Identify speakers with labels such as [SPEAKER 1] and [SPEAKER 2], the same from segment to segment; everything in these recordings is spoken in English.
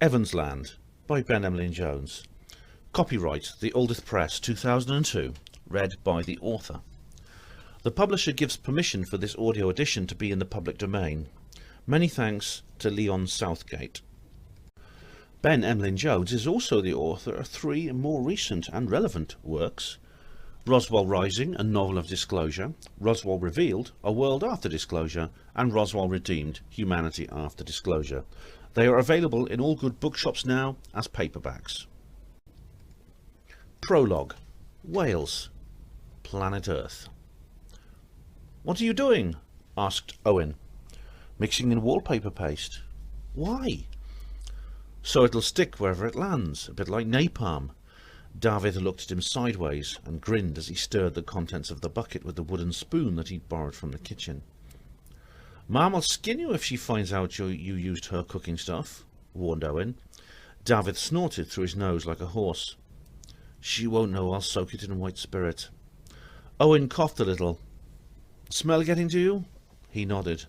[SPEAKER 1] Evansland by Ben Emlyn-Jones. Copyright The Oldest Press 2002. Read by the author. The publisher gives permission for this audio edition to be in the public domain. Many thanks to Leon Southgate. Ben Emlyn-Jones is also the author of 3 more recent and relevant works: Roswell Rising, a novel of disclosure; Roswell Revealed, a world after disclosure; and Roswell Redeemed, humanity after disclosure. They are available in all good bookshops now as paperbacks. Prologue. Wales. Planet Earth. "What are you doing?" asked Owen. "Mixing in wallpaper paste." "Why?" "So it'll stick wherever it lands, a bit like napalm." David looked at him sideways and grinned as he stirred the contents of the bucket with the wooden spoon that he'd borrowed from the kitchen. "Ma'am'll skin you if she finds out you used her cooking stuff," warned Owen. David snorted through his nose like a horse. "She won't know I'll soak it in white spirit." Owen coughed a little. "Smell getting to you?" He nodded.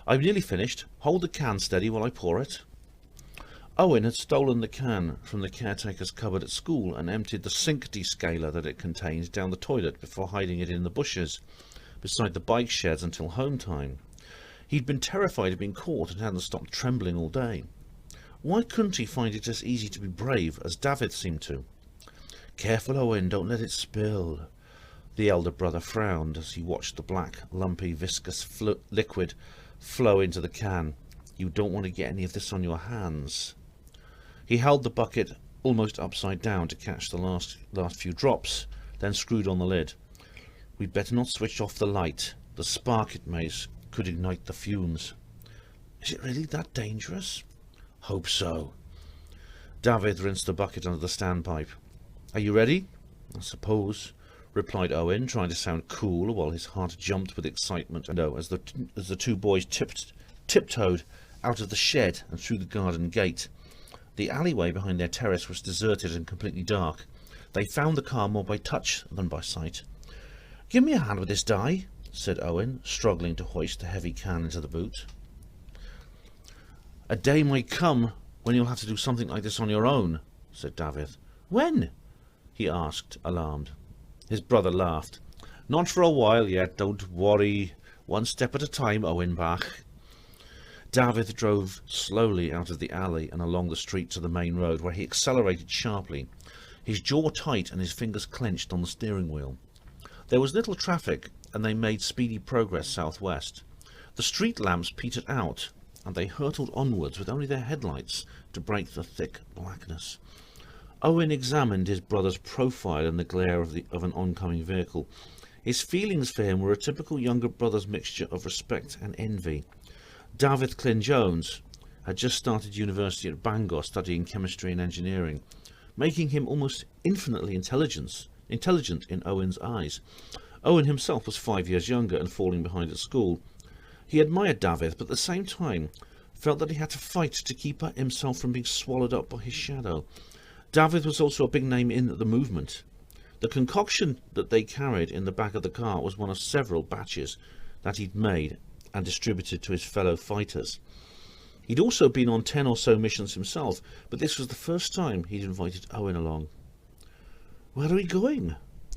[SPEAKER 1] "I've nearly finished. Hold the can steady while I pour it." Owen had stolen the can from the caretaker's cupboard at school and emptied the sink descaler that it contained down the toilet before hiding it in the bushes beside the bike sheds until home time. He'd been terrified of being caught and hadn't stopped trembling all day. Why couldn't he find it as easy to be brave as David seemed to? "Careful, Owen, don't let it spill." The elder brother frowned as he watched the black, lumpy, viscous liquid flow into the can. "You don't want to get any of this on your hands." He held the bucket almost upside down to catch the last few drops, then screwed on the lid. "We'd better not switch off the light. The spark it makes could ignite the fumes." "Is it really that dangerous?" "Hope so." David rinsed the bucket under the standpipe. "Are you ready?" "I suppose," replied Owen, trying to sound cool while his heart jumped with excitement as the two boys tiptoed out of the shed and through the garden gate. The alleyway behind their terrace was deserted and completely dark. They found the car more by touch than by sight. "Give me a hand with this, Di," said Owen, struggling to hoist the heavy can into the boot. "A day might come when you'll have to do something like this on your own," said David. "When?" he asked, alarmed. His brother laughed. "Not for a while yet, don't worry. One step at a time, Owen Bach." David drove slowly out of the alley and along the street to the main road, where he accelerated sharply, his jaw tight and his fingers clenched on the steering wheel. There was little traffic, and they made speedy progress southwest. The street lamps petered out, and they hurtled onwards with only their headlights to break the thick blackness. Owen examined his brother's profile in the glare of an oncoming vehicle. His feelings for him were a typical younger brother's mixture of respect and envy. David Emlyn-Jones had just started university at Bangor studying chemistry and engineering, making him almost infinitely intelligent in Owen's eyes. Owen himself was 5 years younger and falling behind at school. He admired David, but at the same time felt that he had to fight to keep himself from being swallowed up by his shadow. David was also a big name in the movement. The concoction that they carried in the back of the car was one of several batches that he'd made and distributed to his fellow fighters. He'd also been on 10 or so missions himself, but this was the first time he'd invited Owen along. "Where are we going?"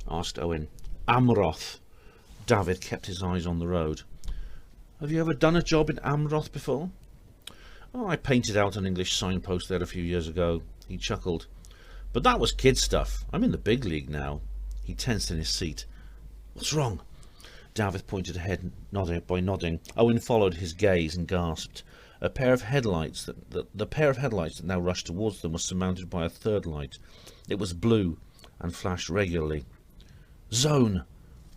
[SPEAKER 1] asked Owen. "Amroth." David kept his eyes on the road. "Have you ever done a job in Amroth before?" "Oh, I painted out an English signpost there a few years ago." He chuckled. "But that was kid stuff. I'm in the big league now." He tensed in his seat. "What's wrong?" David pointed ahead by nodding. Owen followed his gaze and gasped. The pair of headlights that now rushed towards them was surmounted by a third light. It was blue and flashed regularly. "Zone!"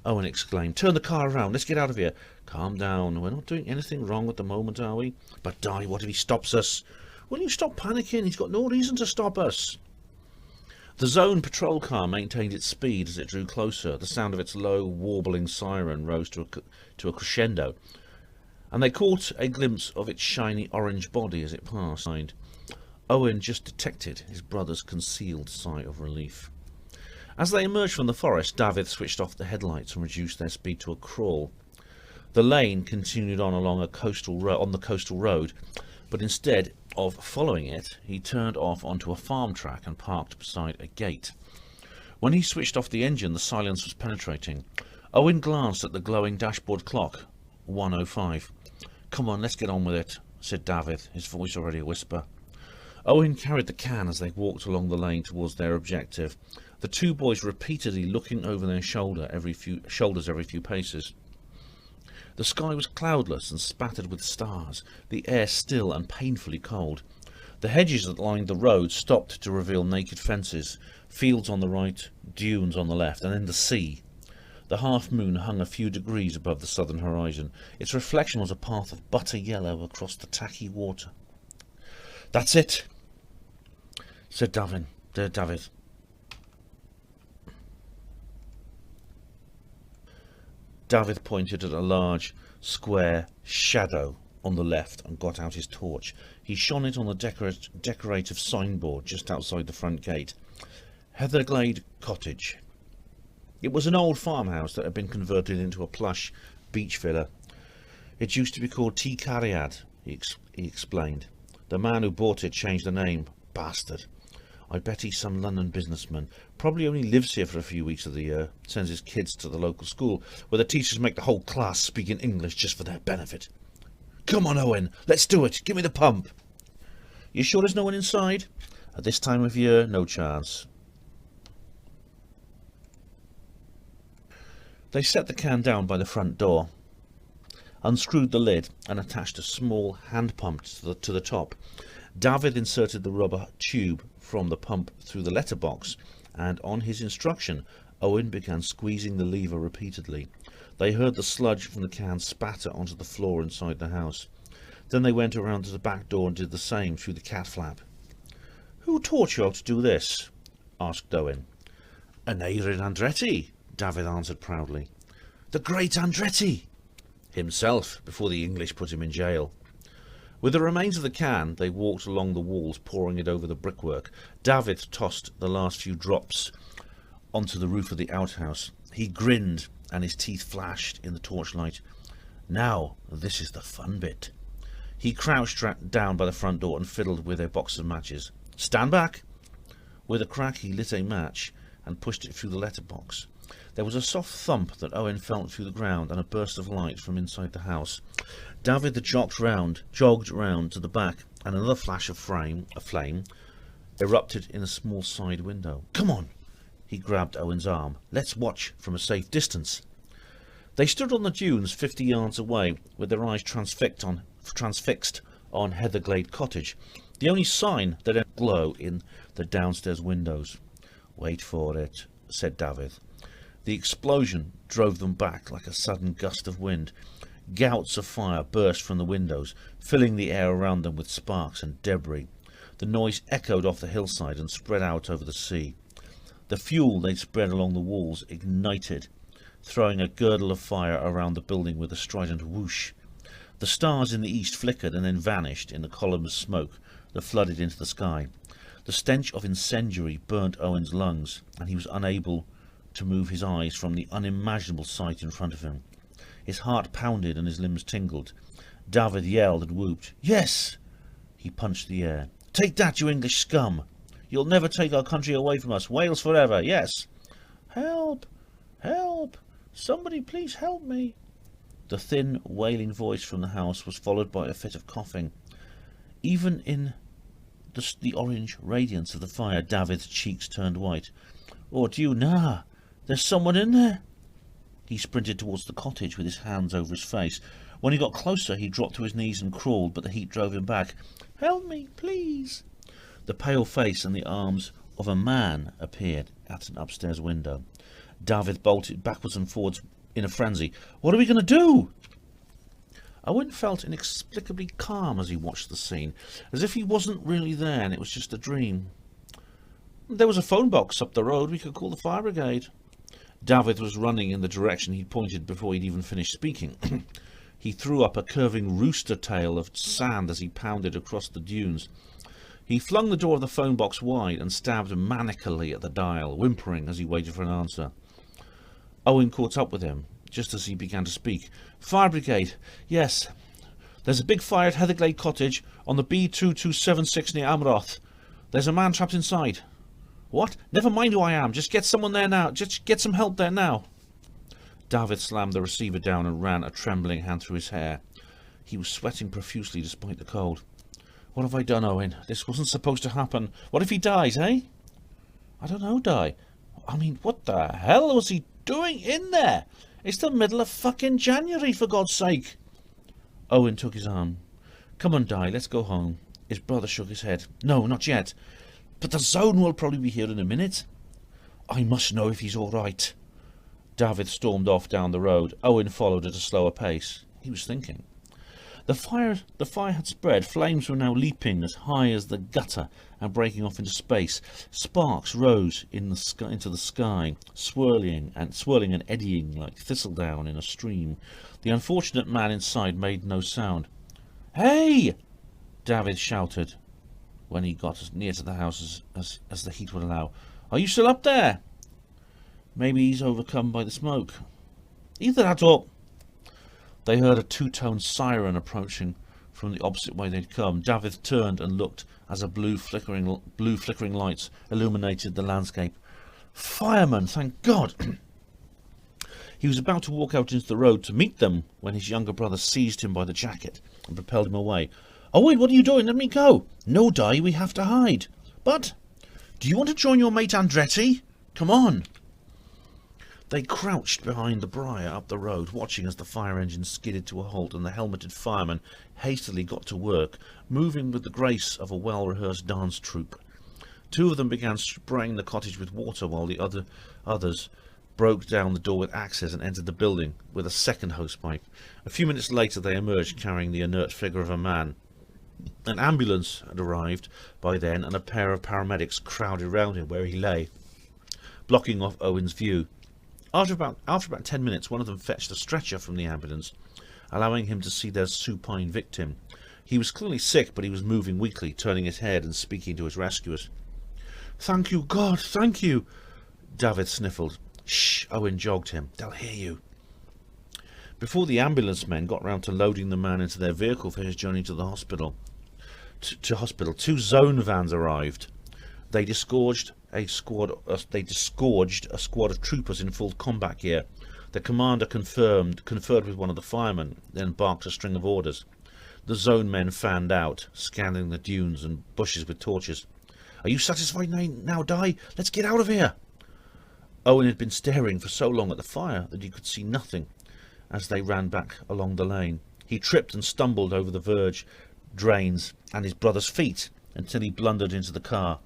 [SPEAKER 1] Owen exclaimed. "Turn the car around. Let's get out of here." "Calm down. We're not doing anything wrong at the moment, are we?" "But Di, what if he stops us?" "Will you stop panicking? He's got no reason to stop us." The Zone patrol car maintained its speed as it drew closer. The sound of its low, warbling siren rose to a crescendo, and they caught a glimpse of its shiny orange body as it passed. Owen just detected his brother's concealed sigh of relief. As they emerged from the forest, David switched off the headlights and reduced their speed to a crawl. The lane continued on along the coastal road, but instead of following it, he turned off onto a farm track and parked beside a gate. When he switched off the engine, the silence was penetrating. Owen glanced at the glowing dashboard clock. 1:05. "Come on, let's get on with it," said David, his voice already a whisper. Owen carried the can as they walked along the lane towards their objective, the two boys repeatedly looking over their shoulders every few paces. The sky was cloudless and spattered with stars, the air still and painfully cold. The hedges that lined the road stopped to reveal naked fences, fields on the right, dunes on the left, and then the sea. The half-moon hung a few degrees above the southern horizon. Its reflection was a path of butter yellow across the tacky water. "That's it," said David. David pointed at a large, square shadow on the left and got out his torch. He shone it on the decorative signboard just outside the front gate. Heatherglade Cottage. It was an old farmhouse that had been converted into a plush beach villa. "It used to be called Tŷ Cariad," he explained. "The man who bought it changed the name. Bastard. I bet he's some London businessman. Probably only lives here for a few weeks of the year. Sends his kids to the local school, where the teachers make the whole class speak in English just for their benefit. Come on, Owen, let's do it. Give me the pump." "You sure there's no one inside?" "At this time of year, no chance." They set the can down by the front door, unscrewed the lid, and attached a small hand pump to the top. David inserted the rubber tube from the pump through the letterbox, and on his instruction, Owen began squeezing the lever repeatedly. They heard the sludge from the can spatter onto the floor inside the house. Then they went around to the back door and did the same through the cat flap. "Who taught you how to do this?" asked Owen. "An Eirin Andretti," David answered proudly. "The great Andretti!" "Himself, before the English put him in jail." With the remains of the can, they walked along the walls, pouring it over the brickwork. David tossed the last few drops onto the roof of the outhouse. He grinned, and his teeth flashed in the torchlight. "Now, this is the fun bit." He crouched down by the front door and fiddled with a box of matches. "Stand back!" With a crack, he lit a match and pushed it through the letterbox. There was a soft thump that Owen felt through the ground and a burst of light from inside the house. David jogged round to the back, and another flash of flame erupted in a small side window. "Come on!" He grabbed Owen's arm. "Let's watch from a safe distance." They stood on the dunes 50 yards away, with their eyes transfixed on Heatherglade Cottage, the only sign that had glow in the downstairs windows. "Wait for it," said David. The explosion drove them back like a sudden gust of wind. Gouts of fire burst from the windows, filling the air around them with sparks and debris. The noise echoed off the hillside and spread out over the sea. The fuel they'd spread along the walls ignited, throwing a girdle of fire around the building with a strident whoosh. The stars in the east flickered and then vanished in the column of smoke that flooded into the sky. The stench of incendiary burnt Owen's lungs, and he was unable to move his eyes from the unimaginable sight in front of him. His heart pounded and his limbs tingled. David yelled and whooped. "Yes!" He punched the air. "Take that, you English scum! You'll never take our country away from us. Wales forever, yes!" "Help! Help! Somebody please help me!" The thin, wailing voice from the house was followed by a fit of coughing. Even in the orange radiance of the fire, David's cheeks turned white. "Oh, Dieu, nah! There's someone in there!" He sprinted towards the cottage with his hands over his face. When he got closer, he dropped to his knees and crawled, but the heat drove him back. "Help me, please!" The pale face and the arms of a man appeared at an upstairs window. David bolted backwards and forwards in a frenzy. "What are we going to do?" Owen felt inexplicably calm as he watched the scene, as if he wasn't really there and it was just a dream. "There was a phone box up the road. We could call the fire brigade." David was running in the direction he'd pointed before he'd even finished speaking. He threw up a curving rooster tail of sand as he pounded across the dunes. He flung the door of the phone box wide and stabbed manically at the dial, whimpering as he waited for an answer. Owen caught up with him just as he began to speak. "Fire brigade, yes. There's a big fire at Heatherglade Cottage on the B2276 near Amroth. There's a man trapped inside. What? Never mind who I am. Just get someone there now. Just get some help there now. David slammed the receiver down and ran a trembling hand through his hair. He was sweating profusely despite the cold. What have I done, Owen? This wasn't supposed to happen. What if he dies, eh? I don't know, Di. I mean, what the hell was he doing in there? It's the middle of fucking January, for God's sake. Owen took his arm. Come on, Di, let's go home. His brother shook his head. No, not yet. But the zone will probably be here in a minute. I must know if he's all right. David stormed off down the road. Owen followed at a slower pace. He was thinking. The fire had spread. Flames were now leaping as high as the gutter and breaking off into space. Sparks rose into the sky, swirling and eddying like thistledown in a stream. The unfortunate man inside made no sound. Hey! David shouted when he got as near to the house as the heat would allow. Are you still up there? Maybe he's overcome by the smoke. Either that or... They heard a two-tone siren approaching from the opposite way they'd come. David turned and looked as a blue flickering lights illuminated the landscape. Firemen, thank God! He was about to walk out into the road to meet them when his younger brother seized him by the jacket and propelled him away. Owen, what are you doing? Let me go. No, Di, we have to hide. But, do you want to join your mate Andretti? Come on. They crouched behind the briar up the road, watching as the fire engine skidded to a halt and the helmeted fireman hastily got to work, moving with the grace of a well-rehearsed dance troupe. Two of them began spraying the cottage with water while the others broke down the door with axes and entered the building with a second hosepipe. A few minutes later they emerged carrying the inert figure of a man. An ambulance had arrived by then and a pair of paramedics crowded round him where he lay, blocking off Owen's view. After about 10 minutes, one of them fetched a stretcher from the ambulance, allowing him to see their supine victim. He was clearly sick, but he was moving weakly, turning his head and speaking to his rescuers. Thank you, God, thank you, David sniffled. Shh, Owen jogged him. They'll hear you. Before the ambulance men got round to loading the man into their vehicle for his journey to the hospital, two zone vans arrived. They disgorged a squad of troopers in full combat gear. The commander conferred with one of the firemen, then barked a string of orders. The zone men fanned out, scanning the dunes and bushes with torches. Are you satisfied now, Di? Let's get out of here. Owen had been staring for so long at the fire that he could see nothing as they ran back along the lane. He tripped and stumbled over the verge, drains, and his brother's feet until he blundered into the car.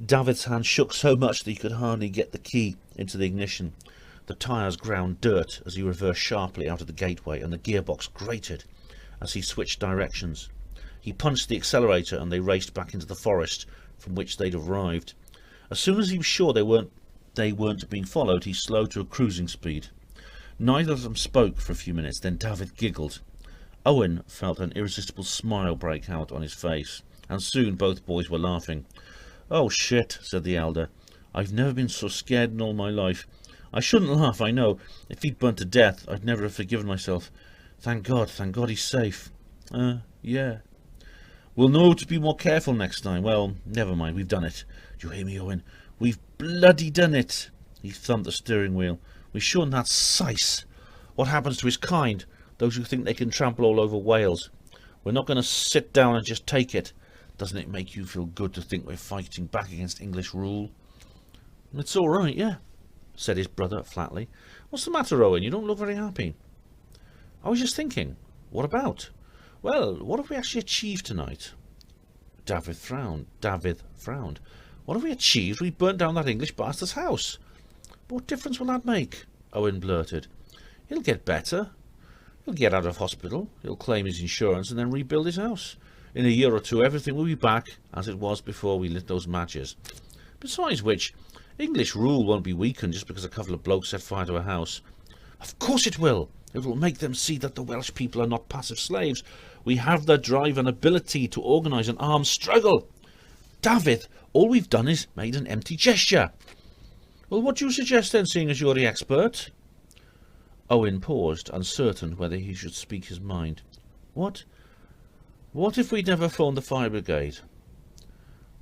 [SPEAKER 1] David's hand shook so much that he could hardly get the key into the ignition. The tyres ground dirt as he reversed sharply out of the gateway, and the gearbox grated as he switched directions. He punched the accelerator and they raced back into the forest from which they'd arrived. As soon as he was sure they weren't being followed, he slowed to a cruising speed. Neither of them spoke for a few minutes, then David giggled. Owen felt an irresistible smile break out on his face, and soon both boys were laughing. Oh shit, said the elder. I've never been so scared in all my life. I shouldn't laugh, I know. If he'd burnt to death, I'd never have forgiven myself. Thank God he's safe. Yeah. We'll know to be more careful next time. Well, never mind, we've done it. Do you hear me, Owen? We've bloody done it. He thumped the steering wheel. We've shown that sice what happens to his kind, those who think they can trample all over Wales. We're not going to sit down and just take it. Doesn't it make you feel good to think we're fighting back against English rule? It's all right, yeah, said his brother flatly. What's the matter, Owen? You don't look very happy. I was just thinking. What about? Well, what have we actually achieved tonight? David frowned. What have we achieved? We burnt down that English bastard's house. What difference will that make? Owen blurted. He'll get better. He'll get out of hospital. He'll claim his insurance and then rebuild his house. In a year or two, everything will be back as it was before we lit those matches. Besides which, English rule won't be weakened just because a couple of blokes set fire to a house. Of course it will. It will make them see that the Welsh people are not passive slaves. We have the drive and ability to organise an armed struggle. David, all we've done is made an empty gesture. Well, what do you suggest then, seeing as you're the expert? Owen paused, uncertain whether he should speak his mind. What if we'd never phoned the fire brigade?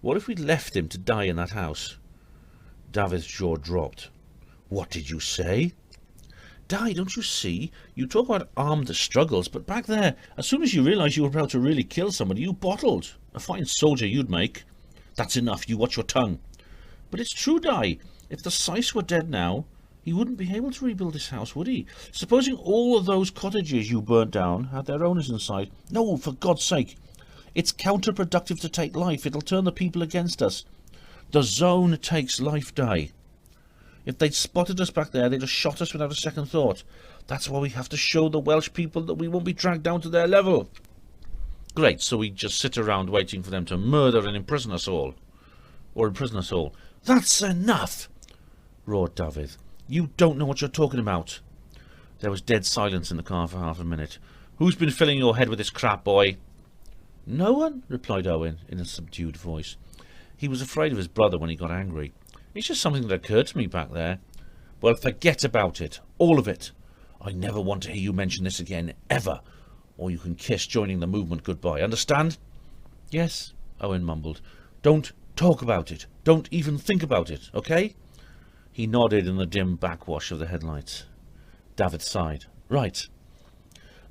[SPEAKER 1] What if we'd left him to die in that house? David's jaw dropped. What did you say? Di, don't you see? You talk about armed struggles, but back there, as soon as you realised you were about to really kill somebody, you bottled. A fine soldier you'd make. That's enough, you watch your tongue. But it's true, Di. If the Syce were dead now, he wouldn't be able to rebuild his house, would he? Supposing all of those cottages you burnt down had their owners inside. No, for God's sake. It's counterproductive to take life. It'll turn the people against us. The zone takes life, Di. If they'd spotted us back there, they'd have shot us without a second thought. That's why we have to show the Welsh people that we won't be dragged down to their level. Great, so we just sit around waiting for them to murder and imprison us all. Or imprison us all. That's enough, roared David. You don't know what you're talking about. There was dead silence in the car for half a minute. Who's been filling your head with this crap, boy? No one, replied Owen in a subdued voice. He was afraid of his brother when he got angry. It's just something that occurred to me back there. Well, forget about it. All of it. I never want to hear you mention this again, ever. Or you can kiss joining the movement goodbye. Understand? Yes, Owen mumbled. Don't talk about it. Don't even think about it, okay? He nodded in the dim backwash of the headlights. David sighed. Right.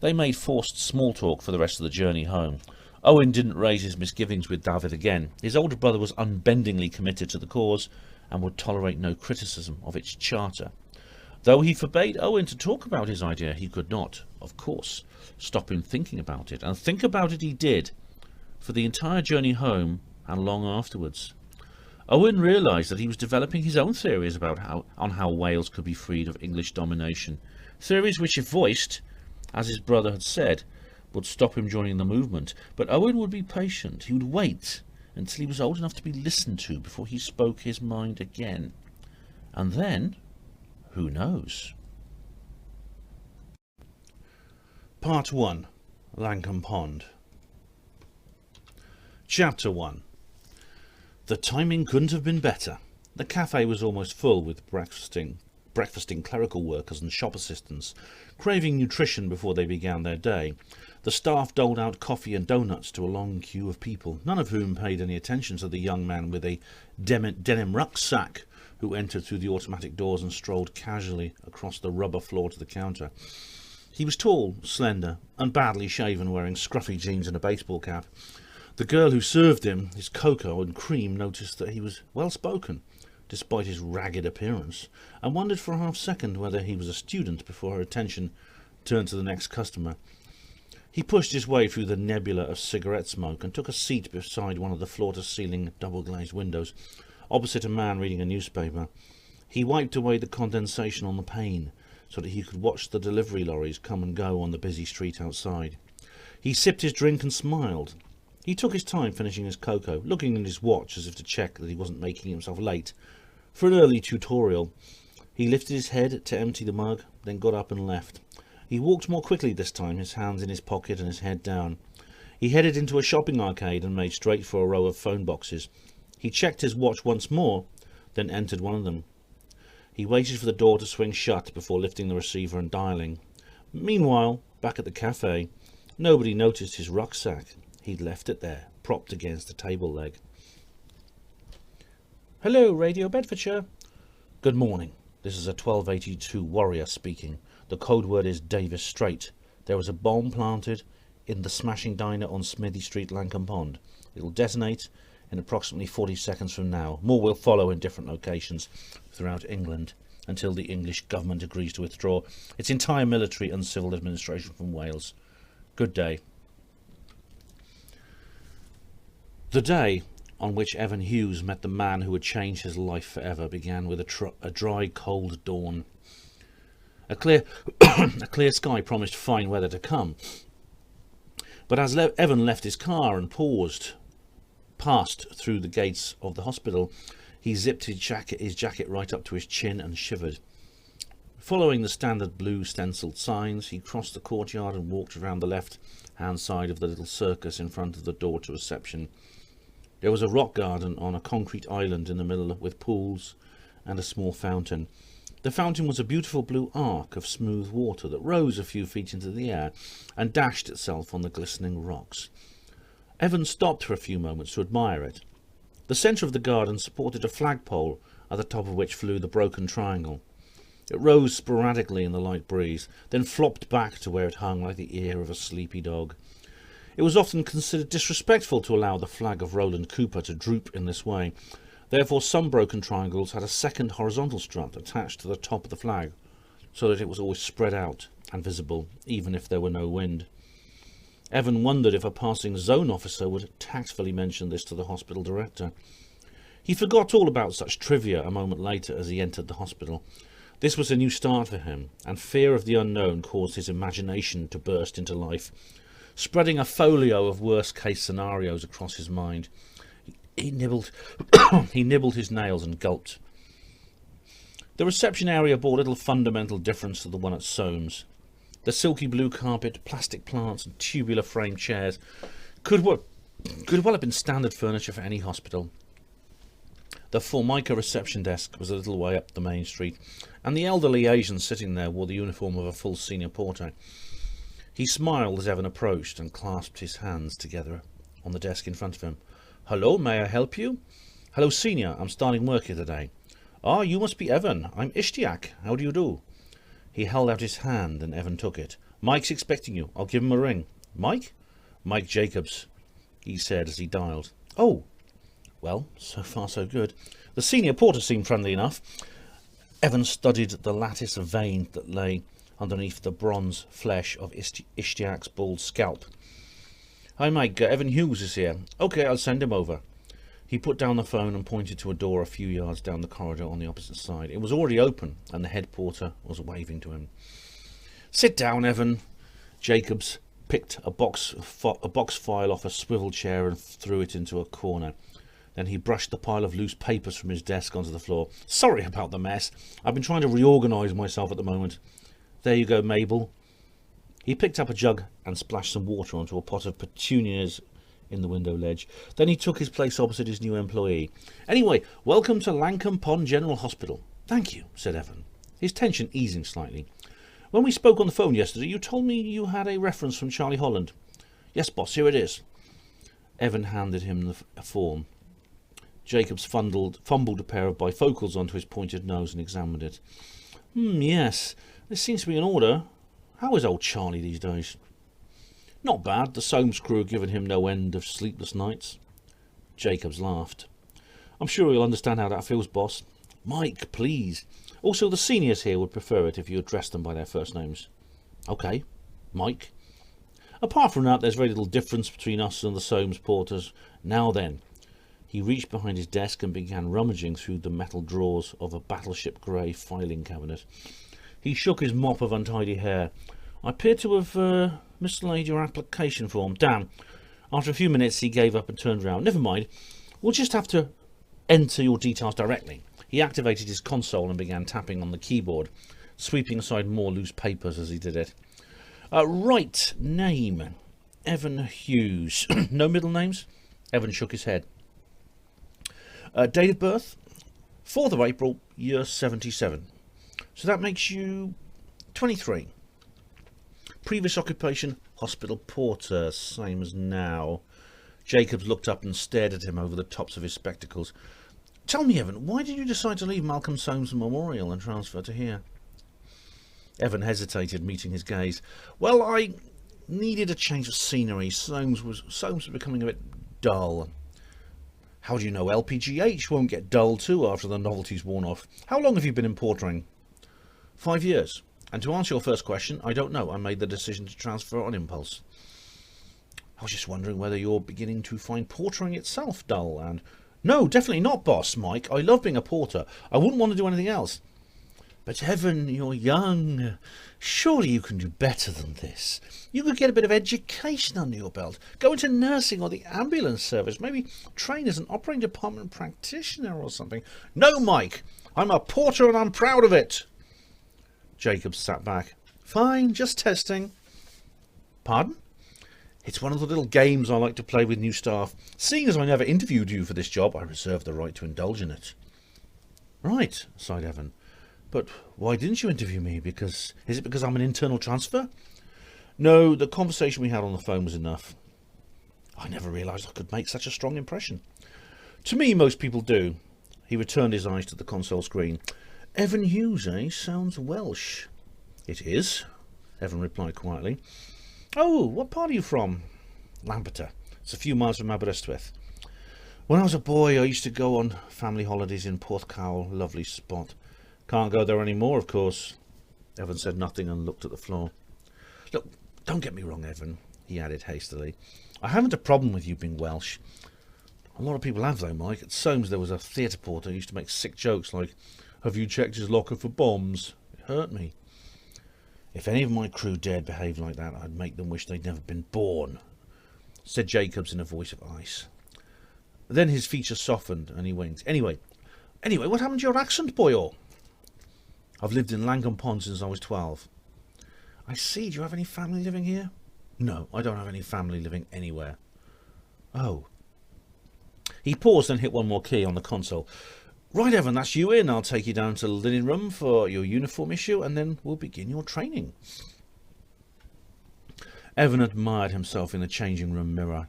[SPEAKER 1] They made forced small talk for the rest of the journey home. Owen didn't raise his misgivings with David again. His older brother was unbendingly committed to the cause and would tolerate no criticism of its charter. Though he forbade Owen to talk about his idea, he could not, of course, stop him thinking about it. And think about it he did, for the entire journey home and long afterwards. Owen realised that he was developing his own theories about how Wales could be freed of English domination. Theories which, if voiced, as his brother had said, would stop him joining the movement. But Owen would be patient. He would wait until he was old enough to be listened to before he spoke his mind again. And then, who knows? Part 1. Langham Pond. Chapter 1. The timing couldn't have been better. The cafe was almost full with breakfasting clerical workers and shop assistants, craving nutrition before they began their day. The staff doled out coffee and donuts to a long queue of people, none of whom paid any attention to the young man with a denim rucksack who entered through the automatic doors and strolled casually across the rubber floor to the counter. He was tall, slender, and badly shaven, wearing scruffy jeans and a baseball cap. The girl who served him his cocoa and cream noticed that he was well-spoken, despite his ragged appearance, and wondered for a half-second whether he was a student before her attention turned to the next customer. He pushed his way through the nebula of cigarette smoke and took a seat beside one of the floor-to-ceiling double-glazed windows, opposite a man reading a newspaper. He wiped away the condensation on the pane so that he could watch the delivery lorries come and go on the busy street outside. He sipped his drink and smiled. He took his time finishing his cocoa, looking at his watch as if to check that he wasn't making himself late for an early tutorial. He lifted his head to empty the mug, then got up and left. He walked more quickly this time, his hands in his pocket and his head down. He headed into a shopping arcade and made straight for a row of phone boxes. He checked his watch once more, then entered one of them. He waited for the door to swing shut before lifting the receiver and dialing. Meanwhile, back at the cafe, nobody noticed his rucksack. He'd left it there, propped against a table leg. Hello, Radio Bedfordshire. Good morning. This is a 1282 warrior speaking. The code word is Davis Strait. There was a bomb planted in the smashing diner on Smithy Street, Langham Pond. It will detonate in approximately 40 seconds from now. More will follow in different locations throughout England until the English government agrees to withdraw its entire military and civil administration from Wales. Good day. The day on which Evan Hughes met the man who would change his life forever began with a dry, cold dawn. A clear sky promised fine weather to come. But as Evan left his car and passed through the gates of the hospital, he zipped his jacket right up to his chin and shivered. Following the standard blue stenciled signs, he crossed the courtyard and walked around the left-hand side of the little circus in front of the door to reception. There was a rock garden on a concrete island in the middle with pools and a small fountain. The fountain was a beautiful blue arc of smooth water that rose a few feet into the air and dashed itself on the glistening rocks. Evan stopped for a few moments to admire it. The centre of the garden supported a flagpole, at the top of which flew the broken triangle. It rose sporadically in the light breeze, then flopped back to where it hung like the ear of a sleepy dog. It was often considered disrespectful to allow the flag of Roland Cooper to droop in this way. Therefore, some broken triangles had a second horizontal strut attached to the top of the flag, so that it was always spread out and visible, even if there were no wind. Evan wondered if a passing zone officer would tactfully mention this to the hospital director. He forgot all about such trivia a moment later as he entered the hospital. This was a new start for him, and fear of the unknown caused his imagination to burst into life, spreading a folio of worst-case scenarios across his mind. He nibbled his nails and gulped. The reception area bore little fundamental difference to the one at Soames. The silky blue carpet, plastic plants and tubular frame chairs could well have been standard furniture for any hospital. The Formica reception desk was a little way up the main street, and the elderly Asian sitting there wore the uniform of a full senior porter. He smiled as Evan approached and clasped his hands together on the desk in front of him. "Hello, may I help you?" "Hello, senior. I'm starting work here today." "Ah, you must be Evan. I'm Ishtiak. How do you do?" He held out his hand and Evan took it. "Mike's expecting you. I'll give him a ring." "Mike?" "Mike Jacobs," he said as he dialed. "Oh. Well, so far so good." The senior porter seemed friendly enough. Evan studied the lattice of veins that lay underneath the bronze flesh of Ishtiak's bald scalp. "Hi Mike, Evan Hughes is here." "Okay, I'll send him over." He put down the phone and pointed to a door a few yards down the corridor on the opposite side. It was already open, and the head porter was waving to him. "Sit down, Evan." Jacobs picked a box file off a swivel chair and threw it into a corner. Then he brushed the pile of loose papers from his desk onto the floor. "Sorry about the mess. I've been trying to reorganise myself at the moment." "There you go, Mabel." He picked up a jug and splashed some water onto a pot of petunias in the window ledge. Then he took his place opposite his new employee. "Anyway, welcome to Lankham Pond General Hospital." "Thank you," said Evan, his tension easing slightly. "When we spoke on the phone yesterday, you told me you had a reference from Charlie Holland." "Yes, boss, here it is." Evan handed him a form. Jacobs fumbled a pair of bifocals onto his pointed nose and examined it. Yes, this seems to be in order. How is old Charlie these days?" "Not bad. The Soames crew have given him no end of sleepless nights." Jacobs laughed. "I'm sure you'll understand how that feels, boss." "Mike, please. Also, the seniors here would prefer it if you addressed them by their first names." "Okay, Mike." "Apart from that, there's very little difference between us and the Soames porters. Now then." He reached behind his desk and began rummaging through the metal drawers of a battleship grey filing cabinet. He shook his mop of untidy hair. "I appear to have mislaid your application form. Damn." After a few minutes he gave up and turned round. "Never mind. We'll just have to enter your details directly." He activated his console and began tapping on the keyboard, sweeping aside more loose papers as he did it. Right name, Evan Hughes. No middle names?" Evan shook his head. Date of birth? 4th of April, year 77. So that makes you 23. Previous occupation, hospital porter, same as now. Jacobs looked up and stared at him over the tops of his spectacles. "Tell me, Evan, why did you decide to leave Malcolm Soames Memorial and transfer to here?" Evan hesitated, meeting his gaze. "Well, I needed a change of scenery. Soames was becoming a bit dull." "How do you know LPGH won't get dull too after the novelty's worn off? How long have you been in portering?" 5 years. And to answer your first question, I don't know. I made the decision to transfer on impulse." "I was just wondering whether you're beginning to find portering itself dull and—" "No, definitely not, boss, Mike. I love being a porter. I wouldn't want to do anything else." "But Evan, you're young. Surely you can do better than this. You could get a bit of education under your belt. Go into nursing or the ambulance service. Maybe train as an operating department practitioner or something." "No, Mike. I'm a porter and I'm proud of it." Jacobs sat back. "Fine, just testing." "Pardon?" "It's one of the little games I like to play with new staff. Seeing as I never interviewed you for this job, I reserve the right to indulge in it." "Right," sighed Evan. But why didn't you interview me? Is it because I'm an internal transfer? No, the conversation we had on the phone was enough. I never realised I could make such a strong impression. To me, most people do. He returned his eyes to the console screen. Evan Hughes, eh? Sounds Welsh. It is, Evan replied quietly. Oh, what part are you from? Lampeter. It's a few miles from Aberystwyth. When I was a boy, I used to go on family holidays in Porthcawl, lovely spot. Can't go there any more, of course. Evan said nothing and looked at the floor. Look, don't get me wrong, Evan, he added hastily. I haven't a problem with you being Welsh. A lot of people have, though, Mike. At Soames there was a theatre porter who used to make sick jokes like, have you checked his locker for bombs? It hurt me. If any of my crew dared behave like that, I'd make them wish they'd never been born, said Jacobs in a voice of ice. Then his features softened and he winked. Anyway, what happened to your accent, boyo? I've lived in Langham Pond since I was 12. I see. Do you have any family living here? No, I don't have any family living anywhere. Oh. He paused and hit one more key on the console. Right, Evan, that's you in. I'll take you down to the linen room for your uniform issue and then we'll begin your training. Evan admired himself in the changing room mirror.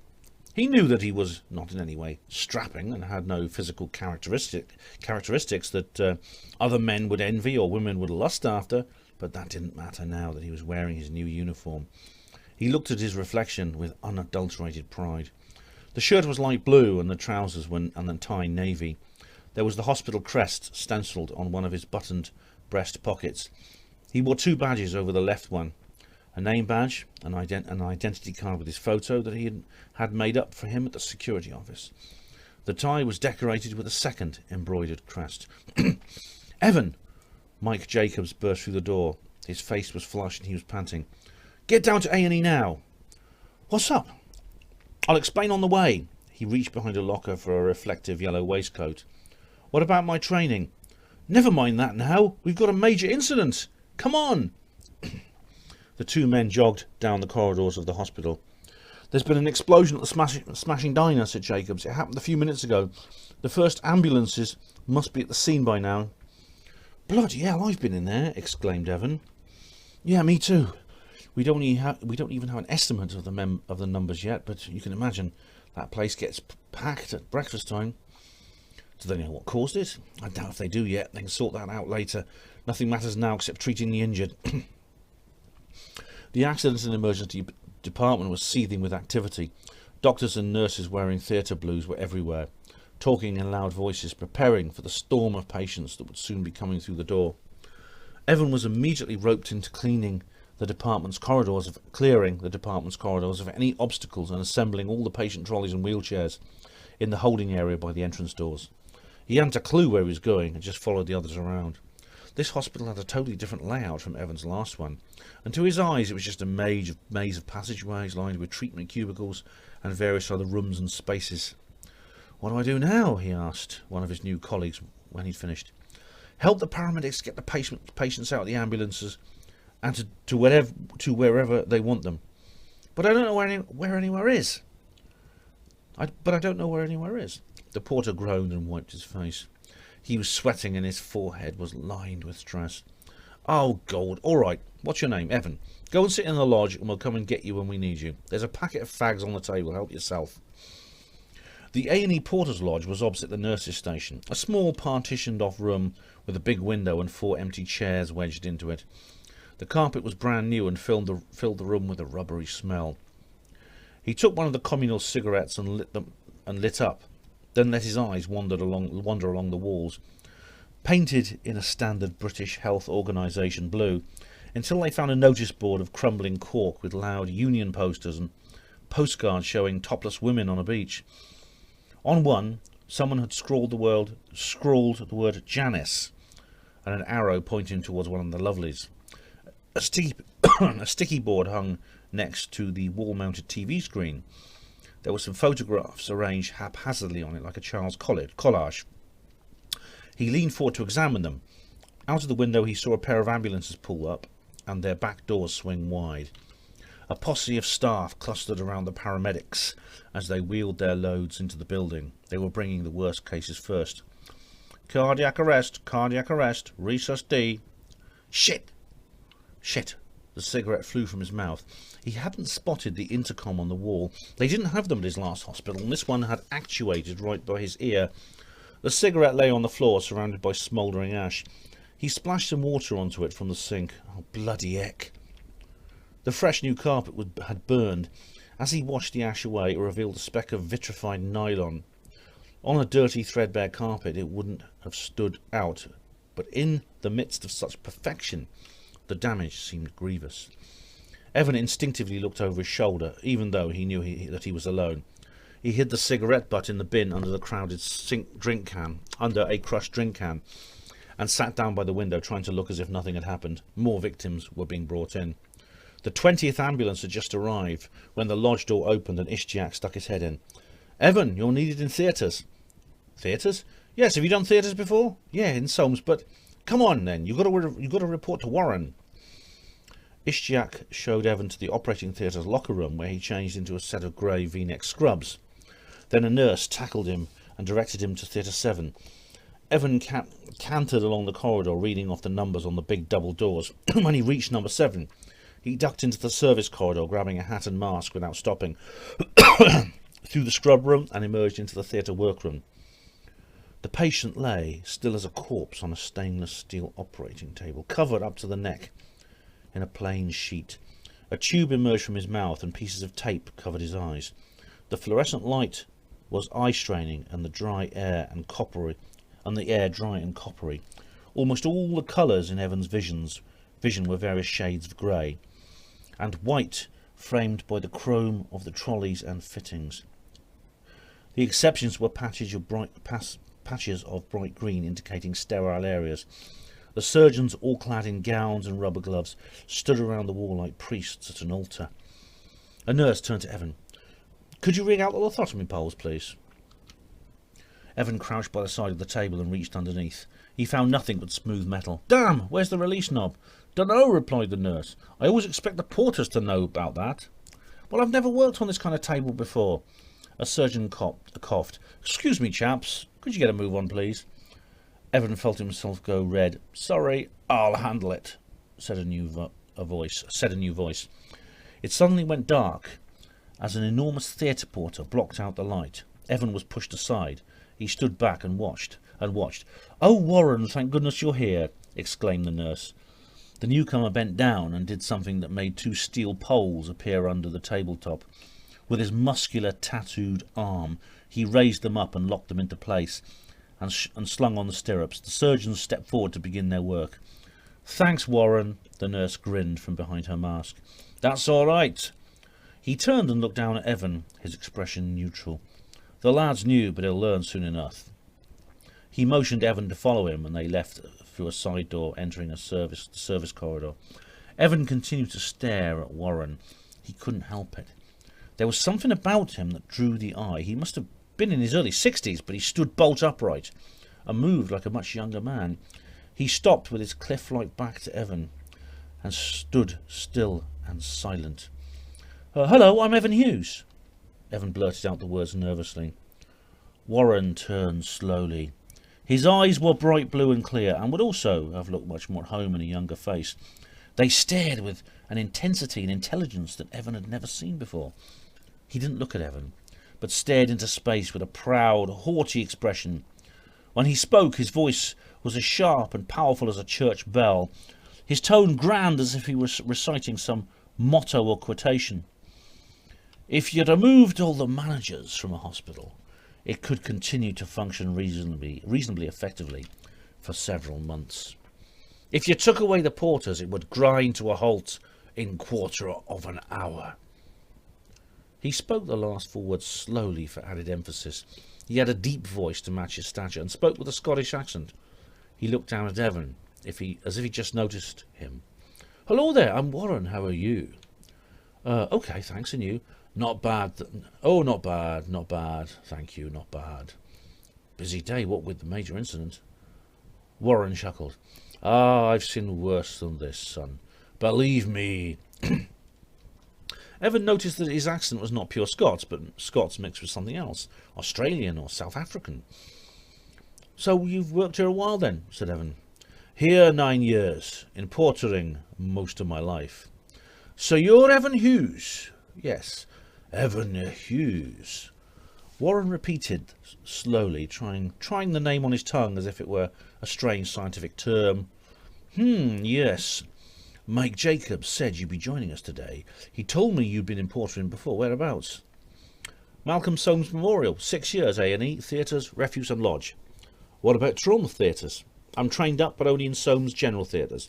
[SPEAKER 1] He knew that he was not in any way strapping and had no physical characteristics that other men would envy or women would lust after, but that didn't matter now that he was wearing his new uniform. He looked at his reflection with unadulterated pride. The shirt was light blue and the trousers and the tie navy. There was the hospital crest stencilled on one of his buttoned breast pockets. He wore 2 badges over the left one, a name badge, an identity card with his photo that he had made up for him at the security office. The tie was decorated with a second embroidered crest. Evan! Mike Jacobs burst through the door. His face was flushed and he was panting. Get down to A&E now. What's up? I'll explain on the way. He reached behind a locker for a reflective yellow waistcoat. What about my training? Never mind that now. We've got a major incident. Come on. The 2 men jogged down the corridors of the hospital. There's been an explosion at the smashing diner, said Jacobs. It happened a few minutes ago. The first ambulances must be at the scene by now. Bloody hell, I've been in there, exclaimed Evan. Yeah, me too. We don't even have an estimate of the numbers yet, but you can imagine that place gets packed at breakfast time. Do they know what caused it? I doubt if they do yet. They can sort that out later. Nothing matters now except treating the injured. The accident and emergency department was seething with activity. Doctors and nurses wearing theatre blues were everywhere, talking in loud voices, preparing for the storm of patients that would soon be coming through the door. Evan was immediately roped into clearing the department's corridors of any obstacles and assembling all the patient trolleys and wheelchairs in the holding area by the entrance doors. He hadn't a clue where he was going and just followed the others around. This hospital had a totally different layout from Evan's last one, and to his eyes it was just a maze of passageways lined with treatment cubicles and various other rooms and spaces. What do I do now? He asked one of his new colleagues when he'd finished. Help the paramedics get the patients out of the ambulances and to wherever they want them. But I don't know where anywhere is. The porter groaned and wiped his face. He was sweating and his forehead was lined with stress. Oh, God. All right. What's your name? Evan. Go and sit in the lodge and we'll come and get you when we need you. There's a packet of fags on the table. Help yourself. The A&E Porter's Lodge was opposite the nurses' station, a small partitioned-off room with a big window and 4 empty chairs wedged into it. The carpet was brand new and filled the room with a rubbery smell. He took one of the communal cigarettes and lit up, then let his eyes wander along the walls, painted in a standard British Health Organisation blue, until they found a notice board of crumbling cork with loud union posters and postcards showing topless women on a beach. On one, someone had scrawled the word Janice, and an arrow pointing towards one of the lovelies. A sticky board hung next to the wall-mounted TV screen. There were some photographs arranged haphazardly on it like a child's collage. He leaned forward to examine them. Out of the window he saw a pair of ambulances pull up and their back doors swing wide. A posse of staff clustered around the paramedics as they wheeled their loads into the building. They were bringing the worst cases first. Cardiac arrest, resus D. Shit! Shit! The cigarette flew from his mouth. He hadn't spotted the intercom on the wall. They didn't have them at his last hospital, and this one had actuated right by his ear. The cigarette lay on the floor, surrounded by smouldering ash. He splashed some water onto it from the sink. Oh, bloody heck. The fresh new carpet had burned. As he washed the ash away, it revealed a speck of vitrified nylon. On a dirty, threadbare carpet, it wouldn't have stood out, but in the midst of such perfection, the damage seemed grievous. Evan instinctively looked over his shoulder, even though he knew that he was alone. He hid the cigarette butt in the bin under the crowded under a crushed drink can, and sat down by the window, trying to look as if nothing had happened. More victims were being brought in. The 20th ambulance had just arrived when the lodge door opened and Ishtiaq stuck his head in. "Evan, you're needed in theatres." "Theatres? Yes, have you done theatres before?" "Yeah, in Solms, but..." "Come on, then, you've got to report to Warren." Ishtiaq showed Evan to the operating theatre's locker room, where he changed into a set of grey V-neck scrubs. Then a nurse tackled him and directed him to Theatre 7. Evan cantered along the corridor, reading off the numbers on the big double doors. When he reached number 7, he ducked into the service corridor, grabbing a hat and mask without stopping, through the scrub room and emerged into the theatre workroom. The patient lay, still as a corpse, on a stainless steel operating table, covered up to the neck in a plain sheet. A tube emerged from his mouth and pieces of tape covered his eyes. The fluorescent light was eye-straining, and the air dry and coppery. Almost all the colours in Evan's vision were various shades of grey, and white, framed by the chrome of the trolleys and fittings. The exceptions were patches of bright green, indicating sterile areas. The surgeons, all clad in gowns and rubber gloves, stood around the wall like priests at an altar. A nurse turned to Evan. "Could you rig out the lithotomy poles, please?" Evan crouched by the side of the table and reached underneath. He found nothing but smooth metal. "Damn, where's the release knob?" "Dunno," replied the nurse. "I always expect the porters to know about that." "Well, I've never worked on this kind of table before." A surgeon coughed. "Excuse me, chaps. Could you get a move on, please?" Evan felt himself go red. "Sorry, I'll handle it," said a new voice. It suddenly went dark as an enormous theatre porter blocked out the light. Evan was pushed aside. He stood back and watched. "Oh, Warren, thank goodness you're here," exclaimed the nurse. The newcomer bent down and did something that made 2 steel poles appear under the tabletop. With his muscular, tattooed arm, he raised them up and locked them into place, and slung on the stirrups. The surgeons stepped forward to begin their work. "Thanks, Warren," the nurse grinned from behind her mask. "That's all right." He turned and looked down at Evan, his expression neutral. "The lad's new, but he'll learn soon enough." He motioned Evan to follow him, and they left through a side door, entering the service corridor. Evan continued to stare at Warren. He couldn't help it. There was something about him that drew the eye. He must have been in his early 60s, but he stood bolt upright and moved like a much younger man. He stopped with his cliff-like back to Evan and stood still and silent. "Hello, I'm Evan Hughes." Evan blurted out the words nervously. Warren turned slowly. His eyes were bright blue and clear, and would also have looked much more at home in a younger face. They stared with an intensity and intelligence that Evan had never seen before. He didn't look at Evan, but stared into space with a proud, haughty expression. When he spoke, his voice was as sharp and powerful as a church bell, his tone grand as if he was reciting some motto or quotation. "If you removed all the managers from a hospital, it could continue to function reasonably effectively for several months. If you took away the porters, it would grind to a halt in quarter of an hour." He spoke the last 4 words slowly for added emphasis. He had a deep voice to match his stature, and spoke with a Scottish accent. He looked down at Evan, as if he just noticed him. "Hello there, I'm Warren. How are you?" "Okay, thanks, and you?" "Not bad. Not bad. Thank you, not bad." "Busy day, what with the major incident?" Warren chuckled. "I've seen worse than this, son. Believe me." Evan noticed that his accent was not pure Scots, but Scots mixed with something else, Australian or South African. So you've worked here a while then, said Evan. Here 9 years, in portering most of my life. So you're Evan Hughes? Yes, Evan Hughes. Warren repeated slowly, trying the name on his tongue as if it were a strange scientific term. Yes. Mike Jacobs said you'd be joining us today. He told me you'd been in portering before. Whereabouts? Malcolm Soames Memorial, 6 years, A&E, theatres, refuse and lodge. What about trauma theatres? I'm trained up, but only in Soames General Theatres.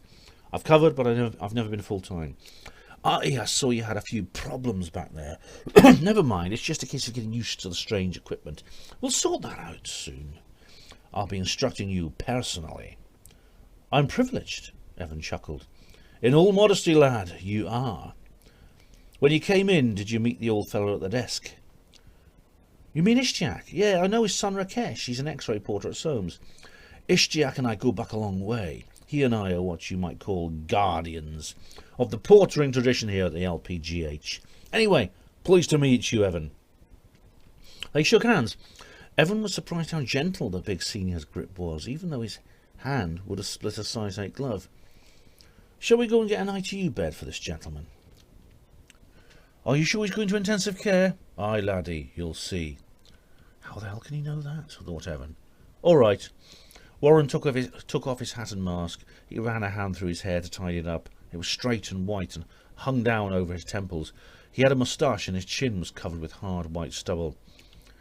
[SPEAKER 1] I've covered, but I've never been full-time. I saw you had a few problems back there. Never mind, it's just a case of getting used to the strange equipment. We'll sort that out soon. I'll be instructing you personally. I'm privileged, Evan chuckled. In all modesty, lad, you are. When you came in, did you meet the old fellow at the desk? You mean Ishtiak? Yeah, I know his son Rakesh. He's an X-ray porter at Soames. Ishtiak and I go back a long way. He and I are what you might call guardians of the portering tradition here at the LPGH. Anyway, pleased to meet you, Evan. They shook hands. Evan was surprised how gentle the big senior's grip was, even though his hand would have split a size 8 glove. Shall we go and get an ITU bed for this gentleman? Are you sure he's going to intensive care? Aye, laddie, you'll see. How the hell can he know that? Thought Evan. All right. Warren took off his hat and mask. He ran a hand through his hair to tidy it up. It was straight and white and hung down over his temples. He had a moustache and his chin was covered with hard white stubble.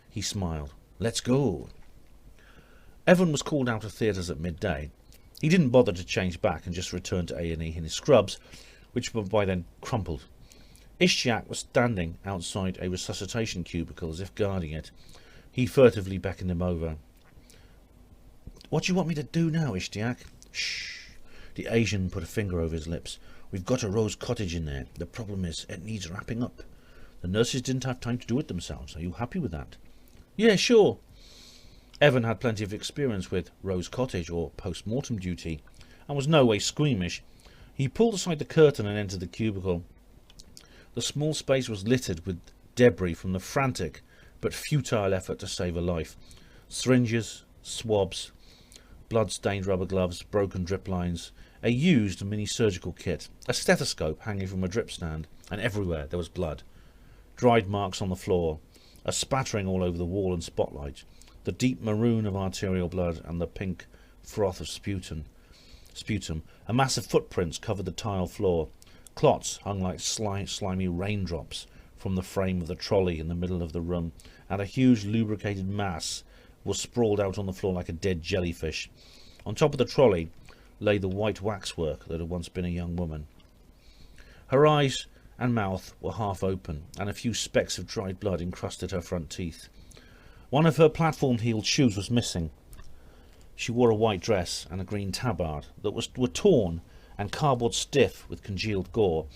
[SPEAKER 1] He smiled. Let's go. Evan was called out of theatres at midday. He didn't bother to change back and just returned to A&E in his scrubs, which were by then crumpled. Ishtiak was standing outside a resuscitation cubicle as if guarding it. He furtively beckoned him over. What do you want me to do now, Ishtiak? Shh. The Asian put a finger over his lips. We've got a rose cottage in there. The problem is, it needs wrapping up. The nurses didn't have time to do it themselves. Are you happy with that? Yeah, sure. Evan had plenty of experience with Rose Cottage or post-mortem duty and was no way squeamish. He pulled aside the curtain and entered the cubicle. The small space was littered with debris from the frantic but futile effort to save a life. Syringes, swabs, blood-stained rubber gloves, broken drip lines, a used mini-surgical kit, a stethoscope hanging from a drip stand, and everywhere there was blood. Dried marks on the floor, a spattering all over the wall and spotlight, the deep maroon of arterial blood and the pink froth of sputum. A massive footprints covered the tile floor. Clots hung like slimy raindrops from the frame of the trolley in the middle of the room, and a huge lubricated mass was sprawled out on the floor like a dead jellyfish. On top of the trolley lay the white waxwork that had once been a young woman. Her eyes and mouth were half open, and a few specks of dried blood encrusted her front teeth. One of her platform-heeled shoes was missing. She wore a white dress and a green tabard that were torn and cardboard stiff with congealed gore.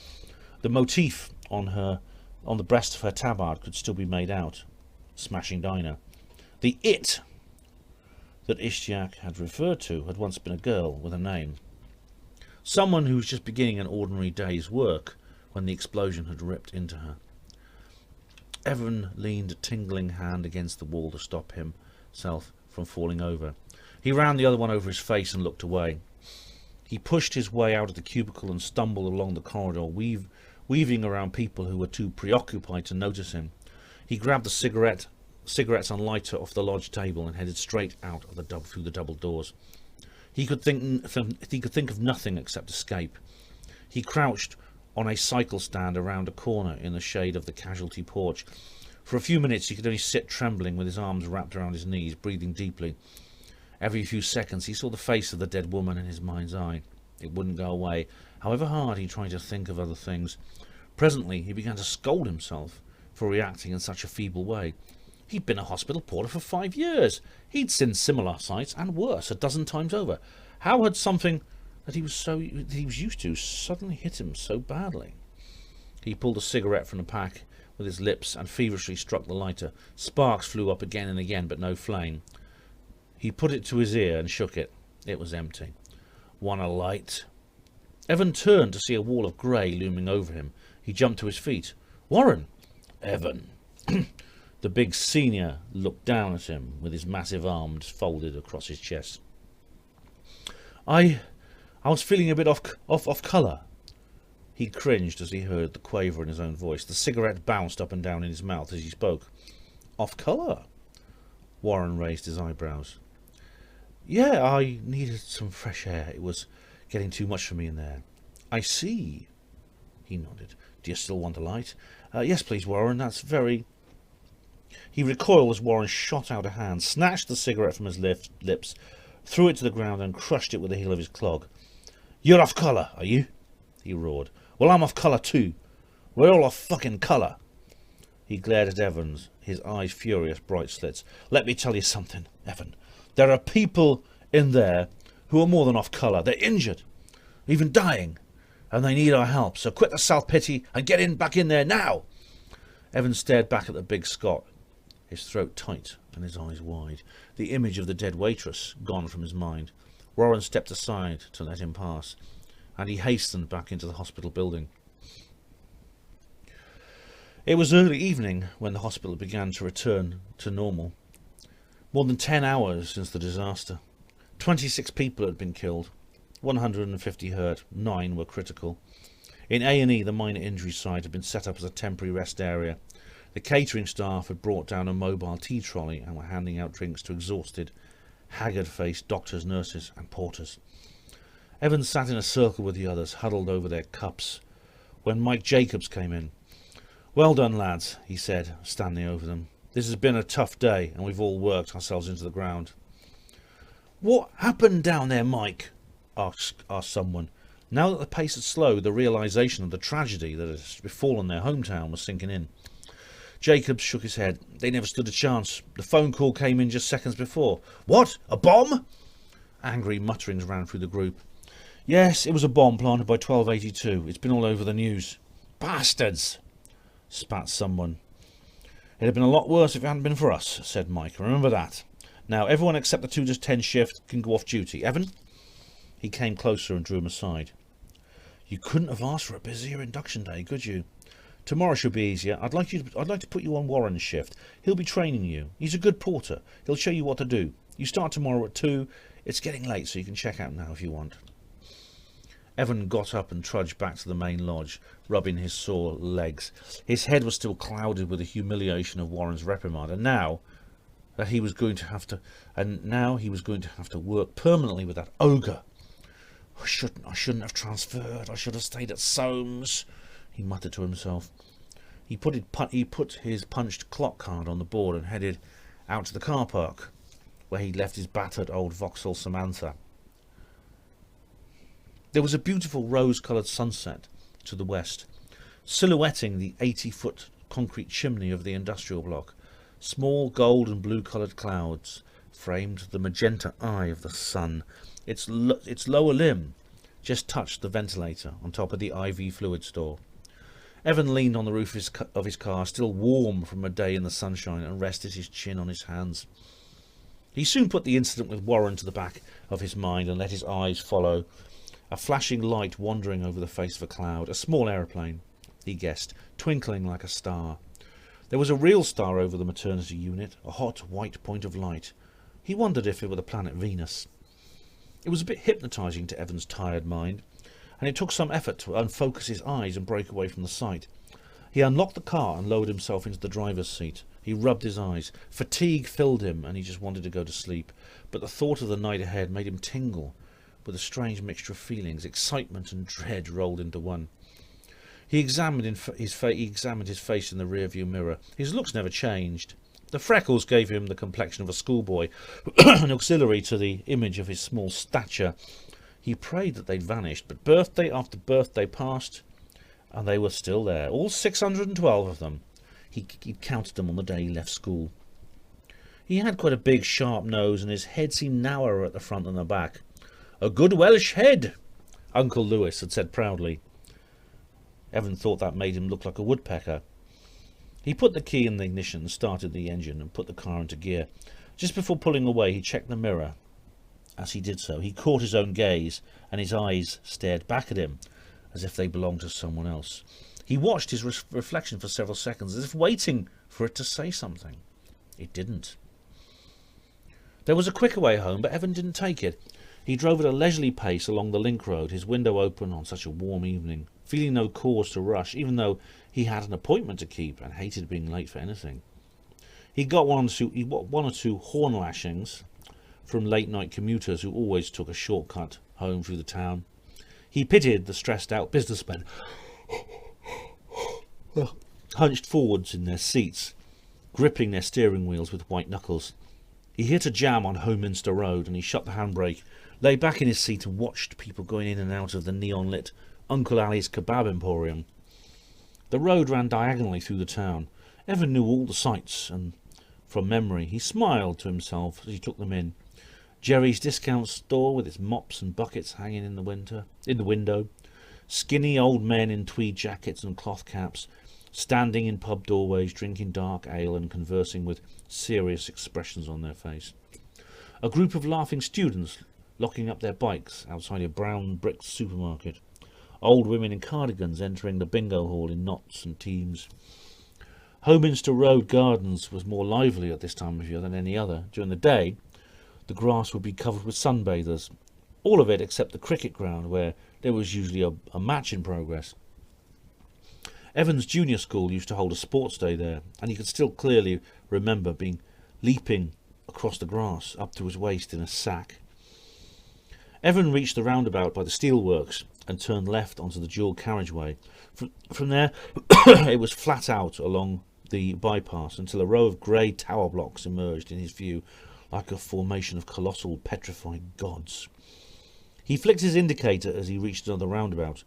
[SPEAKER 1] The motif on the breast of her tabard could still be made out. Smashing Dinah. The it that Ishtiak had referred to had once been a girl with a name. Someone who was just beginning an ordinary day's work when the explosion had ripped into her. Evan leaned a tingling hand against the wall to stop himself from falling over. He ran the other one over his face and looked away. He pushed his way out of the cubicle and stumbled along the corridor, weaving around people who were too preoccupied to notice him. He grabbed the cigarettes and lighter off the lodge table and headed straight out of through the double doors. He could think of nothing except escape. He crouched on a cycle stand around a corner in the shade of the casualty porch. For a few minutes he could only sit trembling with his arms wrapped around his knees, breathing deeply. Every few seconds he saw the face of the dead woman in his mind's eye. It wouldn't go away, however hard he tried to think of other things. Presently he began to scold himself for reacting in such a feeble way. He'd been a hospital porter for 5 years. He'd seen similar sights, and worse, a dozen times over. How had something that he was used to suddenly hit him so badly? He pulled a cigarette from the pack with his lips and feverishly struck the lighter. Sparks flew up again and again, but no flame. He put it to his ear and shook it. It was empty. Want a light? Evan turned to see a wall of grey looming over him. He jumped to his feet. Warren! Evan! The big senior looked down at him with his massive arms folded across his chest. I was feeling a bit off colour. He cringed as he heard the quaver in his own voice. The cigarette bounced up and down in his mouth as he spoke. Off colour? Warren raised his eyebrows. Yeah, I needed some fresh air. It was getting too much for me in there. I see. He nodded. Do you still want a light? Yes, please, Warren. That's very... He recoiled as Warren shot out a hand, snatched the cigarette from his lips, threw it to the ground and crushed it with the heel of his clog. You're off colour, are you? He roared. Well, I'm off colour too. We're all off fucking colour. He glared at Evans, his eyes furious, bright slits. Let me tell you something, Evan. There are people in there who are more than off colour. They're injured, even dying, and they need our help. So quit the self-pity and get back in there now. Evans stared back at the big Scot, his throat tight and his eyes wide. The image of the dead waitress gone from his mind. Warren stepped aside to let him pass, and he hastened back into the hospital building. It was early evening when the hospital began to return to normal. More than 10 hours since the disaster. 26 people had been killed, 150 hurt, 9 were critical. In A&E, the minor injury site had been set up as a temporary rest area. The catering staff had brought down a mobile tea trolley and were handing out drinks to exhausted, haggard-faced doctors, nurses and porters. Evans sat in a circle with the others, huddled over their cups, when Mike Jacobs came in. Well done, lads, he said, standing over them. This has been a tough day, and we've all worked ourselves into the ground. What happened down there, Mike? asked someone. Now that the pace had slowed, the realisation of the tragedy that had befallen their hometown was sinking in. Jacobs shook his head. They never stood a chance. The phone call came in just seconds before. What? A bomb? Angry mutterings ran through the group. Yes, it was a bomb planted by 1282. It's been all over the news. Bastards! Spat someone. It had been a lot worse if it hadn't been for us, said Mike. Remember that. Now, everyone except the 2 to 10 shift can go off duty. Evan? He came closer and drew him aside. You couldn't have asked for a busier induction day, could you? Tomorrow should be easier. I'd like to put you on Warren's shift. He'll be training you. He's a good porter. He'll show you what to do. You start tomorrow at 2. It's getting late, so you can check out now if you want. Evan got up and trudged back to the main lodge, rubbing his sore legs. His head was still clouded with the humiliation of Warren's reprimand, and now he was going to have to work permanently with that ogre. I shouldn't have transferred. I should have stayed at Soames, he muttered to himself. He put his punched clock card on the board and headed out to the car park, where he left his battered old Vauxhall Samantha. There was a beautiful rose-coloured sunset to the west, silhouetting the 80-foot concrete chimney of the industrial block. Small gold and blue-coloured clouds framed the magenta eye of the sun. Its lower limb just touched the ventilator on top of the IV fluid store. Evan leaned on the roof of his car, still warm from a day in the sunshine, and rested his chin on his hands. He soon put the incident with Warren to the back of his mind and let his eyes follow a flashing light wandering over the face of a cloud. A small aeroplane, he guessed, twinkling like a star. There was a real star over the maternity unit, a hot white point of light. He wondered if it were the planet Venus. It was a bit hypnotising to Evan's tired mind, and it took some effort to unfocus his eyes and break away from the sight. He unlocked the car and lowered himself into the driver's seat. He rubbed his eyes. Fatigue filled him, and he just wanted to go to sleep. But the thought of the night ahead made him tingle with a strange mixture of feelings. Excitement and dread rolled into one. He examined his face in the rearview mirror. His looks never changed. The freckles gave him the complexion of a schoolboy, an auxiliary to the image of his small stature. He prayed that they'd vanished, but birthday after birthday passed, and they were still there, all 612 of them. He counted them on the day he left school. He had quite a big, sharp nose, and his head seemed narrower at the front than the back. A good Welsh head, Uncle Lewis had said proudly. Evan thought that made him look like a woodpecker. He put the key in the ignition, started the engine, and put the car into gear. Just before pulling away, he checked the mirror. As he did so, he caught his own gaze, and his eyes stared back at him, as if they belonged to someone else. He watched his reflection for several seconds, as if waiting for it to say something. It didn't. There was a quicker way home, but Evan didn't take it. He drove at a leisurely pace along the link road, his window open on such a warm evening, feeling no cause to rush, even though he had an appointment to keep and hated being late for anything. He got one or two horn lashings from late-night commuters who always took a shortcut home through the town. He pitied the stressed-out businessmen hunched forwards in their seats, gripping their steering wheels with white knuckles. He hit a jam on Hominster Road, and he shut the handbrake, lay back in his seat and watched people going in and out of the neon-lit Uncle Ali's Kebab Emporium. The road ran diagonally through the town. Evan knew all the sights, and from memory he smiled to himself as he took them in. Jerry's discount store with its mops and buckets hanging in the window, skinny old men in tweed jackets and cloth caps, standing in pub doorways, drinking dark ale and conversing with serious expressions on their face. A group of laughing students locking up their bikes outside a brown brick supermarket. Old women in cardigans entering the bingo hall in knots and teams. Hominster Road Gardens was more lively at this time of year than any other. During the day, the grass would be covered with sunbathers, all of it except the cricket ground, where there was usually a match in progress. Evan's junior school used to hold a sports day there, and he could still clearly remember leaping across the grass up to his waist in a sack. Evan reached the roundabout by the steelworks and turned left onto the dual carriageway. From there, it was flat out along the bypass until a row of grey tower blocks emerged in his view like a formation of colossal petrified gods. He flicked his indicator as he reached another roundabout,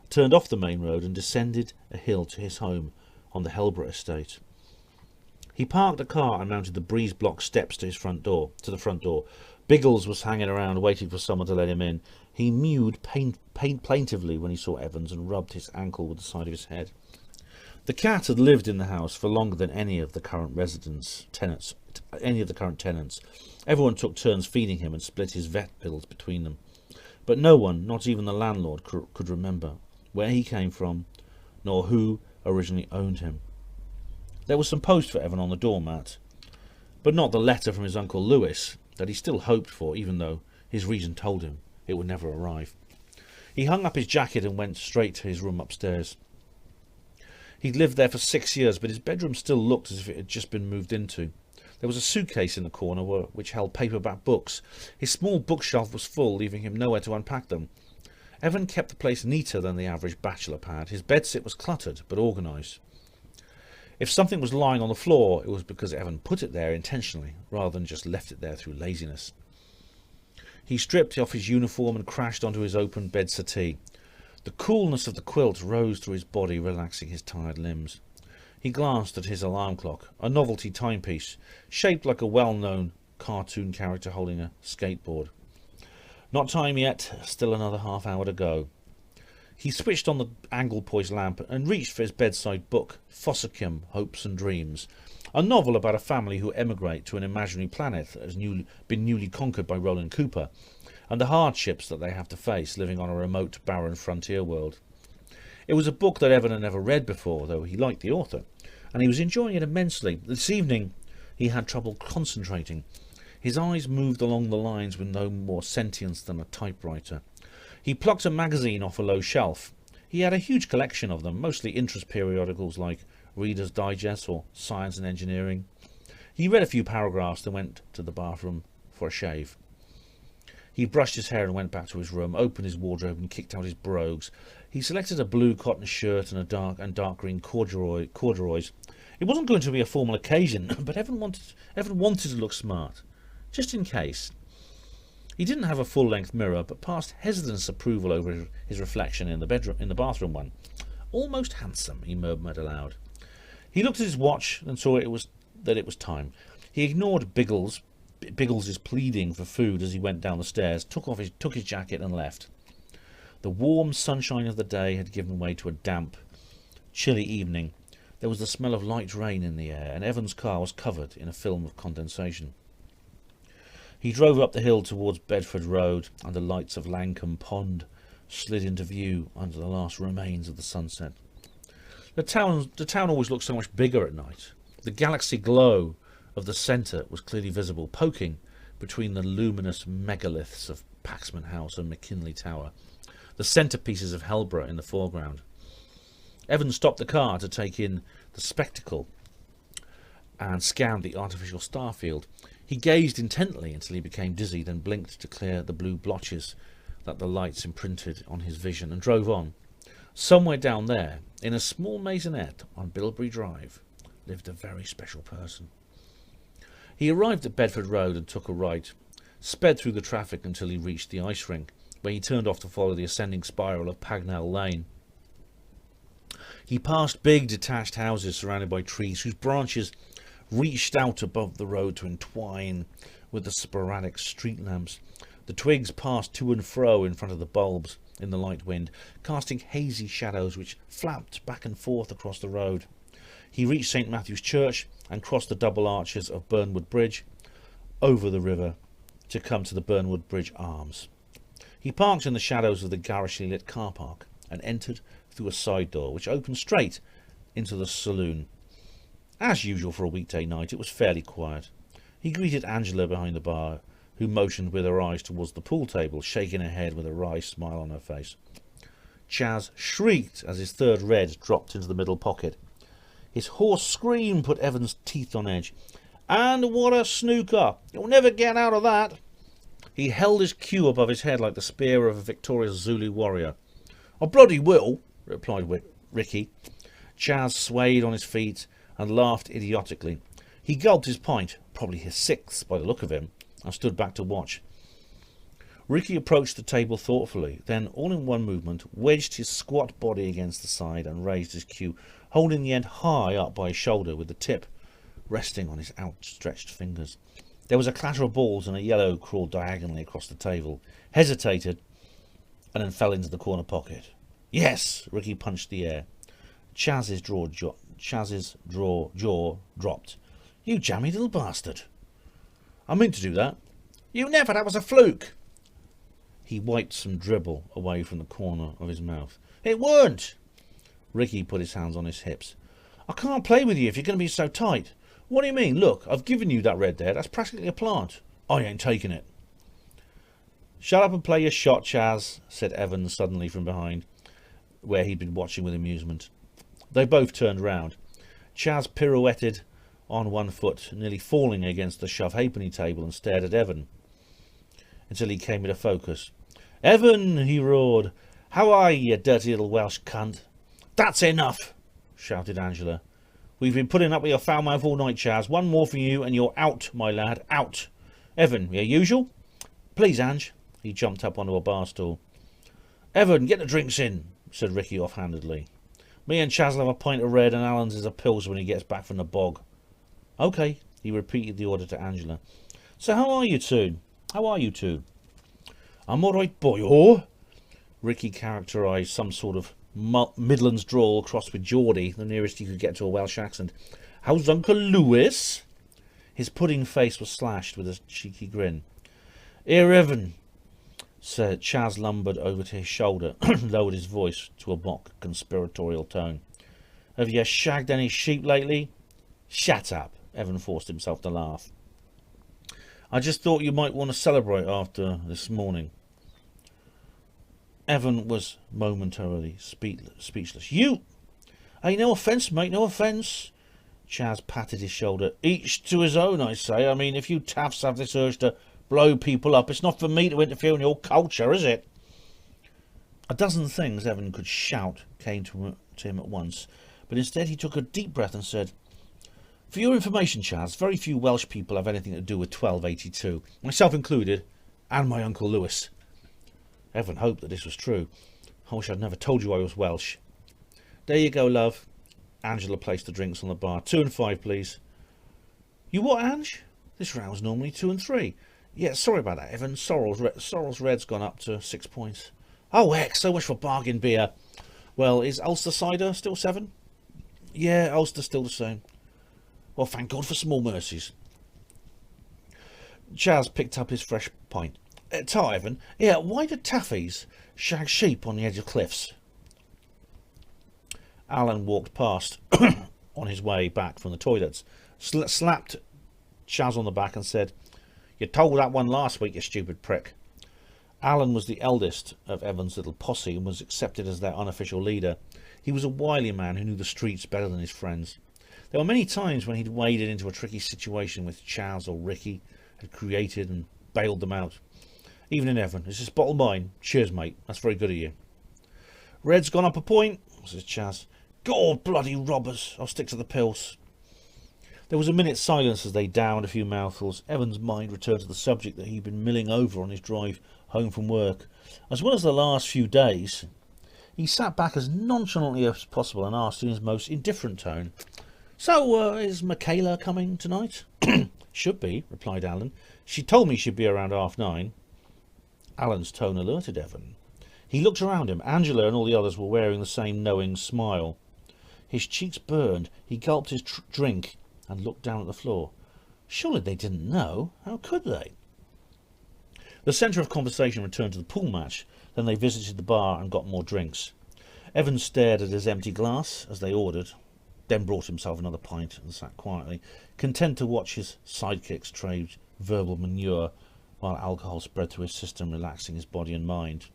[SPEAKER 1] turned off the main road and descended a hill to his home on the Helborough estate. He parked the car and mounted the breeze-block steps to the front door. Biggles was hanging around waiting for someone to let him in. He mewed plaintively when he saw Evans and rubbed his ankle with the side of his head. The cat had lived in the house for longer than any of the current tenants. Everyone took turns feeding him and split his vet bills between them. But no one, not even the landlord, could remember where he came from, nor who originally owned him. There was some post for Evan on the doormat, but not the letter from his Uncle Lewis that he still hoped for, even though his reason told him it would never arrive. He hung up his jacket and went straight to his room upstairs. He'd lived there for 6 years, but his bedroom still looked as if it had just been moved into. There was a suitcase in the corner which held paperback books. His small bookshelf was full, leaving him nowhere to unpack them. Evan kept the place neater than the average bachelor pad. His bedsit was cluttered, but organised. If something was lying on the floor, it was because Evan put it there intentionally, rather than just left it there through laziness. He stripped off his uniform and crashed onto his open bed settee. The coolness of the quilt rose through his body, relaxing his tired limbs. He glanced at his alarm clock, a novelty timepiece, shaped like a well-known cartoon character holding a skateboard. Not time yet, still another half hour to go. He switched on the angle-poised lamp and reached for his bedside book, Fossicum, Hopes and Dreams, a novel about a family who emigrate to an imaginary planet that has been newly conquered by Roland Cooper, and the hardships that they have to face living on a remote, barren frontier world. It was a book that Evan had never read before, though he liked the author, and he was enjoying it immensely. This evening he had trouble concentrating. His eyes moved along the lines with no more sentience than a typewriter. He plucked a magazine off a low shelf. He had a huge collection of them, mostly interest periodicals like Reader's Digest or Science and Engineering. He read a few paragraphs, then went to the bathroom for a shave. He brushed his hair and went back to his room, opened his wardrobe and kicked out his brogues. He selected a blue cotton shirt and dark green corduroys. It wasn't going to be a formal occasion, but Evan wanted to look smart, just in case. He didn't have a full-length mirror, but passed hesitant approval over his reflection in the bathroom one. Almost handsome, he murmured aloud. He looked at his watch and saw that it was time. He ignored Biggles's pleading for food as he went down the stairs, took his jacket and left. The warm sunshine of the day had given way to a damp, chilly evening. There was the smell of light rain in the air, and Evan's car was covered in a film of condensation. He drove up the hill towards Bedford Road, and the lights of Lancombe Pond slid into view under the last remains of the sunset. The town always looked so much bigger at night. The galaxy glow of the centre was clearly visible, poking between the luminous megaliths of Paxman House and McKinley Tower, the centrepieces of Helborough in the foreground. Evan stopped the car to take in the spectacle and scanned the artificial star field. He gazed intently until he became dizzy, then blinked to clear the blue blotches that the lights imprinted on his vision, and drove on. Somewhere down there, in a small maisonette on Bilberry Drive, lived a very special person. He arrived at Bedford Road and took a right, sped through the traffic until he reached the ice rink, where he turned off to follow the ascending spiral of Pagnell Lane. He passed big detached houses surrounded by trees whose branches reached out above the road to entwine with the sporadic street lamps. The twigs passed to and fro in front of the bulbs in the light wind, casting hazy shadows which flapped back and forth across the road. He reached St. Matthew's Church and crossed the double arches of Burnwood Bridge over the river to come to the Burnwood Bridge Arms. He parked in the shadows of the garishly lit car park and entered through a side door which opened straight into the saloon. As usual for a weekday night, it was fairly quiet. He greeted Angela behind the bar, who motioned with her eyes towards the pool table, shaking her head with a wry smile on her face. Chaz shrieked as his third red dropped into the middle pocket. His hoarse scream put Evan's teeth on edge. "And what a snooker! You'll never get out of that!" He held his cue above his head like the spear of a victorious Zulu warrior. "I bloody will," replied Ricky. Chaz swayed on his feet and laughed idiotically. He gulped his pint, probably his sixth by the look of him, and stood back to watch. Ricky approached the table thoughtfully, then, all in one movement, wedged his squat body against the side and raised his cue, holding the end high up by his shoulder with the tip resting on his outstretched fingers. There was a clatter of balls and a yellow crawled diagonally across the table, hesitated, and then fell into the corner pocket. "Yes!" Ricky punched the air. Chaz's jaw dropped. "You jammy little bastard." "I meant to do that." "You never, that was a fluke." He wiped some dribble away from the corner of his mouth. "It weren't." Ricky put his hands on his hips. "I can't play with you if you're going to be so tight. What do you mean? Look, I've given you that red there. That's practically a plant. I ain't taking it." "Shut up and play your shot, Chaz," said Evans suddenly from behind, where he'd been watching with amusement. They both turned round. Chaz pirouetted on one foot, nearly falling against the shove halfpenny table, and stared at Evan until he came into focus. "Evan," he roared, "how are you, you dirty little Welsh cunt?" "That's enough," shouted Angela. "We've been putting up with your foul mouth all night, Chaz. One more from you and you're out, my lad, out. Evan, your usual?" "Please, Ange." He jumped up onto a bar stool. "Evan, get the drinks in," said Ricky offhandedly. "Me and Chaz will have a pint of red and Alan's is a pills when he gets back from the bog." "OK," he repeated the order to Angela. "So how are you two? "I'm all right, boy." Ricky characterised some sort of Midlands drawl crossed with Geordie, the nearest he could get to a Welsh accent. "How's Uncle Lewis?" His pudding face was slashed with a cheeky grin. "Here, Evan," said Chaz, lumbered over to his shoulder, lowered his voice to a mock conspiratorial tone. "Have you shagged any sheep lately?" "Shut up," Evan forced himself to laugh. "I just thought you might want to celebrate after this morning." Evan was momentarily speechless. "You! Hey, no offence, mate, no offence." Chaz patted his shoulder. "Each to his own, I say. I mean, if you taffs have this urge to blow people up, it's not for me to interfere in your culture, is it?" A dozen things Evan could shout came to him at once, but instead he took a deep breath and said, "For your information, Chaz, very few Welsh people have anything to do with 1282, myself included, and my Uncle Lewis." Evan hoped that this was true. "I wish I'd never told you I was Welsh." "There you go, love." Angela placed the drinks on the bar. 2 and 5, please." "You what, Ange? This round's normally 2 and 3. Yeah, sorry about that, Evan. Sorrel's Red's gone up to 6 points. Oh, heck, so much for bargain beer. Well, is Ulster cider still 7? Yeah, Ulster's still the same. Well, thank God for small mercies. Chaz picked up his fresh pint. Tell Evan, yeah, why do taffies shag sheep on the edge of cliffs?" Alan walked past on his way back from the toilets, slapped Chaz on the back and said, "You told that one last week, you stupid prick." Alan was the eldest of Evan's little posse and was accepted as their unofficial leader. He was a wily man who knew the streets better than his friends. There were many times when he'd waded into a tricky situation which Chaz or Ricky had created and bailed them out. "Evening, Evan. Is this bottle mine?" "Cheers, mate. That's very good of you." "Red's gone up a point," says Chaz. "God, bloody robbers. I'll stick to the pills." There was a minute's silence as they downed a few mouthfuls. Evan's mind returned to the subject that he'd been milling over on his drive home from work, as well as the last few days. He sat back as nonchalantly as possible and asked in his most indifferent tone, "So, is Michaela coming tonight?" "Should be," replied Alan. "She told me she'd be around 9:30. Alan's tone alerted Evan. He looked around him. Angela and all the others were wearing the same knowing smile. His cheeks burned. He gulped his drink and looked down at the floor. Surely they didn't know. How could they? The centre of conversation returned to the pool match. Then they visited the bar and got more drinks. Evan stared at his empty glass as they ordered, then brought himself another pint and sat quietly, content to watch his sidekicks trade verbal manure while alcohol spread through his system, relaxing his body and mind.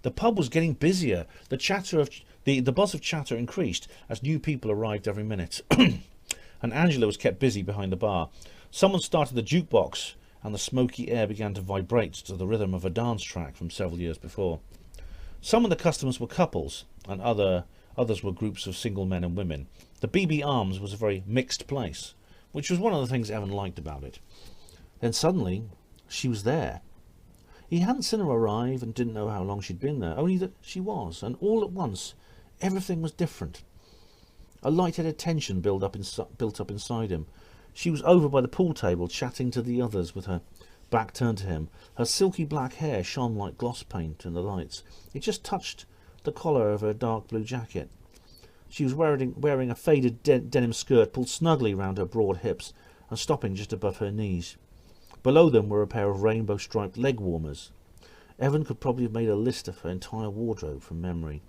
[SPEAKER 1] The pub was getting busier. The buzz of chatter increased as new people arrived every minute, and Angela was kept busy behind the bar. Someone started the jukebox, and the smoky air began to vibrate to the rhythm of a dance track from several years before. Some of the customers were couples, and others were groups of single men and women. The BB Arms was a very mixed place, which was one of the things Evan liked about it. Then suddenly, she was there. He hadn't seen her arrive and didn't know how long she'd been there, only that she was, and all at once, everything was different. A light-headed tension built up inside him. She was over by the pool table, chatting to the others with her back turned to him. Her silky black hair shone like gloss paint in the lights. It just touched the collar of her dark blue jacket. She was wearing a faded denim skirt pulled snugly round her broad hips and stopping just above her knees. Below them were a pair of rainbow-striped leg warmers. Evan could probably have made a list of her entire wardrobe from memory.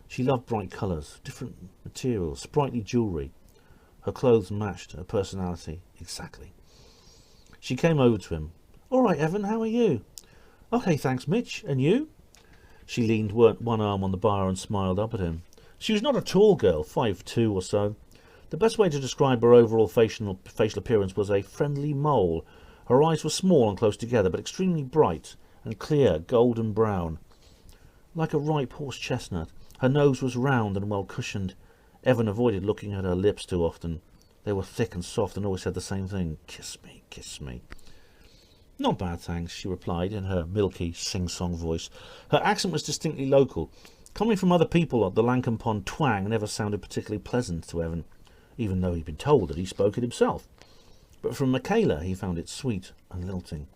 [SPEAKER 1] She loved bright colours, different materials, sprightly jewellery. Her clothes matched her personality exactly. She came over to him. "All right, Evan, how are you?" "Okay, thanks, Mitch. And you?" She leaned one arm on the bar and smiled up at him. She was not a tall girl, 5'2" or so. The best way to describe her overall facial appearance was a friendly mole. Her eyes were small and close together, but extremely bright and clear, golden brown, like a ripe horse chestnut. Her nose was round and well cushioned. Evan avoided looking at her lips too often. They were thick and soft and always said the same thing, "Kiss me, kiss me." "Not bad, thanks," she replied in her milky, sing-song voice. Her accent was distinctly local. Coming from other people, the Lancampon twang never sounded particularly pleasant to Evan, even though he'd been told that he spoke it himself. But from Michaela he found it sweet and lilting.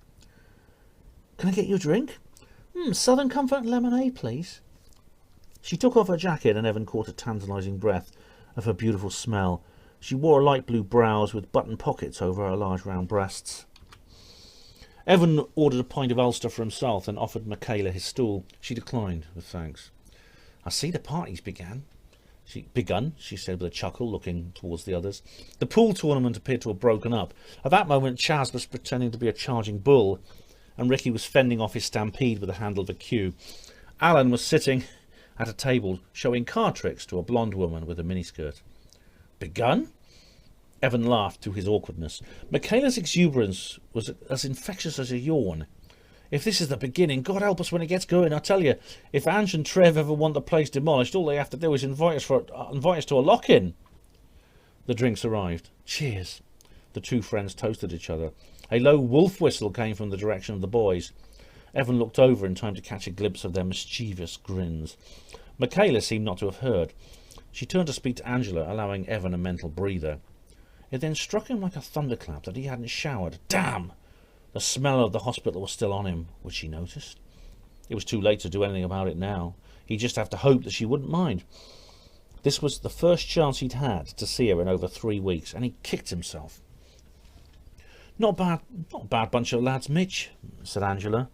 [SPEAKER 1] "Can I get you a drink?" "Southern Comfort lemonade, please." She took off her jacket and Evan caught a tantalising breath of her beautiful smell. She wore light blue blouse with button pockets over her large round breasts. Evan ordered a pint of Ulster for himself and offered Michaela his stool. She declined with thanks. "I see the party's begun," she said with a chuckle, looking towards the others. The pool tournament appeared to have broken up. At that moment Chaz was pretending to be a charging bull, and Ricky was fending off his stampede with the handle of a cue. Alan was sitting at a table showing card tricks to a blonde woman with a miniskirt. "Begun?" Evan laughed through his awkwardness. Michaela's exuberance was as infectious as a yawn. "If this is the beginning, God help us when it gets going. I tell you, if Ange and Trev ever want the place demolished, all they have to do is invite us to a lock-in." The drinks arrived. "Cheers." The two friends toasted each other. A low wolf whistle came from the direction of the boys. Evan looked over in time to catch a glimpse of their mischievous grins. Michaela seemed not to have heard. She turned to speak to Angela, allowing Evan a mental breather. It then struck him like a thunderclap that he hadn't showered. Damn! The smell of the hospital was still on him, which she noticed. It was too late to do anything about it now. He'd just have to hope that she wouldn't mind. This was the first chance he'd had to see her in over 3 weeks, and he kicked himself. Not a bad bunch of lads, Mitch," said Angela.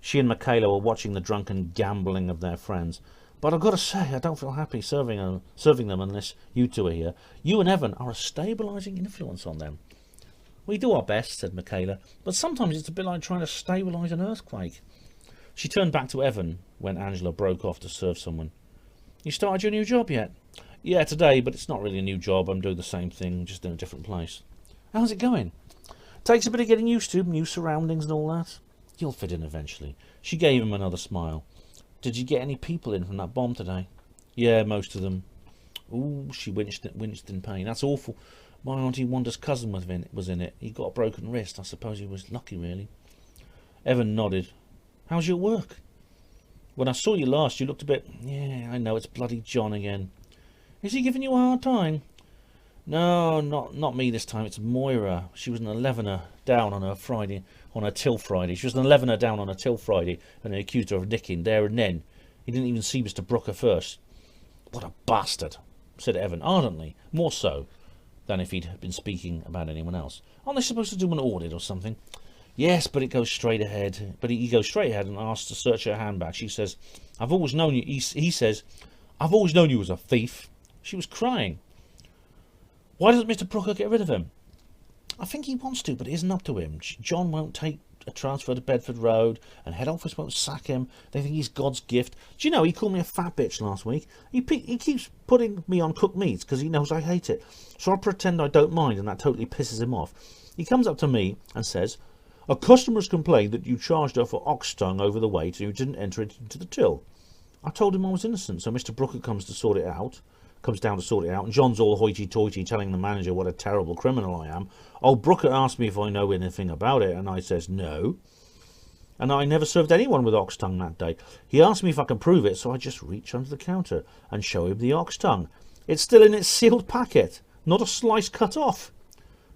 [SPEAKER 1] She and Michaela were watching the drunken gambling of their friends. But I've got to say, I don't feel happy serving them unless you two are here. You and Evan are a stabilising influence on them. We do our best, said Michaela, but sometimes it's a bit like trying to stabilise an earthquake. She turned back to Evan when Angela broke off to serve someone. You started your new job yet? Yeah, today, but it's not really a new job. I'm doing the same thing, just in a different place. How's it going? Takes a bit of getting used to, new surroundings and all that. You'll fit in eventually. She gave him another smile. Did you get any people in from that bomb today? Yeah, most of them. Ooh, she winced in pain. That's awful. My Auntie Wanda's cousin was in it. He got a broken wrist. I suppose he was lucky, really. Evan nodded. How's your work? When I saw you last, you looked a bit... Yeah, I know, it's bloody John again. Is he giving you a hard time? No, not me this time. It's Moira. She was an 11er down on her till Friday. She was an 11er down on her till Friday, and they accused her of nicking there and then. He didn't even see Mr. Brooker first. What a bastard, said Evan ardently, more so than if he'd been speaking about anyone else. Aren't they supposed to do an audit or something? Yes, but it goes straight ahead. But he goes straight ahead and asks to search her handbag. She says, I've always known you. He says, I've always known you as a thief. She was crying. Why doesn't Mr. Brooker get rid of him? I think he wants to, but it isn't up to him. John won't take a transfer to Bedford Road, and head office won't sack him. They think he's God's gift. Do you know, he called me a fat bitch last week. He keeps putting me on cooked meats because he knows I hate it. So I pretend I don't mind, and that totally pisses him off. He comes up to me and says, a customer's complained that you charged her for ox tongue over the weight and you didn't enter it into the till. I told him I was innocent, so Mr. Brooker comes down to sort it out, and John's all hoity-toity telling the manager what a terrible criminal I am. Old Brooker asked me if I know anything about it, and I says no. And I never served anyone with ox tongue that day. He asked me if I can prove it, so I just reach under the counter and show him the ox tongue. It's still in its sealed packet, not a slice cut off.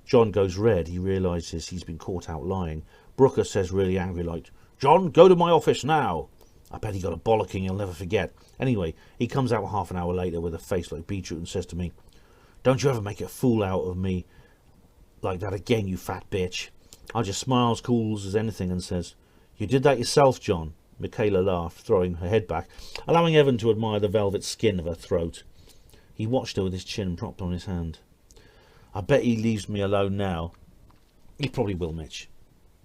[SPEAKER 1] John goes red. He realises he's been caught out lying. Brooker says really angry like, John, go to my office now. I bet he got a bollocking he'll never forget. Anyway, he comes out half an hour later with a face like beetroot and says to me, don't you ever make a fool out of me like that again, you fat bitch. I just smiles cool as anything and says, you did that yourself, John. Michaela laughed, throwing her head back, allowing Evan to admire the velvet skin of her throat. He watched her with his chin propped on his hand. I bet he leaves me alone now. He probably will, Mitch.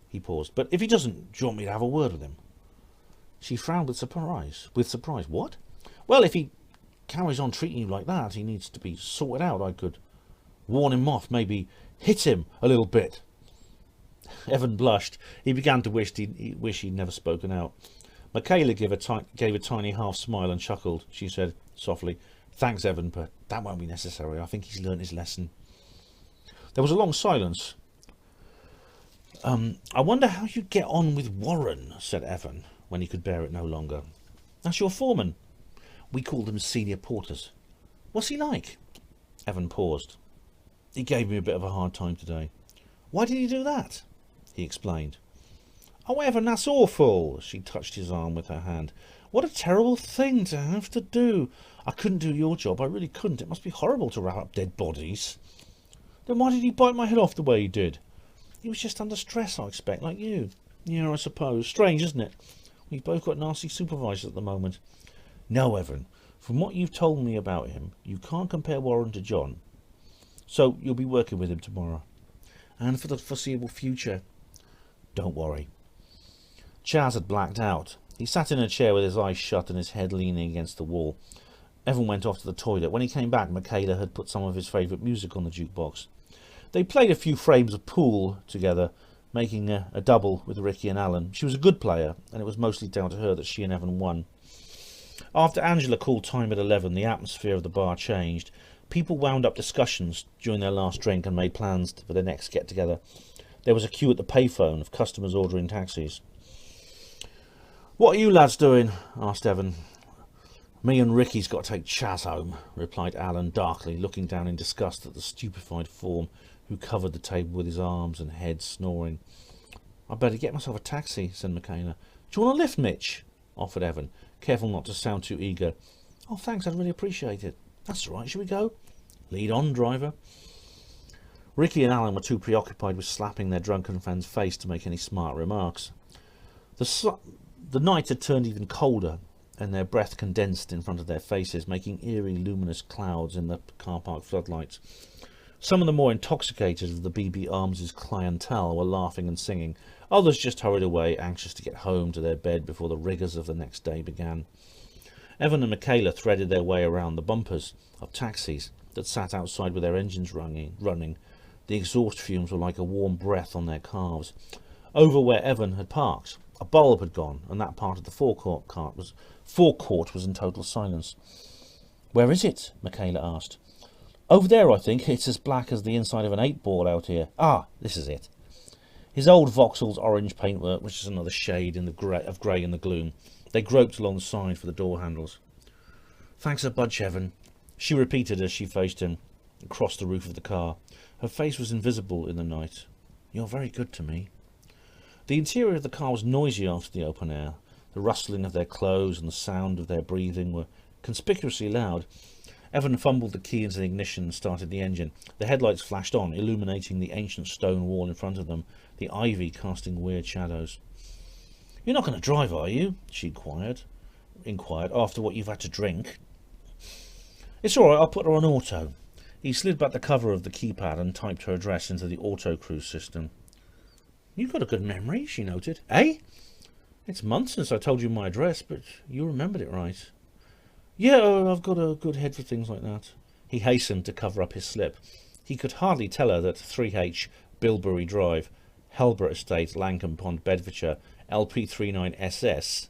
[SPEAKER 1] He paused. But if he doesn't, do you want me to have a word with him? She frowned with surprise. What? Well, if he carries on treating you like that, he needs to be sorted out. I could warn him off, maybe hit him a little bit. Evan blushed. He began to wish he'd never spoken out. Michaela gave a tiny half smile and chuckled. She said softly, thanks, Evan, but that won't be necessary. I think he's learned his lesson. There was a long silence. I wonder how you'd get on with Warren, said Evan, when he could bear it no longer. That's your foreman. We call them senior porters. What's he like? Evan paused. He gave me a bit of a hard time today. Why did he do that? He explained. Oh, Evan, that's awful. She touched his arm with her hand. What a terrible thing to have to do. I couldn't do your job. I really couldn't. It must be horrible to wrap up dead bodies. Then why did he bite my head off the way he did? He was just under stress, I expect, like you. Yeah, I suppose. Strange, isn't it? We've both got nasty supervisors at the moment. No, Evan. From what you've told me about him, you can't compare Warren to John. So you'll be working with him tomorrow. And for the foreseeable future. Don't worry. Chaz had blacked out. He sat in a chair with his eyes shut and his head leaning against the wall. Evan went off to the toilet. When he came back, Michaela had put some of his favourite music on the jukebox. They played a few frames of pool together, making a double with Ricky and Alan. She was a good player, and it was mostly down to her that she and Evan won. After Angela called time at 11, the atmosphere of the bar changed. People wound up discussions during their last drink and made plans for their next get-together. There was a queue at the payphone of customers ordering taxis. What are you lads doing? Asked Evan. Me and Ricky's got to take Chaz home, replied Alan darkly, looking down in disgust at the stupefied form who covered the table with his arms and head, snoring. I'd better get myself a taxi, said Michaela. Do you want a lift, Mitch? Offered Evan, careful not to sound too eager. Oh, thanks, I'd really appreciate it. That's all right, shall we go? Lead on, driver. Ricky and Alan were too preoccupied with slapping their drunken friend's face to make any smart remarks. The night had turned even colder. and their breath condensed in front of their faces, making eerie luminous clouds in the car park floodlights. Some of the more intoxicated of the BB Arms' clientele were laughing and singing. Others just hurried away, anxious to get home to their bed before the rigours of the next day began. Evan and Michaela threaded their way around the bumpers of taxis that sat outside with their engines running. The exhaust fumes were like a warm breath on their calves. Over where Evan had parked, a bulb had gone, and that part of the forecourt was in total silence. "Where is it?" Michaela asked. "Over there, I think. It's as black as the inside of an 8-ball out here. Ah, this is it." His old Vauxhall's orange paintwork was just another shade of grey in the gloom. They groped along the side for the door handles. "Thanks a bunch, Evan," she repeated as she faced him and crossed the roof of the car. Her face was invisible in the night. "You're very good to me." The interior of the car was noisy after the open air. The rustling of their clothes and the sound of their breathing were conspicuously loud. Evan fumbled the key into the ignition and started the engine. The headlights flashed on, illuminating the ancient stone wall in front of them, the ivy casting weird shadows. "You're not going to drive, are you?" she inquired, "after what you've had to drink." "It's all right, I'll put her on auto." He slid back the cover of the keypad and typed her address into the auto-cruise system. "You've got a good memory," she noted. "Eh? It's months since I told you my address, but you remembered it right." "Yeah, I've got a good head for things like that." He hastened to cover up his slip. He could hardly tell her that 3H Bilberry Drive, Helborough Estate, Langham Pond, Bedfordshire, LP39SS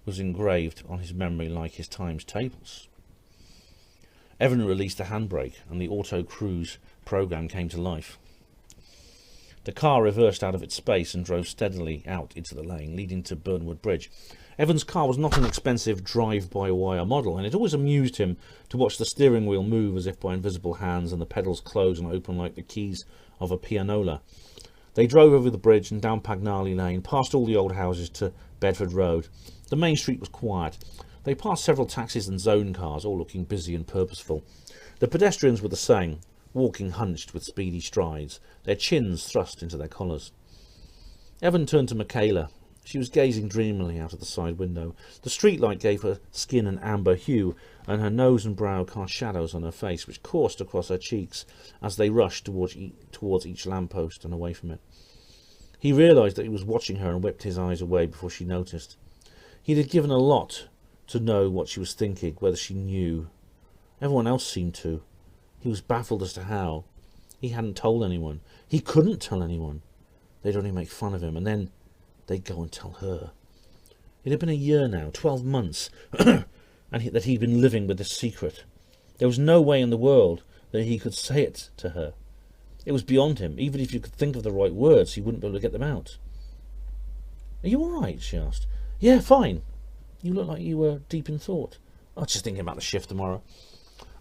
[SPEAKER 1] was engraved on his memory like his times tables. Evan released the handbrake and the auto-cruise program came to life. The car reversed out of its space and drove steadily out into the lane, leading to Burnwood Bridge. Evan's car was not an expensive drive-by-wire model, and it always amused him to watch the steering wheel move as if by invisible hands and the pedals close and open like the keys of a pianola. They drove over the bridge and down Pagnally Lane, past all the old houses to Bedford Road. The main street was quiet. They passed several taxis and zone cars, all looking busy and purposeful. The pedestrians were the same, walking hunched with speedy strides, their chins thrust into their collars. Evan turned to Michaela. She was gazing dreamily out of the side window. The streetlight gave her skin an amber hue, and her nose and brow cast shadows on her face, which coursed across her cheeks as they rushed towards each lamppost and away from it. He realised that he was watching her and whipped his eyes away before she noticed. He had given a lot to know what she was thinking, whether she knew. Everyone else seemed to. He was baffled as to how. He hadn't told anyone. He couldn't tell anyone. They'd only make fun of him, and then they'd go and tell her. It had been a year now, 12 months, and that he'd been living with this secret. There was no way in the world that he could say it to her. It was beyond him. Even if you could think of the right words, he wouldn't be able to get them out. "Are you all right?" she asked. "Yeah, fine. You look like you were deep in thought." "I was just thinking about the shift tomorrow."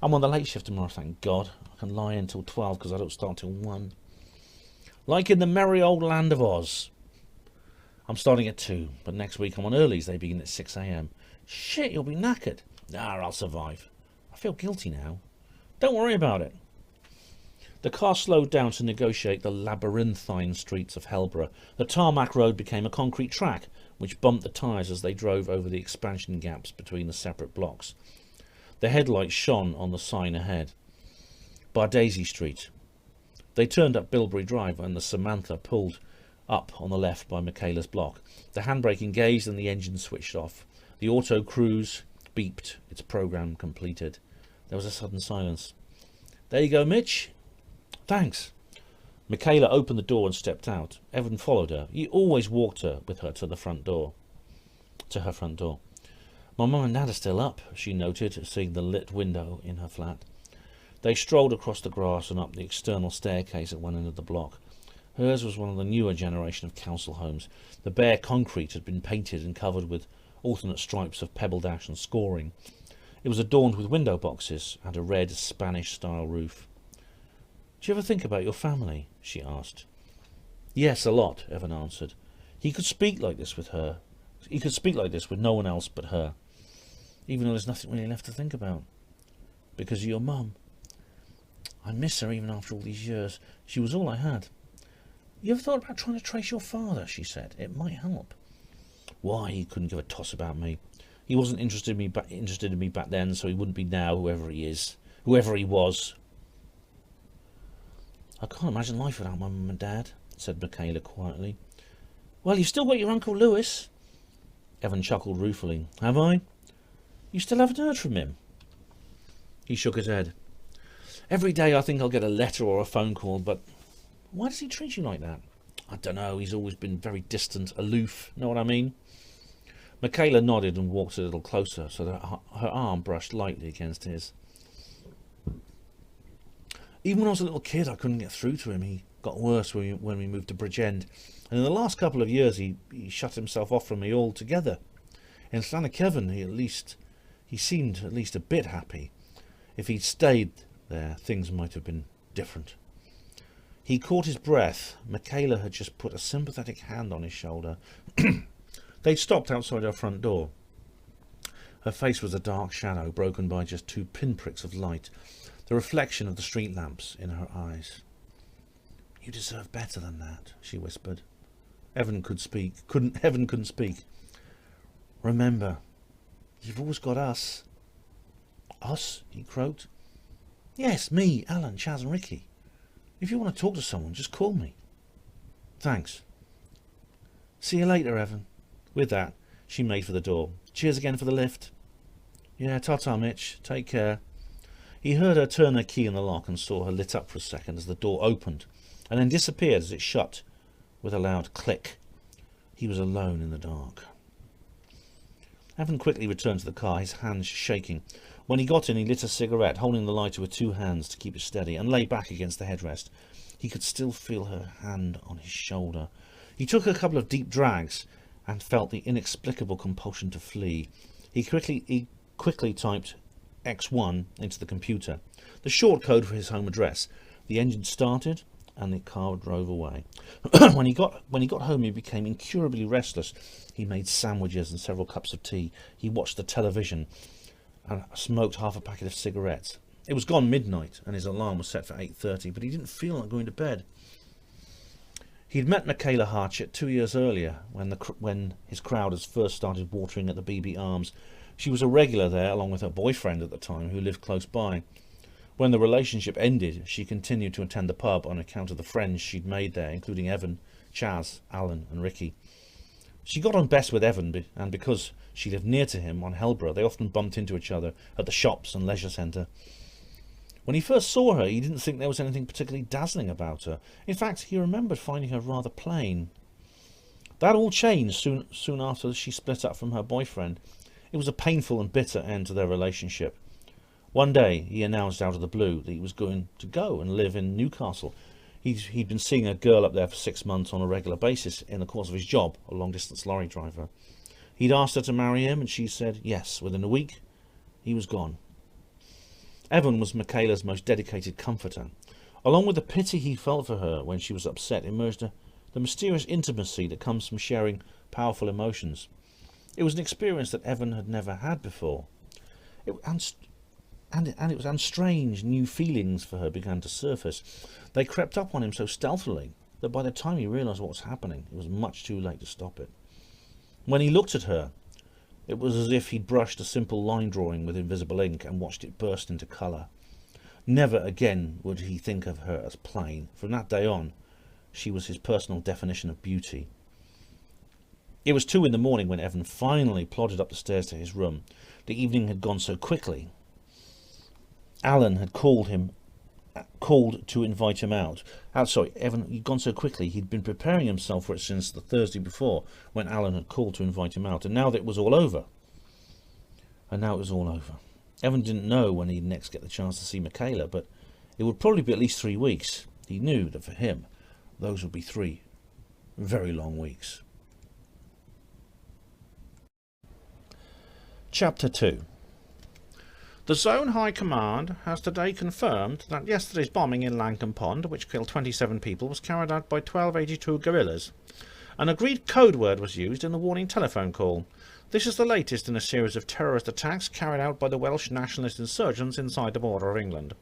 [SPEAKER 1] "I'm on the late shift tomorrow, thank God. I can lie in till 12 because I don't start till 1. Like in the merry old land of Oz. I'm starting at 2, but next week I'm on earlies. They begin at 6 a.m. Shit, you'll be knackered. Nah, I'll survive. I feel guilty now. Don't worry about it. The car slowed down to negotiate the labyrinthine streets of Helborough. The tarmac road became a concrete track, which bumped the tyres as they drove over the expansion gaps between the separate blocks. The headlights shone on the sign ahead. Bardaisy Street. They turned up Bilberry Drive and the Samantha pulled up on the left by Michaela's block. The handbrake engaged and the engine switched off. The auto cruise beeped, its program completed. There was a sudden silence. "There you go, Mitch." "Thanks." Michaela opened the door and stepped out. Evan followed her. He always walked her with her to her front door. "My mum and dad are still up," she noted, seeing the lit window in her flat. They strolled across the grass and up the external staircase at one end of the block. Hers was one of the newer generation of council homes. The bare concrete had been painted and covered with alternate stripes of pebble dash and scoring. It was adorned with window boxes and a red Spanish-style roof. "Do you ever think about your family?" she asked. "Yes, a lot," Evan answered. He could speak like this with her. He could speak like this with no one else but her. Even though there's nothing really left to think about. Because of your mum. I miss her even after all these years. She was all I had. "You ever thought about trying to trace your father?" she said. "It might help." Why, he couldn't give a toss about me. He wasn't interested in me back then, so he wouldn't be now, whoever he was. I can't imagine life without my mum and dad, said Michaela quietly. Well, you've still got your Uncle Lewis. Evan chuckled ruefully. Have I? You still haven't heard from him? He shook his head. Every day I think I'll get a letter or a phone call, but why does he treat you like that? I don't know, he's always been very distant, aloof, know what I mean? Michaela nodded and walked a little closer so that her arm brushed lightly against his. Even when I was a little kid, I couldn't get through to him. He got worse when we moved to Bridgend, and in the last couple of years he shut himself off from me altogether. In Llanacevin, he seemed at least a bit happy. If he'd stayed there, things might have been different. He caught his breath. Michaela had just put a sympathetic hand on his shoulder. They'd stopped outside her front door. Her face was a dark shadow, broken by just 2 pinpricks of light, the reflection of the street lamps in her eyes. You deserve better than that, she whispered. Evan couldn't speak. Remember, you've always got us. Us? He croaked. Yes, me, Alan, Chaz and Ricky. If you want to talk to someone, just call me. Thanks. See you later, Evan. With that, she made for the door. Cheers again for the lift. Yeah, ta-ta, Mitch. Take care. He heard her turn her key in the lock and saw her lit up for a second as the door opened, and then disappeared as it shut with a loud click. He was alone in the dark. Evan quickly returned to the car, his hands shaking. When he got in, he lit a cigarette, holding the lighter with 2 hands to keep it steady, and lay back against the headrest. He could still feel her hand on his shoulder. He took a couple of deep drags and felt the inexplicable compulsion to flee. He quickly typed X1 into the computer, the short code for his home address. The engine started and the car drove away. When he got home, he became incurably restless. He made sandwiches and several cups of tea. He watched the television and smoked half a packet of cigarettes. It was gone midnight and his alarm was set for 8:30, but he didn't feel like going to bed. He'd met Michaela Harchett 2 years earlier when his crowders first started watering at the BB Arms. She was a regular there along with her boyfriend at the time, who lived close by. When the relationship ended, she continued to attend the pub on account of the friends she'd made there, including Evan, Chaz, Alan and Ricky. She got on best with Evan, and because she lived near to him on Helborough, they often bumped into each other at the shops and leisure centre. When he first saw her, he didn't think there was anything particularly dazzling about her. In fact, he remembered finding her rather plain. That all changed soon after she split up from her boyfriend. It was a painful and bitter end to their relationship. One day, he announced out of the blue that he was going to go and live in Newcastle. He'd been seeing a girl up there for 6 months on a regular basis in the course of his job, a long-distance lorry driver. He'd asked her to marry him, and she said yes. Within a week, he was gone. Evan was Michaela's most dedicated comforter. Along with the pity he felt for her when she was upset emerged the mysterious intimacy that comes from sharing powerful emotions. It was an experience that Evan had never had before. And strange new feelings for her began to surface. They crept up on him so stealthily that by the time he realised what was happening, it was much too late to stop it. When he looked at her, it was as if he'd brushed a simple line drawing with invisible ink and watched it burst into colour. Never again would he think of her as plain. From that day on, she was his personal definition of beauty. It was 2 a.m. when Evan finally plodded up the stairs to his room. The evening had gone so quickly. Alan had called to invite him out. Evan had gone so quickly, he'd been preparing himself for it since the Thursday before, when Alan had called to invite him out, and now that it was all over. Evan didn't know when he'd next get the chance to see Michaela, but it would probably be at least 3 weeks. He knew that for him, those would be 3 very long weeks. Chapter 2. The Zone High Command has today confirmed that yesterday's bombing in Langham Pond, which killed 27 people, was carried out by 1282 guerrillas. An agreed code word was used in the warning telephone call. This is the latest in a series of terrorist attacks carried out by the Welsh nationalist insurgents inside the border of England.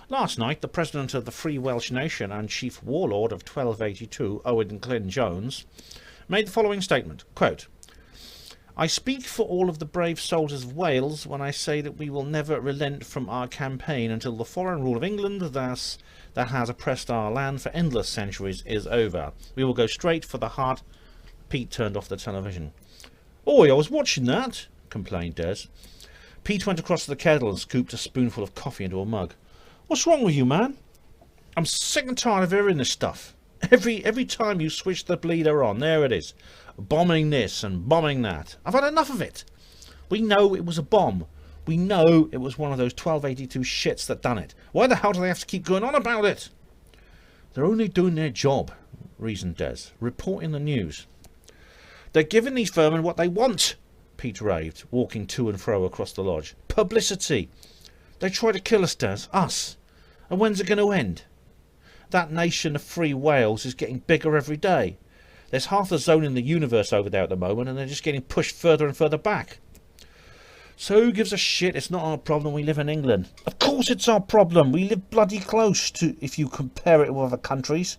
[SPEAKER 1] Last night, the President of the Free Welsh Nation and Chief Warlord of 1282, Owen Glyn Jones, made the following statement, quote, I speak for all of the brave soldiers of Wales when I say that we will never relent from our campaign until the foreign rule of England that has oppressed our land for endless centuries is over. We will go straight for the heart. Pete turned off the television. Oi, I was watching that, complained Des. Pete went across to the kettle and scooped a spoonful of coffee into a mug. What's wrong with you, man? I'm sick and tired of hearing this stuff. Every time you switch the bleeder on, there it is. Bombing this and bombing that. I've had enough of it. We know it was a bomb. We know it was one of those 1282 shits that done it. Why the hell do they have to keep going on about it? They're only doing their job, reasoned Des, reporting the news. They're giving these vermin what they want, Pete raved, walking to and fro across the lodge. Publicity. They try to kill us, Des, us. And when's it going to end? That nation of free Wales is getting bigger every day. There's half the zone in the universe over there at the moment, and they're just getting pushed further and further back. So who gives a shit? It's not our problem. We live in England. Of course it's our problem. We live bloody close to, if you compare it with other countries.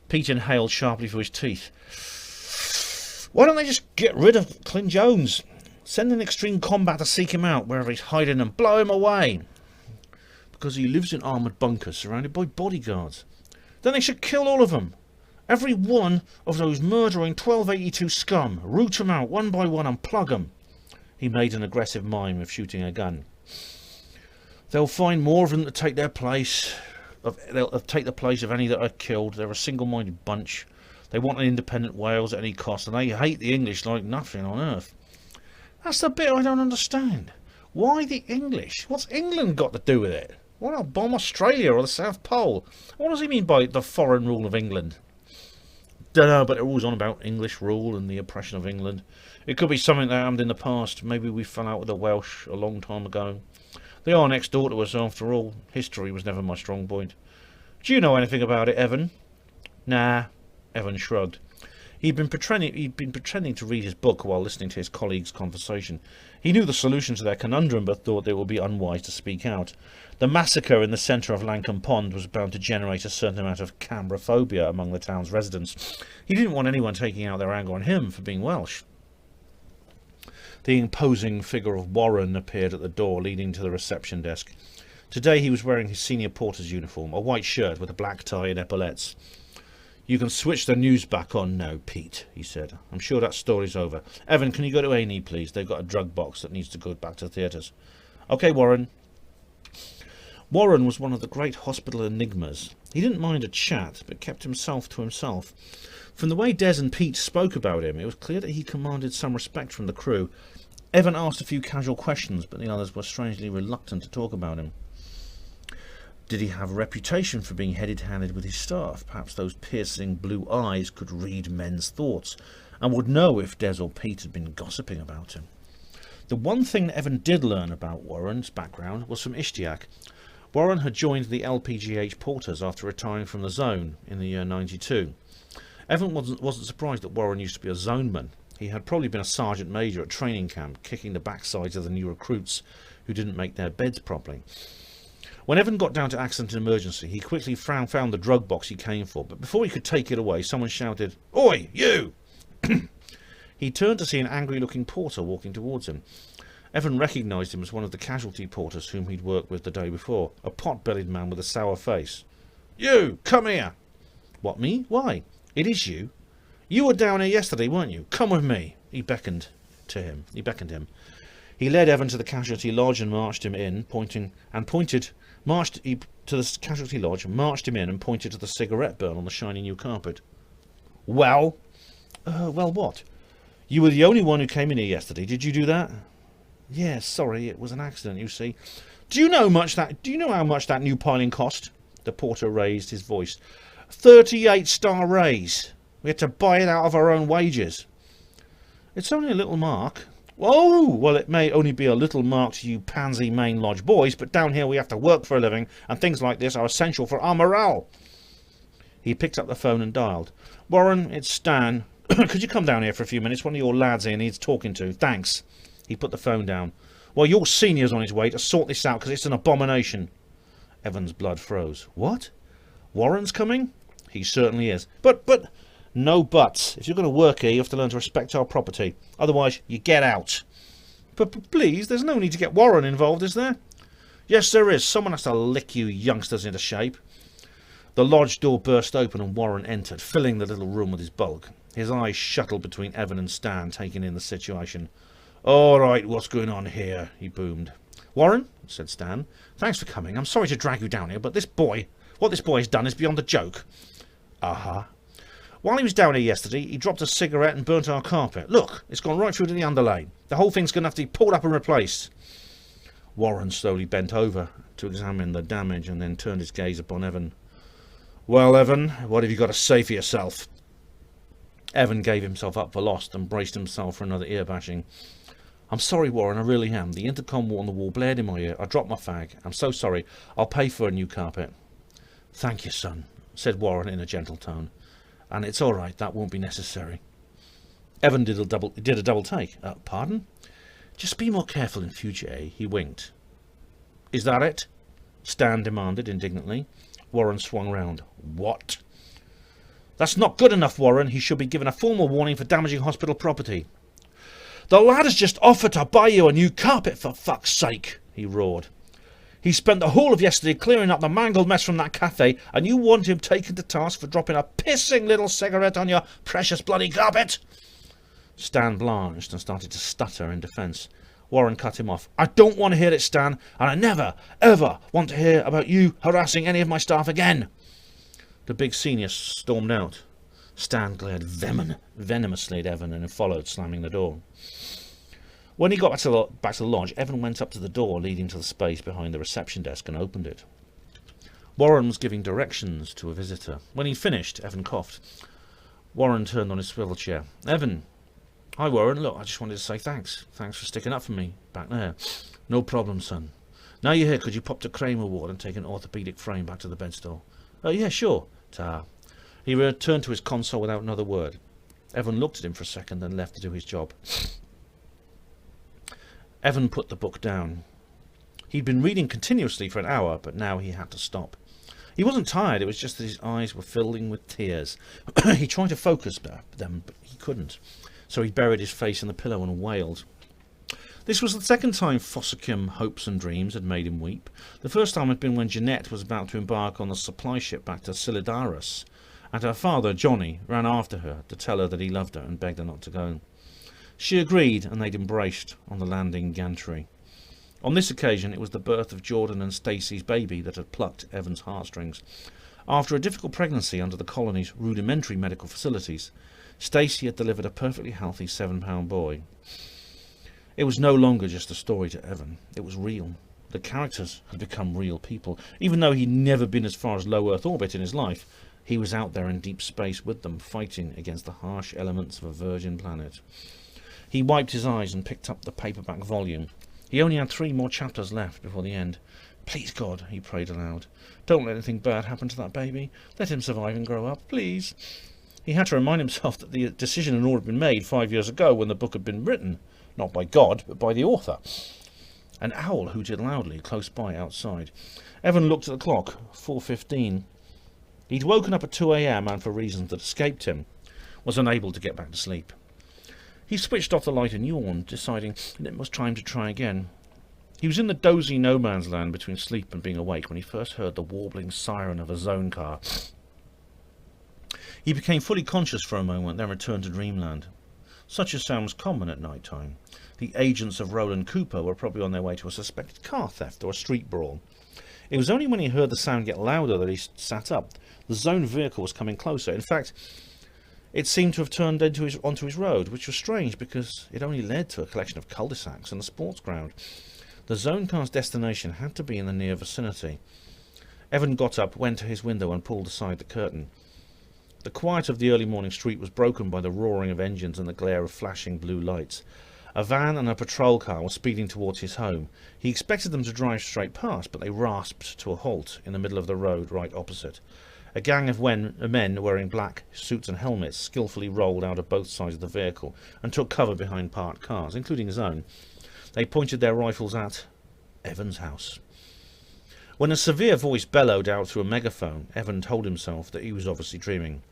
[SPEAKER 1] Pete inhaled sharply through his teeth. Why don't they just get rid of Clint Jones? Send in extreme combat to seek him out wherever he's hiding and blow him away. Because he lives in armoured bunkers surrounded by bodyguards. Then they should kill all of them. Every one of those murdering 1282 scum. Root them out one by one and plug them. He made an aggressive mime of shooting a gun. They'll find more of them to take their place. They'll take the place of any that are killed. They're a single-minded bunch. They want an independent Wales at any cost, and they hate the English like nothing on earth. That's the bit I don't understand. Why the English? What's England got to do with it? Why not bomb Australia or the South Pole? What does he mean by the foreign rule of England? Dunno, but they're always on about English rule and the oppression of England. It could be something that happened in the past. Maybe we fell out with the Welsh a long time ago. They are next door to us after all. History was never my strong point. Do you know anything about it, Evan? Nah, Evan shrugged. He'd been pretending to read his book while listening to his colleagues' conversation. He knew the solution to their conundrum, but thought it would be unwise to speak out. The massacre in the centre of Langham Pond was bound to generate a certain amount of Canberra-phobia among the town's residents. He didn't want anyone taking out their anger on him for being Welsh. The imposing figure of Warren appeared at the door leading to the reception desk. Today he was wearing his senior porter's uniform, a white shirt with a black tie and epaulettes. You can switch the news back on now, Pete, he said. I'm sure that story's over. Evan, can you go to A&E, please? They've got a drug box that needs to go back to theatres. OK, Warren. Warren was one of the great hospital enigmas. He didn't mind a chat, but kept himself to himself. From the way Des and Pete spoke about him, it was clear that he commanded some respect from the crew. Evan asked a few casual questions, but the others were strangely reluctant to talk about him. Did he have a reputation for being headed-handed with his staff? Perhaps those piercing blue eyes could read men's thoughts, and would know if Des or Pete had been gossiping about him. The one thing that Evan did learn about Warren's background was from Ishtiaq. Warren had joined the LPGH Porters after retiring from the zone in the year 92. Evan wasn't surprised that Warren used to be a zoneman. He had probably been a sergeant major at training camp, kicking the backsides of the new recruits who didn't make their beds properly. When Evan got down to accident and emergency, he quickly found the drug box he came for, but before he could take it away, someone shouted, "Oi, you!" He turned to see an angry-looking porter walking towards him. Evan recognised him as one of the casualty porters whom he'd worked with the day before, a pot-bellied man with a sour face. "You, come here!" "What, me? Why?" "It is you. You were down here yesterday, weren't you? Come with me." He beckoned him. He led Evan to the casualty lodge and marched him in, marched him in and pointed to the cigarette burn on the shiny new carpet. Well? Well what? You were the only one who came in here yesterday. Did you do that? Yes, sorry, it was an accident, you see. Do you know how much that new piling cost? The porter raised his voice. 38-star raise. We had to buy it out of our own wages. It's only a little mark. Oh, well, it may only be a little mark to you pansy main lodge boys, but down here we have to work for a living, and things like this are essential for our morale. He picked up the phone and dialed. Warren, it's Stan. Could you come down here for a few minutes? One of your lads here needs talking to. Thanks. He put the phone down. Well, your senior's on his way to sort this out because it's an abomination. Evan's blood froze. What? Warren's coming? He certainly is. But... No buts. If you're going to work here, you have to learn to respect our property. Otherwise, you get out. But please, there's no need to get Warren involved, is there? Yes, there is. Someone has to lick you youngsters into shape. The lodge door burst open and Warren entered, filling the little room with his bulk. His eyes shuttled between Evan and Stan, taking in the situation. All right, what's going on here? He boomed. Warren, said Stan, thanks for coming. I'm sorry to drag you down here, but what this boy has done is beyond a joke. Uh-huh. While he was down here yesterday, he dropped a cigarette and burnt our carpet. Look, it's gone right through to the underlay. The whole thing's going to have to be pulled up and replaced. Warren slowly bent over to examine the damage and then turned his gaze upon Evan. Well, Evan, what have you got to say for yourself? Evan gave himself up for lost and braced himself for another ear-bashing. I'm sorry, Warren, I really am. The intercom on the wall blared in my ear. I dropped my fag. I'm so sorry. I'll pay for a new carpet. Thank you, son, said Warren in a gentle tone. And it's all right, that won't be necessary. Evan did a double take. Pardon? Just be more careful in future, eh? He winked. Is that it? Stan demanded indignantly. Warren swung round. What? That's not good enough, Warren. He should be given a formal warning for damaging hospital property. The lad has just offered to buy you a new carpet, for fuck's sake, he roared. He spent the whole of yesterday clearing up the mangled mess from that cafe, and you want him taken to task for dropping a pissing little cigarette on your precious bloody carpet? Stan blanched and started to stutter in defence. Warren cut him off. I don't want to hear it, Stan, and I never, ever want to hear about you harassing any of my staff again. The big senior stormed out. Stan glared venomously at Evan and followed, slamming the door. When he got back to the lodge, Evan went up to the door leading to the space behind the reception desk and opened it. Warren was giving directions to a visitor. When he finished, Evan coughed. Warren turned on his swivel chair. Evan. Hi, Warren. Look, I just wanted to say thanks. Thanks for sticking up for me back there. No problem, son. Now you're here, could you pop to Kramer Ward and take an orthopaedic frame back to the bedstore? Yeah, sure. Ta. He returned to his console without another word. Evan looked at him for a second, then left to do his job. Evan put the book down. He'd been reading continuously for an hour, but now he had to stop. He wasn't tired, it was just that his eyes were filling with tears. He tried to focus them, but he couldn't. So he buried his face in the pillow and wailed. This was the second time Fossicum hopes and dreams had made him weep. The first time had been when Jeanette was about to embark on the supply ship back to Solidaris, and her father, Johnny, ran after her to tell her that he loved her and begged her not to go. She agreed, and they'd embraced on the landing gantry. On this occasion, it was the birth of Jordan and Stacey's baby that had plucked Evan's heartstrings. After a difficult pregnancy under the colony's rudimentary medical facilities, Stacey had delivered a perfectly healthy 7-pound boy. It was no longer just a story to Evan. It was real. The characters had become real people. Even though he'd never been as far as low Earth orbit in his life, he was out there in deep space with them, fighting against the harsh elements of a virgin planet. He wiped his eyes and picked up the paperback volume. He only had 3 more chapters left before the end. Please, God, he prayed aloud, don't let anything bad happen to that baby. Let him survive and grow up, please. He had to remind himself that the decision had already been made 5 years ago when the book had been written, not by God, but by the author. An owl hooted loudly close by outside. Evan looked at the clock, 4:15. He'd woken up at 2 a.m. and, for reasons that escaped him, was unable to get back to sleep. He switched off the light and yawned, deciding that it was time to try again. He was in the dozy no-man's land between sleep and being awake when he first heard the warbling siren of a zone car. He became fully conscious for a moment, then returned to dreamland. Such a sound was common at night time. The agents of Roland Cooper were probably on their way to a suspected car theft or a street brawl. It was only when he heard the sound get louder that he sat up. The zone vehicle was coming closer. In fact, it seemed to have turned onto his road, which was strange because it only led to a collection of cul-de-sacs and a sports ground. The zone car's destination had to be in the near vicinity. Evan got up, went to his window and pulled aside the curtain. The quiet of the early morning street was broken by the roaring of engines and the glare of flashing blue lights. A van and a patrol car were speeding towards his home. He expected them to drive straight past, but they rasped to a halt in the middle of the road right opposite. A gang of men wearing black suits and helmets skillfully rolled out of both sides of the vehicle and took cover behind parked cars, including his own. They pointed their rifles at Evan's house. When a severe voice bellowed out through a megaphone, Evan told himself that he was obviously dreaming.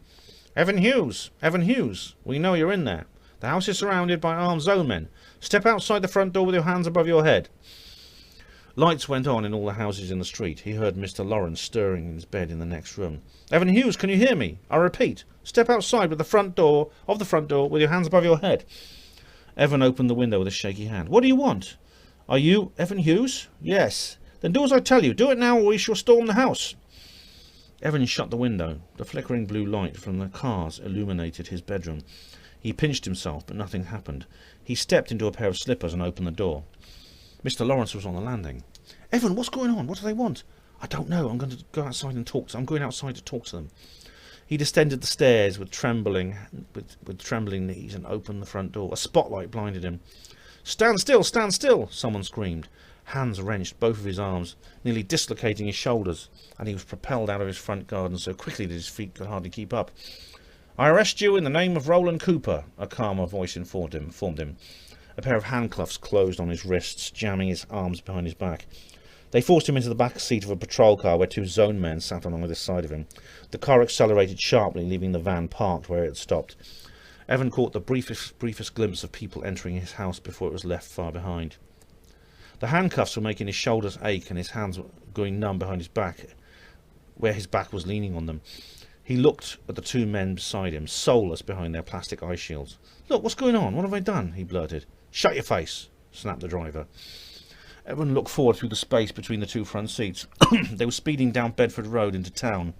[SPEAKER 1] Evan Hughes! Evan Hughes! We know you're in there. The house is surrounded by armed zone men. Step outside the front door with your hands above your head. Lights went on in all the houses in the street. He heard Mr. Lawrence stirring in his bed in the next room. Evan Hughes, can you hear me? I repeat, step outside with the front door with your hands above your head. Evan opened the window with a shaky hand. What do you want? Are you Evan Hughes? Yes. Then do as I tell you. Do it now or we shall storm the house. Evan shut the window. The flickering blue light from the cars illuminated his bedroom. He pinched himself, but nothing happened. He stepped into a pair of slippers and opened the door. Mr. Lawrence was on the landing. Evan, what's going on? What do they want? I don't know. I'm going to go outside and talk to them. I'm going outside to talk to them. He descended the stairs with trembling knees and opened the front door. A spotlight blinded him. Stand still! Stand still! Someone screamed. Hands wrenched both of his arms, nearly dislocating his shoulders, and he was propelled out of his front garden so quickly that his feet could hardly keep up. I arrest you in the name of Roland Cooper, a calmer voice informed him. A pair of handcuffs closed on his wrists, jamming his arms behind his back. They forced him into the back seat of a patrol car where two zone men sat on either side of him. The car accelerated sharply, leaving the van parked where it had stopped. Evan caught the briefest glimpse of people entering his house before it was left far behind. The handcuffs were making his shoulders ache and his hands were going numb behind his back, where his back was leaning on them. He looked at the two men beside him, soulless behind their plastic eye shields. Look, what's going on? What have I done? He blurted. Shut your face, snapped the driver. Evan looked forward through the space between the two front seats. They were speeding down Bedford Road into town.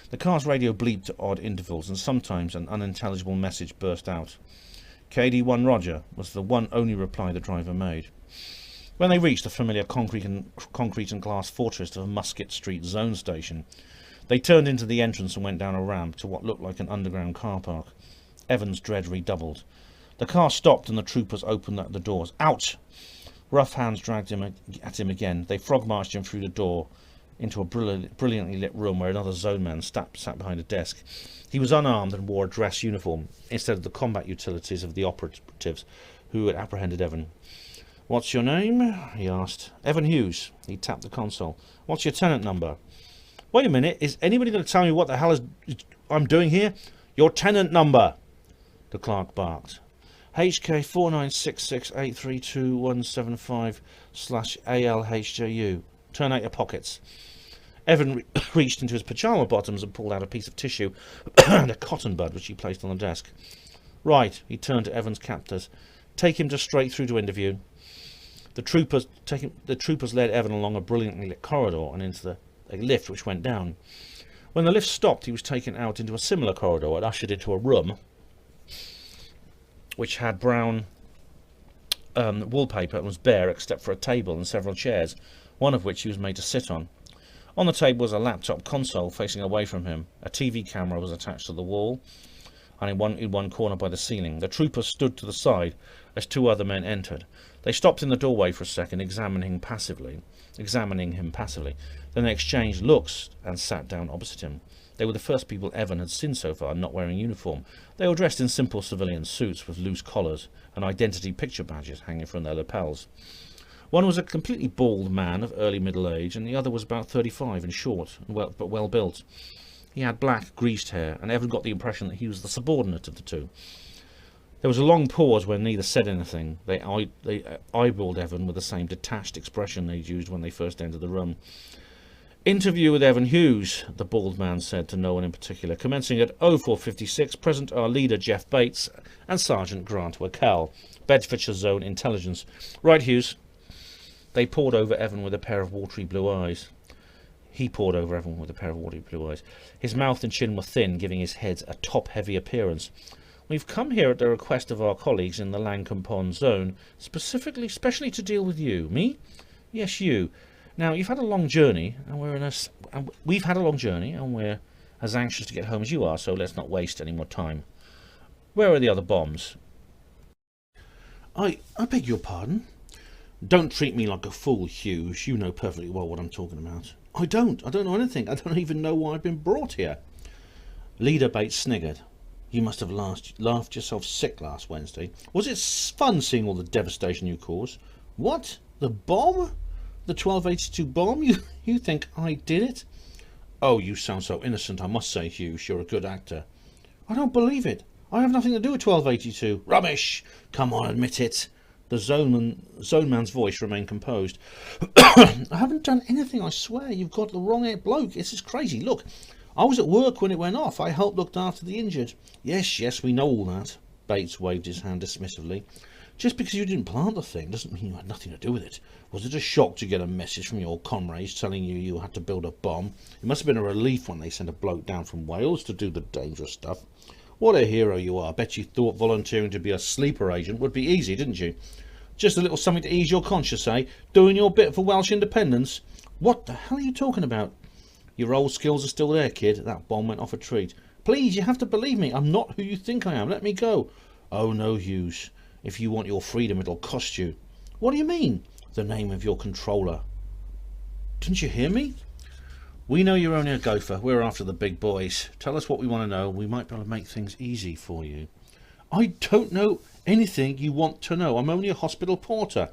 [SPEAKER 1] The car's radio bleeped at odd intervals, and sometimes an unintelligible message burst out. KD-1 Roger was the one only reply the driver made. When they reached the familiar concrete and glass fortress of Musket Street Zone Station, they turned into the entrance and went down a ramp to what looked like an underground car park. Evan's dread redoubled. The car stopped and the troopers opened the doors. Out! Rough hands dragged him at him again. They frog-marched him through the door into a brilliantly lit room where another zone man sat behind a desk. He was unarmed and wore a dress uniform instead of the combat utilities of the operatives who had apprehended Evan. What's your name? He asked. Evan Hughes. He tapped the console. What's your tenant number? Wait a minute. Is anybody going to tell me what the hell I'm doing here? Your tenant number, the clerk barked. HK 4966832175/ALHJU. Turn out your pockets. Evan reached into his pyjama bottoms and pulled out a piece of tissue and a cotton bud which he placed on the desk. Right, he turned to Evan's captors. Take him just straight through to interview. The troopers led Evan along a brilliantly lit corridor and into a lift which went down. When the lift stopped, he was taken out into a similar corridor and ushered into a room which had brown wallpaper and was bare except for a table and several chairs, one of which he was made to sit on. On the table was a laptop console facing away from him. A TV camera was attached to the wall and in one corner by the ceiling. The troopers stood to the side as two other men entered. They stopped in the doorway for a second, examining him passively. Then they exchanged looks and sat down opposite him. They were the first people Evan had seen so far not wearing uniform. They were dressed in simple civilian suits with loose collars and identity picture badges hanging from their lapels. One was a completely bald man of early middle age, and the other was about 35 and short, but well built. He had black, greased hair, and Evan got the impression that he was the subordinate of the two. There was a long pause where neither said anything. They eyeballed Evan with the same detached expression they'd used when they first entered the room. Interview with Evan Hughes, the bald man said to no one in particular. Commencing at 0456, present are leader Jeff Bates and Sergeant Grant Wakell, Bedfordshire Zone Intelligence. Right, Hughes. They pored over Evan with a pair of watery blue eyes. He pored over Evan with a pair of watery blue eyes. His mouth and chin were thin, giving his head a top-heavy appearance. We've come here at the request of our colleagues in the Lancome Pond Zone, specially to deal with you. Me? Yes, you. Now, you've had a long journey, and we've had a long journey, and we're as anxious to get home as you are, so let's not waste any more time. Where are the other bombs? I beg your pardon? Don't treat me like a fool, Hughes. You know perfectly well what I'm talking about. I don't know anything. I don't even know why I've been brought here. Leader Bates sniggered. You must have laughed yourself sick last Wednesday. Was it fun seeing all the devastation you caused? What? The bomb? The 1282 bomb? You think I did it? Oh, you sound so innocent, I must say, Hughes. You're a good actor. I don't believe it. I have nothing to do with 1282. Rubbish! Come on, admit it. The zone man's voice remained composed. I haven't done anything, I swear. You've got the wrong bloke. This is crazy. Look, I was at work when it went off. I helped look after the injured. Yes, we know all that. Bates waved his hand dismissively. Just because you didn't plant the thing doesn't mean you had nothing to do with it. Was it a shock to get a message from your comrades telling you had to build a bomb? It must have been a relief when they sent a bloke down from Wales to do the dangerous stuff. What a hero you are. Bet you thought volunteering to be a sleeper agent would be easy, didn't you? Just a little something to ease your conscience, eh? Doing your bit for Welsh independence? What the hell are you talking about? Your old skills are still there, kid. That bomb went off a treat. Please, you have to believe me. I'm not who you think I am. Let me go. Oh, no, Hughes. If you want your freedom, it'll cost you. What do you mean? The name of your controller. Didn't you hear me? We know you're only a gopher. We're after the big boys. Tell us what we want to know. We might be able to make things easy for you. I don't know anything you want to know. I'm only a hospital porter.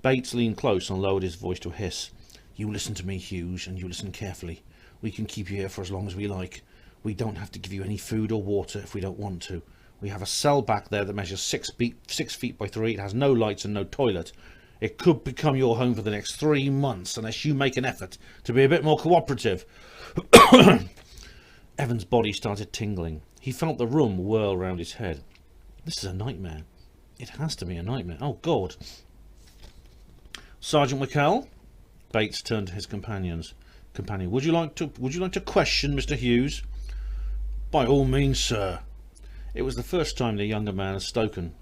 [SPEAKER 1] Bates leaned close and lowered his voice to a hiss. You listen to me, Hughes, and you listen carefully. We can keep you here for as long as we like. We don't have to give you any food or water if we don't want to. We have a cell back there that measures 6 feet by 3. It has no lights and no toilet. It could become your home for the next 3 months unless you make an effort to be a bit more cooperative. Evan's body started tingling. He felt the room whirl round his head. This is a nightmare. It has to be a nightmare. Oh, God. Sergeant Michaela? Bates turned to his companion. Would you like to question Mr. Hughes? By all means, sir. It was the first time the younger man had spoken.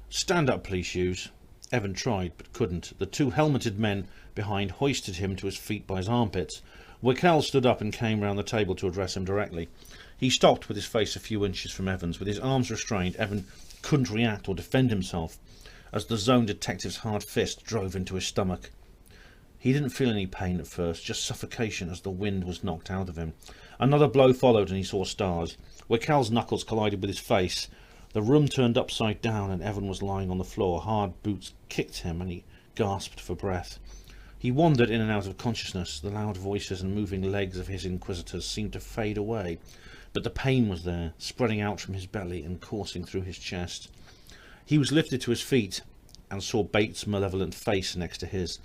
[SPEAKER 1] Stand up, please, Hughes. Evan tried, but couldn't. The 2 helmeted men behind hoisted him to his feet by his armpits. Michaela stood up and came round the table to address him directly. He stopped with his face a few inches from Evan's. With his arms restrained, Evan couldn't react or defend himself as the zone detective's hard fist drove into his stomach. He didn't feel any pain at first, just suffocation as the wind was knocked out of him. Another blow followed and he saw stars. Michaela's knuckles collided with his face. The room turned upside down and Evan was lying on the floor. Hard boots kicked him and he gasped for breath. He wandered in and out of consciousness. The loud voices and moving legs of his inquisitors seemed to fade away, but the pain was there, spreading out from his belly and coursing through his chest. He was lifted to his feet and saw Bates' malevolent face next to his.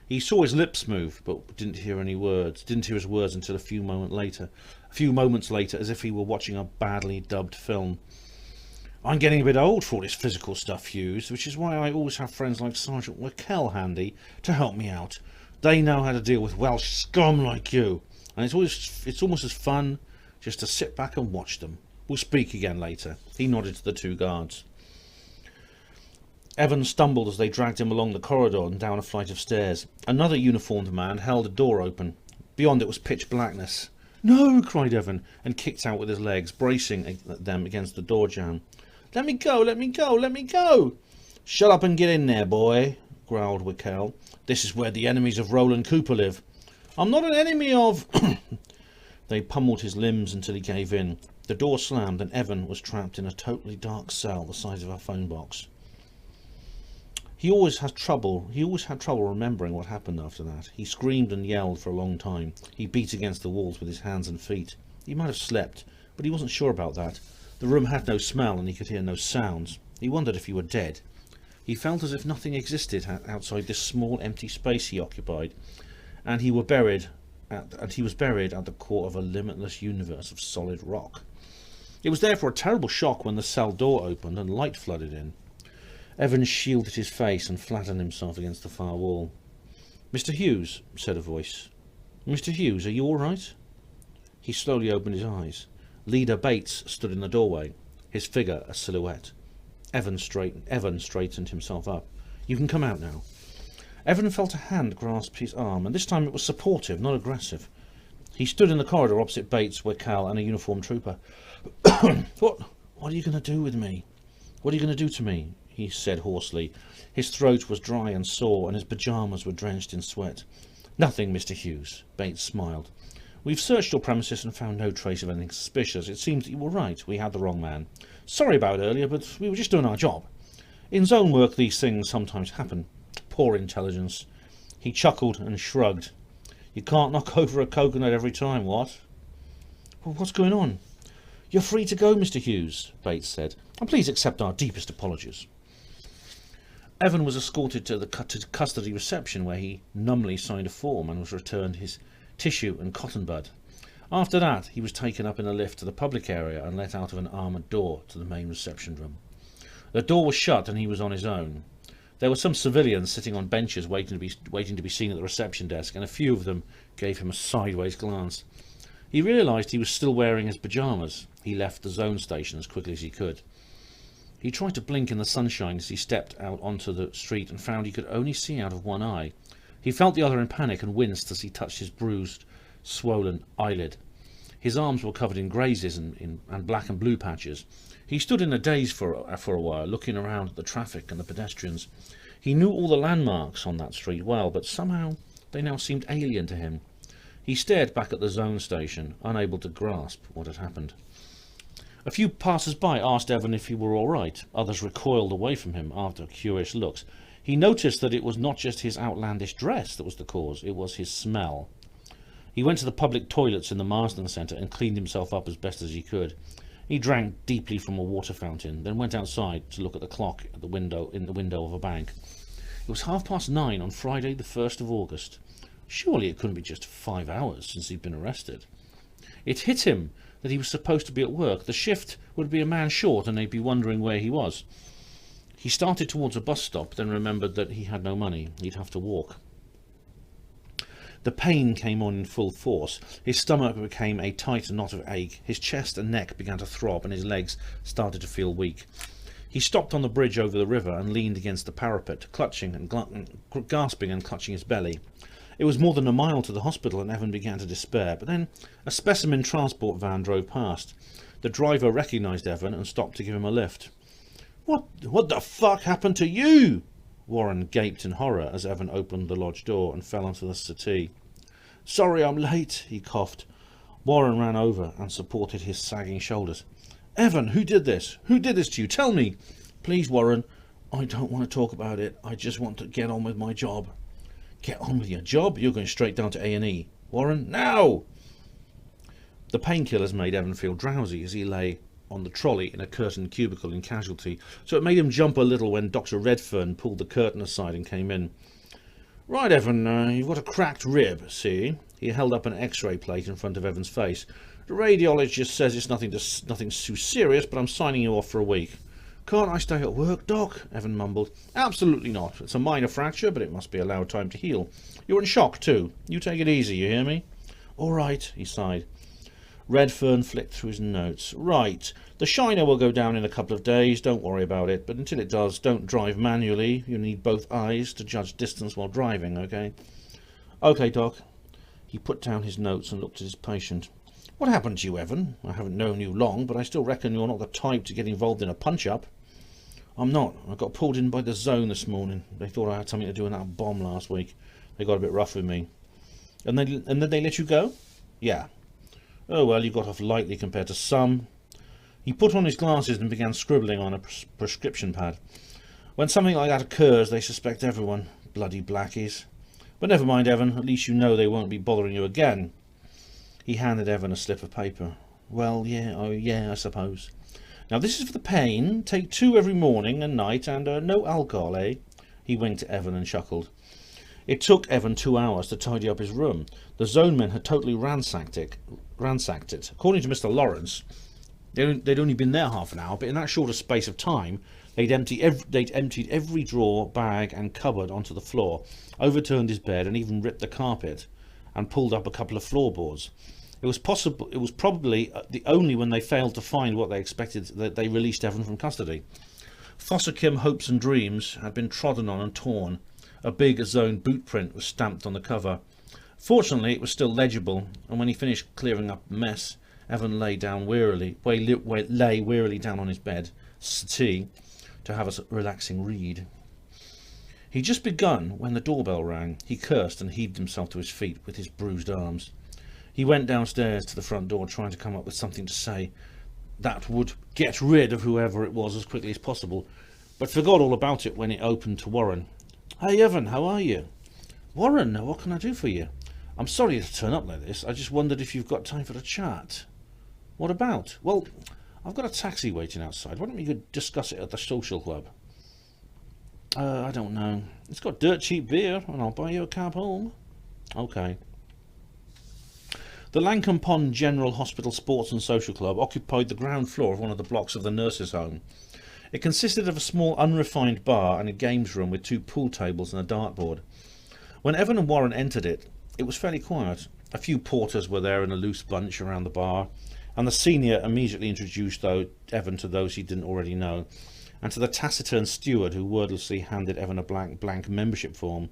[SPEAKER 1] He saw his lips move, but didn't hear his words until a few moments later, as if he were watching a badly dubbed film. I'm getting a bit old for all this physical stuff, Hughes, which is why I always have friends like Sergeant Michaela handy to help me out. They know how to deal with Welsh scum like you, and it's almost as fun just to sit back and watch them. We'll speak again later. He nodded to the 2 guards. Evan stumbled as they dragged him along the corridor and down a flight of stairs. Another uniformed man held a door open. Beyond it was pitch blackness. No, cried Evan, and kicked out with his legs, bracing them against the door jamb. Let me go, let me go, let me go. Shut up and get in there, boy, growled Michaela. This is where the enemies of Roland Cooper live. I'm not an enemy of... They pummeled his limbs until he gave in. The door slammed and Evan was trapped in a totally dark cell the size of a phone box. He always had trouble remembering what happened after that. He screamed and yelled for a long time. He beat against the walls with his hands and feet. He might have slept, but he wasn't sure about that. The room had no smell and he could hear no sounds. He wondered if he were dead. He felt as if nothing existed outside this small empty space he occupied, and he was buried at the core of a limitless universe of solid rock. It was therefore a terrible shock when the cell door opened and light flooded in. Evan shielded his face and flattened himself against the far wall. Mr. Hughes, said a voice. Mr. Hughes, are you all right? He slowly opened his eyes. Leader Bates stood in the doorway, his figure a silhouette. Evan straightened himself up. You can come out now. Evan felt a hand grasp his arm, and this time it was supportive, not aggressive. He stood in the corridor opposite Bates, Michaela, and a uniformed trooper. What are you going to do with me? What are you going to do to me? He said hoarsely. His throat was dry and sore, and his pyjamas were drenched in sweat. Nothing, Mr. Hughes. Bates smiled. We've searched your premises and found no trace of anything suspicious. It seems that you were right. We had the wrong man. Sorry about earlier, but we were just doing our job. In zone work, these things sometimes happen. Poor intelligence. He chuckled and shrugged. You can't knock over a coconut every time, what? Well, what's going on? You're free to go, Mr. Hughes, Bates said, and please accept our deepest apologies. Evan was escorted to the custody reception, where he numbly signed a form and was returned his tissue and cotton bud. After that, he was taken up in a lift to the public area and let out of an armoured door to the main reception room. The door was shut and he was on his own. There were some civilians sitting on benches waiting to be seen at the reception desk, and a few of them gave him a sideways glance. He realised he was still wearing his pyjamas. He left the zone station as quickly as he could. He tried to blink in the sunshine as he stepped out onto the street and found he could only see out of one eye. He felt the other in panic and winced as he touched his bruised, swollen eyelid. His arms were covered in grazes and black and blue patches. He stood in a daze for a while, looking around at the traffic and the pedestrians. He knew all the landmarks on that street well, but somehow they now seemed alien to him. He stared back at the zone station, unable to grasp what had happened. A few passers-by asked Evan if he were all right. Others recoiled away from him after curious looks. He noticed that it was not just his outlandish dress that was the cause, it was his smell. He went to the public toilets in the Marsden Centre and cleaned himself up as best as he could. He drank deeply from a water fountain, then went outside to look at the clock at the window of a bank. It was 9:30 on Friday the 1st of August. Surely it couldn't be just 5 hours since he'd been arrested. It hit him that he was supposed to be at work. The shift would be a man short and they'd be wondering where he was. He started towards a bus stop, then remembered that he had no money. He'd have to walk. The pain came on in full force. His stomach became a tight knot of ache. His chest and neck began to throb and his legs started to feel weak. He stopped on the bridge over the river and leaned against the parapet, clutching and gasping and clutching his belly. It was more than a mile to the hospital and Evan began to despair, but then a specimen transport van drove past. The driver recognised Evan and stopped to give him a lift. What the fuck happened to you? Warren gaped in horror as Evan opened the lodge door and fell onto the settee. Sorry I'm late, he coughed. Warren ran over and supported his sagging shoulders. Evan, who did this? Who did this to you? Tell me. Please, Warren, I don't want to talk about it. I just want to get on with my job. Get on with your job? You're going straight down to A&E. Warren, now! The painkillers made Evan feel drowsy as he lay on the trolley in a curtained cubicle in Casualty, so it made him jump a little when Dr. Redfern pulled the curtain aside and came in. Right, Evan, you've got a cracked rib, see? He held up an X-ray plate in front of Evan's face. The radiologist says it's nothing too serious, but I'm signing you off for a week. Can't I stay at work, Doc? Evan mumbled. Absolutely not. It's a minor fracture, but it must be allowed time to heal. You're in shock, too. You take it easy, you hear me? All right, he sighed. Redfern flicked through his notes. Right. The shiner will go down in a couple of days. Don't worry about it. But until it does, don't drive manually. You need both eyes to judge distance while driving, okay? Okay, Doc. He put down his notes and looked at his patient. What happened to you, Evan? I haven't known you long, but I still reckon you're not the type to get involved in a punch-up. I'm not. I got pulled in by the zone this morning. They thought I had something to do with that bomb last week. They got a bit rough with me. And then they let you go? Yeah. Oh, well, you got off lightly compared to some. He put on his glasses and began scribbling on a prescription pad. When something like that occurs, they suspect everyone. Bloody blackies. But never mind, Evan. At least you know they won't be bothering you again. He handed Evan a slip of paper. Well, yeah, I suppose. Now, this is for the pain. Take 2 every morning and night, and no alcohol, eh? He winked at Evan and chuckled. It took Evan 2 hours to tidy up his room. The zone men had totally ransacked it. According to Mr. Lawrence, they'd only been there half an hour, but in that shorter space of time, they'd emptied every drawer, bag, and cupboard onto the floor, overturned his bed, and even ripped the carpet, and pulled up a couple of floorboards. It was probably the only when they failed to find what they expected that they released Evan from custody. Fossachem hopes and dreams had been trodden on and torn. A big zone boot print was stamped on the cover. Fortunately, it was still legible, and when he finished clearing up the mess, Evan lay wearily down on his bed, settee, to have a relaxing read. He'd just begun when the doorbell rang. He cursed and heaved himself to his feet with his bruised arms. He went downstairs to the front door, trying to come up with something to say that would get rid of whoever it was as quickly as possible, but forgot all about it when it opened to Warren. Hey, Evan, how are you? Warren, what can I do for you? I'm sorry to turn up like this. I just wondered if you've got time for a chat. What about? Well, I've got a taxi waiting outside. Why don't we go discuss it at the social club? I don't know. It's got dirt cheap beer, and I'll buy you a cab home. Okay. The Langham Pond General Hospital Sports and Social Club occupied the ground floor of one of the blocks of the nurses' home. It consisted of a small unrefined bar and a games room with 2 pool tables and a dartboard. When Evan and Warren entered it, it was fairly quiet. A few porters were there in a loose bunch around the bar, and the senior immediately introduced Evan to those he didn't already know, and to the taciturn steward who wordlessly handed Evan a blank membership form.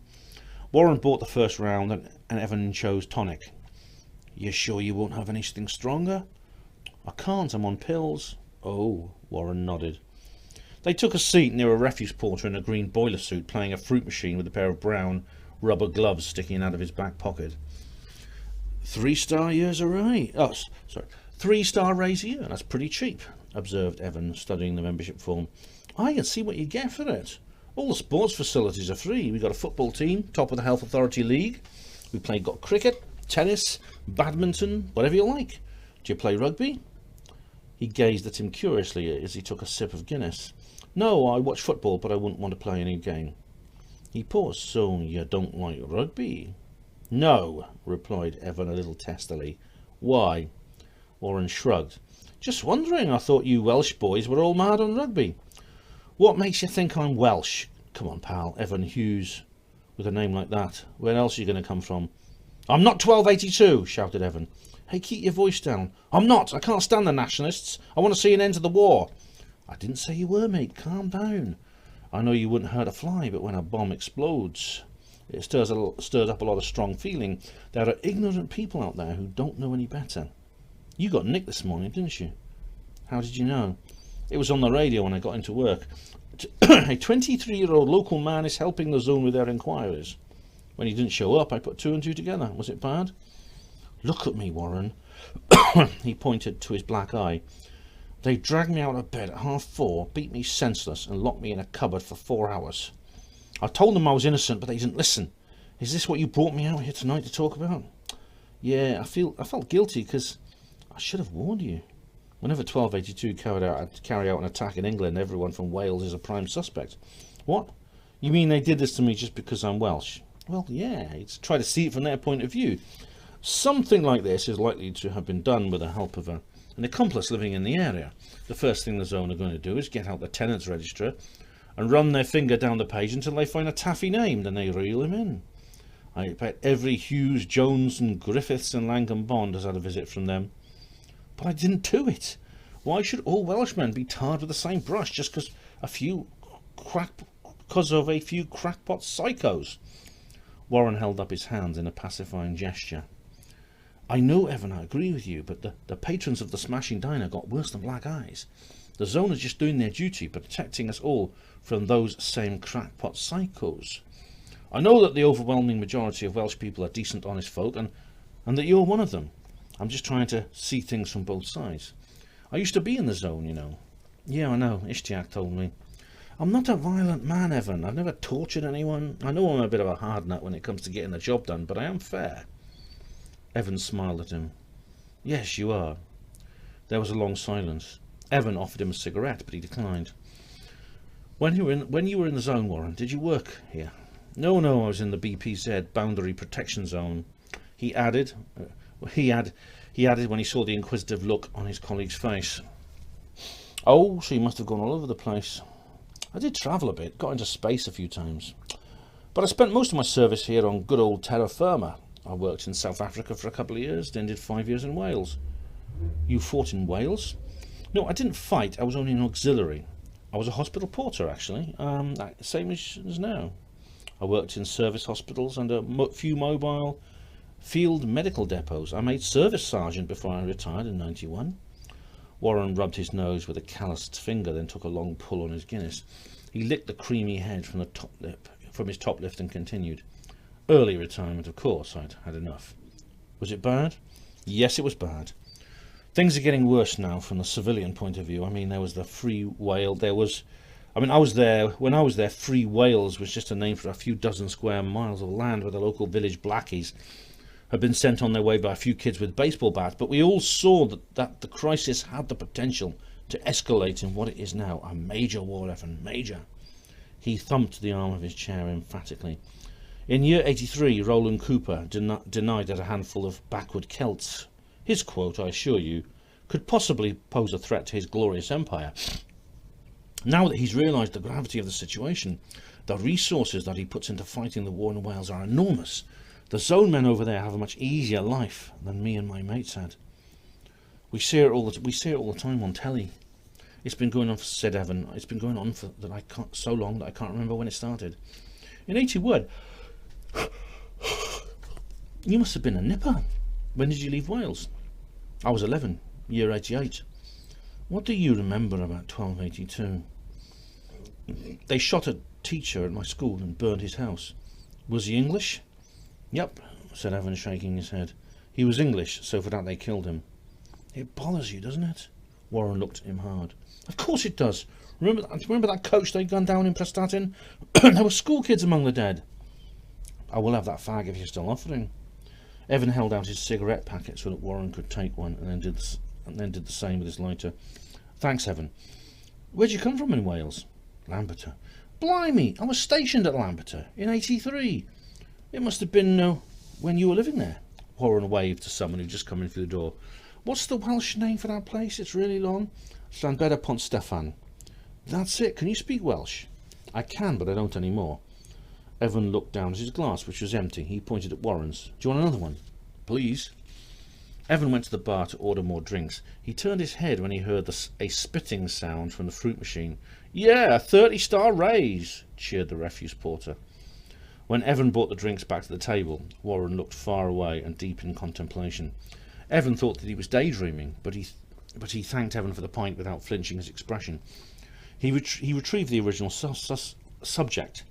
[SPEAKER 1] Warren bought the first round, and Evan chose tonic. You sure you won't have anything stronger? I can't, I'm on pills. Oh, Warren nodded. They took a seat near a refuse porter in a green boiler suit playing a fruit machine with a pair of brown rubber gloves sticking out of his back pocket. 3-star years a raise. Oh, sorry. 3-star raise a year. That's pretty cheap, observed Evan, studying the membership form. I can see what you get for it. All the sports facilities are free. We've got a football team, top of the Health Authority League. Got cricket, tennis, badminton, whatever you like. Do you play rugby? He gazed at him curiously as he took a sip of Guinness. No, I watch football, but I wouldn't want to play any game. He paused. So you don't like rugby? No, replied Evan a little testily. Why? Warren shrugged. Just wondering. I thought you Welsh boys were all mad on rugby. What makes you think I'm Welsh? Come on, pal. Evan Hughes. With a name like that, where else are you going to come from? I'm not 1282, shouted Evan. Hey, keep your voice down. I'm not. I can't stand the nationalists. I want to see an end to the war. I didn't say you were, mate. Calm down. I know you wouldn't hurt a fly, but when a bomb explodes, it stirs up a lot of strong feeling. There are ignorant people out there who don't know any better. You got nicked this morning, didn't you? How did you know? It was on the radio when I got into work. A 23-year-old local man is helping the zone with their inquiries. When he didn't show up, I put 2 and 2 together. Was it bad? Look at me, Warren. He pointed to his black eye. They dragged me out of bed at 4:30, beat me senseless, and locked me in a cupboard for 4 hours. I told them I was innocent, but they didn't listen. Is this what you brought me out here tonight to talk about? Yeah, I felt guilty because I should have warned you. Whenever 1282 carry out an attack in England, everyone from Wales is a prime suspect. What? You mean they did this to me just because I'm Welsh? Well, yeah, it's try to see it from their point of view. Something like this is likely to have been done with the help of an accomplice living in the area. The first thing the zone are going to do is get out the tenants register and run their finger down the page until they find a taffy name, then they reel him in. I bet every Hughes, Jones and Griffiths and Langham Bond has had a visit from them. But I didn't do it. Why should all Welshmen be tarred with the same brush just because of a few crackpot psychos? Warren held up his hands in a pacifying gesture. I know, Evan, I agree with you, but the patrons of the Smashing Diner got worse than black eyes. The zone is just doing their duty, protecting us all from those same crackpot psychos. I know that the overwhelming majority of Welsh people are decent, honest folk, and that you're one of them. I'm just trying to see things from both sides. I used to be in the zone, you know. Yeah, I know, Ishtiak told me. I'm not a violent man, Evan. I've never tortured anyone. I know I'm a bit of a hard nut when it comes to getting the job done, but I am fair. Evan smiled at him. Yes, you are. There was a long silence. Evan offered him a cigarette, but he declined. When you were in the zone, Warren, did you work here? No, I was in the BPZ, Boundary Protection Zone. He added when he saw the inquisitive look on his colleague's face. Oh, so you must have gone all over the place. I did travel a bit, got into space a few times. But I spent most of my service here on good old terra firma. I worked in South Africa for a couple of years, then did 5 years in Wales. You fought in Wales? No, I didn't fight, I was only an auxiliary. I was a hospital porter, actually, same as now. I worked in service hospitals and a few mobile field medical depots. I made service sergeant before I retired in '91. Warren rubbed his nose with a calloused finger, then took a long pull on his Guinness. He licked the creamy head from his top lip and continued. Early retirement, of course. I'd had enough. Was it bad? Yes, it was bad. Things are getting worse now from the civilian point of view. I mean, there was the Free Wales. I was there. When I was there, Free Wales was just a name for a few dozen square miles of land with the local village blackies. had been sent on their way by a few kids with baseball bats, but we all saw that the crisis had the potential to escalate in what it is now, a major war, Evan, major. He thumped the arm of his chair emphatically. In year 83, Roland Cooper denied that a handful of backward Celts, his quote, I assure you, could possibly pose a threat to his glorious empire. Now that he's realised the gravity of the situation, the resources that he puts into fighting the war in Wales are enormous. The zone men over there have a much easier life than me and my mates had. We see it all the time on telly. It's been going on, said Evan. It's been going on so long that I can't remember when it started. In 81, you must have been a nipper. When did you leave Wales? I was 11, year 88. What do you remember about 1282? They shot a teacher at my school and burned his house. Was he English? Yep, said Evan, shaking his head. He was English, so for that they killed him. It bothers you, doesn't it? Warren looked at him hard. Of course it does. Remember that coach they'd gunned down in Prestatyn? There were school kids among the dead. I will have that fag if you're still offering. Evan held out his cigarette packet so that Warren could take one, and then did the same with his lighter. Thanks, Evan. Where'd you come from in Wales? Lampeter. Blimey, I was stationed at Lampeter in 83. It must have been when you were living there. Warren waved to someone who'd just come in through the door. What's the Welsh name for that place? It's really long. Llanbeda Pont Steffan. That's it. Can you speak Welsh? I can, but I don't anymore. Evan looked down at his glass, which was empty. He pointed at Warren's. Do you want another one? Please. Evan went to the bar to order more drinks. He turned his head when he heard a spitting sound from the fruit machine. Yeah, 30-star raise, cheered the refuse porter. When Evan brought the drinks back to the table, Warren looked far away and deep in contemplation. Evan thought that he was daydreaming, but he thanked Evan for the pint without flinching his expression. He retrieved the original subject.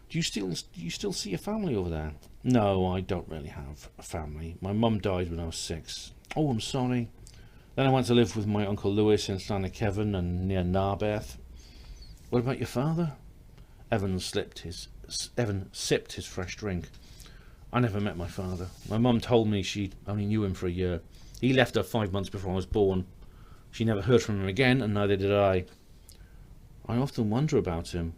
[SPEAKER 1] Do you still see a family over there? No, I don't really have a family. My mum died when I was 6. Oh, I'm sorry. Then I went to live with my Uncle Lewis in Llanacefn and near Narberth. What about your father? Evan sipped his fresh drink. I never met my father. My mum told me she only knew him for a year. He left her 5 months before I was born. She never heard from him again, and neither did I. I often wonder about him.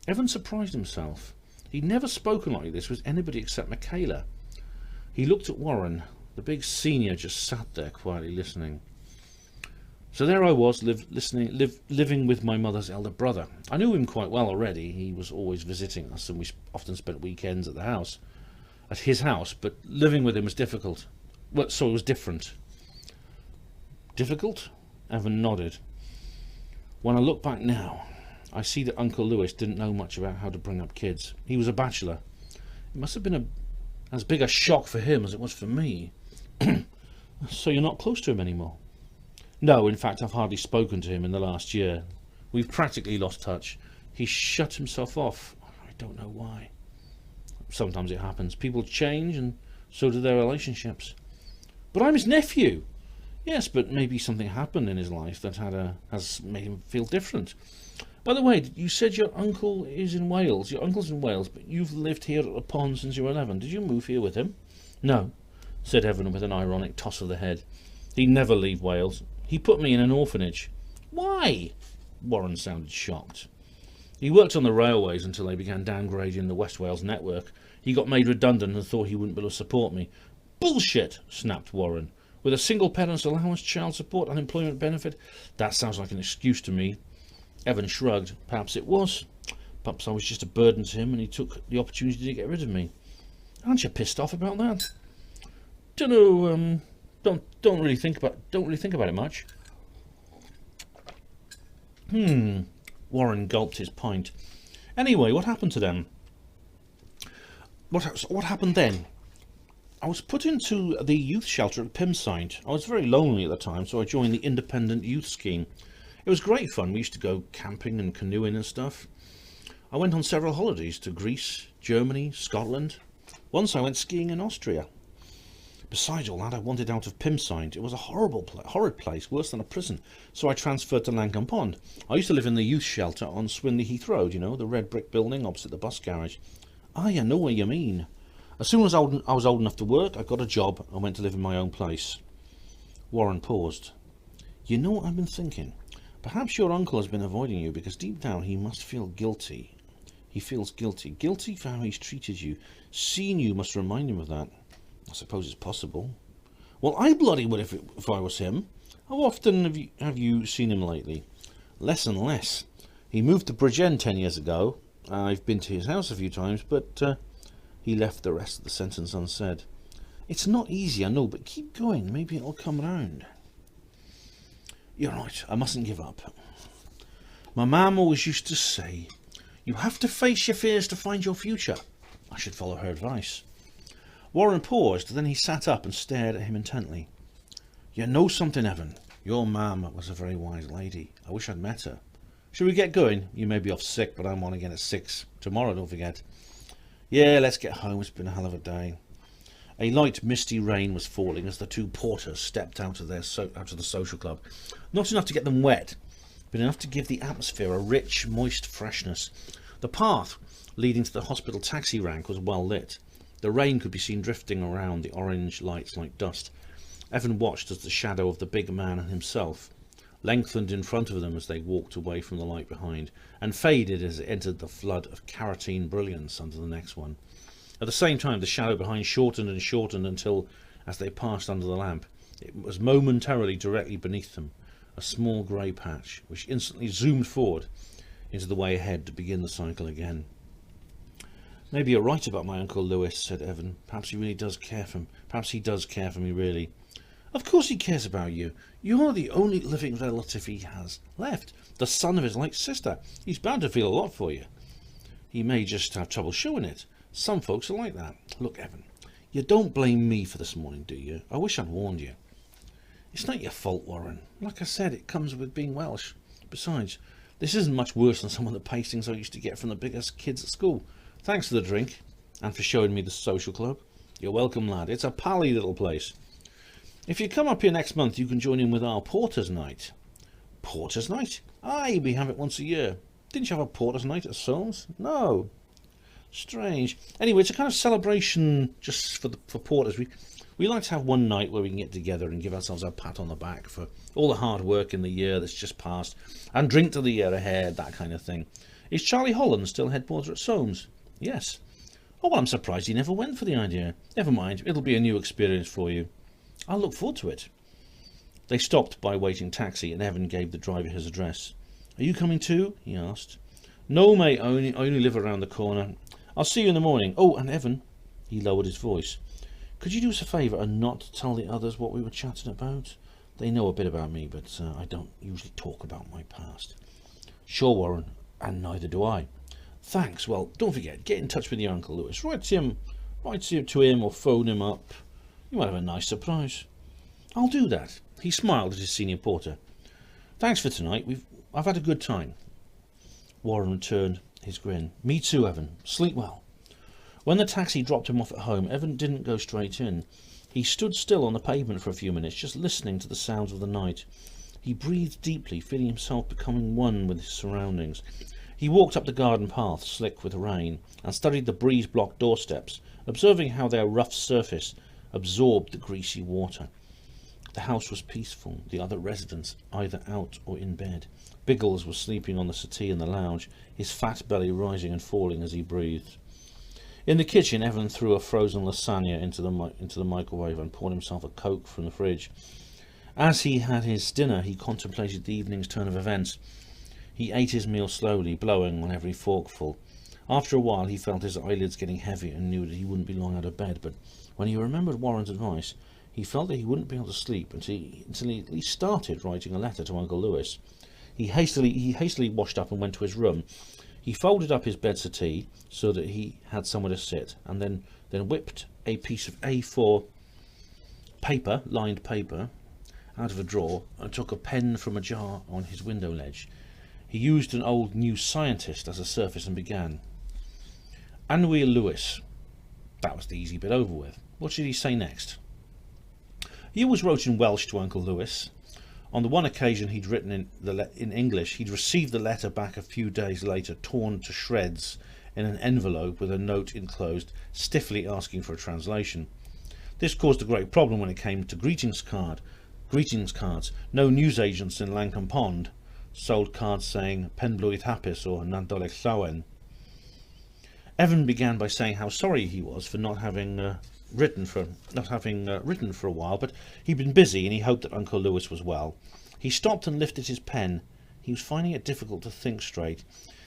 [SPEAKER 1] Evan surprised himself. He'd never spoken like this with anybody except Michaela. He looked at Warren. The big senior just sat there quietly listening. So there I was, living with my mother's elder brother. I knew him quite well already. He was always visiting us, and we often spent weekends at his house, but living with him was difficult. Well, so it was different. Difficult? Evan nodded. When I look back now, I see that Uncle Lewis didn't know much about how to bring up kids. He was a bachelor. It must have been as big a shock for him as it was for me. So you're not close to him anymore? No, in fact, I've hardly spoken to him in the last year. We've practically lost touch. He shut himself off. I don't know why. Sometimes it happens. People change, and so do their relationships. But I'm his nephew. Yes, but maybe something happened in his life that has made him feel different. By the way, you said your uncle is in Wales. Your uncle's in Wales, but you've lived here at the pond since you were 11. Did you move here with him? No, said Evan with an ironic toss of the head. He'd never leave Wales. He put me in an orphanage. Why? Warren sounded shocked. He worked on the railways until they began downgrading the West Wales network. He got made redundant and thought he wouldn't be able to support me. Bullshit, snapped Warren. With a single parent's allowance, child support, unemployment benefit? That sounds like an excuse to me. Evan shrugged. Perhaps it was. Perhaps I was just a burden to him and he took the opportunity to get rid of me. Aren't you pissed off about that? Don't really think about it much. Warren gulped his pint. Anyway, what happened to them? What happened then? I was put into the youth shelter at Pimside. I was very lonely at the time, so I joined the independent youth scheme. It was great fun. We used to go camping and canoeing and stuff. I went on several holidays to Greece, Germany, Scotland. Once I went skiing in Austria. Besides all that, I wanted out of Pimside. It was a horrid place, worse than a prison. So I transferred to Langham Pond. I used to live in the youth shelter on Swinley Heath Road, you know, the red brick building opposite the bus garage. Ah, I know what you mean.
[SPEAKER 2] As soon as I was old enough to work, I got a job and went to live in my own place. Warren paused. You know what I've been thinking? Perhaps your uncle has been avoiding you because deep down he must feel guilty. He feels guilty. Guilty for how he's treated you. Seeing you must remind him of that. I suppose it's possible. Well, I bloody would if I was him. How often have you seen him lately? Less and less. He moved to Bridgend 10 years ago. I've been to his house a few times, but he left the rest of the sentence unsaid. It's not easy, I know, but keep going. Maybe it'll come round. You're right, I mustn't give up. My mum always used to say, you have to face your fears to find your future. I should follow her advice. Warren paused, then he sat up and stared at him intently. You know something, Evan? Your mum was a very wise lady. I wish I'd met her. Shall we get going? You may be off sick, but I'm on again at 6. Tomorrow, don't forget. Yeah, let's get home. It's been a hell of a day. A light, misty rain was falling as the two porters stepped out of the social club. Not enough to get them wet, but enough to give the atmosphere a rich, moist freshness. The path leading to the hospital taxi rank was well lit. The rain could be seen drifting around the orange lights like dust. Evan watched as the shadow of the big man himself lengthened in front of them as they walked away from the light behind, and faded as it entered the flood of carotene brilliance under the next one. At the same time, the shadow behind shortened and shortened until, as they passed under the lamp, it was momentarily directly beneath them, a small grey patch, which instantly zoomed forward into the way ahead to begin the cycle again. Maybe you're right about my Uncle Lewis, said Evan. Perhaps he really does care for me. Perhaps he does care for me, really. Of course he cares about you. You're the only living relative he has left, the son of his late sister. He's bound to feel a lot for you. He may just have trouble showing it. Some folks are like that. Look, Evan, you don't blame me for this morning, do you? I wish I'd warned you. It's not your fault, Warren. Like I said, it comes with being Welsh. Besides, this isn't much worse than some of the pastings I used to get from the biggest kids at school. Thanks for the drink, and for showing me the social club. You're welcome, lad. It's a pally little place. If you come up here next month, you can join in with our Porter's Night. Porter's Night? Aye, we have it once a year. Didn't you have a Porter's Night at Sol's? No. Strange. Anyway, it's a kind of celebration just for porters. We like to have one night where we can get together and give ourselves a pat on the back for all the hard work in the year that's just passed, and drink to the year ahead, that kind of thing. Is Charlie Holland still head porter at Soames? Yes. Oh, well, I'm surprised he never went for the idea. Never mind, it'll be a new experience for you. I'll look forward to it. They stopped by a waiting taxi, and Evan gave the driver his address. Are you coming too? He asked. No, mate, I only live around the corner. I'll see you in the morning. Oh, and Evan, he lowered his voice, could you do us a favour and not tell the others what we were chatting about? They know a bit about me, but I don't usually talk about my past. Sure, Warren, and neither do I. Thanks. Well, don't forget, get in touch with your Uncle Lewis. Write to him or phone him up. You might have a nice surprise. I'll do that. He smiled at his senior porter. Thanks for tonight. I've had a good time. Warren returned his grin. Me too, Evan. Sleep well. When the taxi dropped him off at home, Evan didn't go straight in. He stood still on the pavement for a few minutes, just listening to the sounds of the night. He breathed deeply, feeling himself becoming one with his surroundings. He walked up the garden path, slick with rain, and studied the breeze-blocked doorsteps, observing how their rough surface absorbed the greasy water. The house was peaceful, the other residents either out or in bed. Biggles was sleeping on the settee in the lounge, his fat belly rising and falling as he breathed. In the kitchen, Evan threw a frozen lasagna into the microwave and poured himself a Coke from the fridge. As he had his dinner, he contemplated the evening's turn of events. He ate his meal slowly, blowing on every forkful. After a while, he felt his eyelids getting heavy and knew that he wouldn't be long out of bed, but when he remembered Warren's advice, he felt that he wouldn't be able to sleep until he at least started writing a letter to Uncle Lewis. He hastily washed up and went to his room. He folded up his bed settee so that he had somewhere to sit, and then whipped a piece of A4 paper, lined paper, out of a drawer and took a pen from a jar on his window ledge. He used an old New Scientist as a surface and began. Anwyl Lewis. That was the easy bit over with. What should he say next? He always wrote in Welsh to Uncle Lewis. On the one occasion he'd written in English, he'd received the letter back a few days later, torn to shreds, in an envelope with a note enclosed, stiffly asking for a translation. This caused a great problem when it came to greetings cards. No newsagents in Langham Pond sold cards saying Penblwydd hapus or Nadolig llawen. Evan began by saying how sorry he was for not having written for a while, but he'd been busy and he hoped that Uncle Lewis was well. He stopped and lifted his pen. He was finding it difficult to think straight.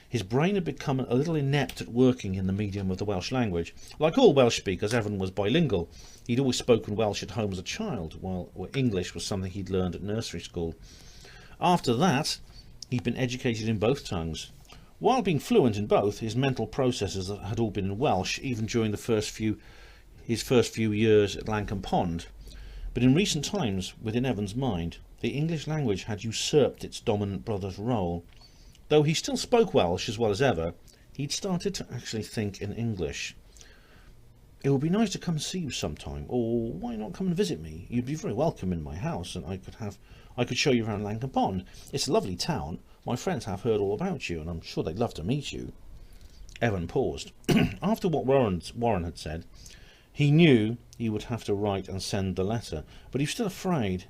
[SPEAKER 2] His brain had become a little inept at working in the medium of the Welsh language. Like all Welsh speakers, Evan was bilingual. He'd always spoken Welsh at home as a child, while English was something he'd learned at nursery school. After that, he'd been educated in both tongues. While being fluent in both, his mental processes had all been in Welsh, even during his first few years at Langham Pond. But in recent times, within Evan's mind, the English language had usurped its dominant brother's role. Though he still spoke Welsh as well as ever, he'd started to actually think in English. It would be nice to come and see you sometime, or why not come and visit me? You'd be very welcome in my house, and I could show you around Langham Pond. It's a lovely town. My friends have heard all about you, and I'm sure they'd love to meet you. Evan paused. After what Warren had said, he knew he would have to write and send the letter, but he was still afraid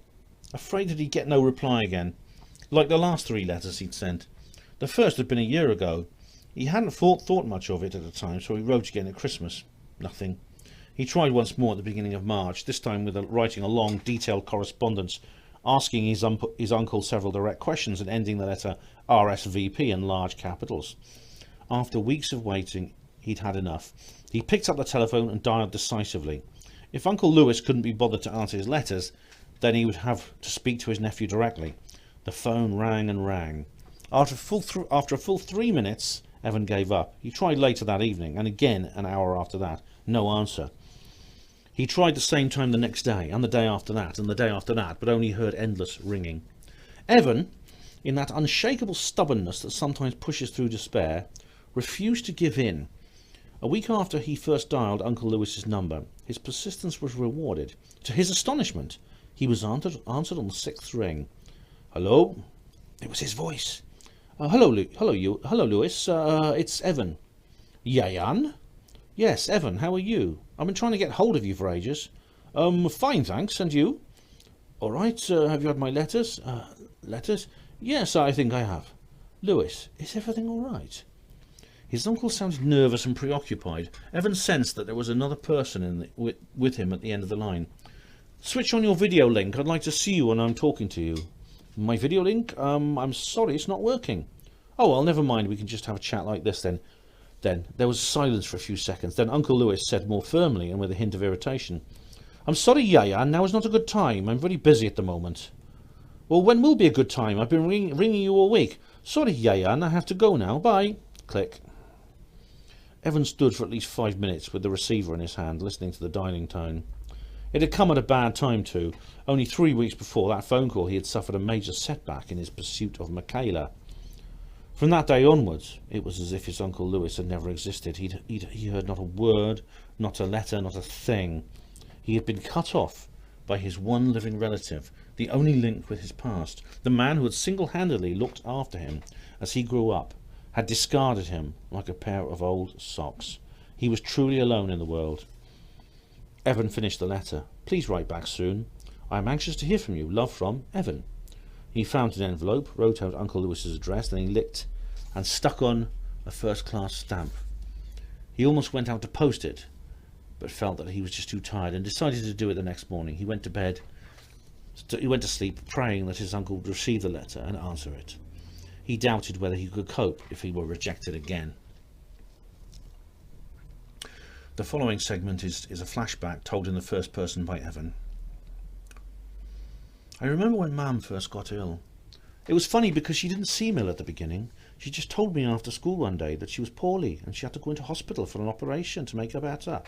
[SPEAKER 2] that he'd get no reply again, like the last 3 letters he'd sent. The first had been a year ago. He hadn't thought much of it at the time, so he wrote again at Christmas. Nothing. He tried once more at the beginning of March, this time with writing a long, detailed correspondence, asking his uncle several direct questions and ending the letter RSVP in large capitals. After weeks of waiting, he'd had enough. He picked up the telephone and dialed decisively. If Uncle Lewis couldn't be bothered to answer his letters, then he would have to speak to his nephew directly. The phone rang and rang. After a full 3 minutes, Evan gave up. He tried later that evening, and again an hour after that. No answer. He tried the same time the next day, and the day after that, and the day after that, but only heard endless ringing. Evan, in that unshakable stubbornness that sometimes pushes through despair, refused to give in. A week after he first dialed Uncle Lewis's number, his persistence was rewarded. To his astonishment, he was answered on the 6th ring. Hello? It was his voice. Hello, Lewis. It's Evan. Yayan? Yes, Evan. How are you? I've been trying to get hold of you for ages. Fine, thanks. And you? All right. Have you had my letters? Letters? Yes, I think I have. Lewis, is everything all right? His uncle sounded nervous and preoccupied. Evan sensed that there was another person with him at the end of the line. Switch on your video link. I'd like to see you when I'm talking to you. My video link? I'm sorry, it's not working. Oh, well, never mind. We can just have a chat like this then. Then there was silence for a few seconds. Then Uncle Lewis said more firmly and with a hint of irritation, I'm sorry, Yaya, now is not a good time. I'm very busy at the moment. Well, when will be a good time? I've been ringing you all week. Sorry, Yaya, I have to go now. Bye. Click. Evan stood for at least 5 minutes with the receiver in his hand, listening to the dialing tone. It had come at a bad time too. Only 3 weeks before that phone call he had suffered a major setback in his pursuit of Michaela. From that day onwards, it was as if his Uncle Lewis had never existed. He heard not a word, not a letter, not a thing. He had been cut off by his one living relative, the only link with his past, the man who had single-handedly looked after him as he grew up, had discarded him like a pair of old socks. He was truly alone in the world. Evan finished the letter. Please write back soon. I am anxious to hear from you. Love from Evan. He found an envelope, wrote out Uncle Lewis's address, then he licked and stuck on a first-class stamp. He almost went out to post it, but felt that he was just too tired and decided to do it the next morning. He went to bed. He went to sleep, praying that his uncle would receive the letter and answer it. He doubted whether he could cope if he were rejected again. The following segment is a flashback told in the first person by Evan. I remember when Mum first got ill. It was funny because she didn't seem ill at the beginning. She just told me after school one day that she was poorly and she had to go into hospital for an operation to make her better.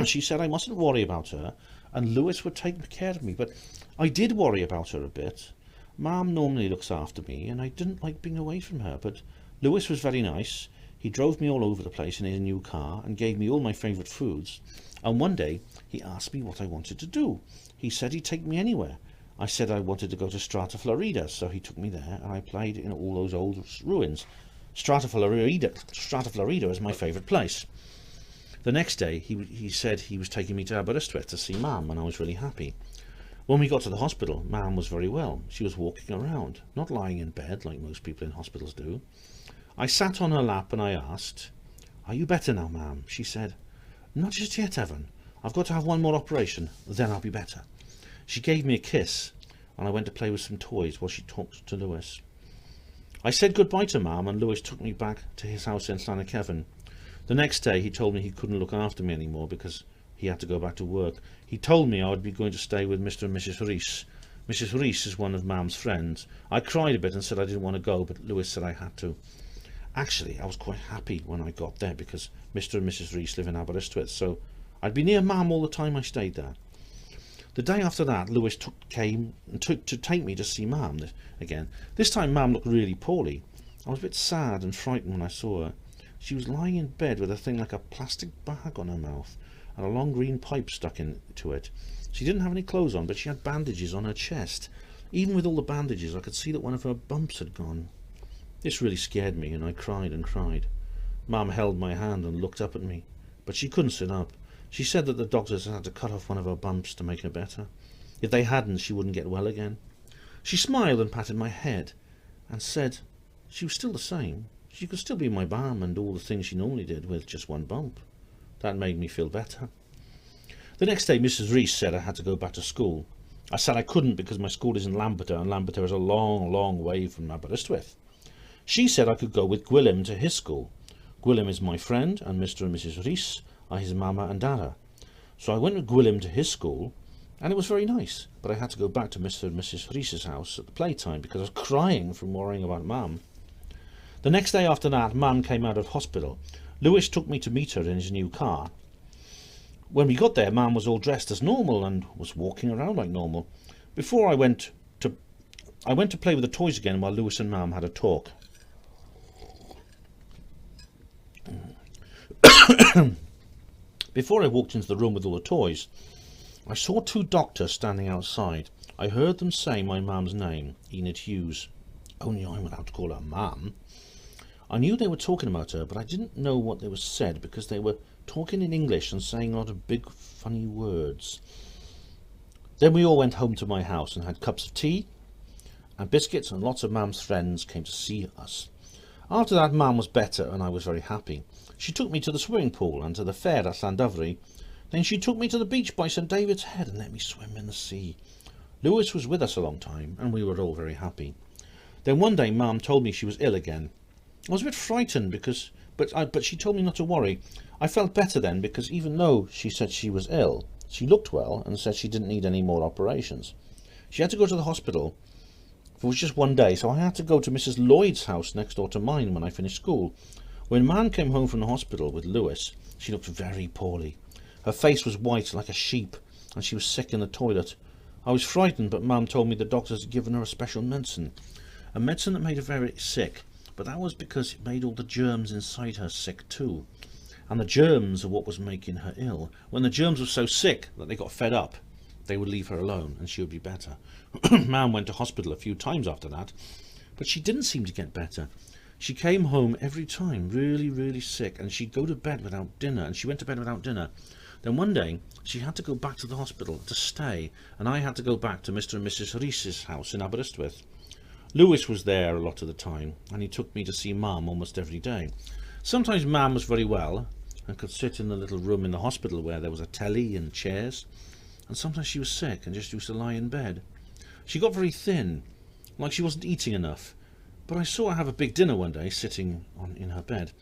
[SPEAKER 2] She said I mustn't worry about her and Lewis would take care of me, but I did worry about her a bit. Mum normally looks after me and I didn't like being away from her, but Lewis was very nice. He drove me all over the place in his new car and gave me all my favourite foods. And one day he asked me what I wanted to do. He said he'd take me anywhere. I said I wanted to go to Strata Florida, so he took me there and I played in all those old ruins. Strata Florida is my favourite place. The next day, he said he was taking me to Aberystwyth to see Mam, and I was really happy. When we got to the hospital, Mam was very well. She was walking around, not lying in bed like most people in hospitals do. I sat on her lap and I asked, "Are you better now, Mam?" She said, "Not just yet, Evan. I've got to have one more operation, then I'll be better." She gave me a kiss, and I went to play with some toys while she talked to Lewis. I said goodbye to Mam, and Lewis took me back to his house in Llanacefn. The next day he told me he couldn't look after me anymore because he had to go back to work. He told me I would be going to stay with Mr. and Mrs. Rees. Mrs. Rees is one of Mam's friends. I cried a bit and said I didn't want to go, but Lewis said I had to. Actually, I was quite happy when I got there because Mr. and Mrs. Rees live in Aberystwyth, so I'd be near Mam all the time I stayed there. The day after that, Lewis came to take me to see Mam again. This time Mam looked really poorly. I was a bit sad and frightened when I saw her. She was lying in bed with a thing like a plastic bag on her mouth and a long green pipe stuck into it. She didn't have any clothes on, but she had bandages on her chest. Even with all the bandages, I could see that one of her bumps had gone. This really scared me, and I cried and cried. Mam held my hand and looked up at me, but she couldn't sit up. She said that the doctors had to cut off one of her bumps to make her better. If they hadn't, she wouldn't get well again. She smiled and patted my head and said she was still the same. She could still be my balm and all the things she normally did with just one bump. That made me feel better. The next day, Mrs. Rees said I had to go back to school. I said I couldn't because my school is in Lampeter, and Lampeter is a long, long way from Aberystwyth. She said I could go with Gwilym to his school. Gwilym is my friend, and Mr. and Mrs. Rees are his mama and dada. So I went with Gwilym to his school, and it was very nice, but I had to go back to Mr. and Mrs. Rees's house at the playtime because I was crying from worrying about Mam. The next day after that, Mam came out of hospital. Lewis took me to meet her in his new car. When we got there, Mam was all dressed as normal and was walking around like normal. Before I went to play with the toys again while Lewis and Mam had a talk. Before I walked into the room with all the toys, I saw two doctors standing outside. I heard them say my Mam's name, Enid Hughes. Only I'm allowed to call her Mam. I knew they were talking about her, but I didn't know what they were said because they were talking in English and saying a lot of big, funny words. Then we all went home to my house and had cups of tea and biscuits, and lots of Mam's friends came to see us. After that, Mam was better and I was very happy. She took me to the swimming pool and to the fair at Llandovery. Then she took me to the beach by St. David's Head and let me swim in the sea. Lewis was with us a long time and we were all very happy. Then one day Mam told me she was ill again. I was a bit frightened but she told me not to worry. I felt better then because even though she said she was ill, she looked well and said she didn't need any more operations. She had to go to the hospital for just one day, so I had to go to Mrs. Lloyd's house next door to mine when I finished school. When Mam came home from the hospital with Lewis, she looked very poorly. Her face was white like a sheep and she was sick in the toilet. I was frightened, but Mam told me the doctors had given her a special medicine. A medicine that made her very sick, but that was because it made all the germs inside her sick too. And the germs are what was making her ill. When the germs were so sick that they got fed up, they would leave her alone and she would be better. Mam went to hospital a few times after that, but she didn't seem to get better. She came home every time really, really sick, and she'd go to bed without dinner, and she went to bed without dinner. Then one day she had to go back to the hospital to stay, and I had to go back to Mr. and Mrs. Rees's house in Aberystwyth. Lewis was there a lot of the time, and he took me to see Mam almost every day. Sometimes Mam was very well and could sit in the little room in the hospital where there was a telly and chairs, and sometimes she was sick and just used to lie in bed. She got very thin, like she wasn't eating enough, but I saw her have a big dinner one day sitting in her bed.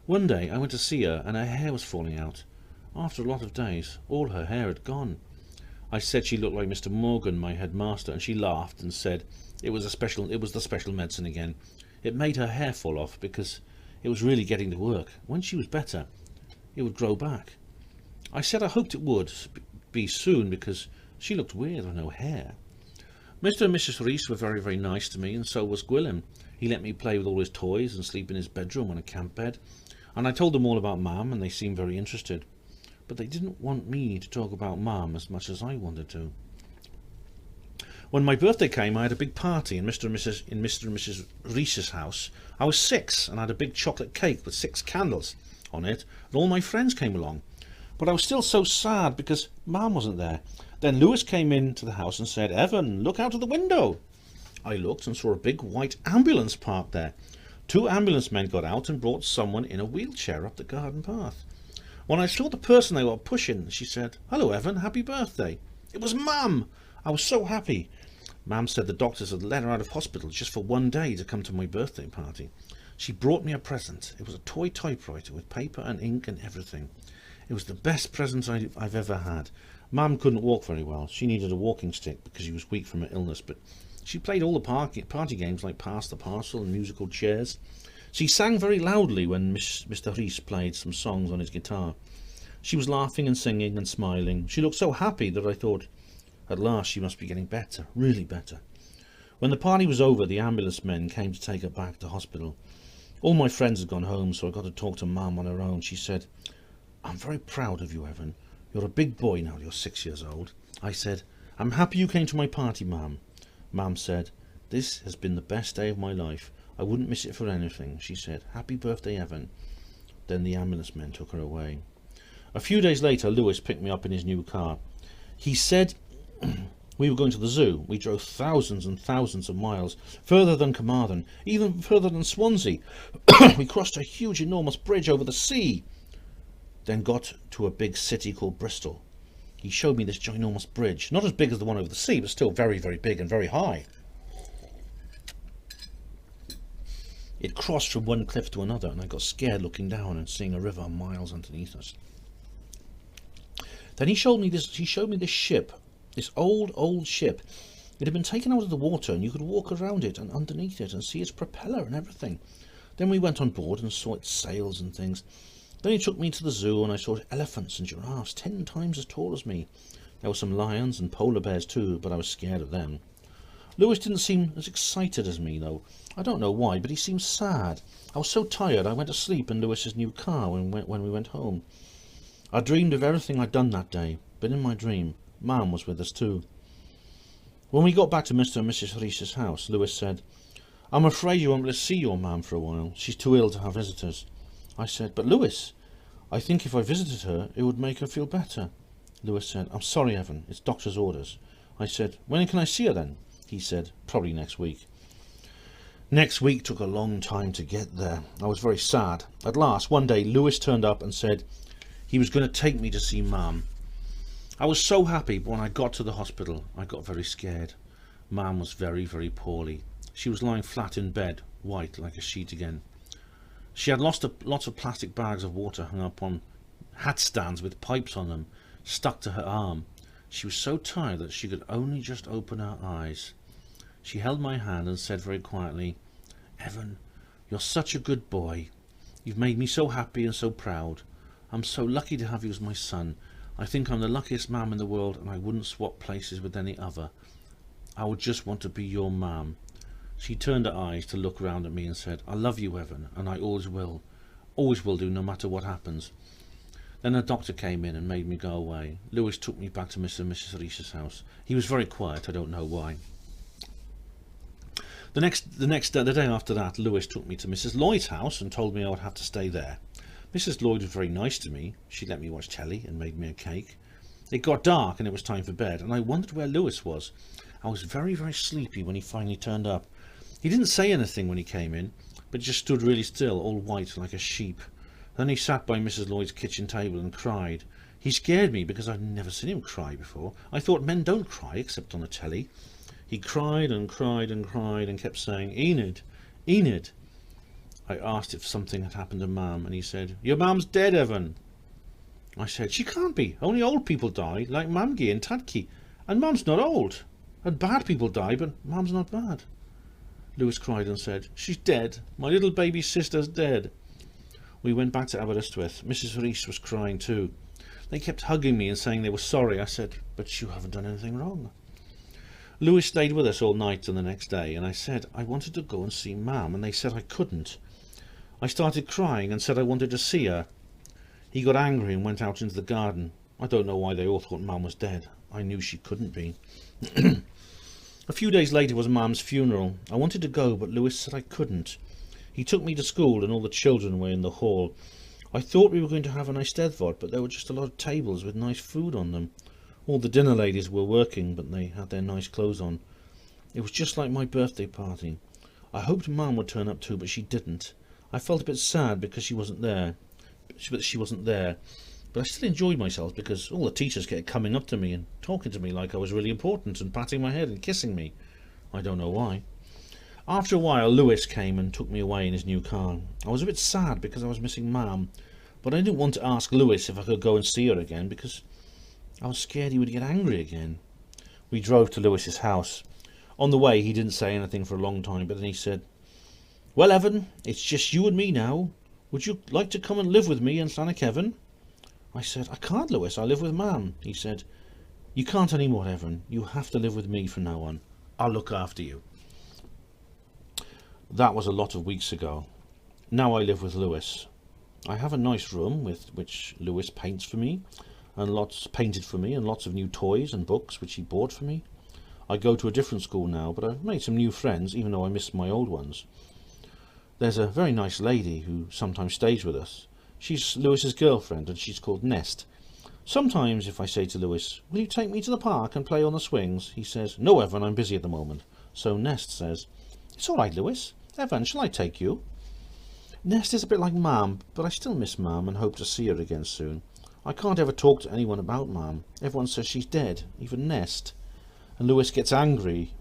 [SPEAKER 2] One day I went to see her and her hair was falling out. After a lot of days, all her hair had gone. I said she looked like Mr. Morgan, my headmaster, and she laughed and said it was the special medicine again. It made her hair fall off because it was really getting to work. When she was better, it would grow back. I said I hoped it would be soon because she looked weird with no hair. Mr. and Mrs. Rees were very, very nice to me, and so was Gwilym. He let me play with all his toys and sleep in his bedroom on a camp bed, and I told them all about Mam, and they seemed very interested. But they didn't want me to talk about Mam as much as I wanted to. When my birthday came, I had a big party in Mr. and Mrs. Reese's house. I was 6 and I had a big chocolate cake with 6 candles on it, and all my friends came along. But I was still so sad because Mum wasn't there. Then Lewis came into the house and said, "Evan, look out of the window." I looked and saw a big white ambulance parked there. 2 ambulance men got out and brought someone in a wheelchair up the garden path. When I saw the person they were pushing, she said, "Hello, Evan, happy birthday." It was Mum! I was so happy. Mum said the doctors had let her out of hospital just for 1 day to come to my birthday party. She brought me a present. It was a toy typewriter with paper and ink and everything. It was the best present I've ever had. Mum couldn't walk very well. She needed a walking stick because she was weak from her illness, but she played all the party games like Pass the Parcel and musical chairs. She sang very loudly when Mr. Rees played some songs on his guitar. She was laughing and singing and smiling. She looked so happy that I thought, at last she must be getting better, really better. When the party was over, the ambulance men came to take her back to hospital. All my friends had gone home, so I got to talk to Mum on her own. She said, "I'm very proud of you, Evan. You're a big boy now you're 6 years old." I said, "I'm happy you came to my party, Mum." Mum said, "This has been the best day of my life. I wouldn't miss it for anything." She said, "Happy birthday, Evan." Then the ambulance men took her away. A few days later, Lewis picked me up in his new car. He said we were going to the zoo. We drove thousands and thousands of miles, further than Carmarthen, even further than Swansea. We crossed a huge, enormous bridge over the sea, then got to a big city called Bristol. He showed me this ginormous bridge, not as big as the one over the sea, but still very, very big and very high. It crossed from one cliff to another, and I got scared looking down and seeing a river miles underneath us. Then he showed me this ship, this old ship. It had been taken out of the water, and you could walk around it and underneath it and see its propeller and everything. Then we went on board and saw its sails and things. Then he took me to the zoo, and I saw elephants and giraffes 10 times as tall as me. There were some lions and polar bears too, but I was scared of them. Lewis didn't seem as excited as me, though. I don't know why, but he seemed sad. I was so tired I went to sleep in Lewis's new car when we went home. I dreamed of everything I'd done that day, but in my dream, Mum was with us too. When we got back to Mr. and Mrs. Reese's house, Lewis said, "I'm afraid you won't be able to see your Mum for a while. She's too ill to have visitors." I said, "But Lewis, I think if I visited her, it would make her feel better." Lewis said, "I'm sorry, Evan, it's doctor's orders." I said, "When can I see her then?" He said, "Probably next week." Next week took a long time to get there. I was very sad. At last, one day, Lewis turned up and said he was going to take me to see Mum. I was so happy, but when I got to the hospital, I got very scared. Mum was very, very poorly. She was lying flat in bed, white like a sheet again. She had lots of plastic bags of water hung up on hat stands with pipes on them, stuck to her arm. She was so tired that she could only just open her eyes. She held my hand and said very quietly, "Evan, you're such a good boy. You've made me so happy and so proud. I'm so lucky to have you as my son. I think I'm the luckiest mum in the world, and I wouldn't swap places with any other. I would just want to be your mum." She turned her eyes to look round at me and said, "I love you, Evan, and I always will do, no matter what happens." Then a doctor came in and made me go away. Lewis took me back to Mr. and Mrs. Reese's house. He was very quiet, I don't know why. The day after that, Lewis took me to Mrs. Lloyd's house and told me I would have to stay there. Mrs. Lloyd was very nice to me. She let me watch telly and made me a cake. It got dark and it was time for bed, and I wondered where Lewis was. I was very, very sleepy when he finally turned up. He didn't say anything when he came in, but just stood really still, all white like a sheep. Then he sat by Mrs. Lloyd's kitchen table and cried. He scared me because I'd never seen him cry before. I thought men don't cry except on the telly. He cried and cried and cried and kept saying, "Enid, Enid." I asked if something had happened to Mum, and he said, "Your Mum's dead, Evan." I said, "She can't be. Only old people die, like Mamgie and Tadki. And Mum's not old. And bad people die, but Mum's not bad." Lewis cried and said, "She's dead. My little baby sister's dead." We went back to Aberystwyth. Mrs. Rees was crying too. They kept hugging me and saying they were sorry. I said, "But you haven't done anything wrong." Lewis stayed with us all night and the next day, and I said I wanted to go and see Mum, and they said I couldn't. I started crying and said I wanted to see her. He got angry and went out into the garden. I don't know why they all thought Mum was dead. I knew she couldn't be. A few days later was Mum's funeral. I wanted to go, but Lewis said I couldn't. He took me to school and all the children were in the hall. I thought we were going to have a nice Steddfod, but there were just a lot of tables with nice food on them. All the dinner ladies were working, but they had their nice clothes on. It was just like my birthday party. I hoped Mum would turn up too, but she didn't. I felt a bit sad because she wasn't there. But I still enjoyed myself because all the teachers kept coming up to me and talking to me like I was really important and patting my head and kissing me. I don't know why. After a while, Lewis came and took me away in his new car. I was a bit sad because I was missing Mum, but I didn't want to ask Lewis if I could go and see her again because I was scared he would get angry again. We drove to Lewis's house. On the way, he didn't say anything for a long time, but then he said, "Well, Evan, it's just you and me now. Would you like to come and live with me in Llanacefn?" I said, "I can't, Lewis. I live with Mum." He said, "You can't anymore, Evan. You have to live with me from now on. I'll look after you." That was a lot of weeks ago. Now I live with Lewis. I have a nice room with which Lewis paints for me, and painted for me, and lots of new toys and books which he bought for me. I go to a different school now, but I've made some new friends, even though I miss my old ones. There's a very nice lady who sometimes stays with us. She's Lewis's girlfriend, and she's called Nest. Sometimes if I say to Lewis, "Will you take me to the park and play on the swings?" he says, "No, Evan, I'm busy at the moment." So Nest says, "It's all right, Lewis. Evan, shall I take you?" Nest is a bit like Mum, but I still miss Mum and hope to see her again soon. I can't ever talk to anyone about Mum. Everyone says she's dead, even Nest. And Lewis gets angry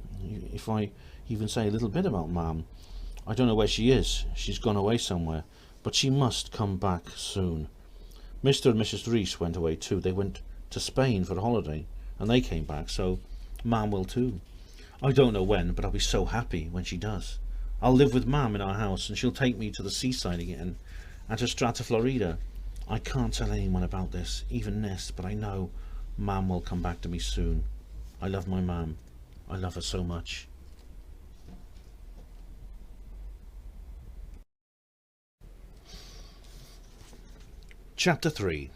[SPEAKER 2] if I even say a little bit about Mum. I don't know where she is. She's gone away somewhere, but she must come back soon. Mr. and Mrs. Reese went away too. They went to Spain for a holiday, and they came back, so Mum will too. I don't know when, but I'll be so happy when she does. I'll live with Mum in our house, and she'll take me to the seaside again, and to Strata Florida. I can't tell anyone about this, even Nest, but I know Mum will come back to me soon. I love my Mum. I love her so much. Chapter 3.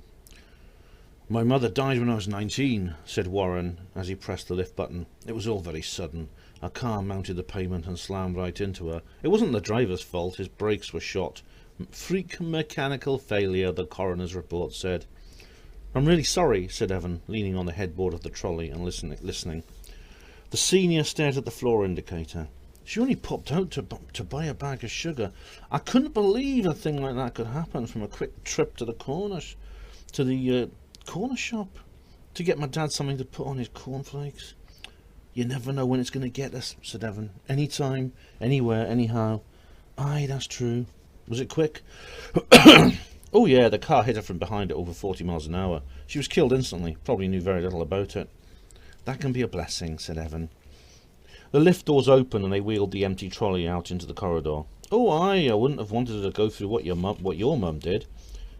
[SPEAKER 2] "My mother died when I was 19, said Warren as he pressed the lift button. It was all very sudden. A car mounted the pavement and slammed right into her. It wasn't the driver's fault. His brakes were shot. Freak mechanical failure, the coroner's report said. "I'm really sorry," said Evan, leaning on the headboard of the trolley and listening. The senior stared at the floor indicator. "She only popped out to buy a bag of sugar. I couldn't believe a thing like that could happen from a quick trip to the corner shop to get my dad something to put on his cornflakes." "You never know when it's going to get us," said Evan. "Anytime, anywhere, anyhow." "Aye, that's true." "Was it quick?" "Oh yeah, the car hit her from behind at over 40 miles an hour. She was killed instantly. Probably knew very little about it." "That can be a blessing," said Evan. The lift doors opened and they wheeled the empty trolley out into the corridor. "Oh aye, I wouldn't have wanted her to go through what your mum did.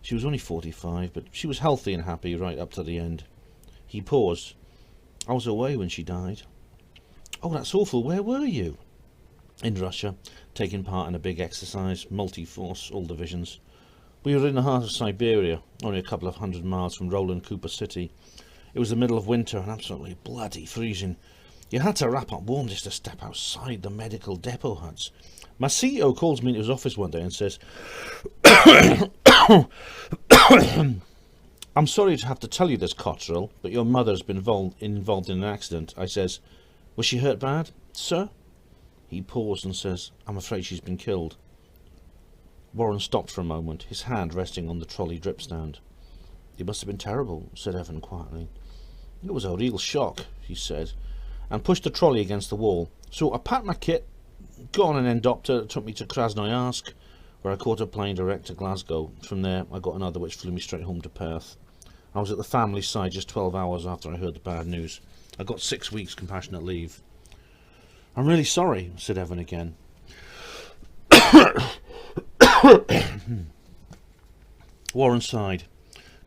[SPEAKER 2] She was only 45, but she was healthy and happy right up to the end." He paused. "I was away when she died." "Oh, that's awful. Where were you?" "In Russia, taking part in a big exercise, multi-force, all divisions. We were in the heart of Siberia, only a couple of 100 miles from Roland Cooper City. It was the middle of winter and absolutely bloody freezing. You had to wrap up warm just to step outside the medical depot huts. My CEO calls me into his office one day and says, "I'm sorry to have to tell you this, Cottrell, but your mother's been involved in an accident." I says, "Was she hurt bad, sir?" He paused and says, "I'm afraid she's been killed." Warren stopped for a moment, his hand resting on the trolley drip stand. "It must have been terrible," said Evan quietly. "It was a real shock," he said, and pushed the trolley against the wall. "So I packed my kit, got on an endopter that took me to Krasnoyarsk, where I caught a plane direct to Glasgow. From there I got another which flew me straight home to Perth. I was at the family side just 12 hours after I heard the bad news. I got 6 weeks compassionate leave." "I'm really sorry," said Evan again. Warren sighed.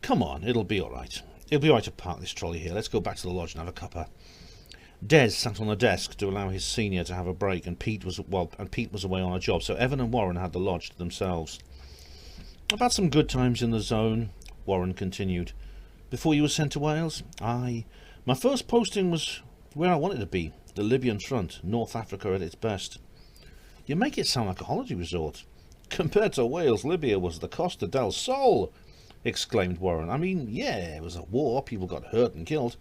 [SPEAKER 2] "Come on, it'll be all right. It'll be all right to park this trolley here. Let's go back to the lodge and have a cuppa." Des sat on the desk to allow his senior to have a break, and Pete was away on a job, so Evan and Warren had the lodge to themselves. "I've had some good times in the zone," Warren continued. "Before you were sent to Wales?" "Aye. My first posting was where I wanted to be, The Libyan front, North Africa at its best. You make it sound like a holiday resort. Compared to Wales, Libya was the Costa del Sol, exclaimed Warren. I mean, yeah, it was a war, people got hurt and killed.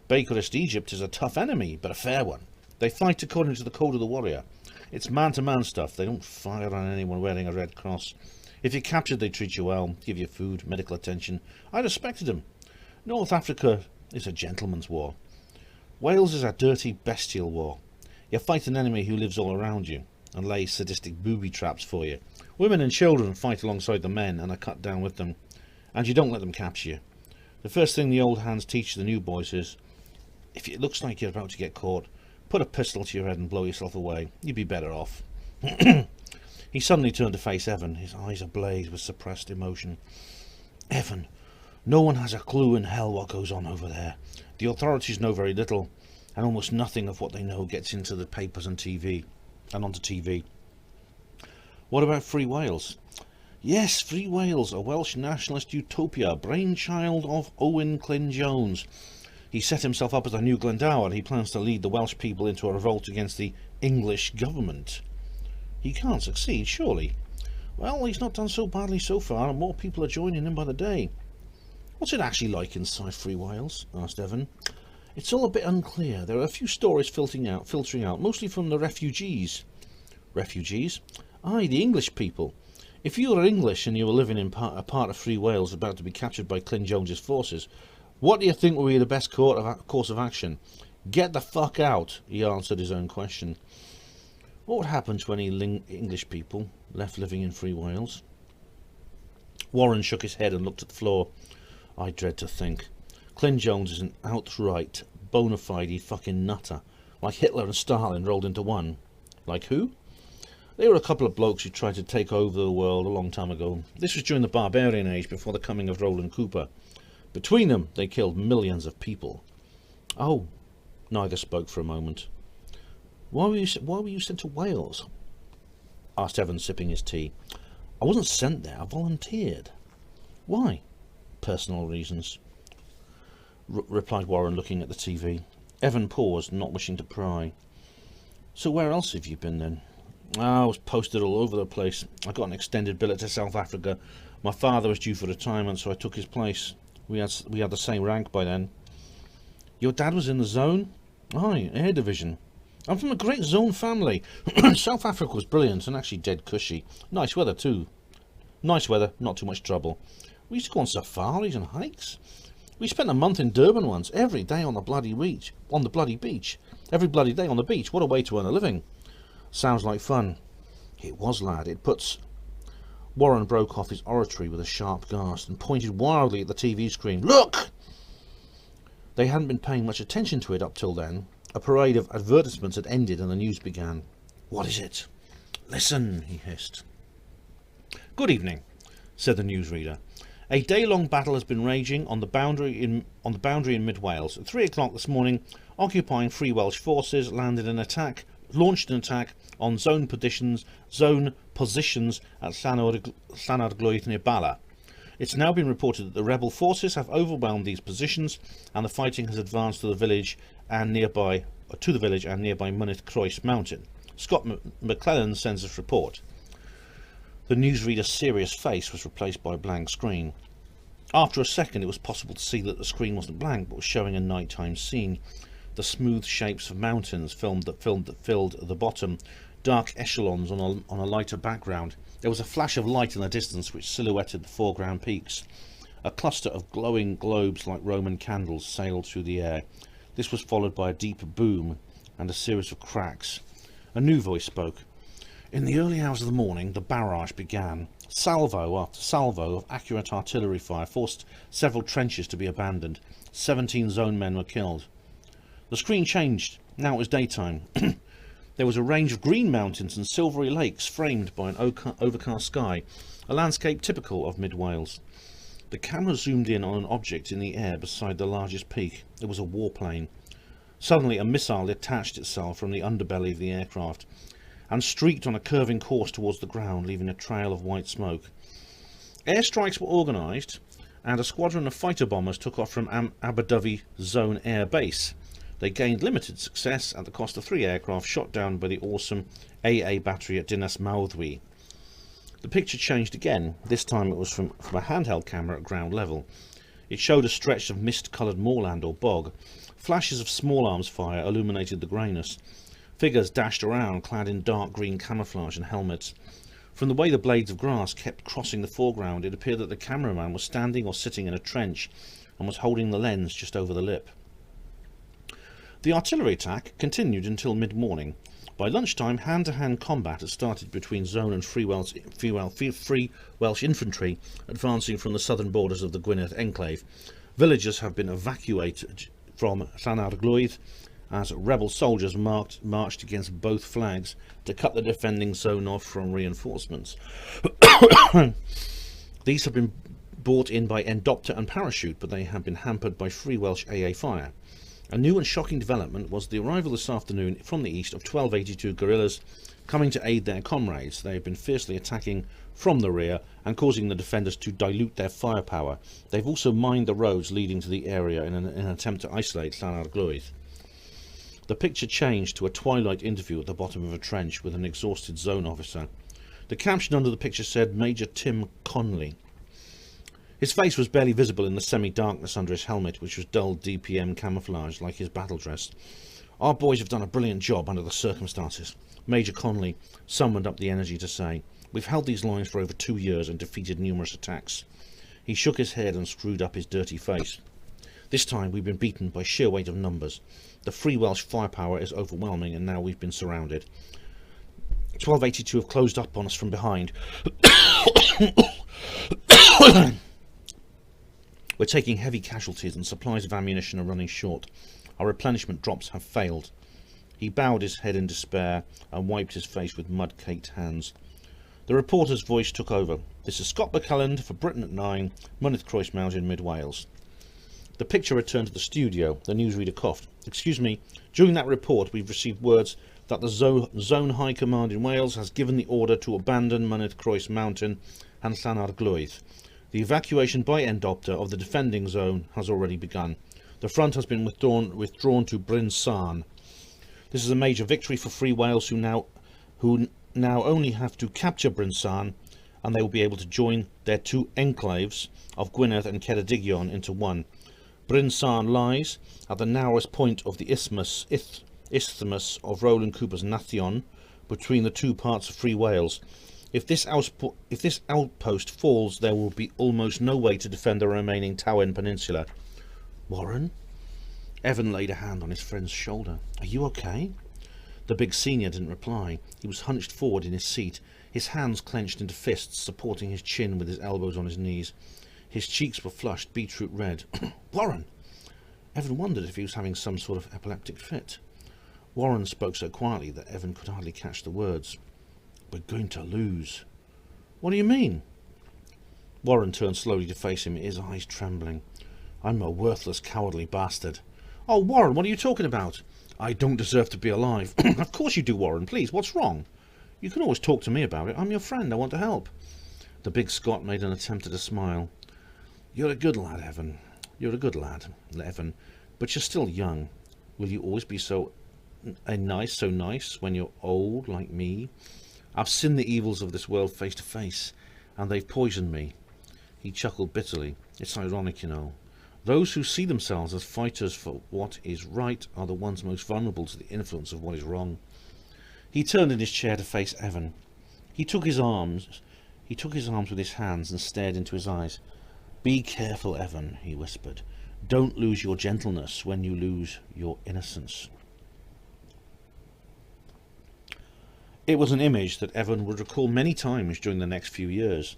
[SPEAKER 2] Bakerist Egypt is a tough enemy, but a fair one. They fight according to the code of the warrior. It's man-to-man stuff. They don't fire on anyone wearing a red cross. If you're captured, they treat you well, give you food, medical attention. I respected them. North Africa is a gentleman's war. Wales is a dirty, bestial war. You fight an enemy who lives all around you and lays sadistic booby traps for you. Women and children fight alongside the men and are cut down with them, and you don't let them capture you. The first thing the old hands teach the new boys is, if it looks like you're about to get caught, put a pistol to your head and blow yourself away. You'd be better off. He suddenly turned to face Evan, his eyes ablaze with suppressed emotion. Evan, no one has a clue in hell what goes on over there. The authorities know very little, and almost nothing of what they know gets into the papers and TV, and onto TV. What about Free Wales? Yes, Free Wales, a Welsh nationalist utopia, brainchild of Owen Glyn-Jones. He set himself up as a new Glendower, and he plans to lead the Welsh people into a revolt against the English government. He can't succeed, surely. Well, he's not done so badly so far, and more people are joining him by the day. What's it actually like inside Free Wales? Asked Evan. It's all a bit unclear. There are a few stories filtering out, mostly from the refugees. Refugees? Aye, the English people. If you were English and you were living in a part of Free Wales about to be captured by Glyn-Jones's forces, what do you think would be the best course of action? Get the fuck out, he answered his own question. What would happen to any English people left living in Free Wales? Warren shook his head and looked at the floor. I dread to think. Glyn-Jones is an outright, bona fide fucking nutter, like Hitler and Stalin rolled into one. Like who? They were a couple of blokes who tried to take over the world a long time ago. This was during the barbarian age, before the coming of Roland Cooper. Between them, they killed millions of people. Oh, neither spoke for a moment. Why were you sent to Wales? Asked Evan, sipping his tea. I wasn't sent there, I volunteered. Why? Personal reasons, replied Warren, looking at the TV. Evan paused, not wishing to pry. So where else have you been then? I was posted all over the place. I got an extended billet to South Africa. My father was due for retirement, so I took his place. We had the same rank by then. Your dad was in the zone? Aye, Air Division. I'm from a great zone family. South Africa was brilliant and actually dead cushy. Nice weather too. Nice weather, not too much trouble. We used to go on safaris and hikes. We spent a month in Durban once, every day on the bloody beach. Every bloody day on the beach. What a way to earn a living. Sounds like fun. It was, lad. It puts... Warren broke off his oratory with a sharp gasp and pointed wildly at the TV screen. Look! They hadn't been paying much attention to it up till then. A parade of advertisements had ended and the news began. What is it? Listen, he hissed. Good evening, said the newsreader. A day-long battle has been raging on the boundary in mid Wales. At 3 o'clock this morning, occupying Free Welsh forces launched an attack on zone positions at Llanarglwydd near Bala. It's now been reported that the rebel forces have overwhelmed these positions, and the fighting has advanced to the village and nearby Mynydd Croes Mountain. Scott McClellan sends us report. The newsreader's serious face was replaced by a blank screen. After a second, it was possible to see that the screen wasn't blank, but was showing a nighttime scene. The smooth shapes of mountains filled the bottom, dark echelons on a lighter background. There was a flash of light in the distance which silhouetted the foreground peaks. A cluster of glowing globes like Roman candles sailed through the air. This was followed by a deep boom and a series of cracks. A new voice spoke. In the early hours of the morning, the barrage began. Salvo after salvo of accurate artillery fire forced several trenches to be abandoned. 17 zone men were killed. The screen changed. Now it was daytime. There was a range of green mountains and silvery lakes framed by an overcast sky, a landscape typical of mid-Wales. The camera zoomed in on an object in the air beside the largest peak. It was a warplane. Suddenly a missile detached itself from the underbelly of the aircraft and streaked on a curving course towards the ground, leaving a trail of white smoke. Airstrikes were organised, and a squadron of fighter bombers took off from Abu Dhabi Zone Air Base. They gained limited success at the cost of 3 aircraft shot down by the awesome AA battery at Dinas Mawddwy. The picture changed again. This time it was from a handheld camera at ground level. It showed a stretch of mist-coloured moorland or bog. Flashes of small arms fire illuminated the greyness. Figures dashed around, clad in dark green camouflage and helmets. From the way the blades of grass kept crossing the foreground, it appeared that the cameraman was standing or sitting in a trench and was holding the lens just over the lip. The artillery attack continued until mid-morning. By lunchtime, hand-to-hand combat had started between Zone and Free Welsh infantry advancing from the southern borders of the Gwynedd enclave. Villagers have been evacuated from Llanarglwydd as rebel soldiers marched against both flags to cut the defending zone off from reinforcements. These have been brought in by Endopter and Parachute, but they have been hampered by Free Welsh AA fire. A new and shocking development was the arrival this afternoon from the east of 1282 guerrillas coming to aid their comrades. They have been fiercely attacking from the rear and causing the defenders to dilute their firepower. They've also mined the roads leading to the area in an attempt to isolate Llanarglwydd. The picture changed to a twilight interview at the bottom of a trench with an exhausted zone officer. The caption under the picture said Major Tim Conley. His face was barely visible in the semi-darkness under his helmet, which was dull DPM camouflage like his battle dress. Our boys have done a brilliant job under the circumstances, Major Conley summoned up the energy to say. We've held these lines for over 2 years and defeated numerous attacks. He shook his head and screwed up his dirty face. This time we've been beaten by sheer weight of numbers. The Free Welsh firepower is overwhelming and now we've been surrounded. 1282 have closed up on us from behind. We're taking heavy casualties and supplies of ammunition are running short. Our replenishment drops have failed. He bowed his head in despair and wiped his face with mud-caked hands. The reporter's voice took over. This is Scott McCulland for Britain at 9, Mynydd Croes Mountain, mid-Wales. The picture returned to the studio. The newsreader coughed. Excuse me, during that report we've received words that the Zone High Command in Wales has given the order to abandon Mynydd Croes Mountain and Llanarglwydd. The evacuation by Endopter of the defending zone has already begun. The front has been withdrawn to Bryn Sarn. This is a major victory for Free Wales, who now only have to capture Bryn Sarn, and they will be able to join their 2 enclaves of Gwynedd and Ceredigion into one. Bryn Sarn lies at the narrowest point of the isthmus of Roland Cooper's Nathion, between the 2 parts of Free Wales. If this outpost falls, there will be almost no way to defend the remaining Tywyn Peninsula. Warren? Evan laid a hand on his friend's shoulder. Are you okay? The big senior didn't reply. He was hunched forward in his seat, his hands clenched into fists, supporting his chin with his elbows on his knees. His cheeks were flushed, beetroot red. Warren! Evan wondered if he was having some sort of epileptic fit. Warren spoke so quietly that Evan could hardly catch the words. We're going to lose. What do you mean? Warren turned slowly to face him, his eyes trembling. I'm a worthless, cowardly bastard. Oh, Warren, what are you talking about? I don't deserve to be alive. Of course you do, Warren. Please, what's wrong? You can always talk to me about it. I'm your friend. I want to help. The big Scot made an attempt at a smile. You're a good lad, Evan. You're a good lad, Evan. But you're still young. Will you always be so nice when you're old like me? I've seen the evils of this world face to face, and they've poisoned me. He chuckled bitterly. It's ironic, you know. Those who see themselves as fighters for what is right are the ones most vulnerable to the influence of what is wrong. He turned in his chair to face Evan. He took his arms with his hands and stared into his eyes. Be careful, Evan, he whispered. Don't lose your gentleness when you lose your innocence. It was an image that Evan would recall many times during the next few years.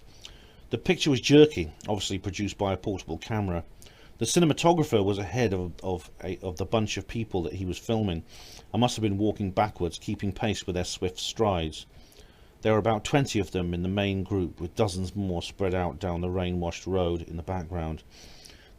[SPEAKER 2] The picture was jerky, obviously produced by a portable camera. The cinematographer was ahead of the bunch of people that he was filming, and must have been walking backwards, keeping pace with their swift strides. There were about 20 of them in the main group, with dozens more spread out down the rain-washed road in the background.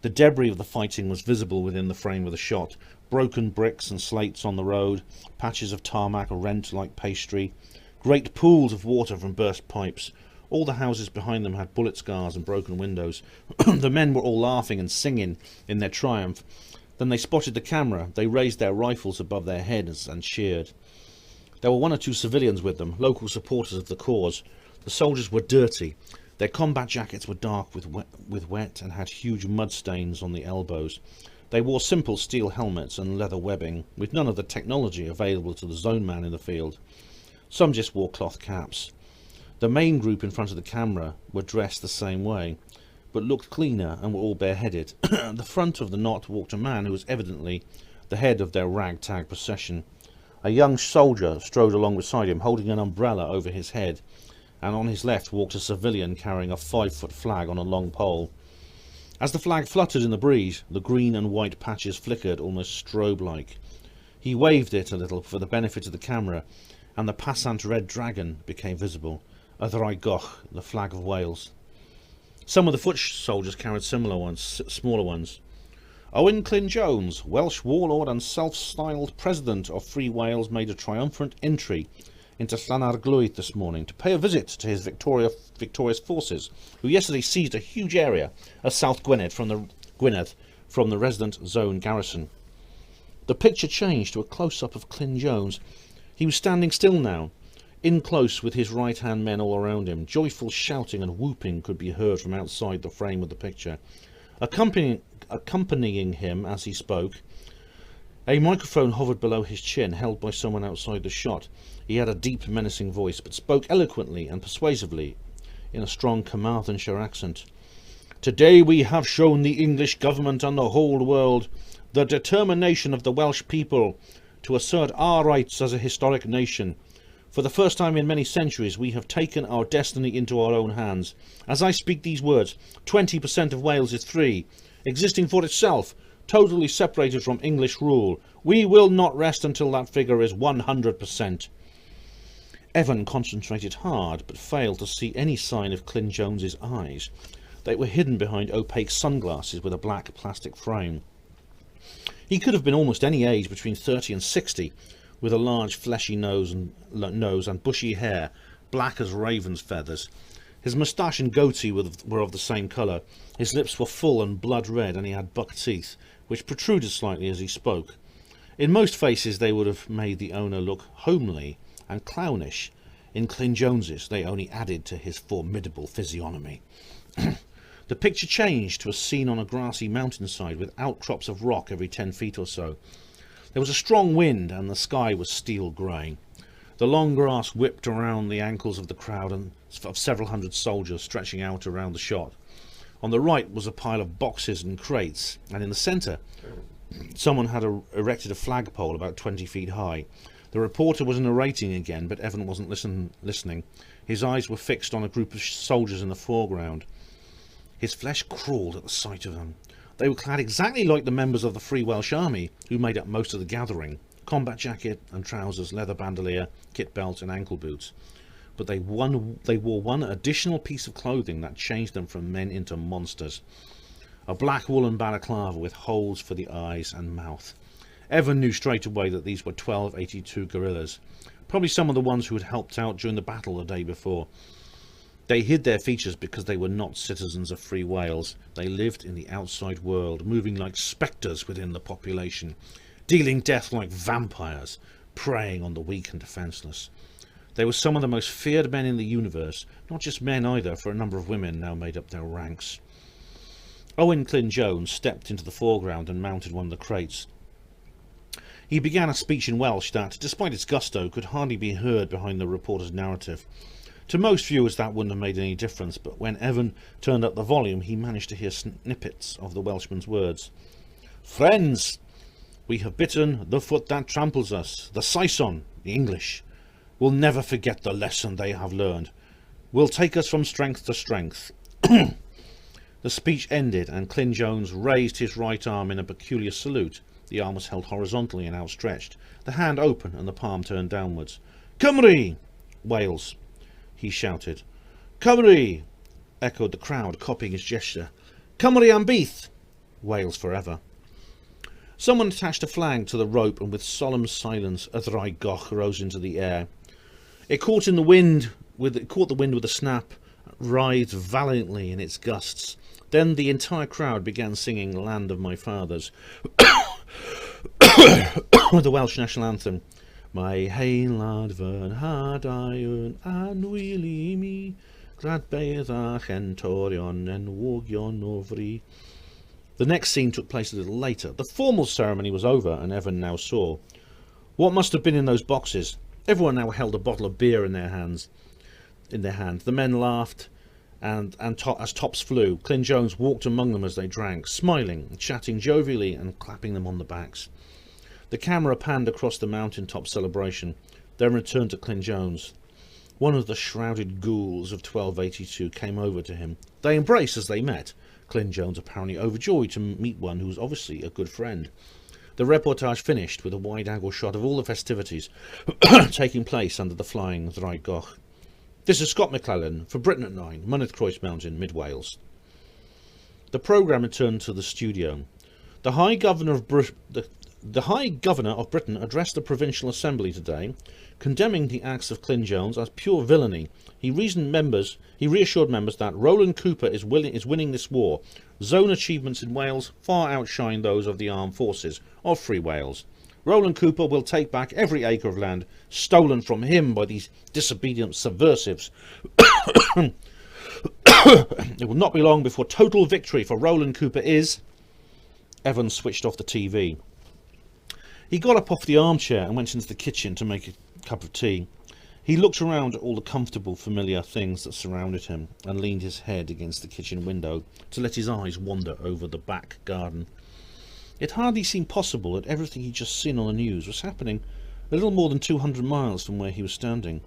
[SPEAKER 2] The debris of the fighting was visible within the frame of the shot. Broken bricks and slates on the road, patches of tarmac rent like pastry, great pools of water from burst pipes. All the houses behind them had bullet scars and broken windows. The men were all laughing and singing in their triumph. Then they spotted the camera. They raised their rifles above their heads and cheered. There were 1 or 2 civilians with them, local supporters of the cause. The soldiers were dirty. Their combat jackets were dark with wet and had huge mud stains on the elbows. They wore simple steel helmets and leather webbing, with none of the technology available to the zone man in the field. Some just wore cloth caps. The main group in front of the camera were dressed the same way, but looked cleaner and were all bareheaded. At the front of the knot walked a man who was evidently the head of their ragtag procession. A young soldier strode along beside him, holding an umbrella over his head, and on his left walked a civilian carrying a 5-foot flag on a long pole. As the flag fluttered in the breeze, the green and white patches flickered almost strobe-like. He waved it a little for the benefit of the camera, and the passant red dragon became visible, a Ddraig Goch, the flag of Wales. Some of the foot soldiers carried similar ones, smaller ones. Owen Glyn-Jones, Welsh warlord and self-styled president of Free Wales, made a triumphant entry into Llanarglwydd this morning to pay a visit to his victorious forces, who yesterday seized a huge area of South Gwynedd from the resident zone garrison. The picture changed to a close-up of Glyn-Jones. He was standing still now, in close with his right-hand men all around him. Joyful shouting and whooping could be heard from outside the frame of the picture. Accompanying him as he spoke, a microphone hovered below his chin, held by someone outside the shot. He had a deep, menacing voice, but spoke eloquently and persuasively in a strong Carmarthenshire accent. Today we have shown the English government and the whole world the determination of the Welsh people to assert our rights as a historic nation. For the first time in many centuries, we have taken our destiny into our own hands. As I speak these words, 20% of Wales is free, existing for itself, totally separated from English rule. We will not rest until that figure is 100%. Evan concentrated hard, but failed to see any sign of Glyn-Jones's eyes. They were hidden behind opaque sunglasses with a black plastic frame. He could have been almost any age between 30 and 60, with a large fleshy nose and bushy hair, black as raven's feathers. His moustache and goatee were of the same colour. His lips were full and blood red, and he had buck teeth, which protruded slightly as he spoke. In most faces they would have made the owner look homely and clownish. In Glyn-Jones's they only added to his formidable physiognomy. The picture changed to a scene on a grassy mountainside with outcrops of rock every 10 feet or so. There was a strong wind and the sky was steel grey. The long grass whipped around the ankles of the crowd and of several hundred soldiers stretching out around the shot. On the right was a pile of boxes and crates, and in the centre someone had erected a flagpole about 20 feet high. The reporter was narrating again, but Evan wasn't listening. His eyes were fixed on a group of soldiers in the foreground. His flesh crawled at the sight of them. They were clad exactly like the members of the Free Welsh Army who made up most of the gathering. Combat jacket and trousers, leather bandolier, kit belt and ankle boots. But they wore one additional piece of clothing that changed them from men into monsters. A black woolen balaclava with holes for the eyes and mouth. Evan knew straight away that these were 1282 guerrillas, probably some of the ones who had helped out during the battle the day before. They hid their features because they were not citizens of Free Wales. They lived in the outside world, moving like spectres within the population, dealing death like vampires, preying on the weak and defenceless. They were some of the most feared men in the universe, not just men either, for a number of women now made up their ranks. Owen Glyn-Jones stepped into the foreground and mounted one of the crates. He began a speech in Welsh that, despite its gusto, could hardly be heard behind the reporter's narrative. To most viewers that wouldn't have made any difference, but when Evan turned up the volume he managed to hear snippets of the Welshman's words. Friends, we have bitten the foot that tramples us. The Saeson, the English, will never forget the lesson they have learned. Will take us from strength to strength. The speech ended and Glyn-Jones raised his right arm in a peculiar salute. The arm was held horizontally and outstretched, the hand open and the palm turned downwards. Cymru! Wales! He shouted. Cymru! Echoed the crowd, copying his gesture. Cymru am byth! Wales forever. Someone attached a flag to the rope, and with solemn silence a Ddraig Goch rose into the air. It caught the wind with a snap, writhed valiantly in its gusts. Then the entire crowd began singing Land of My Fathers. the Welsh national anthem. Mae heilad fy nhadau anwyli mi, gradbeidd a chentorion enwogion o fri. The next scene took place a little later. The formal ceremony was over, and Evan now saw what must have been in those boxes. Everyone now held a bottle of beer in their hands. The men laughed, and as tops flew, Clint Jones walked among them as they drank, smiling, chatting jovially, and clapping them on the backs. The camera panned across the mountaintop celebration, then returned to Clint Jones. One of the shrouded ghouls of 1282 came over to him. They embraced as they met, Clint Jones apparently overjoyed to meet one who was obviously a good friend. The reportage finished with a wide-angle shot of all the festivities taking place under the flying Ddraig Goch. This is Scott McClellan for Britain at 9, Mynydd Croes Mountain, Mid Wales. The programme returned to the studio. The High Governor of Britain addressed the Provincial Assembly today, condemning the acts of Clint Jones as pure villainy. He reassured members that Roland Cooper is winning this war. Zone achievements in Wales far outshine those of the armed forces of Free Wales. Roland Cooper will take back every acre of land stolen from him by these disobedient subversives. It will not be long before total victory for Roland Cooper is... Evans switched off the TV. He got up off the armchair and went into the kitchen to make a cup of tea. He looked around at all the comfortable, familiar things that surrounded him and leaned his head against the kitchen window to let his eyes wander over the back garden. It hardly seemed possible that everything he'd just seen on the news was happening a little more than 200 miles from where he was standing.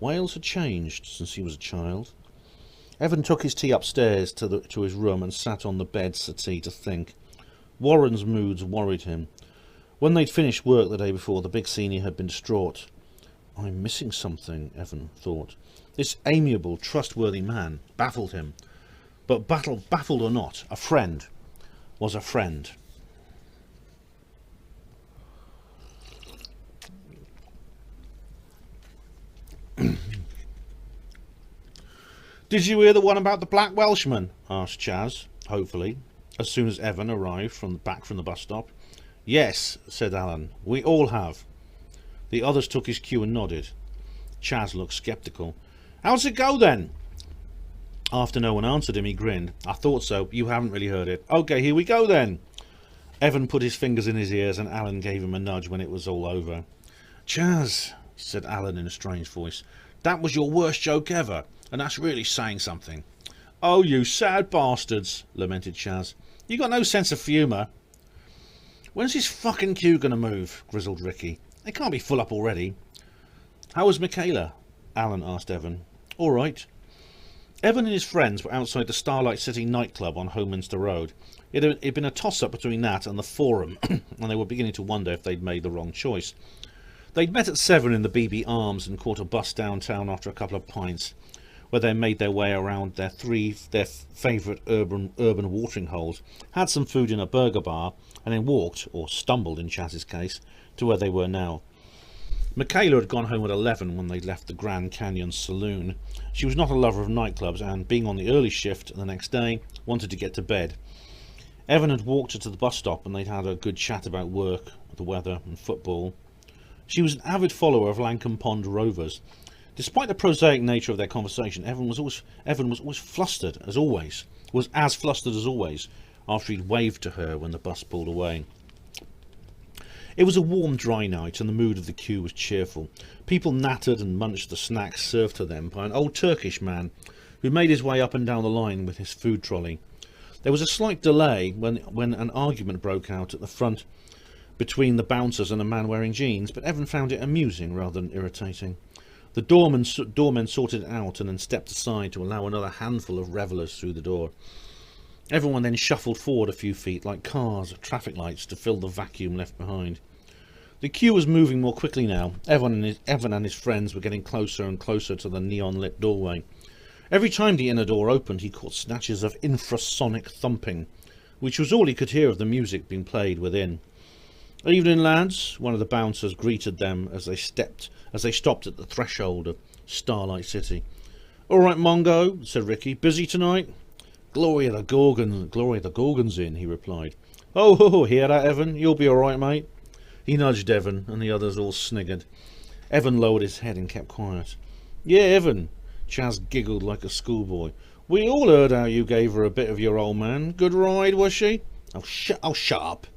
[SPEAKER 2] Wales had changed since he was a child. Evan took his tea upstairs to his room and sat on the bed settee to think. Warren's moods worried him. When they'd finished work the day before, the big senior had been distraught. I'm missing something, Evan thought. This amiable, trustworthy man baffled him. But baffled or not, a friend was a friend. Did you hear the one about the Black Welshman? Asked Chaz, hopefully, as soon as Evan arrived back from the bus stop. Yes, said Alan, we all have. The others took his cue and nodded. Chaz looked sceptical. How's it go then? After no one answered him, he grinned. I thought so, you haven't really heard it. OK, here we go then. Evan put his fingers in his ears and Alan gave him a nudge when it was all over. Chaz, said Alan in a strange voice, that was your worst joke ever, and that's really saying something. Oh, you sad bastards, lamented Chaz. You got no sense of humour. When's his fucking queue going to move? Grizzled Ricky. It can't be full up already. How was Michaela? Alan asked Evan. All right. Evan and his friends were outside the Starlight City nightclub on Hominster Road. It had been a toss-up between that and the Forum, and they were beginning to wonder if they'd made the wrong choice. They'd met at 7 in the BB Arms and caught a bus downtown after a couple of pints, where they made their way around their favourite urban watering holes, had some food in a burger bar, and then walked, or stumbled in Chaz's case, to where they were now. Michaela had gone home at 11 when they left the Grand Canyon Saloon. She was not a lover of nightclubs and, being on the early shift the next day, wanted to get to bed. Evan had walked her to the bus stop and they'd had a good chat about work, the weather and football. She was an avid follower of Langham Pond Rovers. Despite the prosaic nature of their conversation, Evan was always flustered, as always, after he'd waved to her when the bus pulled away. It was a warm, dry night, and the mood of the queue was cheerful. People nattered and munched the snacks served to them by an old Turkish man who made his way up and down the line with his food trolley. There was a slight delay when an argument broke out at the front between the bouncers and a man wearing jeans, but Evan found it amusing rather than irritating. The doormen sorted it out and then stepped aside to allow another handful of revellers through the door. Everyone then shuffled forward a few feet like cars at traffic lights to fill the vacuum left behind. The queue was moving more quickly now. Evan and his friends were getting closer and closer to the neon-lit doorway. Every time the inner door opened, he caught snatches of infrasonic thumping, which was all he could hear of the music being played within. Evening, lads, one of the bouncers greeted them as they stopped at the threshold of Starlight City. All right, Mongo, said Ricky. Busy tonight? Glory of the Gorgons in, he replied. Oh, hear that, Evan? You'll be all right, mate. He nudged Evan, and the others all sniggered. Evan lowered his head and kept quiet. Yeah, Evan, Chaz giggled like a schoolboy. We all heard how you gave her a bit of your old man. Good ride, was she? Oh, shut up,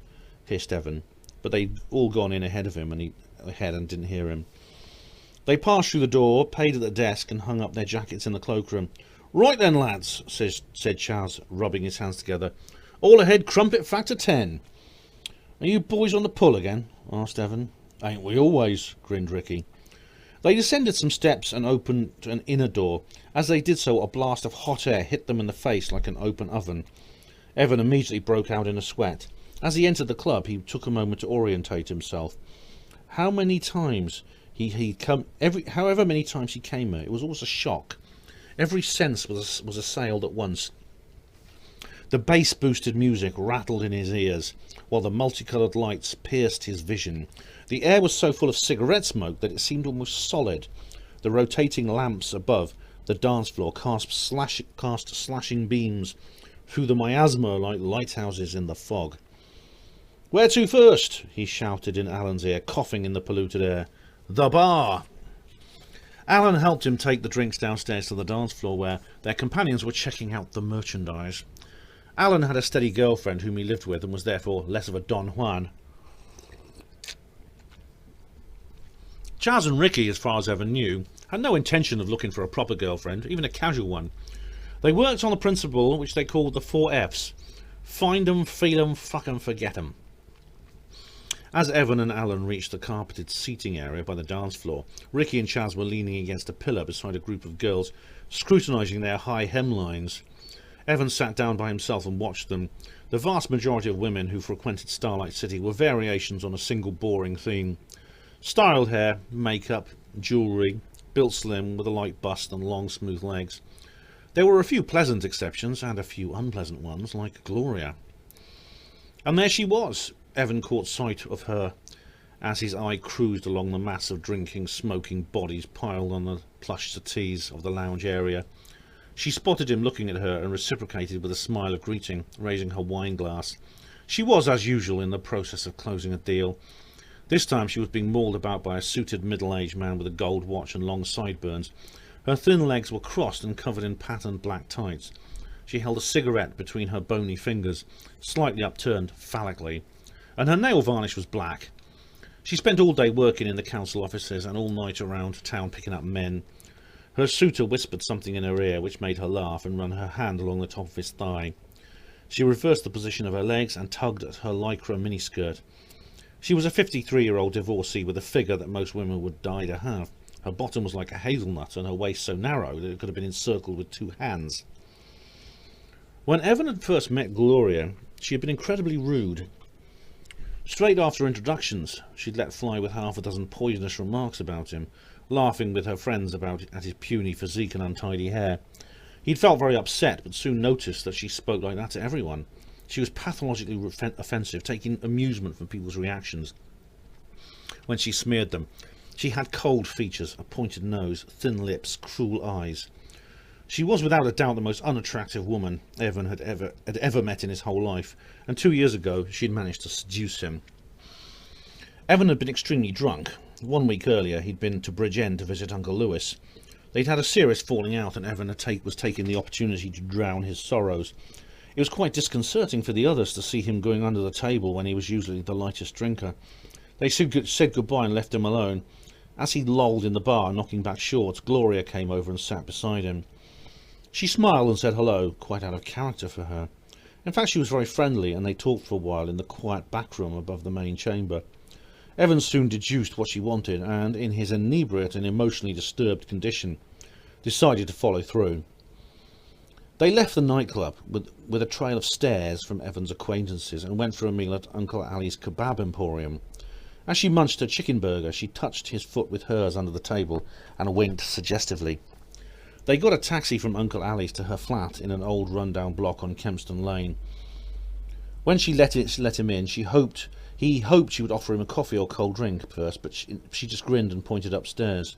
[SPEAKER 2] hissed Evan. But they'd all gone in ahead of him, and he didn't hear him. They passed through the door, paid at the desk, and hung up their jackets in the cloakroom. Right then, lads, said Chaz, rubbing his hands together. All ahead, crumpet factor 10. Are you boys on the pull again? Asked Evan. Ain't we always? Grinned Ricky. They descended some steps and opened an inner door. As they did so, a blast of hot air hit them in the face like an open oven. Evan immediately broke out in a sweat. As he entered the club, he took a moment to orientate himself. However many times he came here, it was always a shock. Every sense was assailed at once. The bass-boosted music rattled in his ears, while the multicoloured lights pierced his vision. The air was so full of cigarette smoke that it seemed almost solid. The rotating lamps above the dance floor cast slashing beams through the miasma like lighthouses in the fog. Where to first? He shouted in Alan's ear, coughing in the polluted air. The bar! Alan helped him take the drinks downstairs to the dance floor where their companions were checking out the merchandise. Alan had a steady girlfriend whom he lived with and was therefore less of a Don Juan. Chaz and Ricky, as far as Evan knew, had no intention of looking for a proper girlfriend, even a casual one. They worked on the principle which they called the 4 Fs. Find 'em, feel 'em, fuck 'em, forget 'em. As Evan and Alan reached the carpeted seating area by the dance floor, Ricky and Chaz were leaning against a pillar beside a group of girls, scrutinising their high hemlines. Evan sat down by himself and watched them. The vast majority of women who frequented Starlight City were variations on a single boring theme. Styled hair, makeup, jewellery, built slim with a light bust and long smooth legs. There were a few pleasant exceptions and a few unpleasant ones, like Gloria. And there she was. Evan caught sight of her as his eye cruised along the mass of drinking, smoking bodies piled on the plush settees of the lounge area. She spotted him looking at her and reciprocated with a smile of greeting, raising her wine glass. She was, as usual, in the process of closing a deal. This time she was being mauled about by a suited middle-aged man with a gold watch and long sideburns. Her thin legs were crossed and covered in patterned black tights. She held a cigarette between her bony fingers, slightly upturned phallically, and her nail varnish was black. She spent all day working in the council offices and all night around town picking up men. Her suitor whispered something in her ear which made her laugh and run her hand along the top of his thigh. She reversed the position of her legs and tugged at her lycra miniskirt. She was a 53-year-old divorcee with a figure that most women would die to have. Her bottom was like a hazelnut and her waist so narrow that it could have been encircled with 2 hands. When Evan had first met Gloria, she had been incredibly rude. Straight after introductions, she'd let fly with half a dozen poisonous remarks about him, laughing with her friends at his puny physique and untidy hair. He'd felt very upset, but soon noticed that she spoke like that to everyone. She was pathologically offensive, taking amusement from people's reactions when she smeared them. She had cold features, a pointed nose, thin lips, cruel eyes. She was without a doubt the most unattractive woman Evan had ever met in his whole life, and 2 years ago she'd managed to seduce him. Evan had been extremely drunk. 1 week earlier he'd been to Bridgend to visit Uncle Lewis. They'd had a serious falling out and Evan was taking the opportunity to drown his sorrows. It was quite disconcerting for the others to see him going under the table when he was usually the lightest drinker. They said goodbye and left him alone. As he lolled in the bar, knocking back shorts, Gloria came over and sat beside him. She smiled and said hello, quite out of character for her. In fact, she was very friendly, and they talked for a while in the quiet back room above the main chamber. Evan soon deduced what she wanted, and, in his inebriate and emotionally disturbed condition, decided to follow through. They left the nightclub with a trail of stares from Evan's acquaintances and went for a meal at Uncle Ali's kebab emporium. As she munched her chicken burger, she touched his foot with hers under the table and winked suggestively. They got a taxi from Uncle Ali's to her flat in an old run-down block on Kempston Lane. When she let him in, he hoped she would offer him a coffee or cold drink first, but she just grinned and pointed upstairs.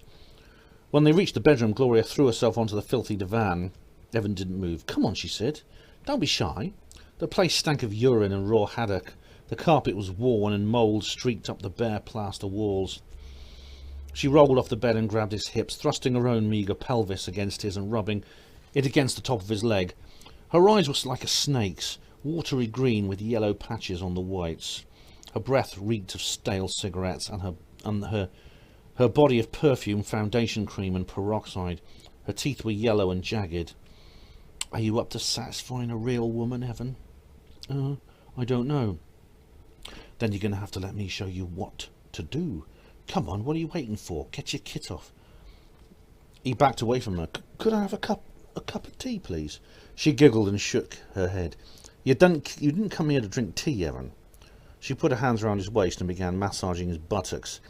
[SPEAKER 2] When they reached the bedroom, Gloria threw herself onto the filthy divan. Evan didn't move. "Come on," she said. "Don't be shy. The place stank of urine and raw haddock. The carpet was worn and mould streaked up the bare plaster walls. She rolled off the bed and grabbed his hips, thrusting her own meagre pelvis against his and rubbing it against the top of his leg. Her eyes were like a snake's, watery green with yellow patches on the whites. Her breath reeked of stale cigarettes, and her body of perfume, foundation cream and peroxide. Her teeth were yellow and jagged. "Are you up to satisfying a real woman, Evan?" I don't know." "Then you're going to have to let me show you what to do. Come on, what are you waiting for? Get your kit off." He backed away from her. "Could I have a cup of tea, please?" She giggled and shook her head. You didn't come here to drink tea, Evan." She put her hands around his waist and began massaging his buttocks.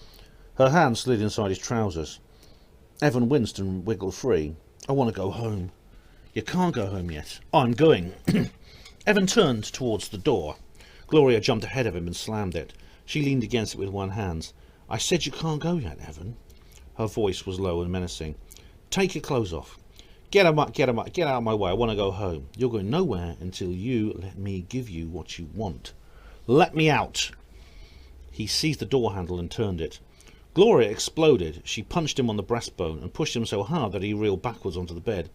[SPEAKER 2] Her hand slid inside his trousers. Evan winced and wiggled free. "I want to go home." "You can't go home yet." "I'm going." Evan turned towards the door. Gloria jumped ahead of him and slammed it. She leaned against it with one hand. "I said you can't go yet, Evan." Her voice was low and menacing. "Take your clothes off. Get out of my way. I want to go home. You're going nowhere until you let me give you what you want. Let me out." He seized the door handle and turned it. Gloria exploded. She punched him on the breastbone and pushed him so hard that he reeled backwards onto the bed.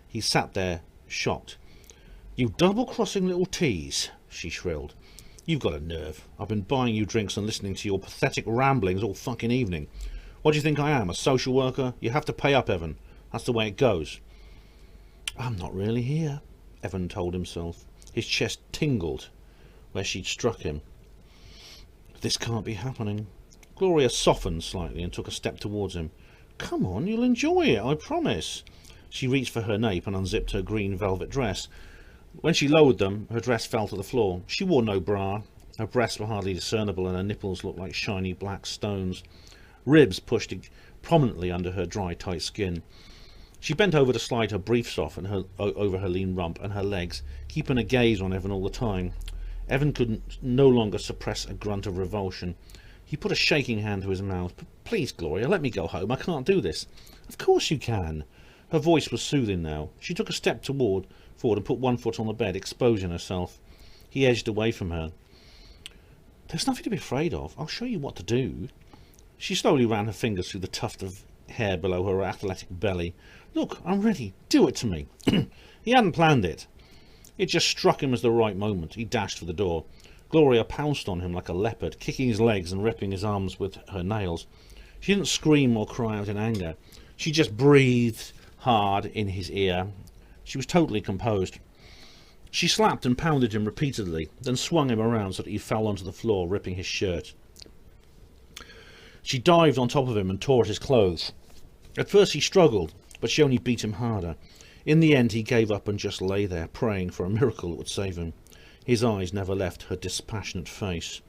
[SPEAKER 2] He sat there, shocked. "You double-crossing little tease," she shrilled. "You've got a nerve. I've been buying you drinks and listening to your pathetic ramblings all fucking evening. What do you think I am, a social worker? You have to pay up, Evan. That's the way it goes." "I'm not really here," Evan told himself. His chest tingled where she'd struck him. This can't be happening. Gloria softened slightly and took a step towards him. "Come on, you'll enjoy it, I promise." She reached for her nape and unzipped her green velvet dress. When she lowered them, her dress fell to the floor. She wore no bra. Her breasts were hardly discernible and her nipples looked like shiny black stones. Ribs pushed prominently under her dry, tight skin. She bent over to slide her briefs off and over her lean rump and her legs, keeping a gaze on Evan all the time. Evan could no longer suppress a grunt of revulsion. He put a shaking hand to his mouth. "Please, Gloria, let me go home. I can't do this." "Of course you can." Her voice was soothing now. She took a step forward and put one foot on the bed, exposing herself. He edged away from her. "There's nothing to be afraid of. I'll show you what to do." She slowly ran her fingers through the tuft of hair below her athletic belly. "Look, I'm ready. Do it to me." He hadn't planned it. It just struck him as the right moment. He dashed for the door. Gloria pounced on him like a leopard, kicking his legs and ripping his arms with her nails. She didn't scream or cry out in anger. She just breathed hard in his ear. She was totally composed. She slapped and pounded him repeatedly, then swung him around so that he fell onto the floor, ripping his shirt. She dived on top of him and tore at his clothes. At first he struggled, but she only beat him harder. In the end he gave up and just lay there, praying for a miracle that would save him. His eyes never left her dispassionate face.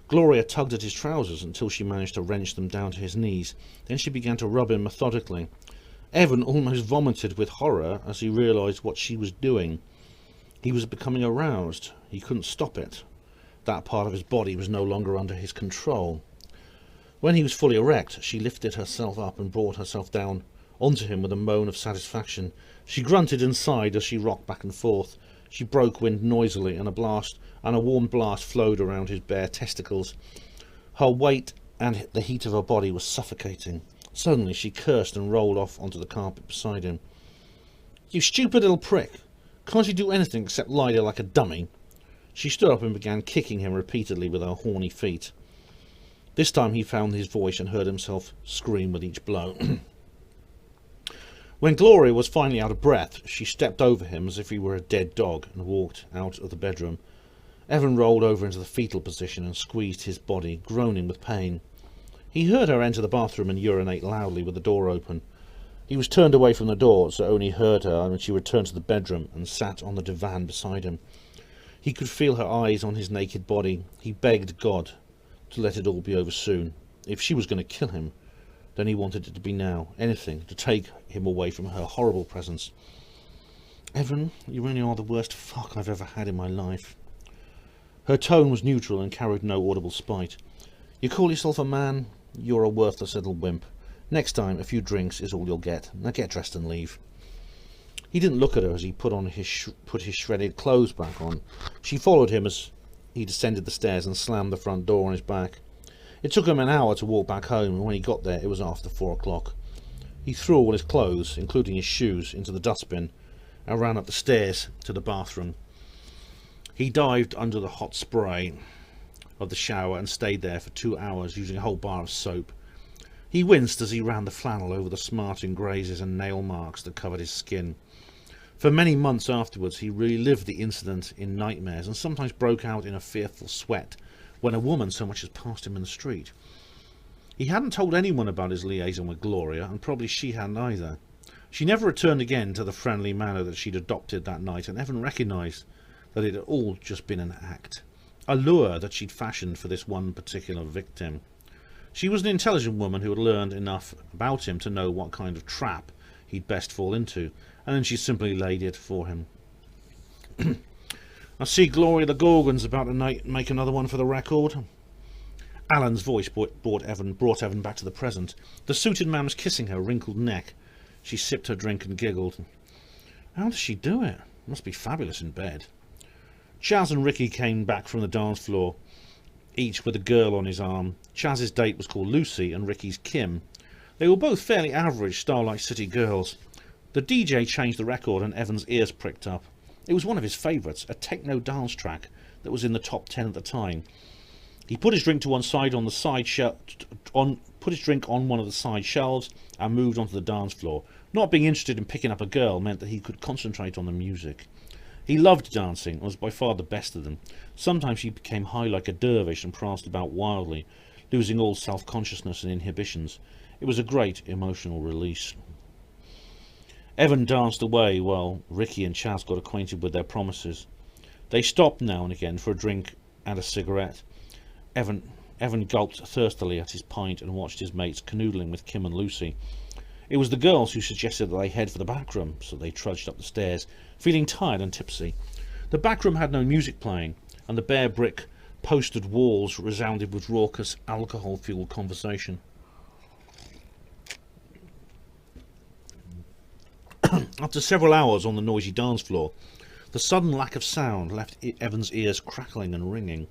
[SPEAKER 2] Gloria tugged at his trousers until she managed to wrench them down to his knees. Then she began to rub him methodically. Evan almost vomited with horror as he realised what she was doing. He was becoming aroused. He couldn't stop it. That part of his body was no longer under his control. When he was fully erect, she lifted herself up and brought herself down onto him with a moan of satisfaction. She grunted and sighed as she rocked back and forth. She broke wind noisily, and a warm blast flowed around his bare testicles. Her weight and the heat of her body was suffocating. Suddenly she cursed and rolled off onto the carpet beside him. "You stupid little prick! Can't you do anything except lie there like a dummy?" She stood up and began kicking him repeatedly with her horny feet. This time he found his voice and heard himself scream with each blow. When Gloria was finally out of breath, she stepped over him as if he were a dead dog and walked out of the bedroom. Evan rolled over into the fetal position and squeezed his body, groaning with pain. He heard her enter the bathroom and urinate loudly with the door open. He was turned away from the door, so only heard her when she returned to the bedroom and sat on the divan beside him. He could feel her eyes on his naked body. He begged God to let it all be over soon. If she was going to kill him, then he wanted it to be now. Anything to take him away from her horrible presence. "Evan, you really are the worst fuck I've ever had in my life." Her tone was neutral and carried no audible spite. "You call yourself a man? You're a worthless little wimp. Next time, a few drinks is all you'll get. Now get dressed and leave." He didn't look at her as he put his shredded clothes back on. She followed him as he descended the stairs and slammed the front door on his back. It took him an hour to walk back home, and when he got there it was after 4 o'clock. He threw all his clothes, including his shoes, into the dustbin and ran up the stairs to the bathroom. He dived under the hot spray of the shower and stayed there for 2 hours, using a whole bar of soap. He winced as he ran the flannel over the smarting grazes and nail marks that covered his skin. For many months afterwards he relived the incident in nightmares, and sometimes broke out in a fearful sweat when a woman so much as passed him in the street. He hadn't told anyone about his liaison with Gloria, and probably she hadn't either. She never returned again to the friendly manner that she'd adopted that night, and Evan recognised that it had all just been an act, a lure that she'd fashioned for this one particular victim. She was an intelligent woman who had learned enough about him to know what kind of trap he'd best fall into, and then she simply laid it for him. I see Gloria the Gorgon's about to make another one for the record. Alan's voice brought Evan back to the present. The suited man was kissing her wrinkled neck. She sipped her drink and giggled. How does she do it? Must be fabulous in bed. Chaz and Ricky came back from the dance floor, each with a girl on his arm. Chaz's date was called Lucy and Ricky's Kim. They were both fairly average Starlight City girls. The DJ changed the record and Evan's ears pricked up. It was one of his favourites, a techno dance track that was in the top 10 at the time. He put his drink to one side on one of the side shelves and moved onto the dance floor. Not being interested in picking up a girl meant that he could concentrate on the music. He loved dancing and was by far the best of them. Sometimes he became high like a dervish and pranced about wildly, losing all self-consciousness and inhibitions. It was a great emotional release. Evan danced away while Ricky and Chaz got acquainted with their promises. They stopped now and again for a drink and a cigarette. Evan gulped thirstily at his pint and watched his mates canoodling with Kim and Lucy. It was the girls who suggested that they head for the back room, so they trudged up the stairs, feeling tired and tipsy. The back room had no music playing, and the bare brick postered walls resounded with raucous alcohol-fueled conversation. After several hours on the noisy dance floor, the sudden lack of sound left Evan's ears crackling and ringing.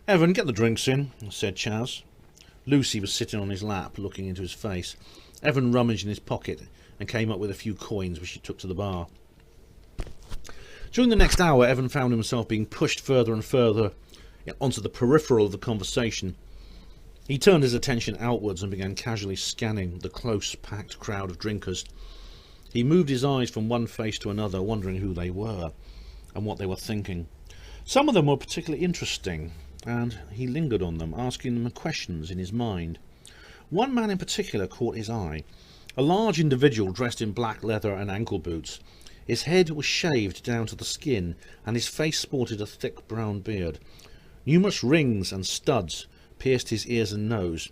[SPEAKER 2] "Evan, get the drinks in," said Chaz. Lucy was sitting on his lap, looking into his face. Evan rummaged in his pocket and came up with a few coins which he took to the bar. During the next hour, Evan found himself being pushed further and further onto the peripheral of the conversation. He turned his attention outwards and began casually scanning the close, packed crowd of drinkers. He moved his eyes from one face to another, wondering who they were and what they were thinking. Some of them were particularly interesting, and he lingered on them, asking them questions in his mind. One man in particular caught his eye, a large individual dressed in black leather and ankle boots. His head was shaved down to the skin, and his face sported a thick brown beard. Numerous rings and studs pierced his ears and nose.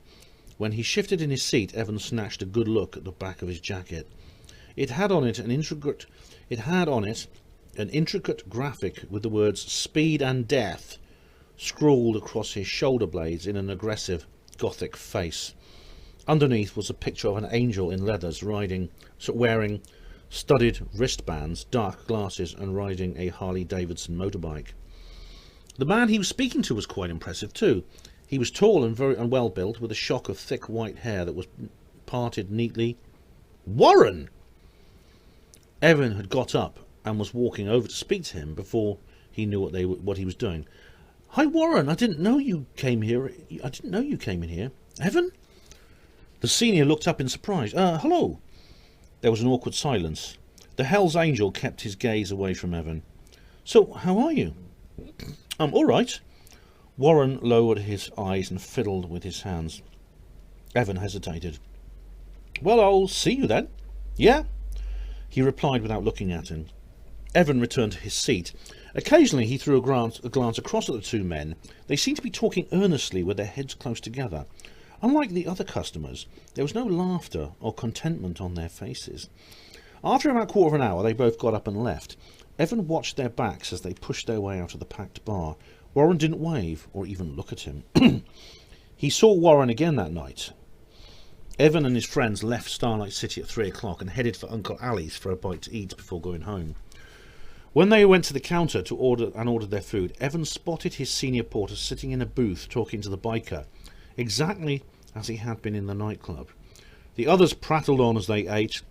[SPEAKER 2] When he shifted in his seat, Evan snatched a good look at the back of his jacket. It had on it an intricate graphic with the words "Speed and Death" scrawled across his shoulder blades in an aggressive Gothic face. Underneath was a picture of an angel in leathers wearing studded wristbands, dark glasses, and riding a Harley-Davidson motorbike. The man he was speaking to was quite impressive too. He was tall and very well built, with a shock of thick white hair that was parted neatly. Warren! Evan had got up and was walking over to speak to him before he knew what he was doing. "Hi, Warren! I didn't know you came here. In here. Evan?" The senior looked up in surprise. Hello." There was an awkward silence. The Hell's Angel kept his gaze away from Evan. "So, how are you?" All right." Warren lowered his eyes and fiddled with his hands. Evan hesitated. "Well, I'll see you then." "Yeah?" he replied without looking at him. Evan returned to his seat. Occasionally he threw a glance across at the two men. They seemed to be talking earnestly with their heads close together. Unlike the other customers, there was no laughter or contentment on their faces. After about a quarter of an hour, they both got up and left. Evan watched their backs as they pushed their way out of the packed bar. Warren didn't wave or even look at him. He saw Warren again that night. Evan and his friends left Starlight City at 3 o'clock and headed for Uncle Ali's for a bite to eat before going home. When they went to the counter to ordered their food, Evan spotted his senior porter sitting in a booth talking to the biker, exactly as he had been in the nightclub. The others prattled on as they ate.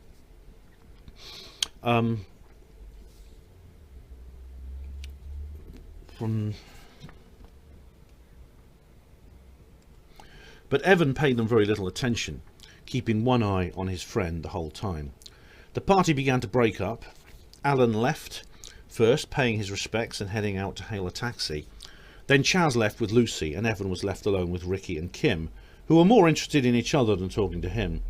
[SPEAKER 2] But Evan paid them very little attention, keeping one eye on his friend the whole time. The party began to break up. Alan left, first paying his respects and heading out to hail a taxi. Then Chaz left with Lucy, and Evan was left alone with Ricky and Kim, who were more interested in each other than talking to him.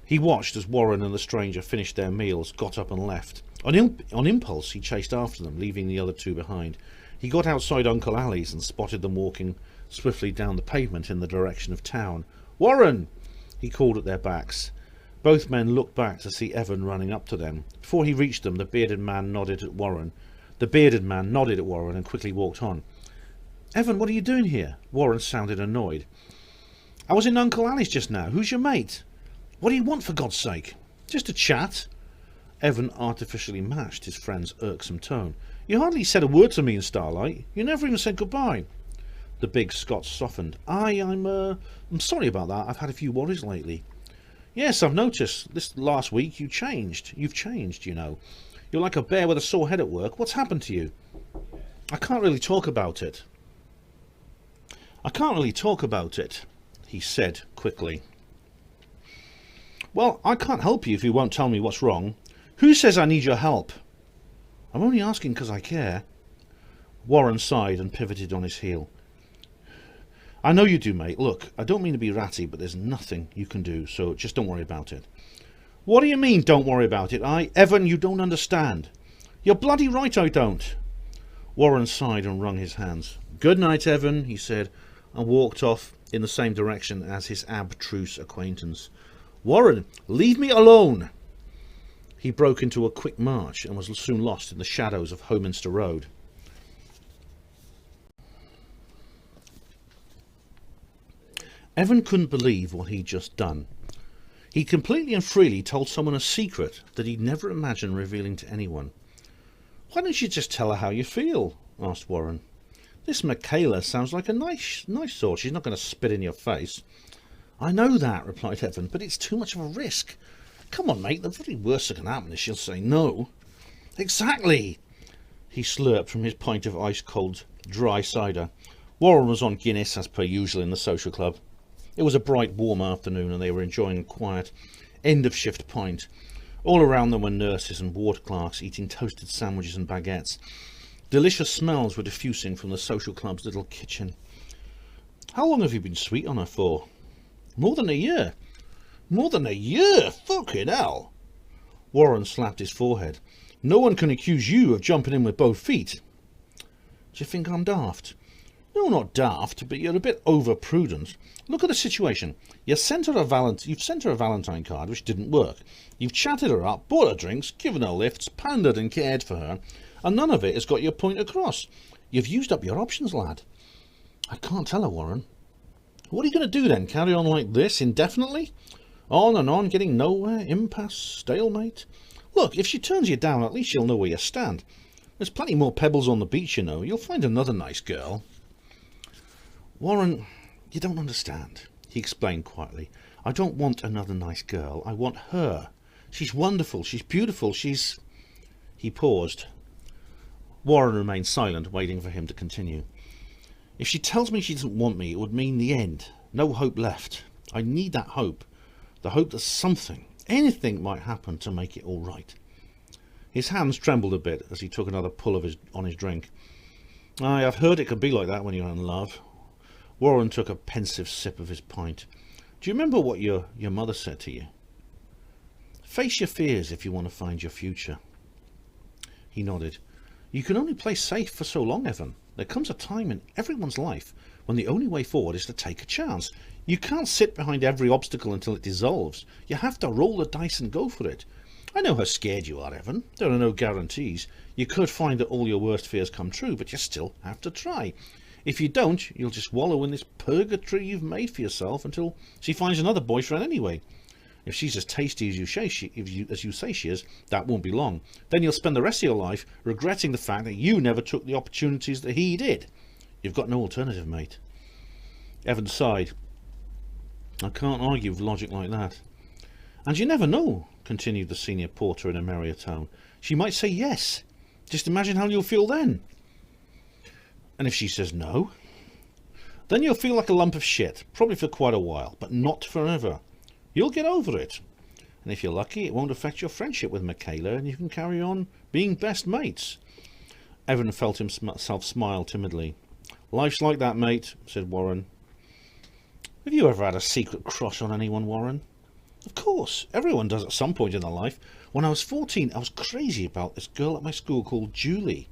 [SPEAKER 2] He watched as Warren and the stranger finished their meals, got up and left. On impulse, he chased after them, leaving the other two behind. He got outside Uncle Ali's and spotted them walking swiftly down the pavement in the direction of town. "Warren!" he called at their backs. Both men looked back to see Evan running up to them. Before he reached them, the bearded man nodded at Warren and quickly walked on. "Evan, what are you doing here?" Warren sounded annoyed. "I was in Uncle Ali's just now. Who's your mate?" "What do you want, for God's sake?" "Just a chat." Evan artificially matched his friend's irksome tone. "You hardly said a word to me in Starlight. You never even said goodbye." The big Scot softened. I'm sorry about that. I've had a few worries lately." "Yes, I've noticed. This last week you've changed, you know. You're like a bear with a sore head at work. What's happened to you?" I can't really talk about it, he said quickly. "Well, I can't help you if you won't tell me what's wrong. Who says I need your help?" "I'm only asking because I care." Warren sighed and pivoted on his heel. "I know you do, mate. Look, I don't mean to be ratty, but there's nothing you can do, so just don't worry about it." "What do you mean, don't worry about it? Evan, you don't understand." "You're bloody right I don't." Warren sighed and wrung his hands. "Good night, Evan," he said, and walked off in the same direction as his abstruse acquaintance. "Warren, leave me alone!" He broke into a quick march and was soon lost in the shadows of Hominster Road. Evan couldn't believe what he'd just done. He completely and freely told someone a secret that he'd never imagined revealing to anyone. "Why don't you just tell her how you feel?" asked Warren. "This Michaela sounds like a nice sort. She's not going to spit in your face." "I know that," replied Evan, "but it's too much of a risk. Come on, mate, the very worst that can happen is she'll say no." "Exactly!" He slurped from his pint of ice-cold, dry cider. Warren was on Guinness, as per usual, in the social club. It was a bright, warm afternoon, and they were enjoying a quiet, end-of-shift pint. All around them were nurses and ward clerks eating toasted sandwiches and baguettes. Delicious smells were diffusing from the social club's little kitchen. "How long have you been sweet on her for?" "More than a year." "More than a year? Fucking hell!" Warren slapped his forehead. "No one can accuse you of jumping in with both feet." "Do you think I'm daft?" "No, not daft, but you're a bit over-prudent. Look at the situation. You've sent her a Valentine card, which didn't work. You've chatted her up, bought her drinks, given her lifts, pandered and cared for her, and none of it has got your point across. You've used up your options, lad." "I can't tell her, Warren." "What are you going to do then? Carry on like this indefinitely? On and on, getting nowhere, impasse, stalemate? Look, if she turns you down, at least you'll know where you stand. There's plenty more pebbles on the beach, you know. You'll find another nice girl." "Warren, you don't understand," he explained quietly. "I don't want another nice girl. I want her. She's wonderful. She's beautiful. She's—" He paused. Warren remained silent, waiting for him to continue. "If she tells me she doesn't want me, it would mean the end. No hope left. I need that hope. The hope that something, anything might happen to make it all right." His hands trembled a bit as he took another pull on his drink. "I've heard it could be like that when you're in love." Warren took a pensive sip of his pint. "Do you remember what your mother said to you? Face your fears if you want to find your future." He nodded. "You can only play safe for so long, Evan. There comes a time in everyone's life when the only way forward is to take a chance. You can't sit behind every obstacle until it dissolves. You have to roll the dice and go for it. I know how scared you are, Evan. There are no guarantees. You could find that all your worst fears come true, but you still have to try. If you don't, you'll just wallow in this purgatory you've made for yourself until she finds another boyfriend anyway. If she's as tasty as you say she is, that won't be long. Then you'll spend the rest of your life regretting the fact that you never took the opportunities that he did. You've got no alternative, mate. Evan sighed. I can't argue with logic like that. And you never know, continued the senior porter in a merrier tone. She might say yes. Just imagine how you'll feel then. And if she says no? Then you'll feel like a lump of shit, probably for quite a while, but not forever. You'll get over it. And if you're lucky, it won't affect your friendship with Michaela, and you can carry on being best mates. Evan felt himself smile timidly. Life's like that, mate, said Warren. Have you ever had a secret crush on anyone, Warren? Of course, everyone does at some point in their life. When I was 14, I was crazy about this girl at my school called Julie.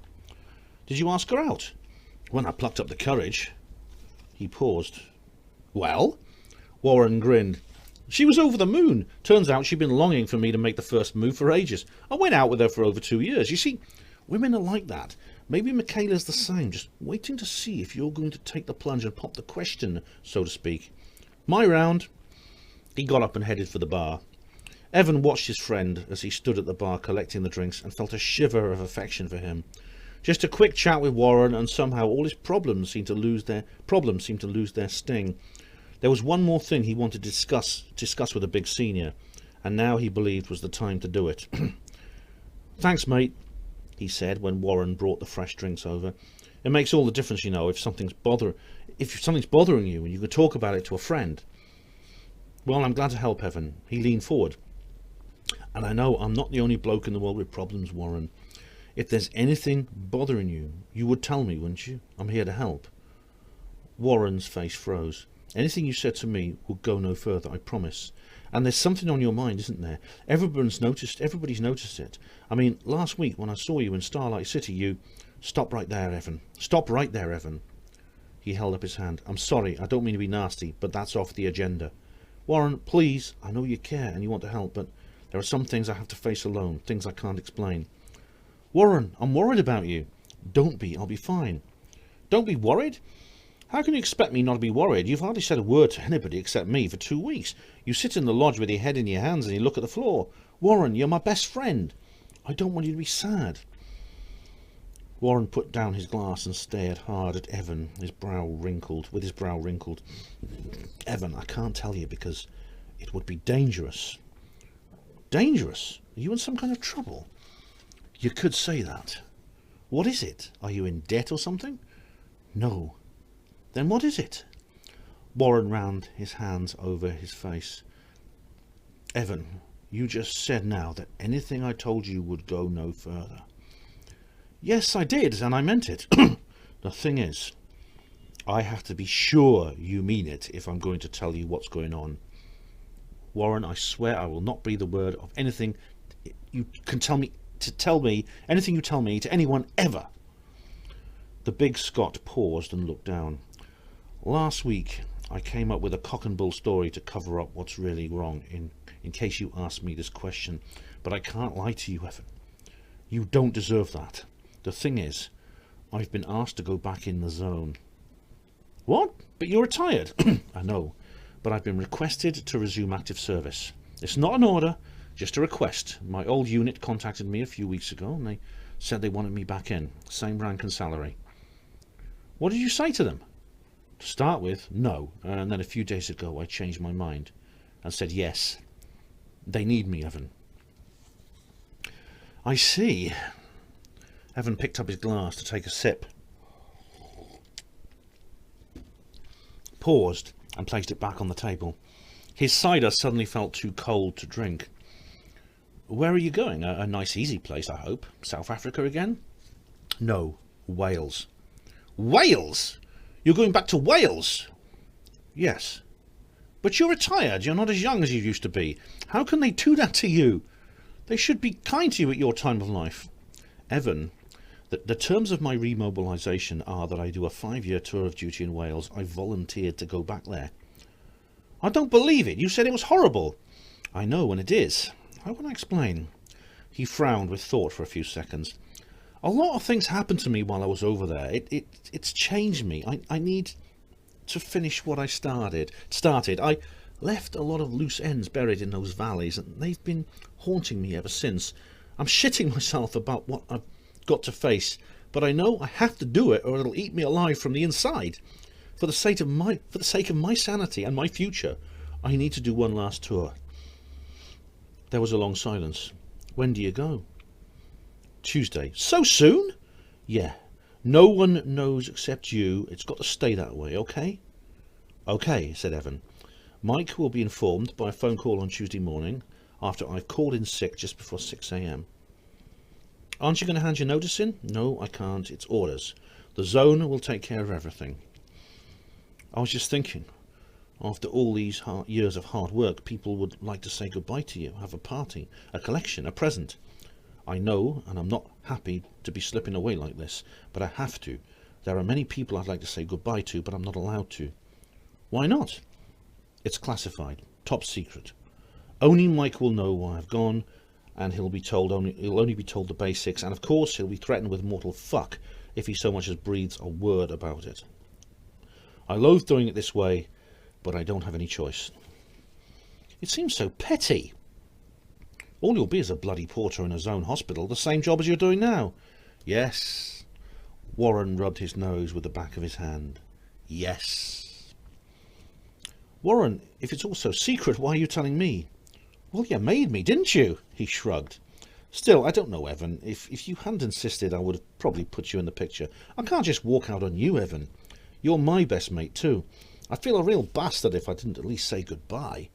[SPEAKER 2] Did you ask her out? When I plucked up the courage. He paused. Well? Warren grinned. She was over the moon. Turns out she'd been longing for me to make the first move for ages. I went out with her for over 2 years. You see, women are like that. Maybe Michaela's the same, just waiting to see if you're going to take the plunge and pop the question, so to speak. My round. He got up and headed for the bar. Evan watched his friend as he stood at the bar collecting the drinks and felt a shiver of affection for him. Just a quick chat with Warren, and somehow all his problems seemed to lose their sting. There was one more thing he wanted to discuss with the big senior, and now he believed was the time to do it. Thanks, mate, he said when Warren brought the fresh drinks over. It makes all the difference, you know, if something's bothering you and you can talk about it to a friend. Well, I'm glad to help, Evan. He leaned forward. And I know I'm not the only bloke in the world with problems, Warren. If there's anything bothering you, you would tell me, wouldn't you? I'm here to help. Warren's face froze. Anything you said to me will go no further, I promise. And there's something on your mind, isn't there? Everybody's noticed it. I mean, last week when I saw you in Starlight City, you... Stop right there, Evan. Stop right there, Evan. He held up his hand. I'm sorry, I don't mean to be nasty, but that's off the agenda. Warren, please, I know you care and you want to help, but there are some things I have to face alone, things I can't explain. Warren, I'm worried about you. Don't be, I'll be fine. Don't be worried? How can you expect me not to be worried? You've hardly said a word to anybody except me for 2 weeks. You sit in the lodge with your head in your hands and you look at the floor. Warren, you're my best friend. I don't want you to be sad. Warren put down his glass and stared hard at Evan, his brow wrinkled. Evan, I can't tell you because it would be dangerous. Dangerous? Are you in some kind of trouble? You could say that. What is it? Are you in debt or something? No. Then what is it? Warren ran his hands over his face. Evan, you just said now that anything I told you would go no further. Yes, I did, and I meant it. The thing is, I have to be sure you mean it if I'm going to tell you what's going on. Warren, I swear I will not breathe a word of anything you can tell me anything you tell me to anyone ever. The big Scot paused and looked down. Last week I came up with a cock and bull story to cover up what's really wrong in case you ask me this question, but I can't lie to you, Evan. You don't deserve that. The thing is, I've been asked to go back in the zone. What? But you're retired. I know, but I've been requested to resume active service. It's not an order, just a request. My old unit contacted me a few weeks ago and they said they wanted me back in, same rank and salary. What did you say to them? To start with, no, and then a few days ago I changed my mind and said yes. They need me, Evan. I see. Evan picked up his glass to take a sip, paused and placed it back on the table. His cider suddenly felt too cold to drink. Where are you going? A nice easy place, I hope. South Africa again? No, Wales. Wales? You're going back to Wales? Yes. But you're retired. You're not as young as you used to be. How can they do that to you? They should be kind to you at your time of life. Evan, the terms of my remobilisation are that I do a 5-year tour of duty in Wales. I volunteered to go back there. I don't believe it. You said it was horrible. I know, and it is. How can I explain? He frowned with thought for a few seconds. A lot of things happened to me while I was over there. It's changed me. I need to finish what I started. I left a lot of loose ends buried in those valleys, and they've been haunting me ever since. I'm shitting myself about what I've got to face, but I know I have to do it or it'll eat me alive from the inside. For the sake of my sanity and my future, I need to do one last tour. There was a long silence. When do you go? Tuesday. So soon? Yeah. No one knows except you. It's got to stay that way, okay? Okay, said Evan. Mike will be informed by a phone call on Tuesday morning after I've called in sick just before 6 a.m. Aren't you going to hand your notice in? No, I can't. It's orders. The zone will take care of everything. I was just thinking, after all these years of hard work, people would like to say goodbye to you, have a party, a collection, a present. I know, and I'm not happy to be slipping away like this, but I have to. There are many people I'd like to say goodbye to, but I'm not allowed to. Why not? It's classified, top secret. Only Mike will know why I've gone, and he'll only be told the basics, and of course he'll be threatened with mortal fuck if he so much as breathes a word about it. I loathe doing it this way, but I don't have any choice. It seems so petty. All you'll be is a bloody porter in a zone hospital, the same job as you're doing now. Yes. Warren rubbed his nose with the back of his hand. Yes. Warren, if it's all so secret, why are you telling me? Well, you made me, didn't you? He shrugged. Still, I don't know, Evan. If you hadn't insisted, I would have probably put you in the picture. I can't just walk out on you, Evan. You're my best mate, too. I'd feel a real bastard if I didn't at least say goodbye.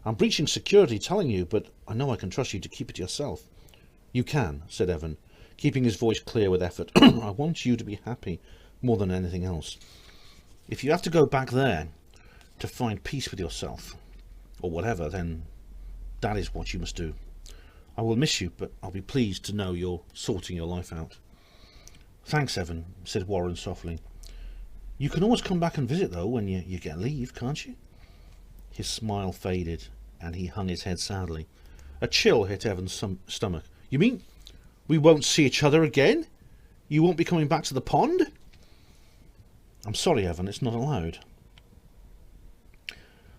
[SPEAKER 2] I'm breaching security telling you, but I know I can trust you to keep it to yourself. You can, said Evan, keeping his voice clear with effort. I want you to be happy more than anything else. If you have to go back there to find peace with yourself, or whatever, then that is what you must do. I will miss you, but I'll be pleased to know you're sorting your life out. Thanks, Evan, said Warren softly. You can always come back and visit, though, when you get leave, can't you? His smile faded, and he hung his head sadly. A chill hit Evan's stomach. You mean we won't see each other again? You won't be coming back to the pond? I'm sorry, Evan, it's not allowed.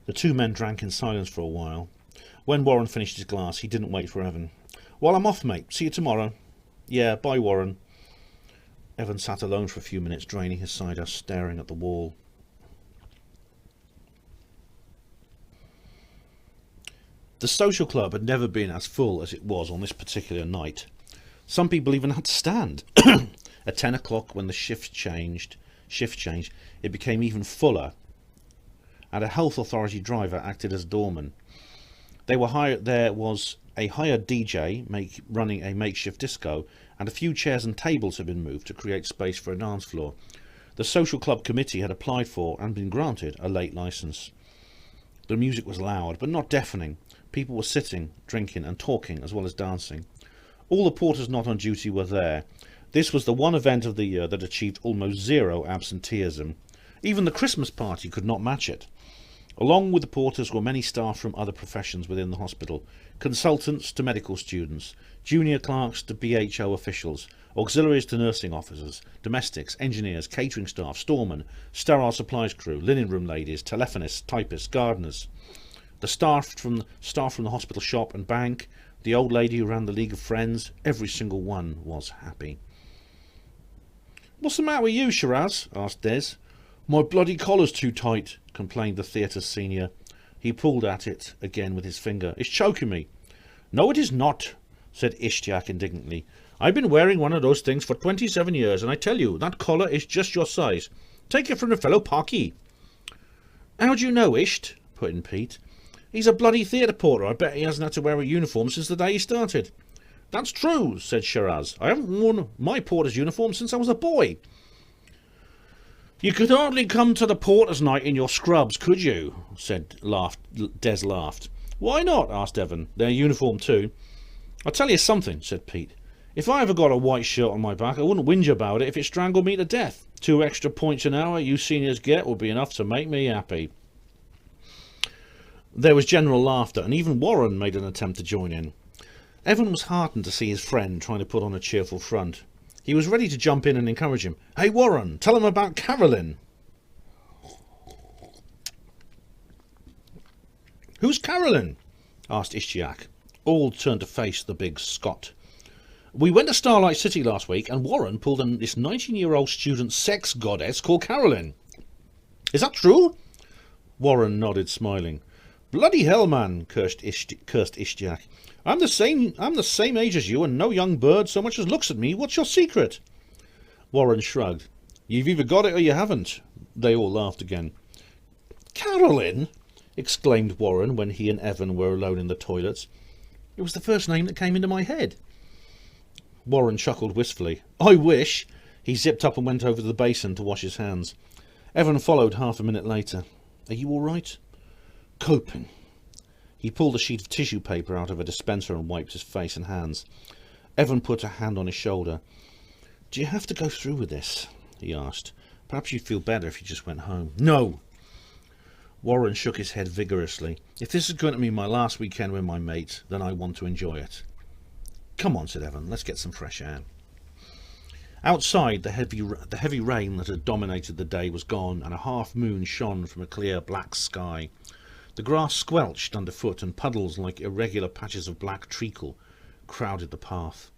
[SPEAKER 2] The two men drank in silence for a while. When Warren finished his glass, he didn't wait for Evan. Well, I'm off, mate. See you tomorrow. Yeah, bye, Warren. Evan sat alone for a few minutes, draining his cider, staring at the wall. The social club had never been as full as it was on this particular night. Some people even had to stand. At 10 o'clock, when the shift changed, it became even fuller, and a health authority driver acted as doorman. There was a hired DJ running a makeshift disco, and a few chairs and tables had been moved to create space for a dance floor. The social club committee had applied for and been granted a late license. The music was loud, but not deafening. People were sitting, drinking and talking, as well as dancing. All the porters not on duty were there. This was the one event of the year that achieved almost zero absenteeism. Even the Christmas party could not match it. Along with the porters were many staff from other professions within the hospital, consultants to medical students, junior clerks to BHO officials, auxiliaries to nursing officers, domestics, engineers, catering staff, storemen, sterile supplies crew, linen room ladies, telephonists, typists, gardeners. The staff from the hospital shop and bank, the old lady who ran the League of Friends, every single one was happy. What's the matter with you, Shiraz? Asked Des. My bloody collar's too tight, complained the theatre senior. He pulled at it again with his finger. It's choking me. No, it is not, said Ishtiak indignantly. I've been wearing one of those things for 27 years, and I tell you, that collar is just your size. Take it from the fellow Parky. How do you know, Isht? Put in Pete. He's a bloody theatre porter. I bet he hasn't had to wear a uniform since the day he started. That's true, said Shiraz. I haven't worn my porter's uniform since I was a boy. You could hardly come to the porter's night in your scrubs, could you? Des laughed. Why not? Asked Evan. They're uniform too. I'll tell you something, said Pete. If I ever got a white shirt on my back, I wouldn't whinge about it if it strangled me to death. 2 extra points an hour you seniors get would be enough to make me happy. There was general laughter, and even Warren made an attempt to join in. Evan was heartened to see his friend trying to put on a cheerful front. He was ready to jump in and encourage him. "Hey, Warren, tell him about Carolyn." "Who's Carolyn?" asked Ishtiak. All turned to face the big Scot. "We went to Starlight City last week, and Warren pulled in this 19-year-old student sex goddess called Carolyn." "Is that true?" Warren nodded, smiling. "Bloody hell, man," cursed Ishtiak. I'm the same age as you, and no young bird so much as looks at me. What's your secret?" Warren shrugged. "You've either got it or you haven't." They all laughed again. "Carolyn!" exclaimed Warren when he and Evan were alone in the toilets. "It was the first name that came into my head." Warren chuckled wistfully. "I wish." He zipped up and went over to the basin to wash his hands. Evan followed half a minute later. "Are you all right?" "Coping." He pulled a sheet of tissue paper out of a dispenser and wiped his face and hands. Evan put a hand on his shoulder. "Do you have to go through with this?" he asked. "Perhaps you'd feel better if you just went home." "No." Warren shook his head vigorously. "If this is going to be my last weekend with my mate, then I want to enjoy it." "Come on," said Evan. "Let's get some fresh air." Outside, the heavy rain that had dominated the day was gone, and a half moon shone from a clear black sky. The grass squelched underfoot, and puddles like irregular patches of black treacle crowded the path.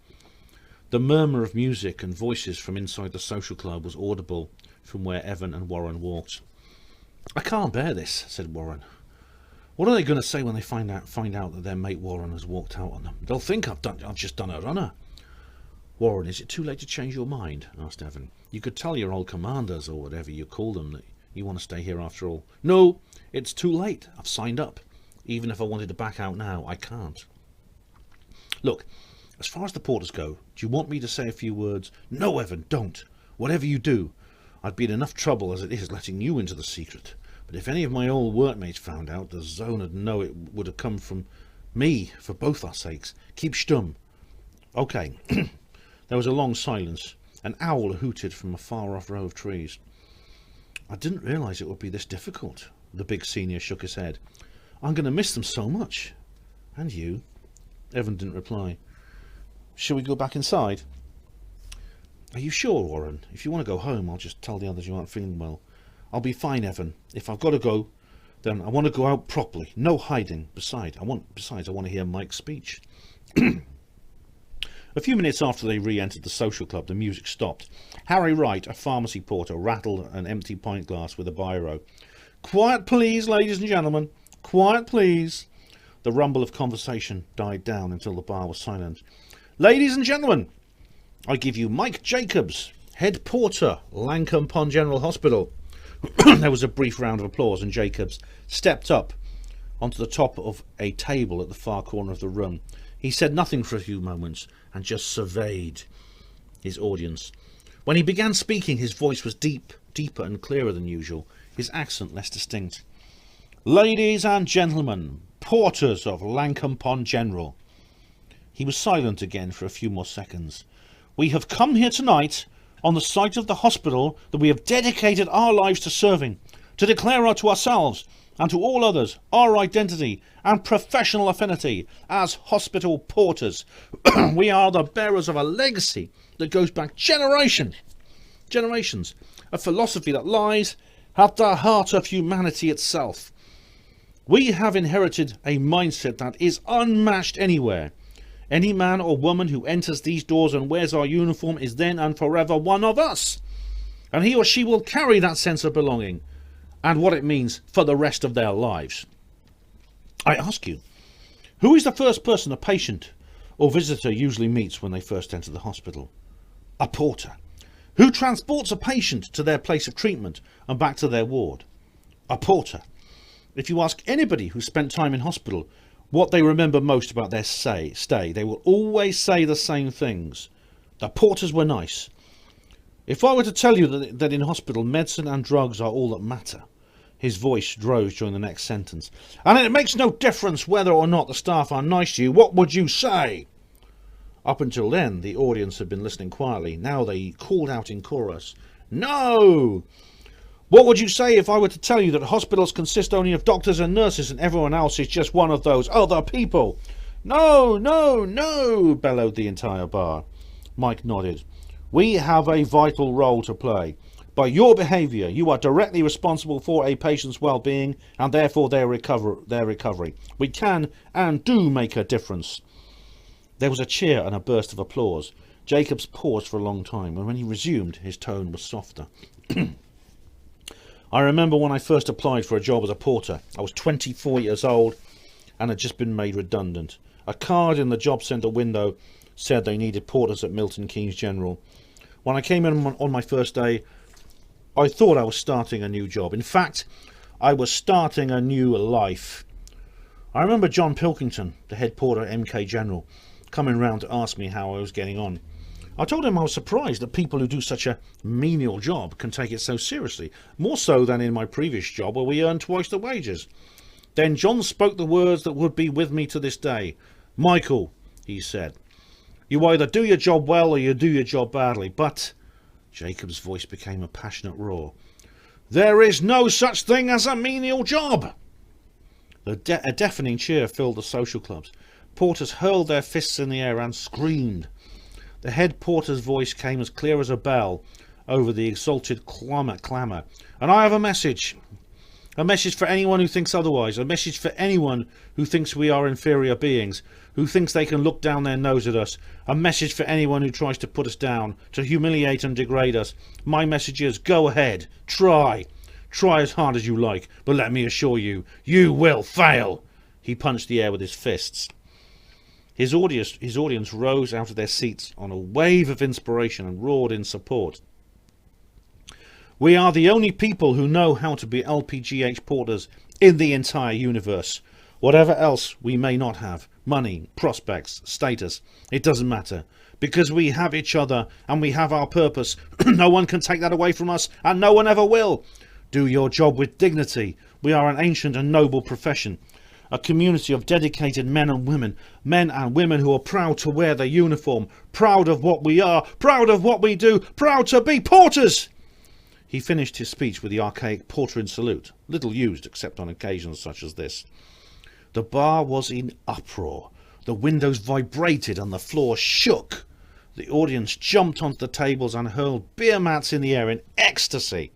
[SPEAKER 2] The murmur of music and voices from inside the social club was audible from where Evan and Warren walked. "I can't bear this," said Warren. "What are they going to say when they find out that their mate Warren has walked out on them? They'll think I've just done a runner." "Warren, is it too late to change your mind?" asked Evan. "You could tell your old commanders, or whatever you call them, that you want to stay here after all." "No, it's too late. I've signed up. Even if I wanted to back out now, I can't." "Look, as far as the porters go, do you want me to say a few words?" "No, Evan, don't. Whatever you do, I'd be in enough trouble as it is letting you into the secret. But if any of my old workmates found out, the zone would know it would have come from me for both our sakes. Keep stum." "Okay." There was a long silence. An owl hooted from a far-off row of trees. "I didn't realise it would be this difficult." The big senior shook his head. "I'm going to miss them so much." "And you?" Evan didn't reply. "Shall we go back inside?" "Are you sure, Warren? If you want to go home, I'll just tell the others you aren't feeling well." "I'll be fine, Evan. If I've got to go, then I want to go out properly. No hiding. Besides, I want to hear Mike's speech." A few minutes after they re-entered the social club, the music stopped. Harry Wright, a pharmacy porter, rattled an empty pint glass with a biro. "Quiet, please, ladies and gentlemen. Quiet, please." The rumble of conversation died down until the bar was silent. "Ladies and gentlemen, I give you Mike Jacobs, head porter, Langham Pond General Hospital." There was a brief round of applause, and Jacobs stepped up onto the top of a table at the far corner of the room. He said nothing for a few moments and just surveyed his audience. When he began speaking, his voice was deeper and clearer than usual, his accent less distinct. "Ladies and gentlemen, porters of Langham Pond General." He was silent again for a few more seconds. "We have come here tonight on the site of the hospital that we have dedicated our lives to serving, to declare out to ourselves and to all others our identity and professional affinity as hospital porters. We are the bearers of a legacy that goes back generations, a philosophy that lies at the heart of humanity itself. We have inherited a mindset that is unmatched anywhere. Any man or woman who enters these doors and wears our uniform is then and forever one of us, and he or she will carry that sense of belonging and what it means for the rest of their lives. I ask you, who is the first person a patient or visitor usually meets when they first enter the hospital? A porter. Who transports a patient to their place of treatment and back to their ward? A porter. If you ask anybody who spent time in hospital what they remember most about their stay, they will always say the same things. The porters were nice. If I were to tell you that in hospital medicine and drugs are all that matter," his voice rose during the next sentence, "and it makes no difference whether or not the staff are nice to you, what would you say?" Up until then, the audience had been listening quietly. Now they called out in chorus, "No!" "What would you say if I were to tell you that hospitals consist only of doctors and nurses and everyone else is just one of those other people?" "No, no, no!" bellowed the entire bar. Mike nodded. We have a vital role to play. By your behaviour, you are directly responsible for a patient's well-being and therefore their recovery. We can and do make a difference. There was a cheer and a burst of applause. Jacobs paused for a long time, and when he resumed, his tone was softer. I remember when I first applied for a job as a porter. I was 24 years old and had just been made redundant. A card in the job centre window said they needed porters at Milton Keynes General. When I came in on my first day, I thought I was starting a new job. In fact, I was starting a new life. I remember John Pilkington, the head porter at MK General, coming round to ask me how I was getting on. I told him I was surprised that people who do such a menial job can take it so seriously, more so than in my previous job where we earned twice the wages. Then John spoke the words that would be with me to this day. "Michael," he said, "you either do your job well or you do your job badly, but..." Jacob's voice became a passionate roar. "There is no such thing as a menial job!" A deafening cheer filled the social clubs. Porters hurled their fists in the air and screamed. The head porter's voice came as clear as a bell over the exalted clamour. "And I have a message. A message for anyone who thinks otherwise. A message for anyone who thinks we are inferior beings, who thinks they can look down their nose at us. A message for anyone who tries to put us down, to humiliate and degrade us. My message is, go ahead, try. Try as hard as you like, but let me assure you, you will fail." He punched the air with his fists. His audience rose out of their seats on a wave of inspiration and roared in support. "We are the only people who know how to be LPGH porters in the entire universe. Whatever else we may not have, money, prospects, status, it doesn't matter. Because we have each other and we have our purpose, no one can take that away from us and no one ever will. Do your job with dignity. We are an ancient and noble profession. A community of dedicated men and women who are proud to wear their uniform, proud of what we are, proud of what we do, proud to be porters." He finished his speech with the archaic porter in salute, little used except on occasions such as this. The bar was in uproar. The windows vibrated and the floor shook. The audience jumped onto the tables and hurled beer mats in the air in ecstasy.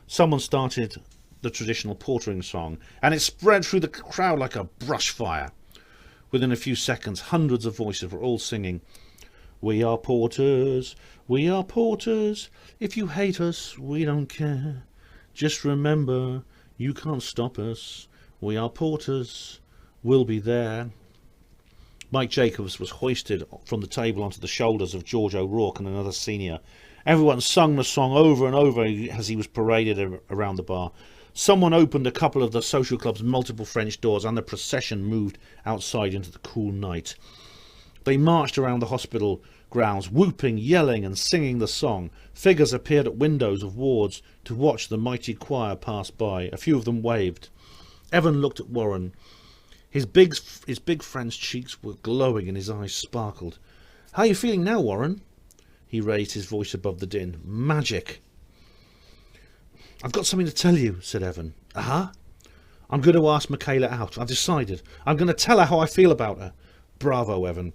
[SPEAKER 2] Someone started the traditional portering song, and it spread through the crowd like a brush fire. Within a few seconds, hundreds of voices were all singing, "We are porters, we are porters. If you hate us, we don't care. Just remember, you can't stop us. We are porters, we'll be there." Mike Jacobs was hoisted from the table onto the shoulders of George O'Rourke and another senior. Everyone sung the song over and over as he was paraded around the bar. Someone opened a couple of the social club's multiple French doors and the procession moved outside into the cool night. They marched around the hospital grounds, whooping, yelling and singing the song. Figures appeared at windows of wards to watch the mighty choir pass by. A few of them waved. Evan looked at Warren. His big friend's cheeks were glowing and his eyes sparkled. "How are you feeling now, Warren?" He raised his voice above the din. "Magic." "I've got something to tell you," said Evan. "Uh-huh?" "I'm going to ask Michaela out. I've decided. I'm going to tell her how I feel about her." "Bravo, Evan."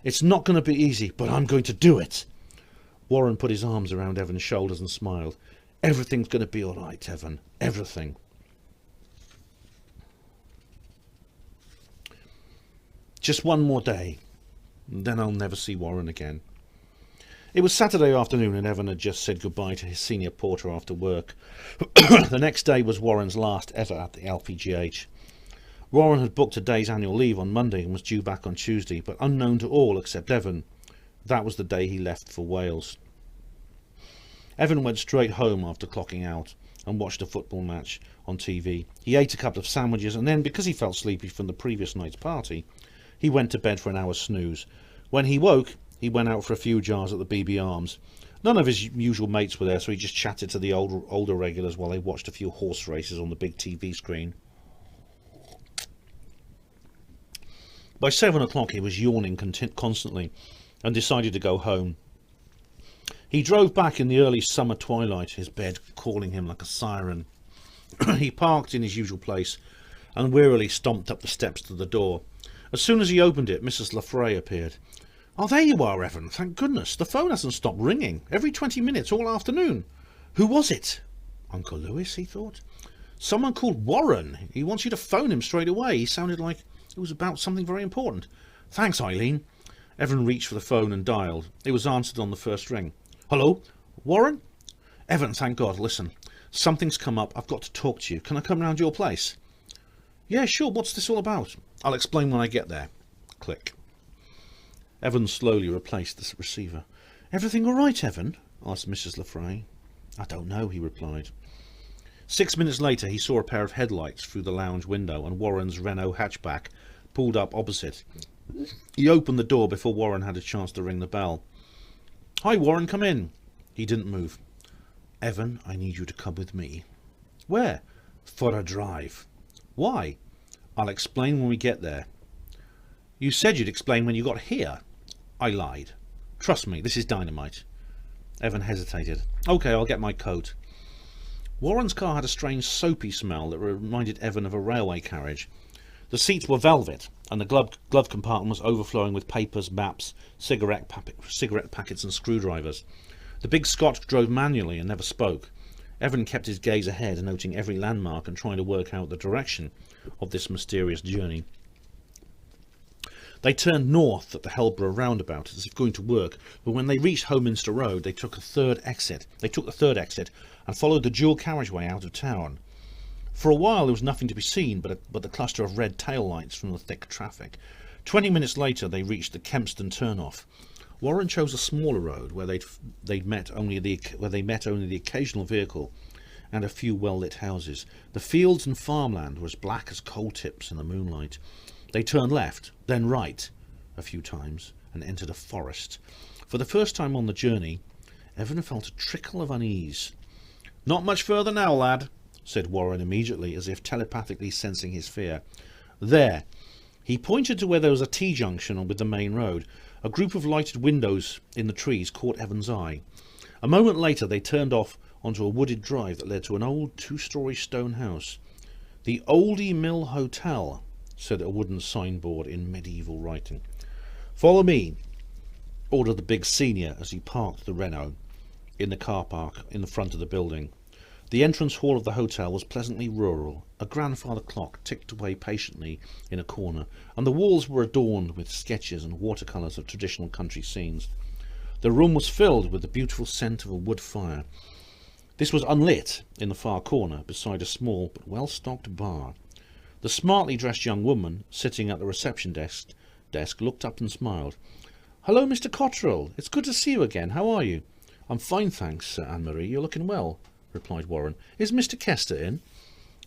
[SPEAKER 2] "It's not going to be easy, but I'm going to do it." Warren put his arms around Evan's shoulders and smiled. "Everything's going to be all right, Evan. Everything." Just one more day, then I'll never see Warren again. It was Saturday afternoon and Evan had just said goodbye to his senior porter after work. The next day was Warren's last ever at the LPGH. Warren had booked a day's annual leave on Monday and was due back on Tuesday, but unknown to all except Evan, that was the day he left for Wales. Evan went straight home after clocking out and watched a football match on TV. He ate a couple of sandwiches and then, because he felt sleepy from the previous night's party, he went to bed for an hour's snooze. When he woke, he went out for a few jars at the BB Arms. None of his usual mates were there, so he just chatted to the older regulars while they watched a few horse races on the big TV screen. By 7 o'clock he was yawning constantly and decided to go home. He drove back in the early summer twilight, his bed calling him like a siren. He parked in his usual place and wearily stomped up the steps to the door. As soon as he opened it, Mrs. Lafray appeared. Oh, there you are, Evan. Thank goodness. The phone hasn't stopped ringing. Every 20 minutes all afternoon. Who was it? Uncle Lewis, he thought. Someone called Warren. He wants you to phone him straight away. He sounded like it was about something very important. Thanks, Eileen. Evan reached for the phone and dialed. It was answered on the first ring. Hello? Warren? Evan, thank God. Listen, something's come up. I've got to talk to you. Can I come round your place? Yeah, sure. What's this all about? I'll explain when I get there. Click. Evan slowly replaced the receiver. Everything all right, Evan? Asked Mrs. Lefray. I don't know, he replied. 6 minutes later, he saw a pair of headlights through the lounge window and Warren's Renault hatchback pulled up opposite. He opened the door before Warren had a chance to ring the bell. Hi, Warren, come in. He didn't move. Evan, I need you to come with me. Where? For a drive. Why? I'll explain when we get there. You said you'd explain when you got here. I lied. Trust me, this is dynamite. Evan hesitated. OK, I'll get my coat. Warren's car had a strange soapy smell that reminded Evan of a railway carriage. The seats were velvet, and the glove compartment was overflowing with papers, maps, cigarette packets and screwdrivers. The big Scot drove manually and never spoke. Evan kept his gaze ahead, noting every landmark and trying to work out the direction of this mysterious journey. They turned north at the Helborough roundabout as if going to work, but when they reached Hominster Road they took the third exit and followed the dual carriageway out of town. For a while there was nothing to be seen but the cluster of red tail lights from the thick traffic. 20 minutes later they reached the Kempston turnoff. Warren chose a smaller road where they met only the occasional vehicle and a few well-lit houses. The fields and farmland were as black as coal tips in the moonlight. They turned left, then right a few times and entered a forest. For the first time on the journey, Evan felt a trickle of unease. Not much further now, lad, said Warren immediately, as if telepathically sensing his fear. There. He pointed to where there was a T-junction with the main road. A group of lighted windows in the trees caught Evan's eye. A moment later they turned off onto a wooded drive that led to an old two-storey stone house. The Oldie Mill Hotel, said a wooden signboard in medieval writing. Follow me, ordered the big senior as he parked the Renault in the car park in the front of the building. The entrance hall of the hotel was pleasantly rural. A grandfather clock ticked away patiently in a corner, and the walls were adorned with sketches and watercolours of traditional country scenes. The room was filled with the beautiful scent of a wood fire. This was unlit in the far corner, beside a small but well-stocked bar. The smartly dressed young woman, sitting at the reception desk, looked up and smiled. "Hello, Mr. Cottrell. It's good to see you again. How are you?" "I'm fine, thanks, Sir Anne-Marie. You're looking well," replied Warren. "Is Mr. Kester in?"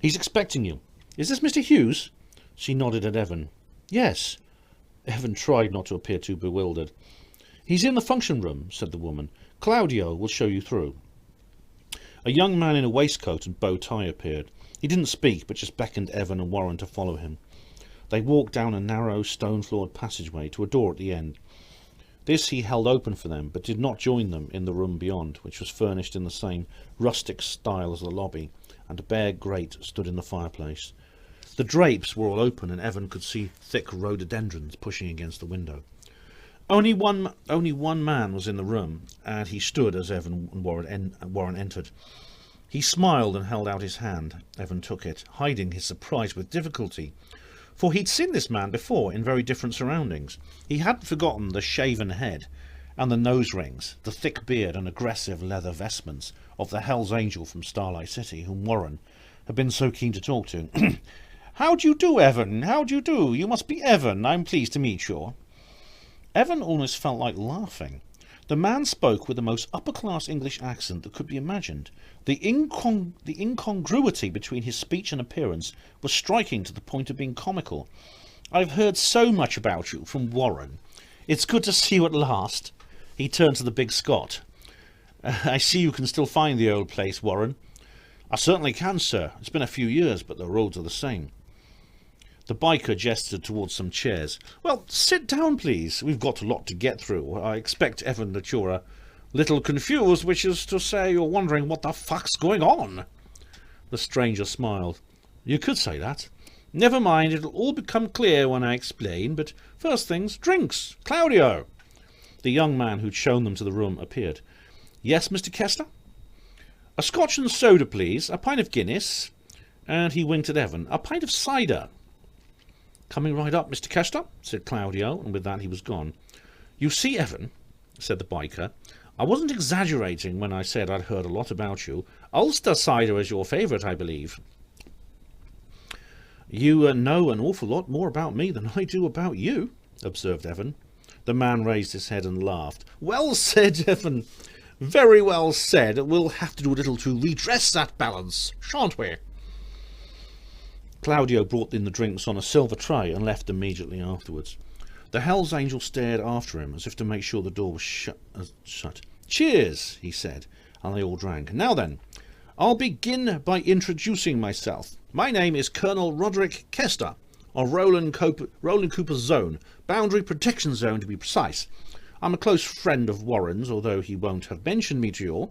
[SPEAKER 2] "He's expecting you. Is this Mr. Hughes?" She nodded at Evan. "Yes." Evan tried not to appear too bewildered. "He's in the function room," said the woman. "Claudio will show you through." A young man in a waistcoat and bow tie appeared. He didn't speak, but just beckoned Evan and Warren to follow him. They walked down a narrow, stone-floored passageway to a door at the end. This he held open for them, but did not join them in the room beyond, which was furnished in the same rustic style as the lobby, and a bare grate stood in the fireplace. The drapes were all open, and Evan could see thick rhododendrons pushing against the window. Only one man was in the room, and he stood as Evan and Warren entered. He smiled and held out his hand. Evan took it, hiding his surprise with difficulty, for he'd seen this man before in very different surroundings. He hadn't forgotten the shaven head and the nose rings, the thick beard and aggressive leather vestments of the Hell's Angel from Starlight City, whom Warren had been so keen to talk to. "How do you do, Evan? How do you do? You must be Evan. I'm pleased to meet you." Evan almost felt like laughing. The man spoke with the most upper-class English accent that could be imagined. The incongruity between his speech and appearance was striking to the point of being comical. "I've heard so much about you from Warren. It's good to see you at last." He turned to the big Scot. "I see you can still find the old place, Warren." "I certainly can, sir. It's been a few years, but the roads are the same." The biker gestured towards some chairs. "Well, sit down, please. We've got a lot to get through. I expect, Evan, that you're a little confused, which is to say you're wondering what the fuck's going on." The stranger smiled. "You could say that. Never mind, it'll all become clear when I explain, but first things, drinks. Claudio!" The young man who'd shown them to the room appeared. "Yes, Mr. Kester?" "A Scotch and soda, please. A pint of Guinness." And he winked at Evan. "A pint of cider." "Coming right up, Mr. Kester," said Claudio, and with that he was gone. "You see, Evan," said the biker, "I wasn't exaggerating when I said I'd heard a lot about you. Ulster cider is your favourite, I believe." "You know an awful lot more about me than I do about you," observed Evan. The man raised his head and laughed. "Well said, Evan. Very well said. We'll have to do a little to redress that balance, shan't we?" Claudio brought in the drinks on a silver tray and left immediately afterwards. The Hell's Angel stared after him as if to make sure the door was shut. "Cheers," he said, and they all drank. "Now then, I'll begin by introducing myself. My name is Colonel Roderick Kester, of Roland Cooper's Zone, Boundary Protection Zone to be precise. I'm a close friend of Warren's, although he won't have mentioned me to you.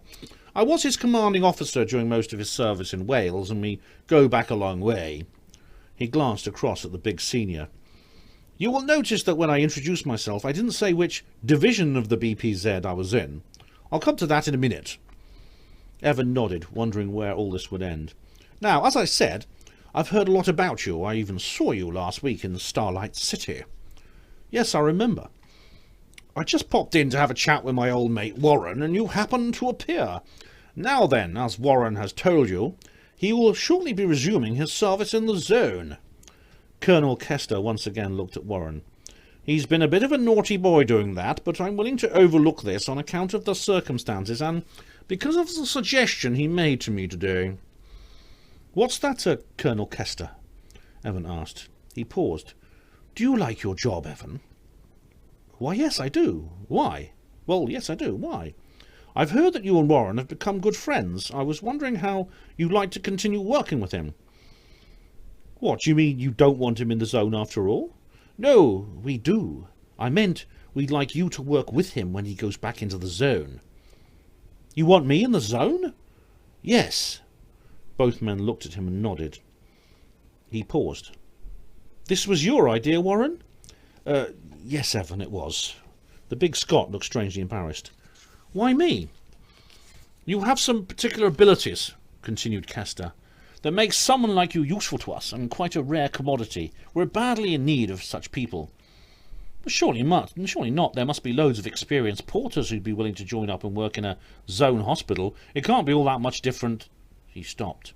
[SPEAKER 2] I was his commanding officer during most of his service in Wales, and we go back a long way." He glanced across at the big senior. "You will notice that when I introduced myself, I didn't say which division of the BPZ I was in. I'll come to that in a minute." Evan nodded, wondering where all this would end. "Now, as I said, I've heard a lot about you. I even saw you last week in Starlight City." "Yes, I remember. I just popped in to have a chat with my old mate Warren, and you happened to appear. Now then, as Warren has told you, he will shortly be resuming his service in the zone." Colonel Kester once again looked at Warren. "He's been a bit of a naughty boy doing that, but I'm willing to overlook this on account of the circumstances and because of the suggestion he made to me today." "What's that, Colonel Kester?" Evan asked. He paused. "Do you like your job, Evan?" "Why, yes, I do. Why?" "Well, yes, I do. Why?" "I've heard that you and Warren have become good friends. I was wondering how you'd like to continue working with him." "What, you mean you don't want him in the zone after all?" "No, we do. I meant we'd like you to work with him when he goes back into the zone." "You want me in the zone?" "Yes." Both men looked at him and nodded. He paused. "This was your idea, Warren?" Yes, Evan, it was." The big Scot looked strangely embarrassed. "Why me?" "You have some particular abilities," continued Kester, "that make someone like you useful to us and quite a rare commodity. We're badly in need of such people." Surely not. There must be loads of experienced porters who'd be willing to join up and work in a zone hospital. It can't be all that much different." He stopped.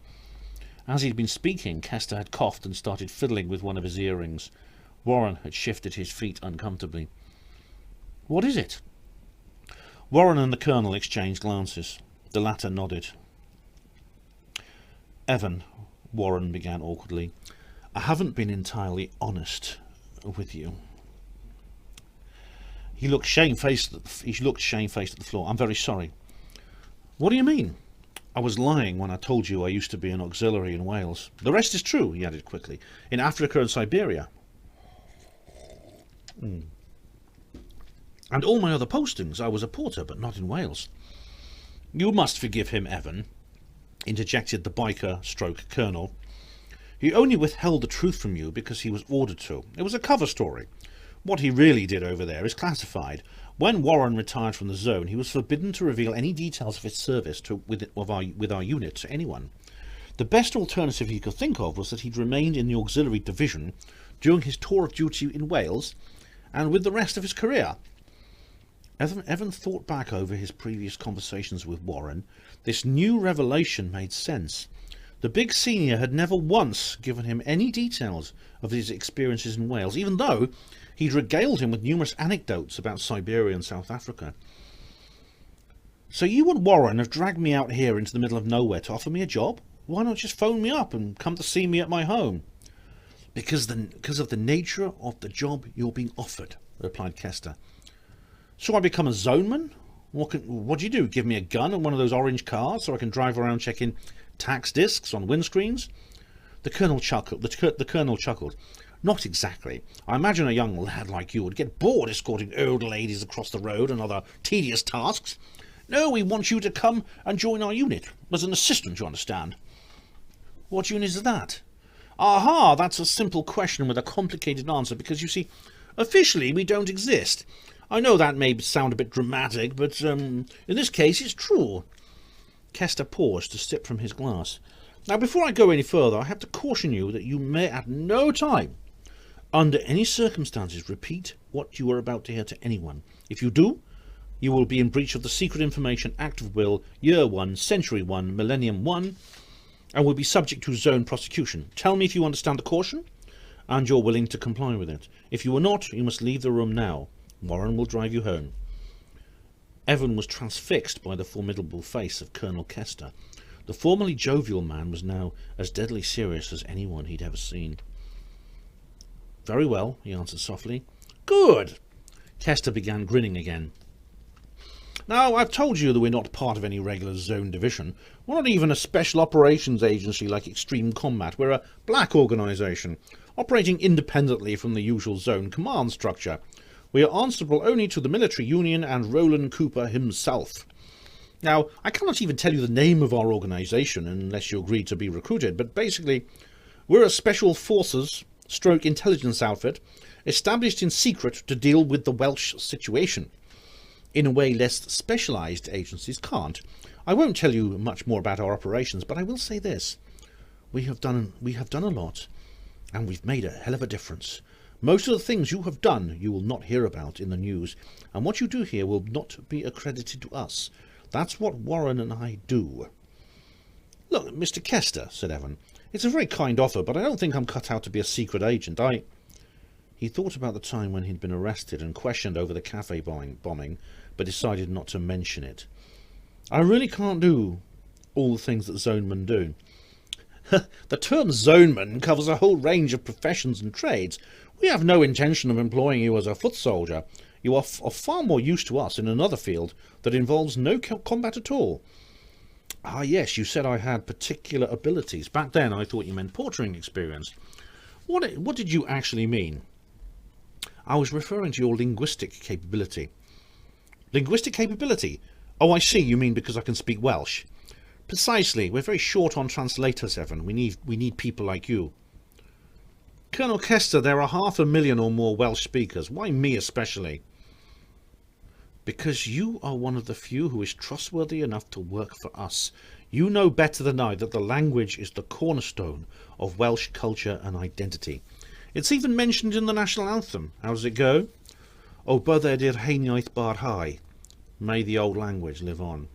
[SPEAKER 2] As he'd been speaking, Kester had coughed and started fiddling with one of his earrings. Warren had shifted his feet uncomfortably. "What is it?" Warren and the Colonel exchanged glances. The latter nodded. "Evan," Warren began awkwardly, "I haven't been entirely honest with you." He looked shamefaced at the floor. "I'm very sorry." "What do you mean?" "I was lying when I told you I used to be an auxiliary in Wales. The rest is true," he added quickly. "In Africa and Siberia. And all my other postings, I was a porter, but not in Wales." "You must forgive him, Evan," interjected the biker-stroke-colonel. "He only withheld the truth from you because he was ordered to. It was a cover story. What he really did over there is classified. When Warren retired from the zone, he was forbidden to reveal any details of his service with our unit to anyone. The best alternative he could think of was that he'd remained in the auxiliary division during his tour of duty in Wales and with the rest of his career." Evan thought back over his previous conversations with Warren. This new revelation made sense. The big senior had never once given him any details of his experiences in Wales, even though he'd regaled him with numerous anecdotes about Siberia and South Africa. "So you and Warren have dragged me out here into the middle of nowhere to offer me a job? Why not just phone me up and come to see me at my home?" Because of the nature of the job you're being offered," replied Kester. "So I become a zoneman? What do you do? Give me a gun and one of those orange cars so I can drive around checking tax discs on windscreens?" The Colonel chuckled. "Not exactly. I imagine a young lad like you would get bored escorting old ladies across the road and other tedious tasks. No, we want you to come and join our unit. As an assistant, you understand." "What unit is that?" "Aha, that's a simple question with a complicated answer because, you see, officially we don't exist. I know that may sound a bit dramatic, but in this case it's true. Kester paused to sip from his glass. Now, before I go any further, I have to caution you that you may at no time, under any circumstances, repeat what you are about to hear to anyone. If you do, you will be in breach of the Secret Information Act of Will, Year 1, Century 1, Millennium 1, and will be subject to zone prosecution. Tell me if you understand the caution, and you're willing to comply with it. If you are not, you must leave the room now. Warren will drive you home. Evan was transfixed by the formidable face of Colonel Kester. The formerly jovial man was now as deadly serious as anyone he'd ever seen. Very well, he answered softly. Good. Kester began grinning again. Now, I've told you that we're not part of any regular zone division. We're not even a special operations agency like Extreme Combat. We're a black organisation, operating independently from the usual zone command structure. We are answerable only to the military union and Roland Cooper himself. Now, I cannot even tell you the name of our organisation unless you agree to be recruited, but basically, we're a special forces stroke intelligence outfit established in secret to deal with the Welsh situation, in a way less specialised agencies can't. I won't tell you much more about our operations, but I will say this. We have done a lot, and we've made a hell of a difference. Most of the things you have done you will not hear about in the news, and what you do here will not be accredited to us. That's what Warren and I do. Look, Mr. Kester, said Evan, it's a very kind offer, but I don't think I'm cut out to be a secret agent. He thought about the time when he'd been arrested and questioned over the cafe bombing, but decided not to mention it. I really can't do all the things that zonemen do. The term zoneman covers a whole range of professions and trades. We have no intention of employing you as a foot soldier. You are far more use to us in another field that involves no combat at all. Ah, yes, you said I had particular abilities. Back then I thought you meant portering experience. What did you actually mean? I was referring to your linguistic capability. Linguistic capability? Oh, I see, you mean because I can speak Welsh. Precisely. We're very short on translators, Evan. We need people like you. Colonel Kester, there are 500,000 or more Welsh speakers. Why me especially? Because you are one of the few who is trustworthy enough to work for us. You know better than I that the language is the cornerstone of Welsh culture and identity. It's even mentioned in the national anthem. How does it go? O bydded i'r heiniaeth barhau. May the old language live on.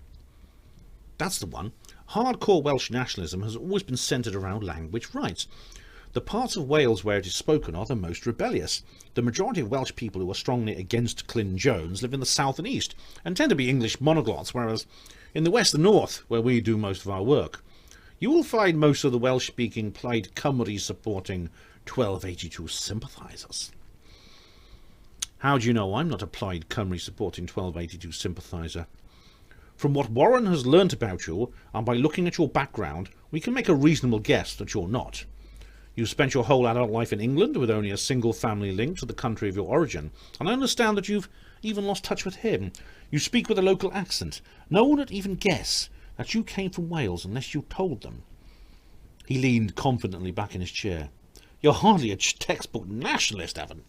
[SPEAKER 2] That's the one. Hardcore Welsh nationalism has always been centred around language rights. The parts of Wales where it is spoken are the most rebellious. The majority of Welsh people who are strongly against Clyn Jones live in the south and east, and tend to be English monoglots, whereas in the west and north, where we do most of our work, you will find most of the Welsh-speaking Plaid Cymru supporting 1282 sympathisers. How do you know I'm not a Plaid Cymru supporting 1282 sympathiser? From what Warren has learnt about you, and by looking at your background, we can make a reasonable guess that you're not. You've spent your whole adult life in England with only a single family link to the country of your origin, and I understand that you've even lost touch with him. You speak with a local accent. No one would even guess that you came from Wales unless you told them. He leaned confidently back in his chair. You're hardly a textbook nationalist, Evan.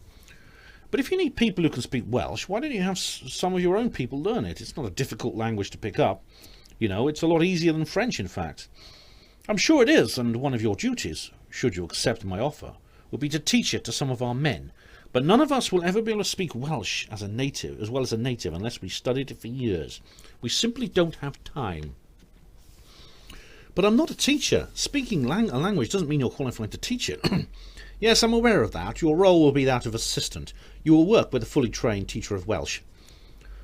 [SPEAKER 2] But if you need people who can speak Welsh, why don't you have some of your own people learn it? It's not a difficult language to pick up. You know, it's a lot easier than French, in fact. I'm sure it is, and one of your duties, should you accept my offer, will be to teach it to some of our men. But none of us will ever be able to speak Welsh as well as a native, unless we studied it for years. We simply don't have time. But I'm not a teacher. Speaking a language doesn't mean you're qualified to teach it. Yes, I'm aware of that. Your role will be that of assistant. You will work with a fully trained teacher of Welsh.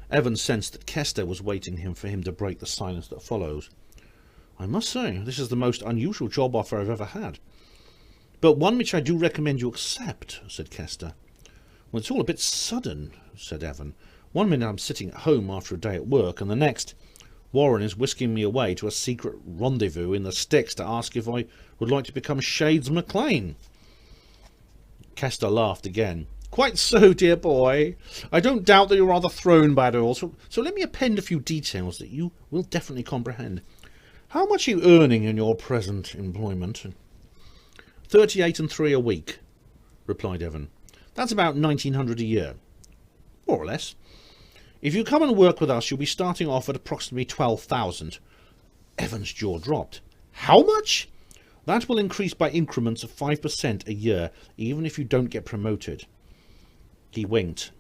[SPEAKER 2] Evan sensed that Kester was waiting for him to break the silence that follows. I must say, this is the most unusual job offer I've ever had. But one which I do recommend you accept, said Kester. Well, it's all a bit sudden, said Evan. One minute I'm sitting at home after a day at work, and the next, Warren is whisking me away to a secret rendezvous in the sticks to ask if I would like to become Shades MacLean. Kester laughed again. Quite so, dear boy. I don't doubt that you're rather thrown by it all, so let me append a few details that you will definitely comprehend. How much are you earning in your present employment? 38 and 3 a week, replied Evan. That's about 1,900 a year. More or less. If you come and work with us, you'll be starting off at approximately 12,000. Evan's jaw dropped. How much? That will increase by increments of 5% a year, even if you don't get promoted. He winked.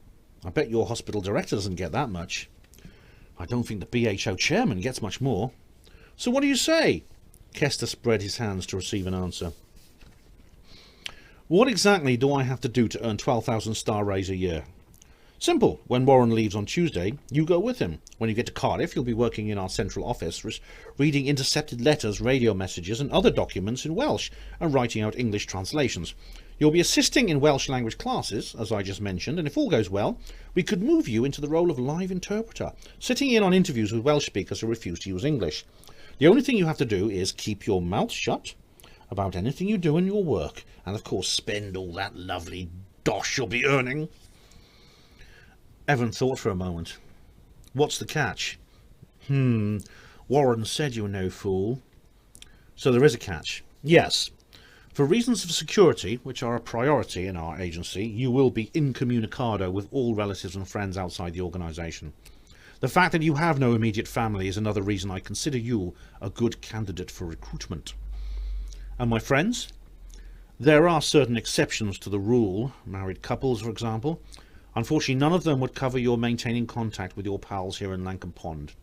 [SPEAKER 2] I bet your hospital director doesn't get that much. I don't think the BHO chairman gets much more. So what do you say? Kester spread his hands to receive an answer. What exactly do I have to do to earn 12,000 star raise a year? Simple. When Warren leaves on Tuesday, you go with him. When you get to Cardiff, you'll be working in our central office, reading intercepted letters, radio messages and other documents in Welsh and writing out English translations. You'll be assisting in Welsh language classes, as I just mentioned, and if all goes well, we could move you into the role of live interpreter, sitting in on interviews with Welsh speakers who refuse to use English. The only thing you have to do is keep your mouth shut about anything you do in your work, and of course spend all that lovely dosh you'll be earning. Evan thought for a moment. What's the catch? Warren said you were no fool. So there is a catch. Yes. For reasons of security, which are a priority in our agency, you will be incommunicado with all relatives and friends outside the organisation. The fact that you have no immediate family is another reason I consider you a good candidate for recruitment. And my friends? There are certain exceptions to the rule, married couples for example. Unfortunately, none of them would cover your maintaining contact with your pals here in Langham Pond.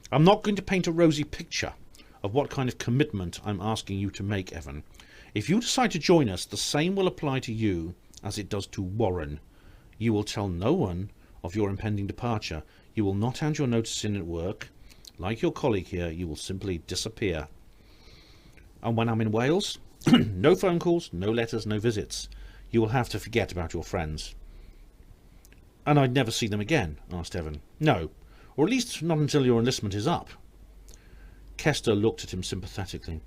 [SPEAKER 2] I'm not going to paint a rosy picture of what kind of commitment I'm asking you to make, Evan. If you decide to join us, the same will apply to you as it does to Warren. You will tell no one of your impending departure. You will not hand your notice in at work. Like your colleague here, you will simply disappear. And when I'm in Wales, no phone calls, no letters, no visits. You will have to forget about your friends. And I'd never see them again? Asked Evan. No, or at least not until your enlistment is up. Kester looked at him sympathetically.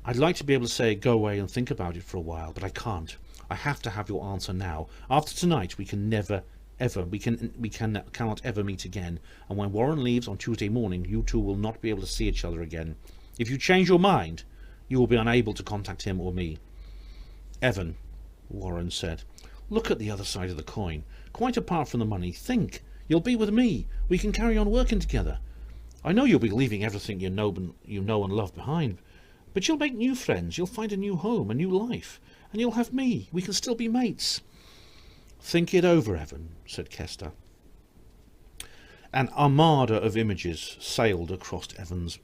[SPEAKER 2] I'd like to be able to say go away and think about it for a while, but I can't. I have to have your answer now. After tonight, we cannot ever meet again. And when Warren leaves on Tuesday morning, you two will not be able to see each other again. If you change your mind, you will be unable to contact him or me. Evan, Warren said, look at the other side of the coin. Quite apart from the money, think. You'll be with me. We can carry on working together. I know you'll be leaving everything you know and love behind, but you'll make new friends. You'll find a new home, a new life, and you'll have me. We can still be mates. Think it over, Evan, said Kester. An armada of images sailed across Evan's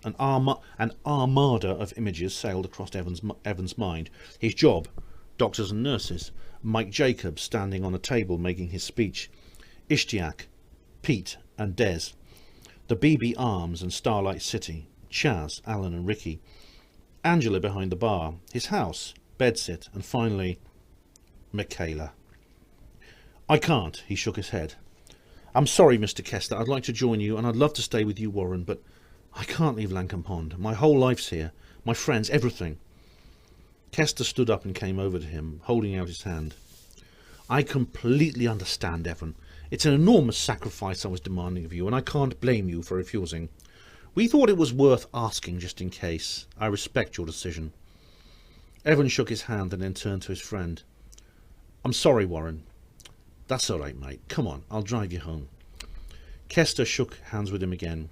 [SPEAKER 2] mind. His job, doctors and nurses, Mike Jacobs standing on a table making his speech, Ishtiak, Pete and Des, the BB Arms and Starlight City, Chaz, Alan and Ricky, Angela behind the bar, his house, bedsit, and finally, Michaela. I can't, he shook his head. I'm sorry, Mr. Kester, I'd like to join you and I'd love to stay with you, Warren, but I can't leave Langham Pond. My whole life's here, my friends, everything. Kester stood up and came over to him, holding out his hand. I completely understand, Evan. It's an enormous sacrifice I was demanding of you, and I can't blame you for refusing. We thought it was worth asking just in case. I respect your decision. Evan shook his hand and then turned to his friend. I'm sorry, Warren. That's all right, mate. Come on, I'll drive you home. Kester shook hands with him again.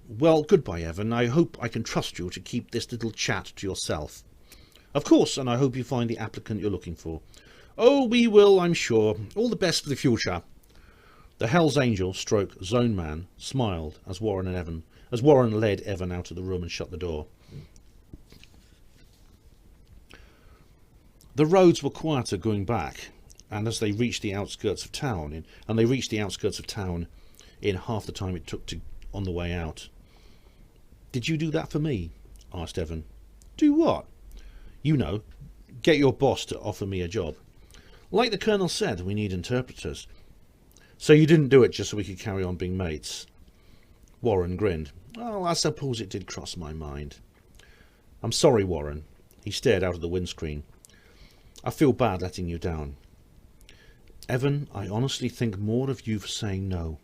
[SPEAKER 2] Well, goodbye, Evan. I hope I can trust you to keep this little chat to yourself. Of course, and I hope you find the applicant you're looking for. Oh, we will, I'm sure. All the best for the future. The Hell's Angel stroke Zone Man smiled as Warren led Evan out of the room and shut the door. The roads were quieter going back, and as they reached the outskirts of town, in half the time it took on the way out. Did you do that for me? Asked Evan. Do what? You know, get your boss to offer me a job. Like the Colonel said, we need interpreters. So you didn't do it just so we could carry on being mates? Warren grinned. Oh, I suppose it did cross my mind. I'm sorry, Warren. He stared out of the windscreen. I feel bad letting you down. Evan, I honestly think more of you for saying no.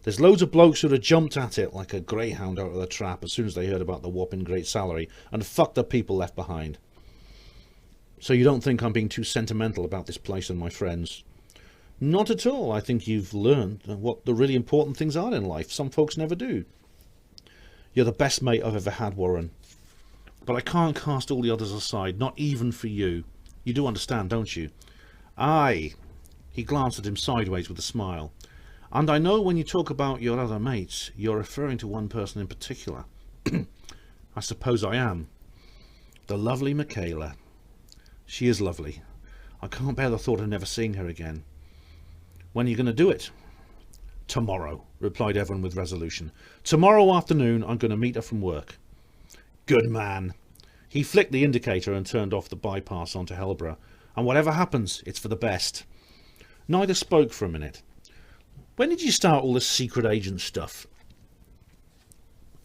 [SPEAKER 2] There's loads of blokes who'd have jumped at it like a greyhound out of the trap as soon as they heard about the whopping great salary and fucked the people left behind. So you don't think I'm being too sentimental about this place and my friends? Not at all. I think you've learned what the really important things are in life. Some folks never do. You're the best mate I've ever had, Warren. But I can't cast all the others aside, not even for you. You do understand, don't you? Aye. He glanced at him sideways with a smile. And I know when you talk about your other mates, you're referring to one person in particular. I suppose I am. The lovely Michaela. She is lovely. I can't bear the thought of never seeing her again. When are you going to do it? Tomorrow, replied Evan with resolution. Tomorrow afternoon I'm going to meet her from work. Good man. He flicked the indicator and turned off the bypass onto Hellborough. And whatever happens, it's for the best. Neither spoke for a minute. When did you start all this secret agent stuff?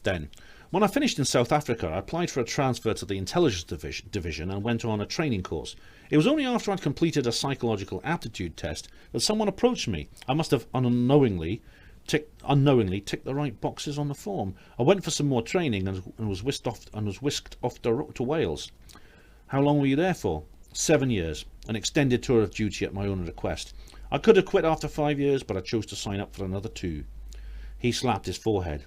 [SPEAKER 2] Then, when I finished in South Africa, I applied for a transfer to the intelligence division and went on a training course. It was only after I'd completed a psychological aptitude test that someone approached me. I must have unknowingly ticked the right boxes on the form. I went for some more training and was whisked off to Wales. How long were you there for? 7 years. An extended tour of duty at my own request. I could have quit after 5 years, but I chose to sign up for another 2. He slapped his forehead.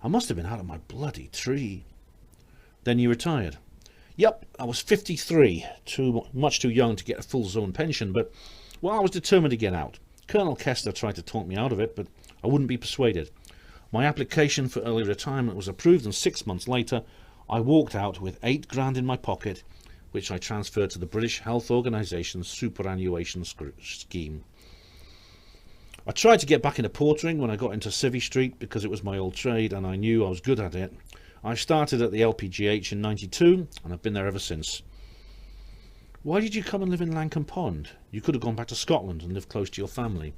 [SPEAKER 2] I must have been out of my bloody tree. Then you retired? Yep, I was 53, much too young to get a full zone pension, but, well, I was determined to get out. Colonel Kester tried to talk me out of it, but I wouldn't be persuaded. My application for early retirement was approved, and 6 months later, I walked out with 8 grand in my pocket, which I transferred to the British Health Organisation's superannuation scheme. I tried to get back into portering when I got into Civvy Street because it was my old trade and I knew I was good at it. I started at the LPGH in '92 and I've been there ever since. Why did you come and live in Lancan Pond? You could have gone back to Scotland and lived close to your family.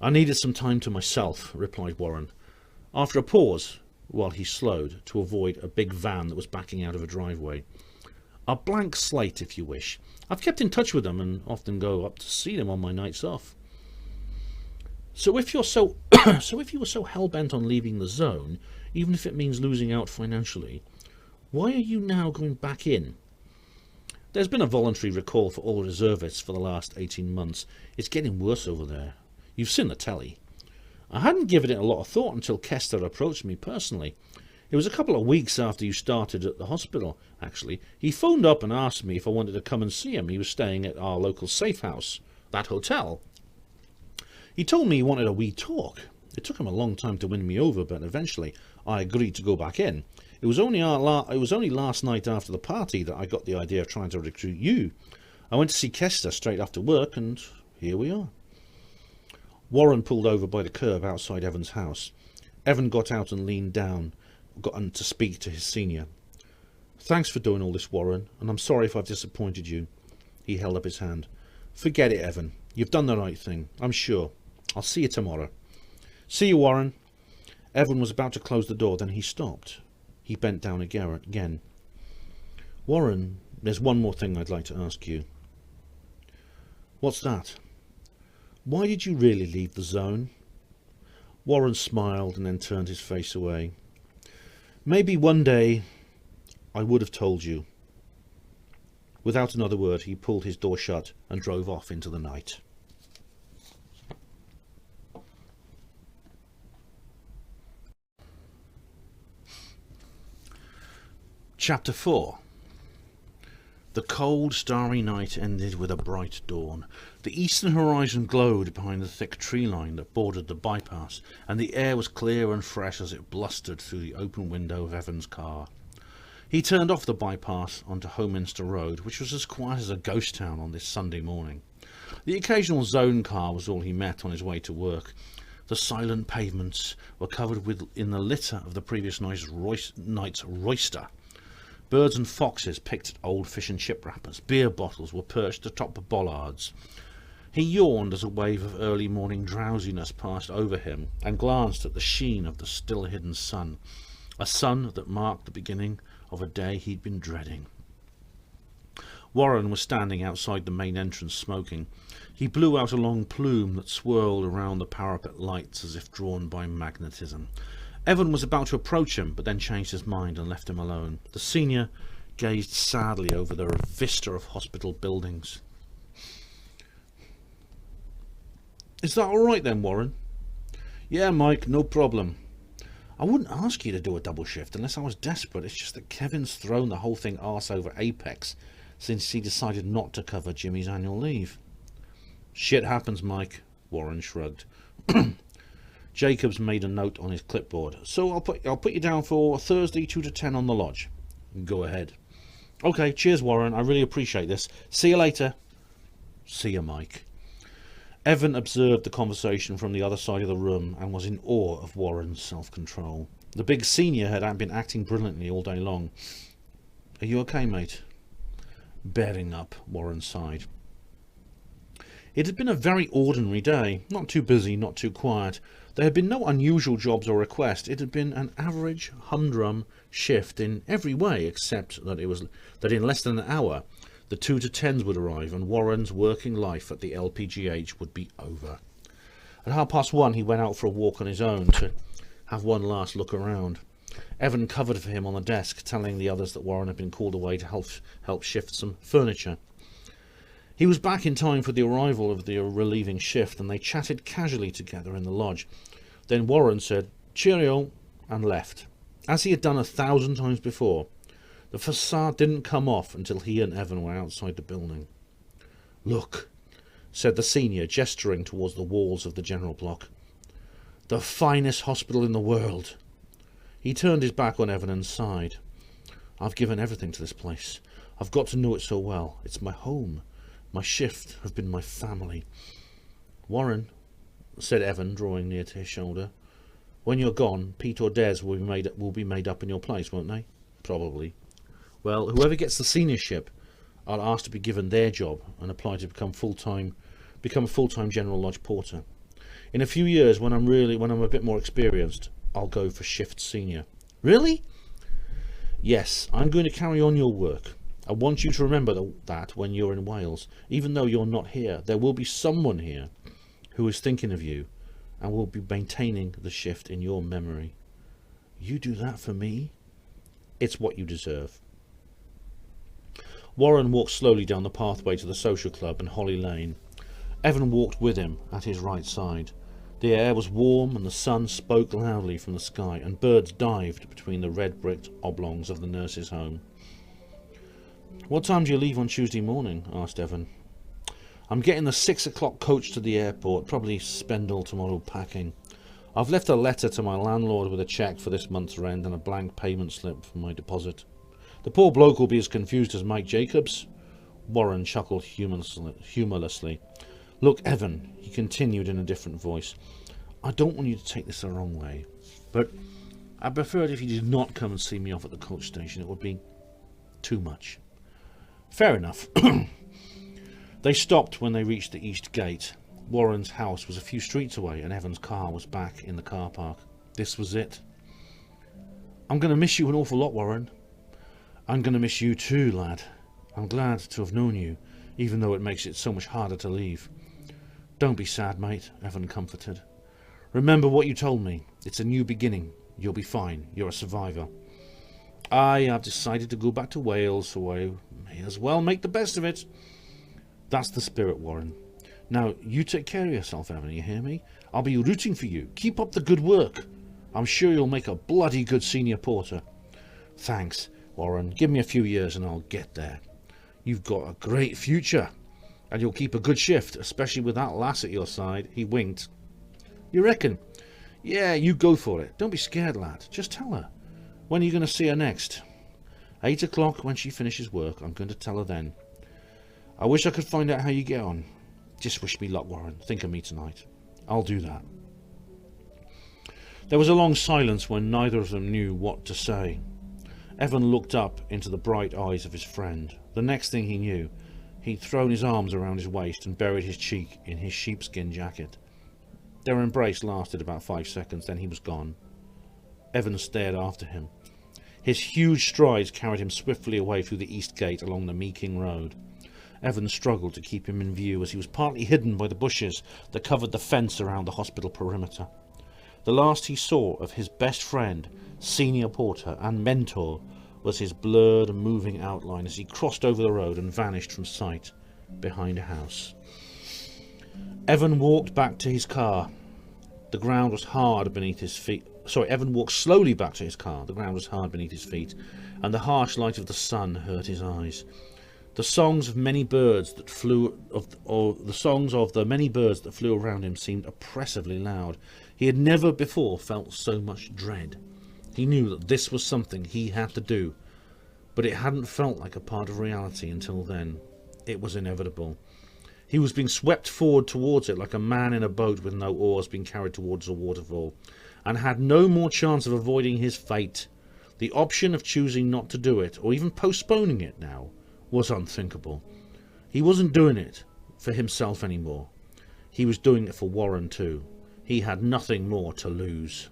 [SPEAKER 2] I needed some time to myself, replied Warren. After a pause, while he slowed to avoid a big van that was backing out of a driveway. A blank slate, if you wish. I've kept in touch with them and often go up to see them on my nights off. So if you were so hell-bent on leaving the zone, even if it means losing out financially, why are you now going back in? There's been a voluntary recall for all reservists for the last 18 months. It's getting worse over there. You've seen the telly. I hadn't given it a lot of thought until Kester approached me personally. It was a couple of weeks after you started at the hospital, actually. He phoned up and asked me if I wanted to come and see him. He was staying at our local safe house, that hotel. He told me he wanted a wee talk. It took him a long time to win me over, but eventually I agreed to go back in. It was only last night after the party that I got the idea of trying to recruit you. I went to see Kester straight after work, and here we are. Warren pulled over by the curb outside Evan's house. Evan got out and leaned down, gotten to speak to his senior. Thanks for doing all this, Warren, and I'm sorry if I've disappointed you. He held up his hand. Forget it, Evan. You've done the right thing, I'm sure. I'll see you tomorrow. See you, Warren. Evan was about to close the door, then he stopped. He bent down again. Warren, there's one more thing I'd like to ask you. What's that? Why did you really leave the zone? Warren smiled and then turned his face away. Maybe one day I would have told you. Without another word, he pulled his door shut and drove off into the night. Chapter 4. The cold, starry night ended with a bright dawn. The eastern horizon glowed behind the thick tree line that bordered the bypass, and the air was clear and fresh as it blustered through the open window of Evan's car. He turned off the bypass onto Hominster Road, which was as quiet as a ghost town on this Sunday morning. The occasional zone car was all he met on his way to work. The silent pavements were covered in the litter of the previous night's roister. Birds and foxes picked at old fish and chip wrappers. Beer bottles were perched atop of bollards. He yawned as a wave of early morning drowsiness passed over him and glanced at the sheen of the still hidden sun, a sun that marked the beginning of a day he'd been dreading. Warren was standing outside the main entrance smoking. He blew out a long plume that swirled around the parapet lights as if drawn by magnetism. Evan was about to approach him, but then changed his mind and left him alone. The senior gazed sadly over the vista of hospital buildings. Is that all right then, Warren? Yeah, Mike, no problem. I wouldn't ask you to do a double shift unless I was desperate. It's just that Kevin's thrown the whole thing arse over apex since he decided not to cover Jimmy's annual leave. Shit happens, Mike, Warren shrugged. Jacobs made a note on his clipboard. So I'll put you down for Thursday 2 to 10 on the lodge. Go ahead. Okay, cheers, Warren. I really appreciate this. See you later. See you, Mike. Evan observed the conversation from the other side of the room and was in awe of Warren's self-control. The big senior had been acting brilliantly all day long. Are you okay, mate? Bearing up, Warren sighed. It had been a very ordinary day, not too busy, not too quiet. There had been no unusual jobs or requests. It had been an average humdrum shift in every way, except that in less than an hour the 2 to 10s would arrive and Warren's working life at the LPGH would be over. At 1:30 he went out for a walk on his own to have one last look around. Evan covered for him on the desk, telling the others that Warren had been called away to help shift some furniture. He was back in time for the arrival of the relieving shift, and they chatted casually together in the lodge. Then Warren said, "Cheerio," and left. As he had done 1,000 times before, the facade didn't come off until he and Evan were outside the building. "Look," said the senior, gesturing towards the walls of the general block. "The finest hospital in the world." He turned his back on Evan and sighed. "I've given everything to this place. I've got to know it so well. It's my home. My shift have been my family." "Warren," said Evan, drawing near to his shoulder, "when you're gone, Pete or Des will be made up in your place, won't they?" "Probably." "Well, whoever gets the seniorship, I'll ask to be given their job and apply to become a full-time General Lodge porter. In a few years, when I'm a bit more experienced, I'll go for shift senior." "Really?" "Yes, I'm going to carry on your work. I want you to remember that when you're in Wales. Even though you're not here, there will be someone here who is thinking of you and will be maintaining the shift in your memory." "You do that for me?" "It's what you deserve." Warren walked slowly down the pathway to the social club and Holly Lane. Evan walked with him at his right side. The air was warm and the sun spoke loudly from the sky, and birds dived between the red-bricked oblongs of the nurse's home. "What time do you leave on Tuesday morning?" asked Evan. "I'm getting the 6 o'clock coach to the airport, probably spend all tomorrow packing. I've left a letter to my landlord with a cheque for this month's rent and a blank payment slip for my deposit. The poor bloke will be as confused as Mike Jacobs." Warren chuckled humorlessly. "Look, Evan," he continued in a different voice, "I don't want you to take this the wrong way, but I'd prefer it if you did not come and see me off at the coach station. It would be too much." "Fair enough." They stopped when they reached the east gate. Warren's house was a few streets away and Evan's car was back in the car park. This was it. "I'm going to miss you an awful lot, Warren." "I'm going to miss you too, lad. I'm glad to have known you, even though it makes it so much harder to leave." "Don't be sad, mate," Evan comforted. "Remember what you told me. It's a new beginning. You'll be fine. You're a survivor." "I've decided to go back to Wales, so I may as well make the best of it." "That's the spirit, Warren. Now, you take care of yourself, Evan, you hear me? I'll be rooting for you. Keep up the good work. I'm sure you'll make a bloody good senior porter." "Thanks, Warren. Give me a few years and I'll get there." "You've got a great future, and you'll keep a good shift, especially with that lass at your side." He winked. "You reckon?" "Yeah, you go for it. Don't be scared, lad. Just tell her. When are you going to see her next?" 8 o'clock when she finishes work. I'm going to tell her then. I wish I could find out how you get on. Just wish me luck, Warren. Think of me tonight. I'll do that." There was a long silence when neither of them knew what to say. Evan looked up into the bright eyes of his friend. The next thing he knew, he'd thrown his arms around his waist and buried his cheek in his sheepskin jacket. Their embrace lasted about 5 seconds, then he was gone. Evan stared after him. His huge strides carried him swiftly away through the east gate along the Meeking Road. Evan struggled to keep him in view as he was partly hidden by the bushes that covered the fence around the hospital perimeter. The last he saw of his best friend, senior porter and mentor, was his blurred, moving outline as he crossed over the road and vanished from sight behind a house.
[SPEAKER 1] Evan walked back to his car. The ground was hard beneath his feet. Evan walked slowly back to his car. The ground was hard beneath his feet, and the harsh light of the sun hurt his eyes. The songs of many birds that flew the many birds that flew around him seemed oppressively loud. He had never before felt so much dread. He knew that this was something he had to do, but it hadn't felt like a part of reality until then. It was inevitable. He was being swept forward towards it like a man in a boat with no oars being carried towards a waterfall, and had no more chance of avoiding his fate. The option of choosing not to do it, or even postponing it now, was unthinkable. He wasn't doing it for himself anymore. He was doing it for Warren too. He had nothing more to lose.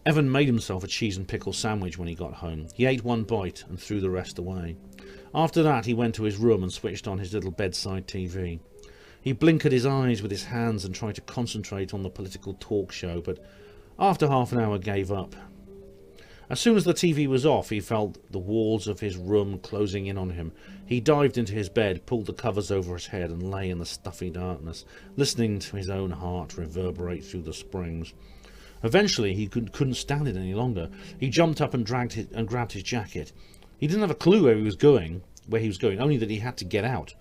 [SPEAKER 1] Evan made himself a cheese and pickle sandwich when he got home. He ate one bite and threw the rest away. After that he went to his room and switched on his little bedside TV. He blinkered his eyes with his hands and tried to concentrate on the political talk show, but after half an hour gave up. As soon as the TV was off, he felt the walls of his room closing in on him. He dived into his bed, pulled the covers over his head and lay in the stuffy darkness, listening to his own heart reverberate through the springs. Eventually he couldn't stand it any longer. He jumped up and grabbed his jacket. He didn't have a clue where he was going, only that he had to get out.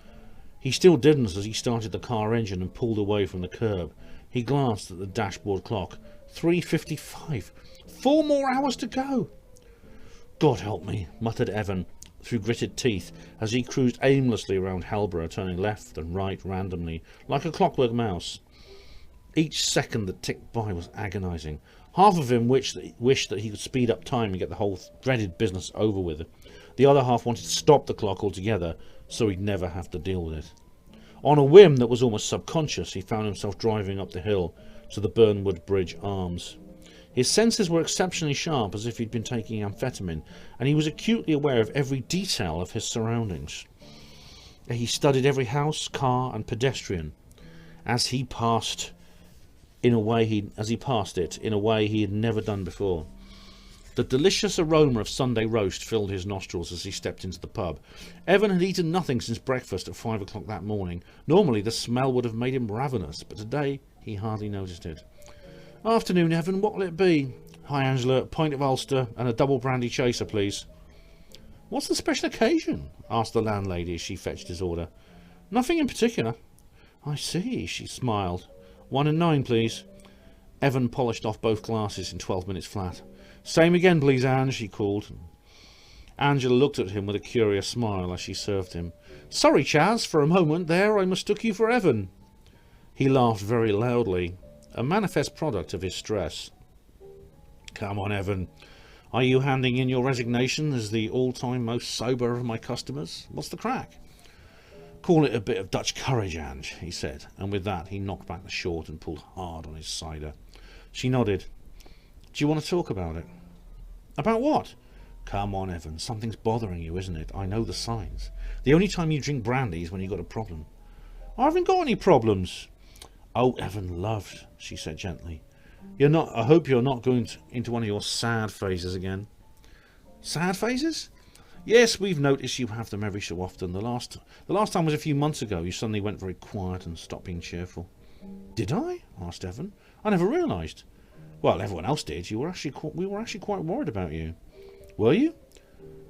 [SPEAKER 1] He still didn't as he started the car engine and pulled away from the curb. He glanced at the dashboard clock. 3:55. 4 more hours to go. God help me, muttered Evan through gritted teeth as he cruised aimlessly around Hellborough, turning left and right randomly, like a clockwork mouse. Each second that ticked by was agonizing. Half of him wished that he could speed up time and get the whole dreaded business over with. The other half wanted to stop the clock altogether so he'd never have to deal with it. On a whim that was almost subconscious, he found himself driving up the hill to the Burnwood Bridge Arms. His senses were exceptionally sharp, as if he'd been taking amphetamine, and he was acutely aware of every detail of his surroundings. He studied every house, car and pedestrian as he passed it in a way he had never done before. The delicious aroma of Sunday roast filled his nostrils as he stepped into the pub. Evan had eaten nothing since breakfast at 5 o'clock that morning. Normally the smell would have made him ravenous, but today he hardly noticed it. Afternoon, Evan, what'll it be? Hi, Angela, a pint of Ulster and a double brandy chaser, please. What's the special occasion? Asked the landlady as she fetched his order. Nothing in particular. I see, she smiled. 1 and 9, please. Evan polished off both glasses in 12 minutes flat. Same again, please, Ange, he called. Angela looked at him with a curious smile as she served him. Sorry, Chaz, for a moment there I mistook you for Evan. He laughed very loudly, a manifest product of his stress. Come on, Evan. Are you handing in your resignation as the all-time most sober of my customers? What's the crack? Call it a bit of Dutch courage, Ange, he said, and with that he knocked back the short and pulled hard on his cider. She nodded. Do you want to talk about it? About what? Come on, Evan, something's bothering you, isn't it? I know the signs. The only time you drink brandy is when you've got a problem. I haven't got any problems. Oh, Evan, love, she said gently. I hope you're not going into one of your sad phases again. Sad phases? Yes, we've noticed you have them every so often. The last time was a few months ago. You suddenly went very quiet and stopped being cheerful. Did I? Asked Evan. I never realised. Well, everyone else did. We were actually quite worried about you. Were you?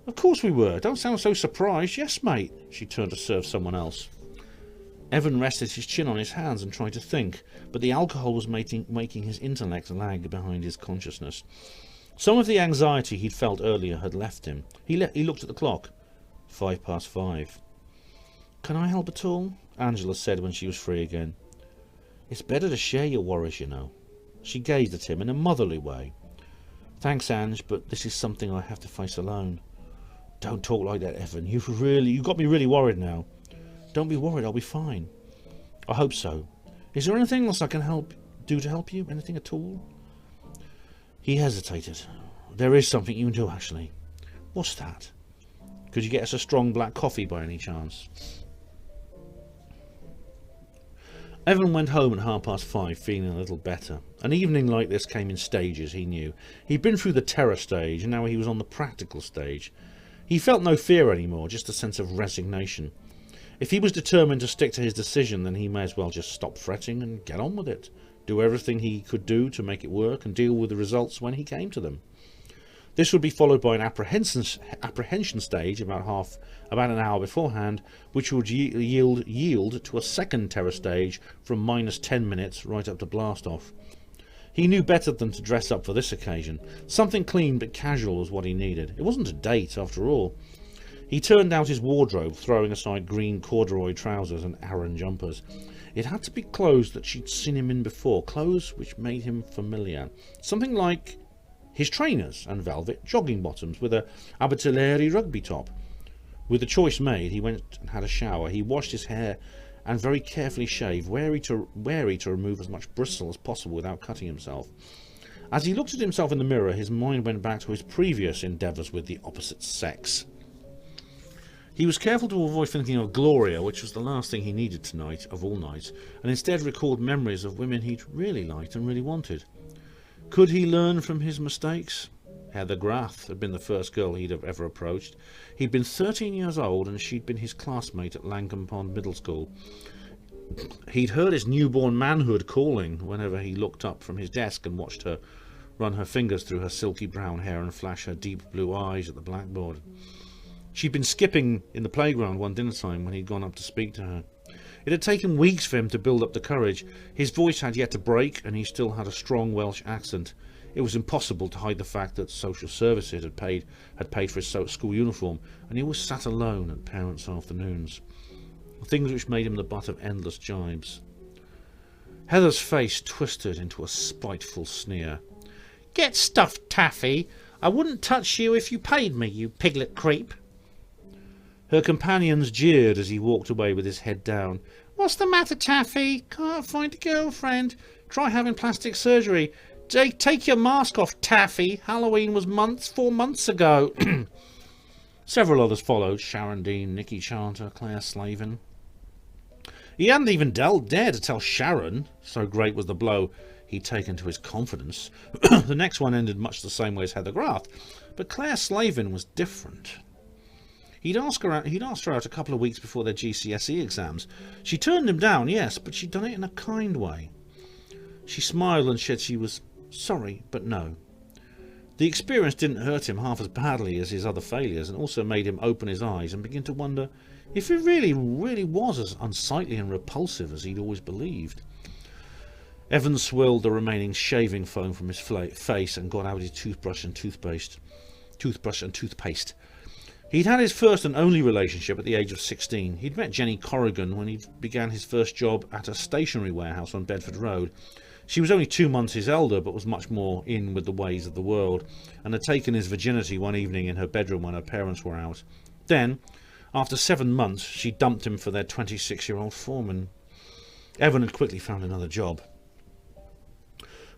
[SPEAKER 1] Of course we were. Don't sound so surprised. Yes, mate. She turned to serve someone else. Evan rested his chin on his hands and tried to think, but the alcohol was making his intellect lag behind his consciousness. Some of the anxiety he'd felt earlier had left him. He looked at the clock. 5:05. Can I help at all? Angela said when she was free again. It's better to share your worries, you know. She gazed at him in a motherly way. Thanks, Ange, but this is something I have to face alone. Don't talk like that, Evan. You've got me really worried now. Don't be worried, I'll be fine. I hope so. Is there anything else I can do to help you? Anything at all? He hesitated. There is something you can do, actually. What's that? Could you get us a strong black coffee by any chance? Evan went home at 5:30, feeling a little better. An evening like this came in stages, he knew. He'd been through the terror stage, and now he was on the practical stage. He felt no fear anymore, just a sense of resignation.
[SPEAKER 2] If he was determined to stick to his decision, then he may as well just stop fretting and get on with it. Do everything he could do to make it work and deal with the results when he came to them. This would be followed by an apprehension stage about an hour beforehand, which would yield to a second terror stage from -10 minutes right up to blast off. He knew better than to dress up for this occasion. Something clean but casual was what he needed. It wasn't a date, after all. He turned out his wardrobe, throwing aside green corduroy trousers and Aran jumpers. It had to be clothes that she'd seen him in before, clothes which made him familiar. Something like his trainers and velvet jogging bottoms with a Abertillery rugby top. With the choice made, he went and had a shower. He washed his hair and very carefully shaved, wary to remove as much bristle as possible without cutting himself. As he looked at himself in the mirror, his mind went back to his previous endeavours with the opposite sex. He was careful to avoid thinking of Gloria, which was the last thing he needed tonight, of all nights, and instead recalled memories of women he'd really liked and really wanted. Could he learn from his mistakes? Heather Grath had been the first girl he'd have ever approached. He'd been 13 years old and she'd been his classmate at Langham Pond Middle School. He'd heard his newborn manhood calling whenever he looked up from his desk and watched her run her fingers through her silky brown hair and flash her deep blue eyes at the blackboard. She'd been skipping in the playground one dinner time when he'd gone up to speak to her. It had taken weeks for him to build up the courage. His voice had yet to break, and he still had a strong Welsh accent. It was impossible to hide the fact that social services had paid for his school uniform, and he always sat alone at parents' afternoons. Things which made him the butt of endless jibes. Heather's face twisted into a spiteful sneer. "Get stuffed, Taffy. I wouldn't touch you if you paid me, you piglet creep." Her companions jeered as he walked away with his head down. "What's the matter, Taffy? Can't find a girlfriend? Try having plastic surgery. Take your mask off, Taffy. Halloween was 4 months ago." Several others followed. Sharon Dean, Nikki Charter, Claire Slavin. He hadn't even dared to tell Sharon, so great was the blow he'd taken to his confidence. The next one ended much the same way as Heather Grath, but Claire Slavin was different. He'd asked her out a couple of weeks before their GCSE exams. She turned him down, yes, but she'd done it in a kind way. She smiled and said she was sorry, but no. The experience didn't hurt him half as badly as his other failures, and also made him open his eyes and begin to wonder if it really was as unsightly and repulsive as he'd always believed. Evan swirled the remaining shaving foam from his face and got out his toothbrush and toothpaste. He'd had his first and only relationship at the age of 16. He'd met Jenny Corrigan when he began his first job at a stationery warehouse on Bedford Road. She was only 2 months his elder, but was much more in with the ways of the world, and had taken his virginity one evening in her bedroom when her parents were out. Then, after 7 months, she dumped him for their 26-year-old foreman. Evan had quickly found another job.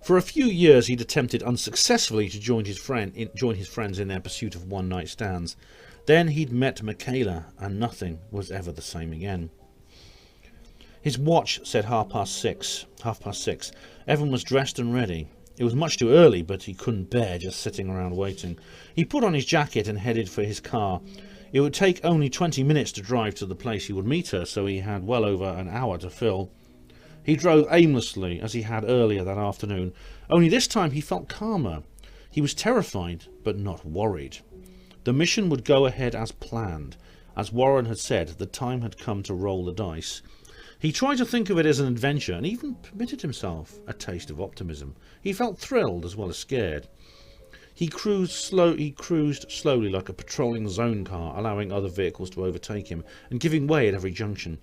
[SPEAKER 2] For a few years he'd attempted unsuccessfully to join his friends in their pursuit of one-night stands. Then he'd met Michaela, and nothing was ever the same again. His watch said 6:30. Evan was dressed and ready. It was much too early, but he couldn't bear just sitting around waiting. He put on his jacket and headed for his car. It would take only 20 minutes to drive to the place he would meet her, so he had well over an hour to fill. He drove aimlessly, as he had earlier that afternoon, only this time he felt calmer. He was terrified, but not worried. The mission would go ahead as planned. As Warren had said, the time had come to roll the dice. He tried to think of it as an adventure, and even permitted himself a taste of optimism. He felt thrilled as well as scared. He cruised slowly like a patrolling zone car, allowing other vehicles to overtake him, and giving way at every junction.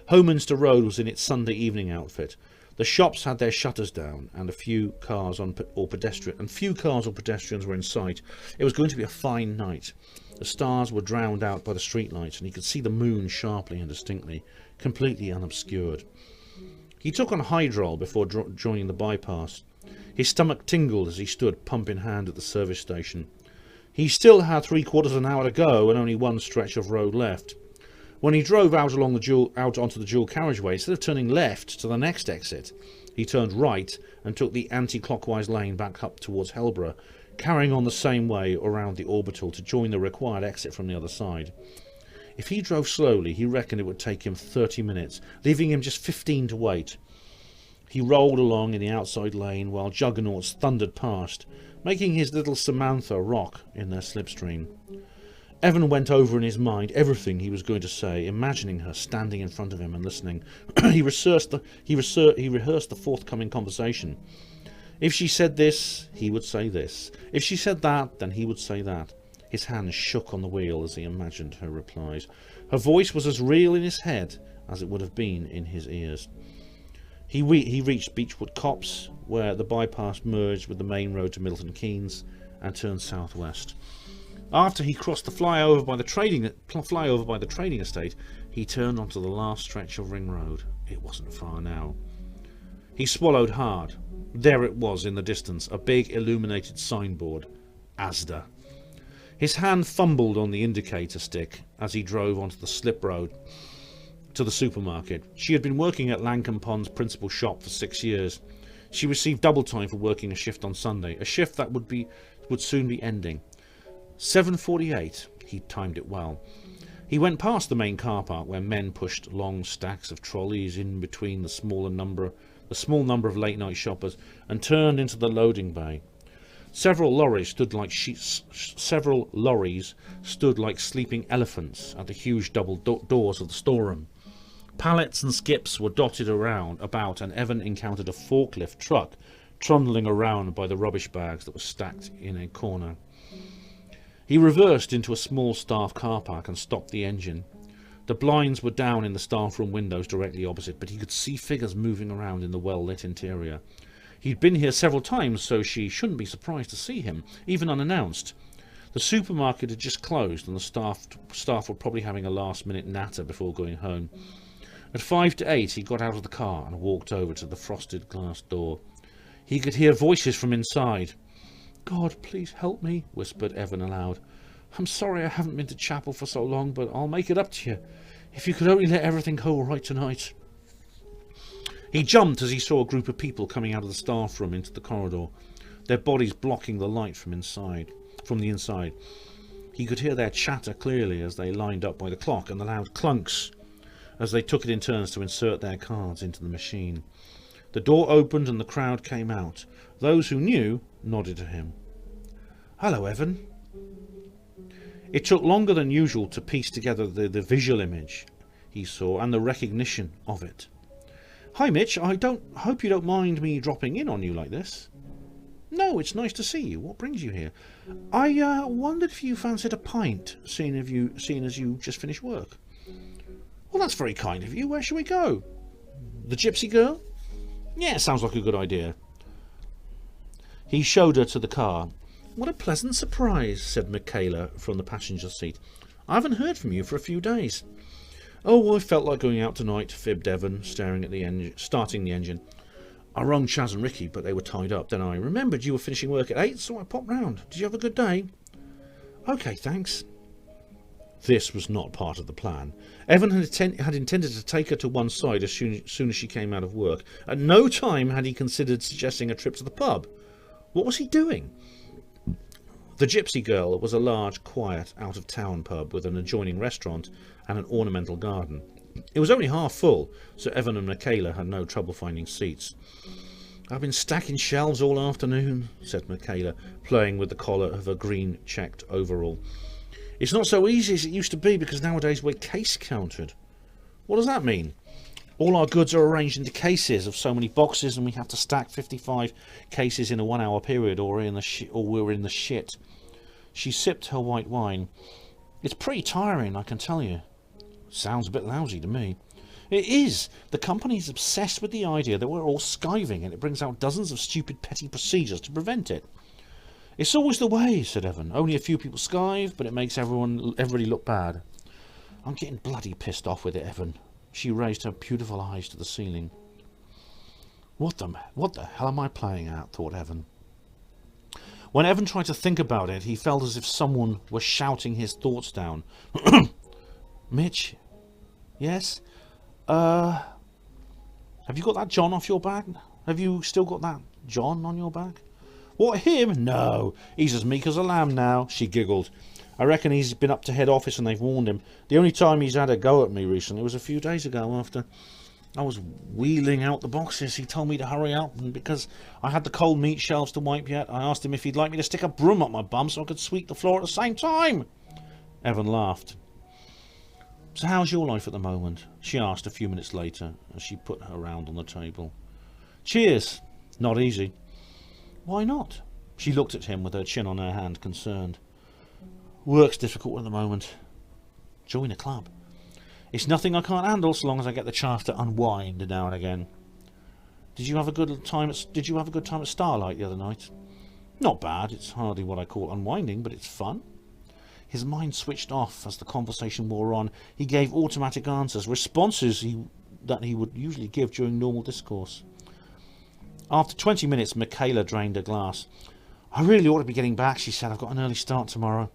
[SPEAKER 2] Hominster Road was in its Sunday evening outfit. The shops had their shutters down, and few cars or pedestrians were in sight. It was going to be a fine night. The stars were drowned out by the streetlights, and he could see the moon sharply and distinctly, completely unobscured. He took on Hydrol before joining the bypass. His stomach tingled as he stood, pump in hand, at the service station. He still had 3/4 of an hour to go and only one stretch of road left. When he drove out onto the dual carriageway, instead of turning left to the next exit, he turned right and took the anti-clockwise lane back up towards Helborough, carrying on the same way around the orbital to join the required exit from the other side. If he drove slowly, he reckoned it would take him 30 minutes, leaving him just 15 to wait. He rolled along in the outside lane while juggernauts thundered past, making his little Samantha rock in their slipstream. Evan went over in his mind everything he was going to say, imagining her standing in front of him and listening. He rehearsed the forthcoming conversation. If she said this, he would say this. If she said that, then he would say that. His hands shook on the wheel as he imagined her replies. Her voice was as real in his head as it would have been in his ears. He reached Beechwood Copse, where the bypass merged with the main road to Milton Keynes, and turned southwest. After he crossed the flyover by the trading estate, he turned onto the last stretch of Ring Road. It wasn't far now. He swallowed hard. There it was in the distance, a big illuminated signboard. Asda. His hand fumbled on the indicator stick as he drove onto the slip road to the supermarket. She had been working at Langham Pond's principal shop for 6 years. She received double time for working a shift on Sunday, a shift that would soon be ending. 7:48. He timed it well. He went past the main car park where men pushed long stacks of trolleys in between the small number of late-night shoppers, and turned into the loading bay. Several lorries stood like sleeping elephants at the huge double doors of the storeroom. Pallets and skips were dotted about, and Evan encountered a forklift truck trundling around by the rubbish bags that were stacked in a corner. He reversed into a small staff car park and stopped the engine. The blinds were down in the staff room windows directly opposite, but he could see figures moving around in the well-lit interior. He'd been here several times, so she shouldn't be surprised to see him, even unannounced. The supermarket had just closed, and the staff were probably having a last-minute natter before going home. At 5 to 8, he got out of the car and walked over to the frosted glass door. He could hear voices from inside. "God, please help me," whispered Evan aloud. "I'm sorry I haven't been to chapel for so long, but I'll make it up to you. If you could only let everything go all right tonight." He jumped as he saw a group of people coming out of the staff room into the corridor, their bodies blocking the light from the inside. He could hear their chatter clearly as they lined up by the clock, and the loud clunks as they took it in turns to insert their cards into the machine. The door opened and the crowd came out. Those who knew nodded to him. "Hello, Evan." It took longer than usual to piece together the visual image he saw and the recognition of it. "Hi, Mitch. I hope you don't mind me dropping in on you like this." "No, it's nice to see you. What brings you here?" "I wondered if you fancied a pint, seeing as you just finished work." "Well, that's very kind of you. Where shall we go?" "The Gypsy Girl?" "Yeah, sounds like a good idea." He showed her to the car. "What a pleasant surprise," said Michaela from the passenger seat. "I haven't heard from you for a few days." "Oh, I felt like going out tonight," fibbed Evan, starting the engine. "I rung Chaz and Ricky, but they were tied up. Then I remembered you were finishing work at 8, so I popped round. Did you have a good day?" "Okay, thanks." This was not part of the plan. Evan had intended to take her to one side as soon as she came out of work. At no time had he considered suggesting a trip to the pub. What was he doing? The Gypsy Girl was a large, quiet, out-of-town pub with an adjoining restaurant and an ornamental garden. It was only half full, so Evan and Michaela had no trouble finding seats. "I've been stacking shelves all afternoon," said Michaela, playing with the collar of her green checked overall. "It's not so easy as it used to be because nowadays we're case counted." "What does that mean?" "All our goods are arranged into cases of so many boxes, and we have to stack 55 cases in a 1 hour period, or we're in the shit." She sipped her white wine. "It's pretty tiring, I can tell you." "Sounds a bit lousy to me." "It is. The company's obsessed with the idea that we're all skiving, and it brings out dozens of stupid petty procedures to prevent it." "It's always the way," said Evan. "Only a few people skive, but it makes everybody look bad." "I'm getting bloody pissed off with it, Evan." She raised her beautiful eyes to the ceiling. What the hell am I playing at?" thought Evan. When Evan tried to think about it, he felt as if someone were shouting his thoughts down. "Mitch? Yes? Have you got that John off your back? Have you still got that John on your back?" "What, him? No, he's as meek as a lamb now," she giggled. I reckon he's been up to head office and they've warned him. The only time he's had a go at me recently was a few days ago after I was wheeling out the boxes. He told me to hurry up, and because I had the cold meat shelves to wipe yet, I asked him if he'd like me to stick a broom up my bum so I could sweep the floor at the same time. Evan laughed. So how's your life at the moment? She asked a few minutes later as she put her round on the table. Cheers. Not easy. Why not? She looked at him with her chin on her hand, concerned. Work's difficult at the moment. Join a club. It's nothing I can't handle so long as I get the chance to unwind now and again. Did you have a good time at Starlight the other night? Not bad. It's hardly what I call unwinding, but it's fun. His mind switched off as the conversation wore on. He gave automatic answers, responses that he would usually give during normal discourse. After 20 minutes, Michaela drained her glass. I really ought to be getting back, she said. I've got an early start tomorrow.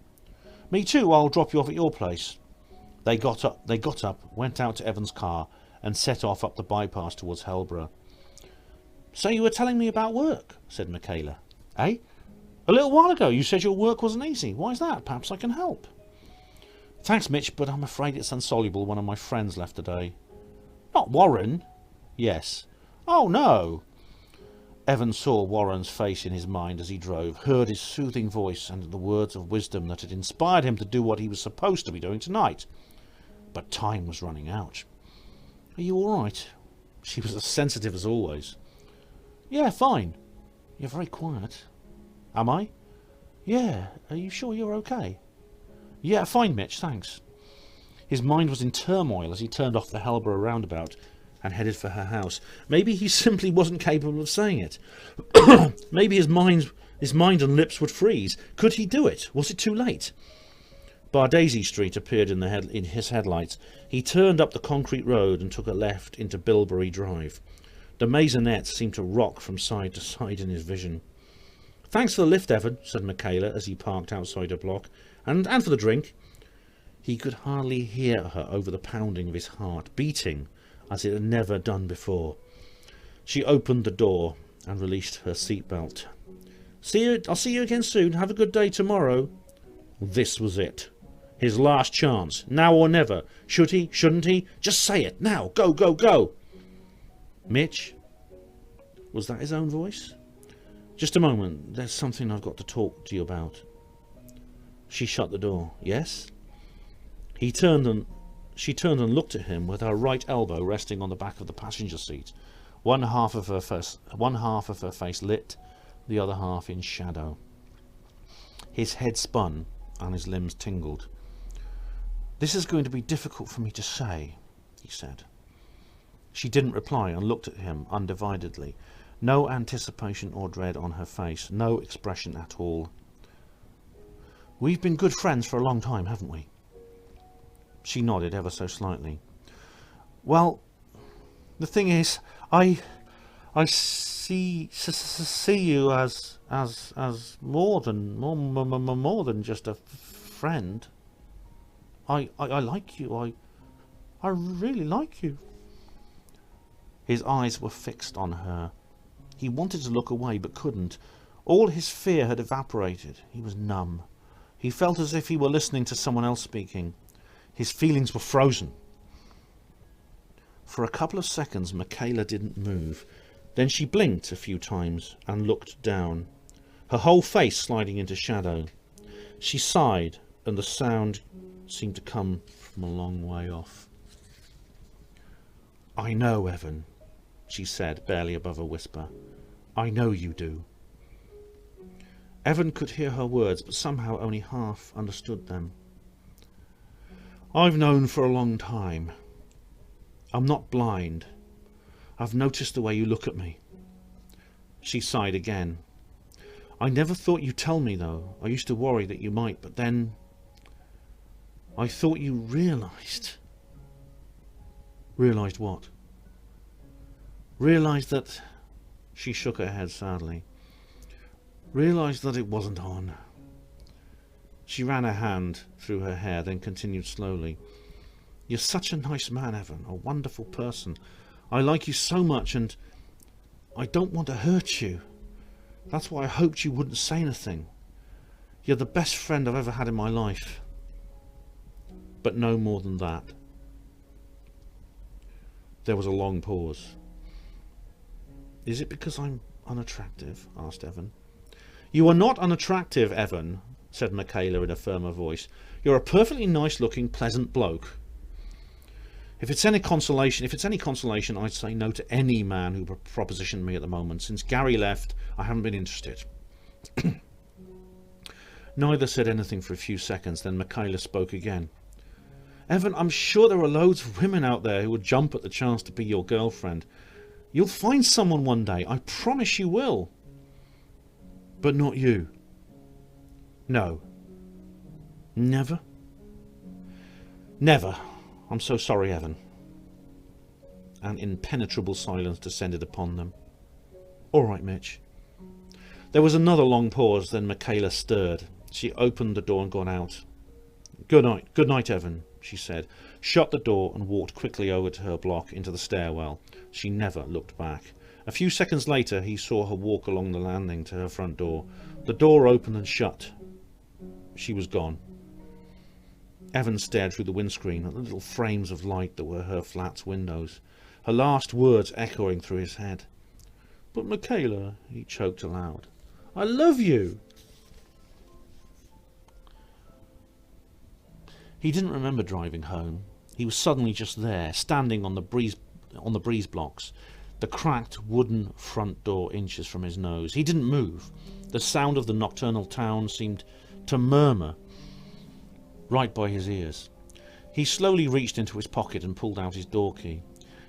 [SPEAKER 2] Me too. I'll drop you off at your place. They got up, went out to Evan's car, and set off up the bypass towards Hellborough. So you were telling me about work, said Michaela. Eh? A little while ago you said your work wasn't easy. Why is that? Perhaps I can help. Thanks, Mitch, but I'm afraid it's insoluble. One of my friends left today. Not Warren? Yes. Oh, no. Evan saw Warren's face in his mind as he drove, heard his soothing voice and the words of wisdom that had inspired him to do what he was supposed to be doing tonight. But time was running out. Are you all right? She was as sensitive as always. Yeah, fine. You're very quiet. Am I? Yeah. Are you sure you're okay? Yeah, fine, Mitch, thanks. His mind was in turmoil as he turned off the Hellborough roundabout and headed for her house. Maybe he simply wasn't capable of saying it. Maybe his mind and lips would freeze. Could he do it? Was it too late? Bardaisy Street appeared in his headlights. He turned up the concrete road and took a left into Bilberry Drive. The maisonettes seemed to rock from side to side in his vision. Thanks for the lift, Evan, said Michaela as he parked outside her block. And for the drink. He could hardly hear her over the pounding of his heart, beating as it had never done before. She opened the door and released her seatbelt. I'll see you again soon. Have a good day tomorrow. This was it. His last chance. Now or never. Should he? Shouldn't he? Just say it. Now. Go, go, go. Mitch? Was that his own voice? Just a moment. There's something I've got to talk to you about. She shut the door. Yes? She turned and looked at him with her right elbow resting on the back of the passenger seat. One half of her face lit, the other half in shadow. His head spun and his limbs tingled. This is going to be difficult for me to say, he said. She didn't reply and looked at him undividedly. No anticipation or dread on her face, no expression at all. We've been good friends for a long time, haven't we? She nodded ever so slightly. Well, the thing is, I see you as more than just a friend. I like you. I really like you. His eyes were fixed on her. He wanted to look away but couldn't. All his fear had evaporated. He was numb. He felt as if he were listening to someone else speaking. His feelings were frozen. For a couple of seconds Michaela didn't move. Then she blinked a few times and looked down, her whole face sliding into shadow. She sighed, and the sound seemed to come from a long way off. I know, Evan, she said, barely above a whisper. I know you do. Evan could hear her words, but somehow only half understood them. I've known for a long time. I'm not blind. I've noticed the way you look at me. She sighed again. I never thought you'd tell me, though. I used to worry that you might, but then I thought you realised. Realised what? Realised that... She shook her head sadly. Realised that it wasn't on. She ran her hand through her hair, then continued slowly. You're such a nice man, Evan, a wonderful person. I like you so much, and I don't want to hurt you. That's why I hoped you wouldn't say anything.
[SPEAKER 1] You're the best friend I've ever had in my life. But no more than that. There was a long pause. Is it because I'm unattractive? Asked Evan. You are not unattractive, Evan, said Michaela in a firmer voice. You're a perfectly nice-looking, pleasant bloke. If it's any consolation, I'd say no to any man who propositioned me at the moment. Since Gary left, I haven't been interested. Neither said anything for a few seconds, then Michaela spoke again. Evan, I'm sure there are loads of women out there who would jump at the chance to be your girlfriend. You'll find someone one day, I promise you will. But not you. No. Never? Never. I'm so sorry, Evan. An impenetrable silence descended upon them. All right, Mitch. There was another long pause, then Michaela stirred. She opened the door and got out. Good night, Evan, she said, shut the door and walked quickly over to her block into the stairwell. She never looked back. A few seconds later, he saw her walk along the landing to her front door. The door opened and shut. She was gone. Evan stared through the windscreen at the little frames of light that were her flat's windows, her last words echoing through his head. But Michaela, he choked aloud. I love you. He didn't remember driving home. He was suddenly just there, standing on the breeze blocks, the cracked wooden front door inches from his nose. He didn't move. The sound of the nocturnal town seemed to murmur right by his ears. He slowly reached into his pocket and pulled out his door key.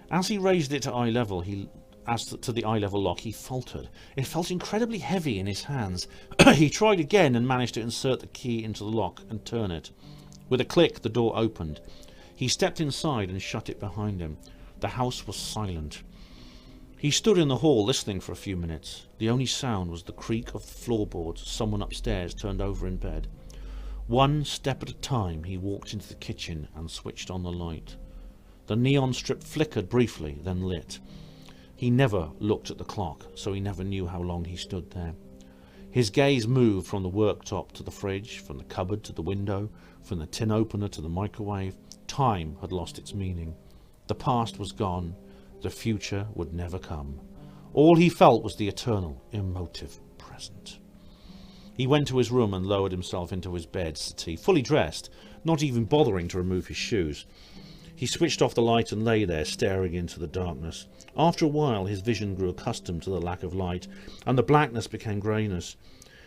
[SPEAKER 1] As he raised it to eye level, to the eye level lock, he faltered. It felt incredibly heavy in his hands. He tried again and managed to insert the key into the lock and turn it. With a click, the door opened. He stepped inside and shut it behind him. The house was silent. He stood in the hall listening for a few minutes. The only sound was the creak of the floorboards as someone upstairs turned over in bed. One step at a time, he walked into the kitchen and switched on the light. The neon strip flickered briefly, then lit. He never looked at the clock, so he never knew how long he stood there. His gaze moved from the worktop to the fridge, from the cupboard to the window, from the tin opener to the microwave. Time had lost its meaning. The past was gone. The future would never come. All he felt was the eternal, emotive present. He went to his room and lowered himself into his bed settee, fully dressed, not even bothering to remove his shoes. He switched off the light and lay there, staring into the darkness. After a while, his vision grew accustomed to the lack of light, and the blackness became greyness.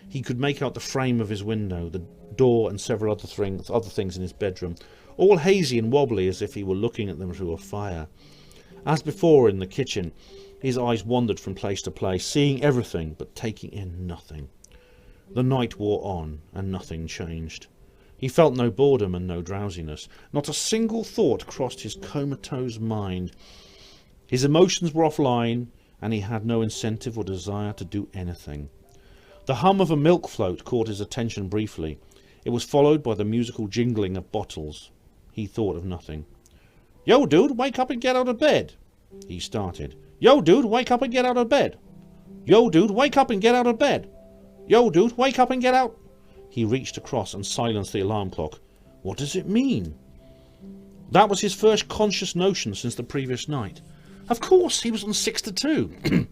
[SPEAKER 1] He could make out the frame of his window, the door, and several other things in his bedroom, all hazy and wobbly as if he were looking at them through a fire. As before in the kitchen, his eyes wandered from place to place, seeing everything but taking in nothing. The night wore on, and nothing changed. He felt no boredom and no drowsiness. Not a single thought crossed his comatose mind. His emotions were offline, and he had no incentive or desire to do anything. The hum of a milk float caught his attention briefly. It was followed by the musical jingling of bottles. He thought of nothing. Yo, dude, wake up and get out of bed. He started. Yo, dude, wake up and get out of bed. Yo, dude, wake up and get out of bed. Yo, dude, wake up and get out. He reached across and silenced the alarm clock. What does it mean? That was his first conscious notion since the previous night. Of course, he was on 6 to 2.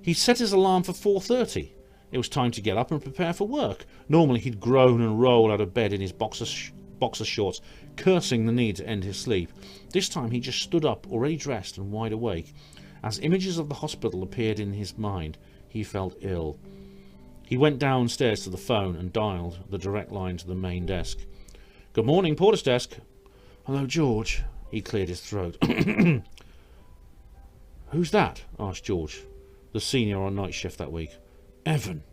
[SPEAKER 1] He'd set his alarm for 4:30. It was time to get up and prepare for work. Normally he'd groan and roll out of bed in his boxer shorts, cursing the need to end his sleep. This time he just stood up, already dressed and wide awake. As images of the hospital appeared in his mind, he felt ill. He went downstairs to the phone and dialed the direct line to the main desk. Good morning, Porter's desk. Hello, George. He cleared his throat. Who's that? Asked George, the senior on night shift that week. Evan.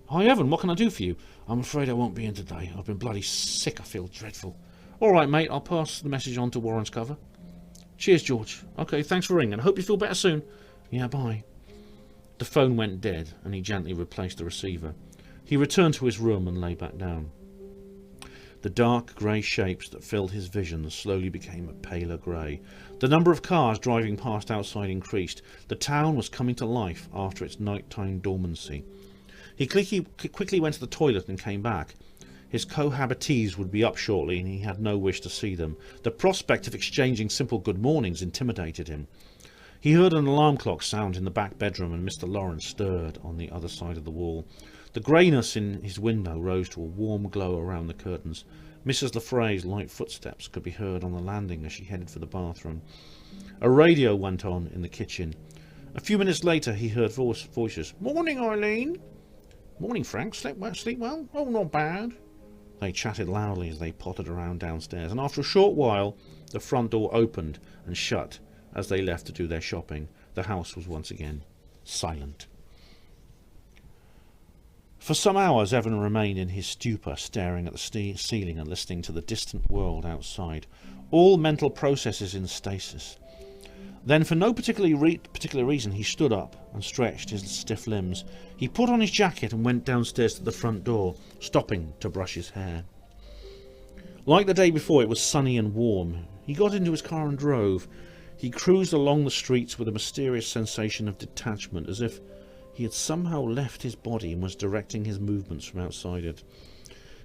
[SPEAKER 1] Hi, Evan. What can I do for you? I'm afraid I won't be in today. I've been bloody sick. I feel dreadful. All right, mate. I'll pass the message on to Warren's cover. Cheers, George. Okay, thanks for ringing. I hope you feel better soon. Yeah, bye. The phone went dead, and he gently replaced the receiver. He returned to his room and lay back down. The dark grey shapes that filled his vision slowly became a paler grey. The number of cars driving past outside increased. The town was coming to life after its nighttime dormancy.
[SPEAKER 2] He quickly went to the toilet and came back. His cohabitees would be up shortly, and he had no wish to see them. The prospect of exchanging simple good mornings intimidated him. He heard an alarm clock sound in the back bedroom, and Mr. Lawrence stirred on the other side of the wall. The greyness in his window rose to a warm glow around the curtains. Mrs. Lefray's light footsteps could be heard on the landing as she headed for the bathroom. A radio went on in the kitchen. A few minutes later he heard voices. "Morning, Eileen." "Morning, Frank. Sleep well?" "Oh, not bad." They chatted loudly as they pottered around downstairs, and after a short while the front door opened and shut as they left to do their shopping. The house was once again silent. For some hours Evan remained in his stupor, staring at the ceiling and listening to the distant world outside, all mental processes in stasis. Then, for no particular reason, he stood up and stretched his stiff limbs. He put on his jacket and went downstairs to the front door, stopping to brush his hair. Like the day before, it was sunny and warm. He got into his car and drove. He cruised along the streets with a mysterious sensation of detachment, as if he had somehow left his body and was directing his movements from outside it.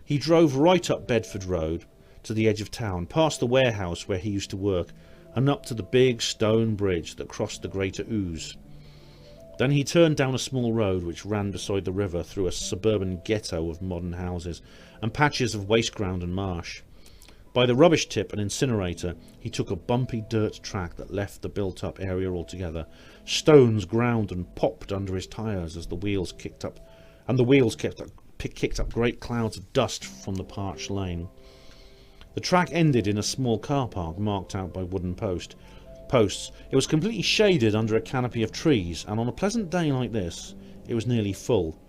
[SPEAKER 2] He drove right up Bedford Road to the edge of town, past the warehouse where he used to work, and up to the big stone bridge that crossed the Greater Ouse. Then he turned down a small road which ran beside the river through a suburban ghetto of modern houses and patches of waste ground and marsh. By the rubbish tip and incinerator he took a bumpy dirt track that left the built-up area altogether. Stones ground and popped under his tyres as the wheels kicked up, and the wheels kicked up great clouds of dust from the parched lane. The track ended in a small car park marked out by wooden posts. It was completely shaded under a canopy of trees, and on a pleasant day like this, it was nearly full.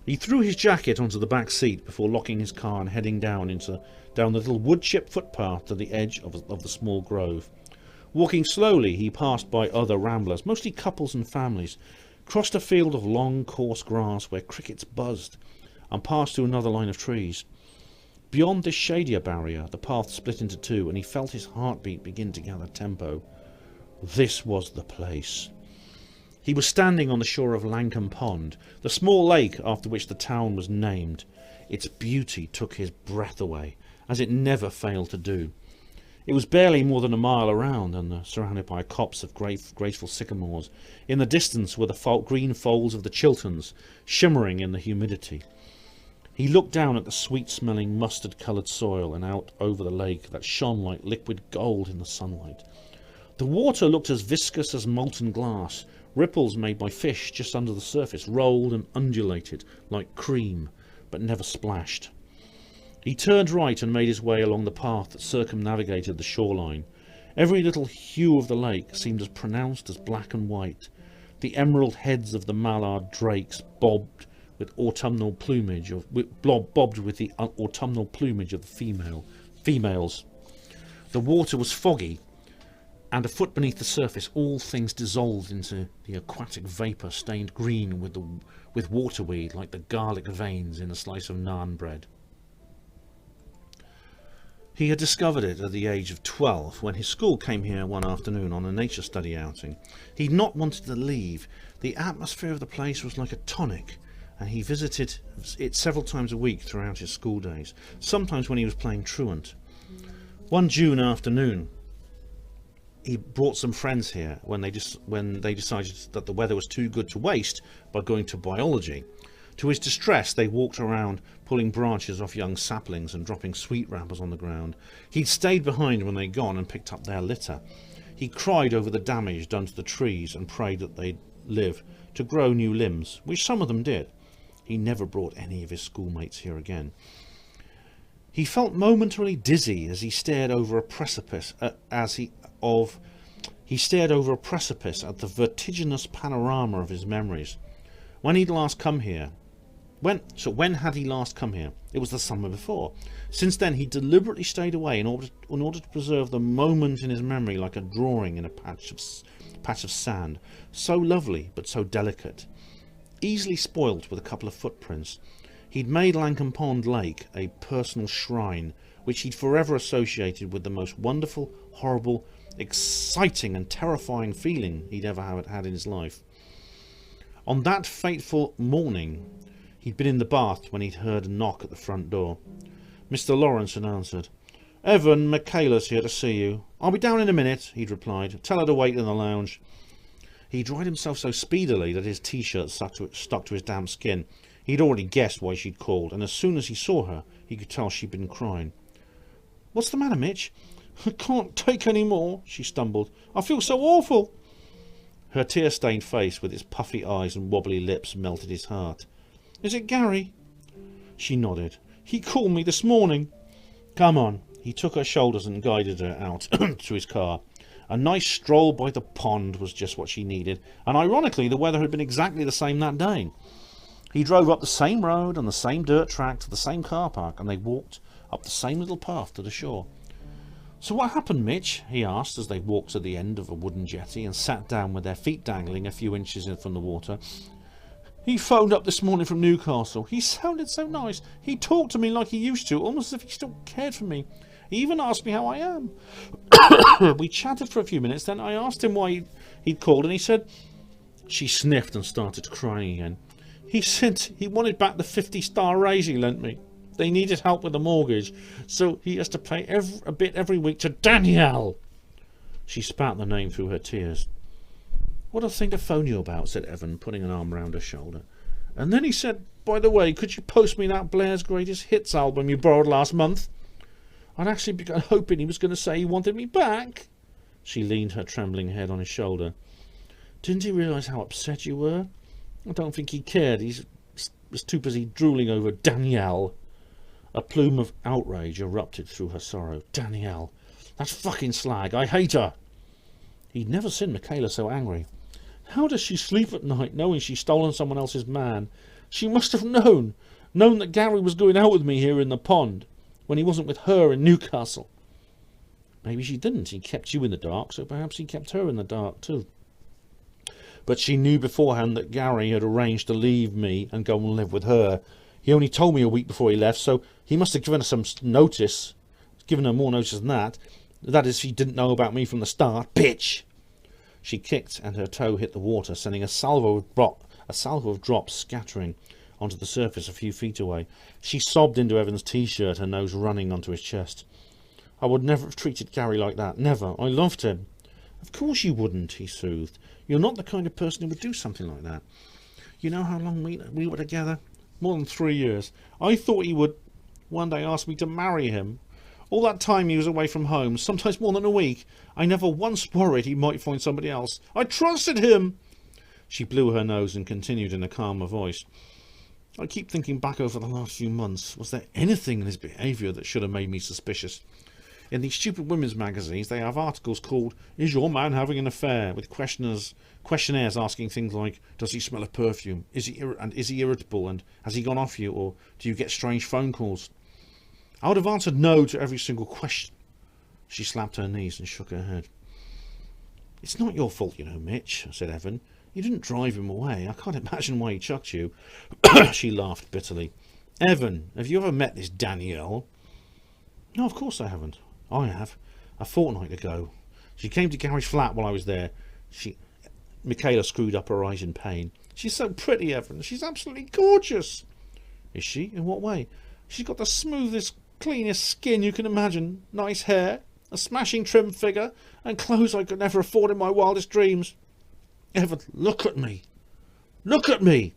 [SPEAKER 2] He threw his jacket onto the back seat before locking his car and heading down the little wood-chip footpath to the edge of the small grove. Walking slowly, he passed by other ramblers, mostly couples and families, crossed a field of long, coarse grass where crickets buzzed, and passed through another line of trees. Beyond this shadier barrier, the path split into two, and he felt his heartbeat begin to gather tempo. This was the place. He was standing on the shore of Lankham Pond, the small lake after which the town was named. Its beauty took his breath away, as it never failed to do. It was barely more than a mile around, and surrounded by a copse of graceful sycamores. In the distance were the green folds of the Chilterns, shimmering in the humidity. He looked down at the sweet-smelling, mustard-coloured soil and out over the lake that shone like liquid gold in the sunlight. The water looked as viscous as molten glass. Ripples made by fish just under the surface rolled and undulated like cream, but never splashed. He turned right and made his way along the path that circumnavigated the shoreline. Every little hue of the lake seemed as pronounced as black and white. The emerald heads of the mallard drakes bobbed with the autumnal plumage of the females. The water was foggy, and a foot beneath the surface all things dissolved into the aquatic vapour stained green with waterweed like the garlic veins in a slice of naan bread. He had discovered it at the age of 12 when his school came here one afternoon on a nature study outing. He'd not wanted to leave. The atmosphere of the place was like a tonic, and he visited it several times a week throughout his school days, sometimes when he was playing truant. One June afternoon, he brought some friends here when they decided that the weather was too good to waste by going to biology. To his distress, they walked around pulling branches off young saplings and dropping sweet wrappers on the ground. He'd stayed behind when they'd gone and picked up their litter. He cried over the damage done to the trees and prayed that they'd live to grow new limbs, which some of them did. He never brought any of his schoolmates here again. He felt momentarily dizzy as he stared over a precipice at the vertiginous panorama of his memories. When had he last come here? It was the summer before. Since then he deliberately stayed away in order to preserve the moment in his memory like a drawing in a patch of sand, so lovely but so delicate. Easily spoilt with a couple of footprints, he'd made Lankham Pond Lake a personal shrine which he'd forever associated with the most wonderful, horrible, exciting and terrifying feeling he'd ever had in his life. On that fateful morning, He'd been in the bath when he'd heard a knock at the front door. Mr. Lawrence had answered. "Evan, Michaela's here to see you." "I'll be down in a minute," he'd replied. "Tell her to wait in the lounge." He dried himself so speedily that his t-shirt stuck to his damp skin. He'd already guessed why she'd called, and as soon as he saw her, he could tell she'd been crying. "What's the matter, Mitch?" "I can't take any more," she stumbled. "I feel so awful." Her tear-stained face with its puffy eyes and wobbly lips melted his heart. "Is it Gary?" She nodded. "He called me this morning." "Come on." He took her shoulders and guided her out to his car. A nice stroll by the pond was just what she needed, and ironically the weather had been exactly the same that day. He drove up the same road and the same dirt track to the same car park, and they walked up the same little path to the shore. "So what happened, Mitch?" he asked as they walked to the end of a wooden jetty and sat down with their feet dangling a few inches in from the water. "He phoned up this morning from Newcastle. He sounded so nice. He talked to me like he used to, almost as if he still cared for me. He even asked me how I am." We chatted for a few minutes, then I asked him why he'd called, and he said... She sniffed and started crying again. "He said he wanted back the 50-star raise he lent me. They needed help with the mortgage, so he has to pay a bit every week to Danielle." She spat the name through her tears. "What a thing to phone you about," said Evan, putting an arm round her shoulder. "And then he said, by the way, could you post me that Blair's Greatest Hits album you borrowed last month?" I'd actually begun hoping he was going to say he wanted me back. She leaned her trembling head on his shoulder. "Didn't he realise how upset you were?" "I don't think he cared. He was too busy drooling over Danielle." A plume of outrage erupted through her sorrow. "Danielle, that fucking slag. I hate her." He'd never seen Michaela so angry. "How does she sleep at night knowing she's stolen someone else's man? She must have known that Gary was going out with me here in the pond, when he wasn't with her in Newcastle." "Maybe she didn't. He kept you in the dark, so perhaps he kept her in the dark too." "But she knew beforehand that Gary had arranged to leave me and go and live with her. He only told me a week before he left, so he must have given her some notice. Given her more notice than that. That is, she didn't know about me from the start. Bitch!" She kicked and her toe hit the water, sending a salvo of drops scattering onto the surface a few feet away. She sobbed into Evan's t-shirt, her nose running onto his chest. "I would never have treated Gary like that. Never. I loved him." "Of course you wouldn't," he soothed. "You're not the kind of person who would do something like that. You know how long we were together? More than 3 years. I thought he would one day ask me to marry him. All that time he was away from home, sometimes more than a week. I never once worried he might find somebody else. I trusted him." She blew her nose and continued in a calmer voice. "I keep thinking back over the last few months. Was there anything in his behaviour that should have made me suspicious? In these stupid women's magazines they have articles called 'Is your man having an affair?' with questionnaires asking things like, does he smell of perfume? Is he irritable? And has he gone off you? Or do you get strange phone calls? I would have answered no to every single question." She slapped her knees and shook her head. "It's not your fault, you know, Mitch," said Evan. "You didn't drive him away. I can't imagine why he chucked you." She laughed bitterly. "Evan, have you ever met this Danielle?" "No, of course I haven't." "I have. A fortnight ago. She came to Gary's flat while I was there." Michaela screwed up her eyes in pain. "She's so pretty, Evan. She's absolutely gorgeous." "Is she? In what way?" "She's got the smoothest, cleanest skin you can imagine. Nice hair, a smashing trim figure, and clothes I could never afford in my wildest dreams. Evan, look at me. Look at me!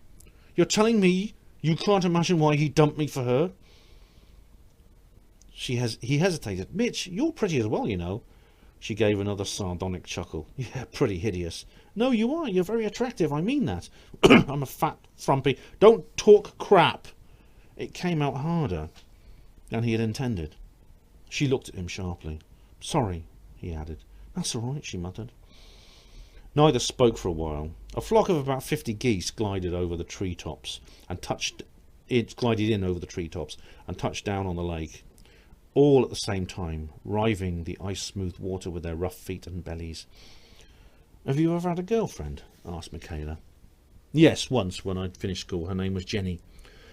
[SPEAKER 2] You're telling me you can't imagine why he dumped me for her?" He hesitated. "Mitch, you're pretty as well, you know." She gave another sardonic chuckle. "Yeah, pretty hideous." "No, you are. You're very attractive. I mean that." "I'm a fat, frumpy..." "Don't talk crap." It came out harder than he had intended. She looked at him sharply. "Sorry," he added. "That's all right," she muttered. Neither spoke for a while. A flock of about 50 geese glided over the treetops and glided in over the treetops and touched down on the lake, all at the same time, riving the ice-smooth water with their rough feet and bellies. "Have you ever had a girlfriend?" asked Michaela. "Yes, once, when I'd finished school. Her name was Jenny."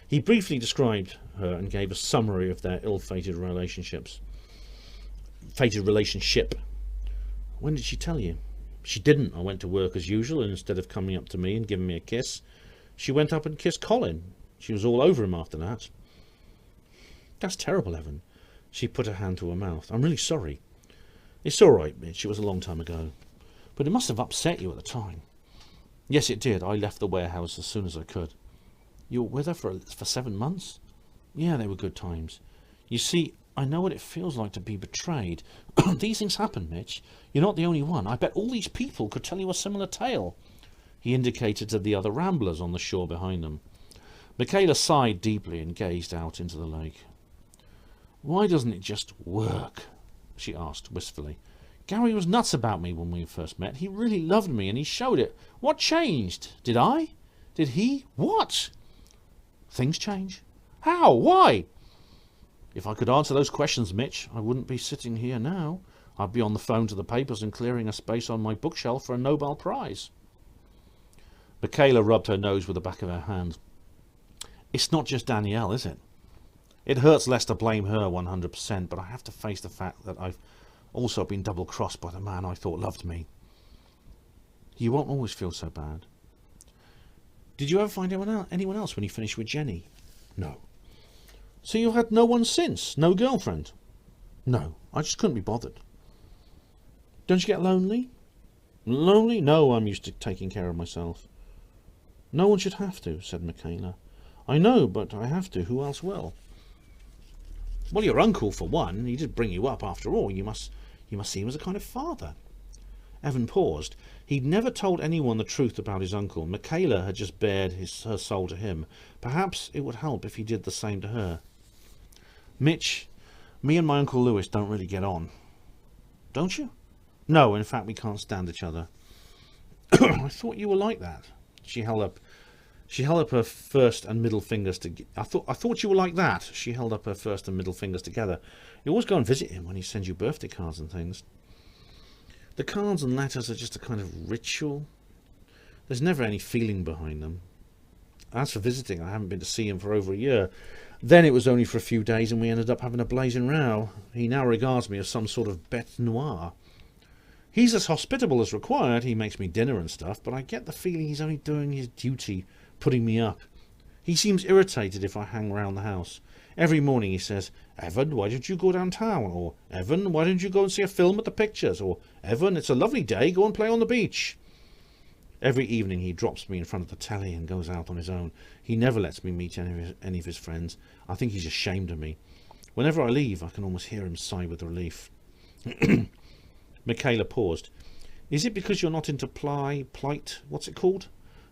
[SPEAKER 2] He briefly described her and gave a summary of their ill-fated relationship. "When did she tell you?" "She didn't. I went to work as usual, and instead of coming up to me and giving me a kiss, she went up and kissed Colin. She was all over him after that. That's terrible, Evan. She put her hand to her mouth. I'm really sorry. It's all right, Mitch. It was a long time ago. But it must have upset you at the time. Yes, it did. I left the warehouse as soon as I could. You were with her for 7 months? Yeah, they were good times. You see, I know what it feels like to be betrayed. These things happen, Mitch. You're not the only one. I bet all these people could tell you a similar tale. He indicated to the other ramblers on the shore behind them. Michaela sighed deeply and gazed out into the lake. Why doesn't it just work? She asked wistfully. Gary was nuts about me when we first met. He really loved me and he showed it. What changed? Did I? Did he? What? Things change. How? Why? If I could answer those questions, Mitch, I wouldn't be sitting here now. I'd be on the phone to the papers and clearing a space on my bookshelf for a Nobel Prize. Michaela rubbed her nose with the back of her hand. It's not just Danielle, is it? It hurts less to blame her 100%, but I have to face the fact that I've also been double-crossed by the man I thought loved me. You won't always feel so bad. Did you ever find anyone else when you finished with Jenny? No. So you've had no one since? No girlfriend? No, I just couldn't be bothered. Don't you get lonely? Lonely? No, I'm used to taking care of myself. No one should have to, said Michaela. I know, but I have to. Who else will? Well, your uncle, for one. He did bring you up, after all. You must see him as a kind of father. Evan paused. He'd never told anyone the truth about his uncle. Michaela had just bared her soul to him. Perhaps it would help if he did the same to her. Mitch, me and my Uncle Lewis don't really get on. Don't you? No, in fact, we can't stand each other. I thought you were like that. She held up her first and middle fingers to. I thought you were like that. She held up her first and middle fingers together. You always go and visit him when he sends you birthday cards and things. The cards and letters are just a kind of ritual. There's never any feeling behind them. As for visiting, I haven't been to see him for over a year. Then it was only for a few days and we ended up having a blazing row. He now regards me as some sort of bête noire. He's as hospitable as required. He makes me dinner and stuff, but I get the feeling he's only doing his duty, putting me up. He seems irritated if I hang around the house. Every morning he says, Evan, why didn't you go downtown? Or, Evan, why didn't you go and see a film at the pictures? Or, Evan, it's a lovely day, go and play on the beach. Every evening he drops me in front of the telly and goes out on his own. He never lets me meet any of his friends. I think he's ashamed of me. Whenever I leave, I can almost hear him sigh with relief. Michaela paused. Is it because you're not into what's it called?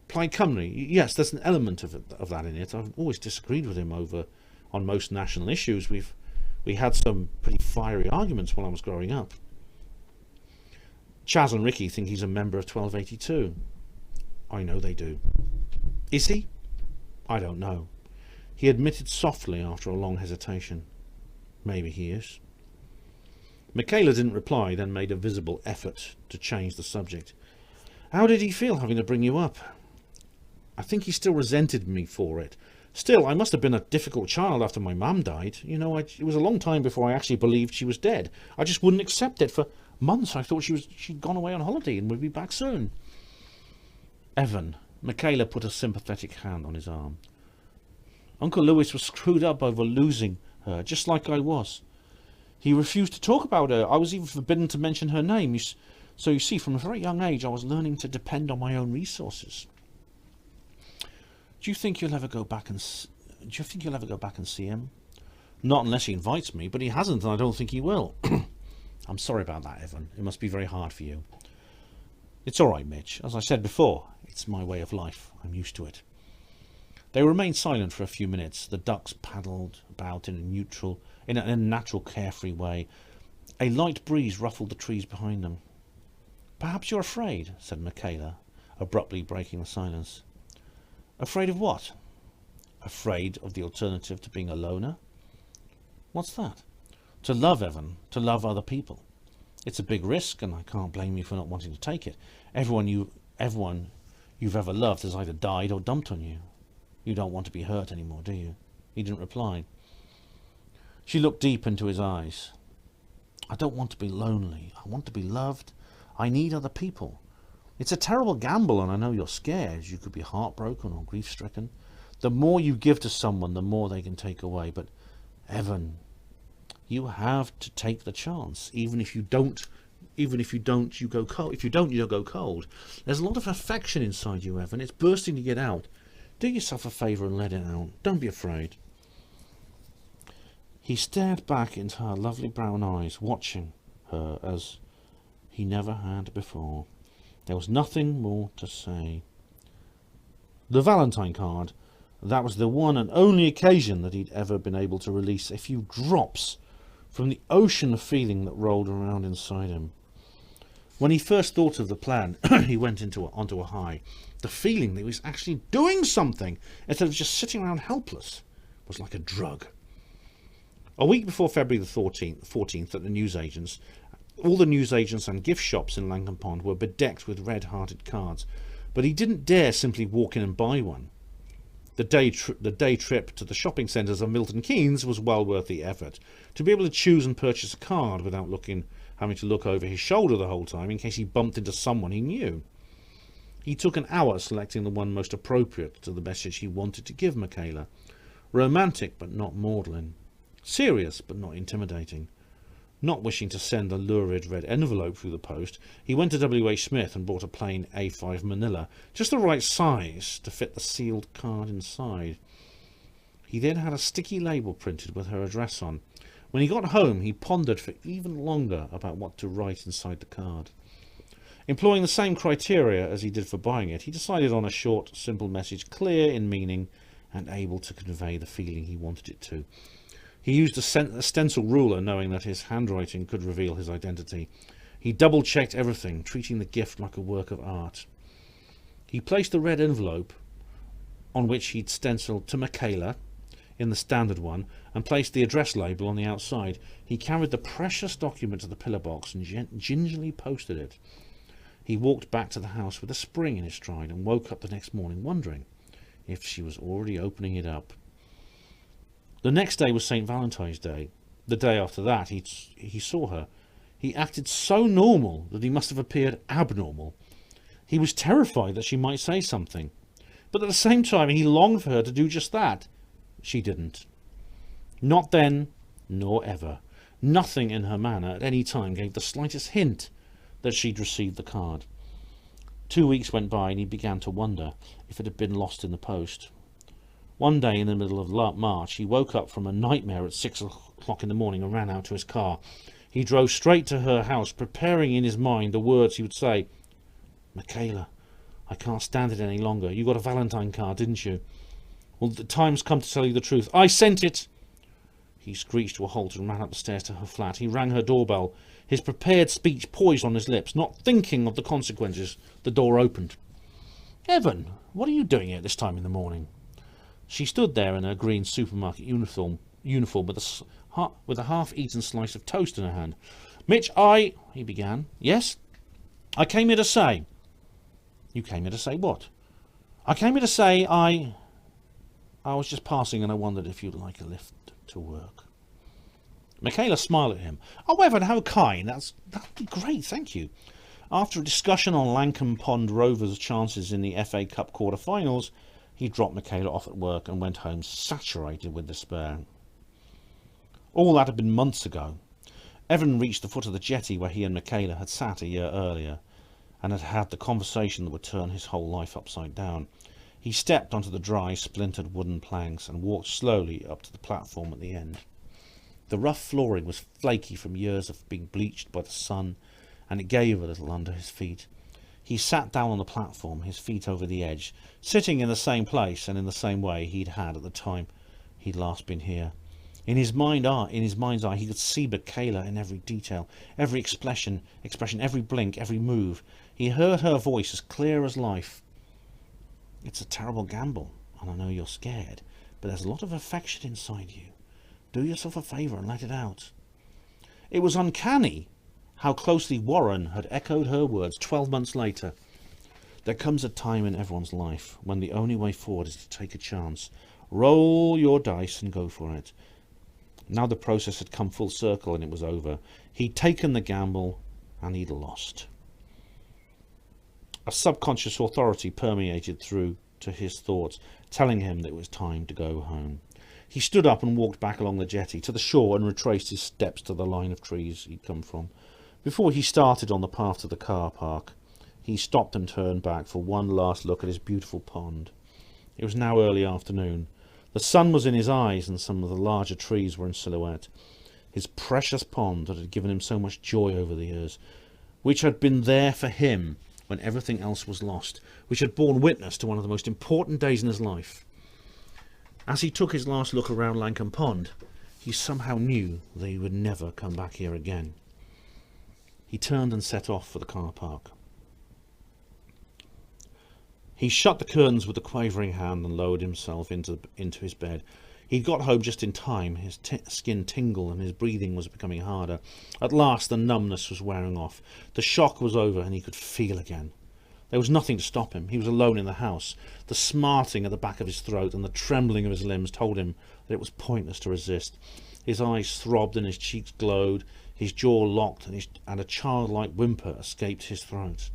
[SPEAKER 2] Plaid Cymru. Yes, there's an element of that in it. I've always disagreed with him on most national issues. We had some pretty fiery arguments while I was growing up. Chaz and Ricky think he's a member of 1282. I know they do. Is he? I don't know. He admitted softly after a long hesitation. Maybe he is. Michaela didn't reply, then made a visible effort to change the subject. How did he feel having to bring you up? I think he still resented me for it. Still, I must have been a difficult child after my mum died. You know, it was a long time before I actually believed she was dead. I just wouldn't accept it. For months I thought she'd gone away on holiday and would be back soon. Evan, Michaela put a sympathetic hand on his arm. Uncle Lewis was screwed up over losing her, just like I was. He refused to talk about her. I was even forbidden to mention her name. So you see, from a very young age, I was learning to depend on my own resources. Do you think you'll ever go back and see him? Not unless he invites me, but he hasn't, and I don't think he will. I'm sorry about that, Evan. It must be very hard for you. It's all right, Mitch. As I said before, it's my way of life. I'm used to it. They remained silent for a few minutes. The ducks paddled about in a natural, carefree way. A light breeze ruffled the trees behind them. Perhaps you're afraid, said Michaela, abruptly breaking the silence. Afraid of what? Afraid of the alternative to being a loner? What's that? To love, Evan. To love other people. It's a big risk, and I can't blame you for not wanting to take it. Everyone you've ever loved has either died or dumped on you. You don't want to be hurt anymore, do you? He didn't reply. She looked deep into his eyes. I don't want to be lonely. I want to be loved. I need other people. It's a terrible gamble, and I know you're scared. You could be heartbroken or grief-stricken. The more you give to someone, the more they can take away. But Evan, you have to take the chance. Even if you don't, you go cold. If you don't, you don't go cold. There's a lot of affection inside you, Evan. It's bursting to get out. Do yourself a favour and let it out. Don't be afraid. He stared back into her lovely brown eyes, watching her as he never had before. There was nothing more to say. The Valentine card, that was the one and only occasion that he'd ever been able to release a few drops from the ocean of feeling that rolled around inside him. When he first thought of the plan, he went onto a high. The feeling that he was actually doing something instead of just sitting around helpless was like a drug. A week before February the 14th at the newsagents, all the newsagents and gift shops in Langham Pond were bedecked with red-hearted cards, but he didn't dare simply walk in and buy one. The day trip to the shopping centres of Milton Keynes was well worth the effort. To be able to choose and purchase a card without having to look over his shoulder the whole time in case he bumped into someone he knew. He took an hour selecting the one most appropriate to the message he wanted to give Michaela. Romantic but not maudlin. Serious but not intimidating. Not wishing to send a lurid red envelope through the post, he went to W.H. Smith and bought a plain A5 manila, just the right size to fit the sealed card inside. He then had a sticky label printed with her address on. When he got home, he pondered for even longer about what to write inside the card. Employing the same criteria as he did for buying it, he decided on a short, simple message, clear in meaning and able to convey the feeling he wanted it to. He used a stencil ruler, knowing that his handwriting could reveal his identity. He double-checked everything, treating the gift like a work of art. He placed the red envelope, on which he'd stenciled to Michaela, in the standard one, and placed the address label on the outside. He carried the precious document to the pillar box and gingerly posted it. He walked back to the house with a spring in his stride and woke up the next morning wondering if she was already opening it up. The next day was St. Valentine's Day. The day after that, he saw her. He acted so normal that he must have appeared abnormal. He was terrified that she might say something. But at the same time, he longed for her to do just that. She didn't. Not then, nor ever. Nothing in her manner at any time gave the slightest hint that she'd received the card. 2 weeks went by and he began to wonder if it had been lost in the post. One day in the middle of March, he woke up from a nightmare at 6 o'clock in the morning and ran out to his car. He drove straight to her house, preparing in his mind the words he would say. "Michaela, I can't stand it any longer. You got a Valentine card, didn't you? Well, the time's come to tell you the truth. I sent it." He screeched to a halt and ran up the stairs to her flat. He rang her doorbell, his prepared speech poised on his lips, not thinking of the consequences. The door opened. "Evan, what are you doing here this time in the morning?" She stood there in her green supermarket uniform with a half-eaten slice of toast in her hand. "Mitch, he began. "Yes? I came here to say..." "You came here to say what?" "I came here to say I was just passing and I wondered if you'd like a lift to work." Michaela smiled at him. "Oh, Evan, how kind. That'd be great, thank you." After a discussion on Langham Pond Rovers' chances in the FA Cup quarter-finals, he dropped Michaela off at work and went home saturated with despair. All that had been months ago. Evan reached the foot of the jetty where he and Michaela had sat a year earlier and had had the conversation that would turn his whole life upside down. He stepped onto the dry, splintered wooden planks and walked slowly up to the platform at the end. The rough flooring was flaky from years of being bleached by the sun, and it gave a little under his feet. He sat down on the platform, his feet over the edge, sitting in the same place and in the same way he'd had at the time he'd last been here. In his mind's eye, he could see Michaela in every detail, every expression, every blink, every move. He heard her voice as clear as life. "It's a terrible gamble, and I know you're scared, but there's a lot of affection inside you. Do yourself a favour and let it out." It was uncanny how closely Warren had echoed her words 12 months later. There comes a time in everyone's life when the only way forward is to take a chance. Roll your dice and go for it. Now the process had come full circle and it was over. He'd taken the gamble and he'd lost. A subconscious authority permeated through to his thoughts. telling him that it was time to go home. He stood up and walked back along the jetty to the shore and retraced his steps to the line of trees he'd come from. Before he started on the path to the car park, he stopped and turned back for one last look at his beautiful pond. It was now early afternoon. The sun was in his eyes and some of the larger trees were in silhouette. His precious pond that had given him so much joy over the years, which had been there for him when everything else was lost, which had borne witness to one of the most important days in his life. As he took his last look around Langham Pond, he somehow knew that he would never come back here again. He turned and set off for the car park. He shut the curtains with a quavering hand and lowered himself into his bed. He got home just in time. His skin tingled and his breathing was becoming harder. At last the numbness was wearing off. The shock was over and he could feel again. There was nothing to stop him. He was alone in the house. The smarting at the back of his throat and the trembling of his limbs told him that it was pointless to resist. His eyes throbbed and his cheeks glowed. His jaw locked and a childlike whimper escaped his throat.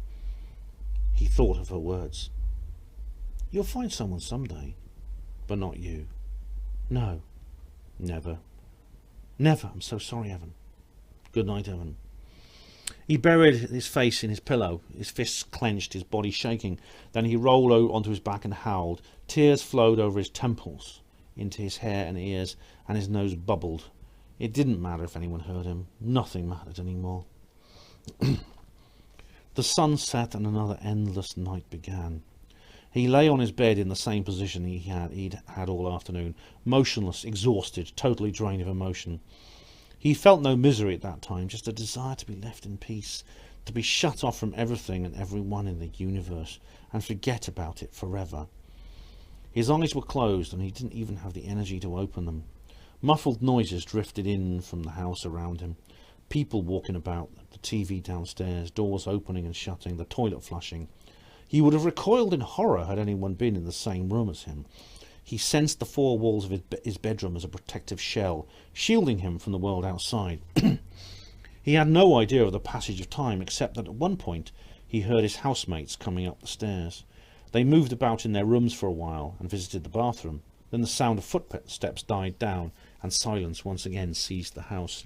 [SPEAKER 2] He thought of her words. "You'll find someone someday, but not you. No, never. Never. I'm so sorry, Evan. Good night, Evan." He buried his face in his pillow, his fists clenched, his body shaking. Then he rolled onto his back and howled. Tears flowed over his temples, into his hair and ears, and his nose bubbled. It didn't matter if anyone heard him. Nothing mattered anymore. The sun set and another endless night began. He lay on his bed in the same position he'd had all afternoon, motionless, exhausted, totally drained of emotion. He felt no misery at that time, just a desire to be left in peace, to be shut off from everything and everyone in the universe, and forget about it forever. His eyes were closed, and he didn't even have the energy to open them. Muffled noises drifted in from the house around him. People walking about, the TV downstairs, doors opening and shutting, the toilet flushing. He would have recoiled in horror had anyone been in the same room as him. He sensed the four walls of his bedroom as a protective shell, shielding him from the world outside. He had no idea of the passage of time, except that at one point he heard his housemates coming up the stairs. They moved about in their rooms for a while and visited the bathroom. Then the sound of footsteps died down, and silence once again seized the house.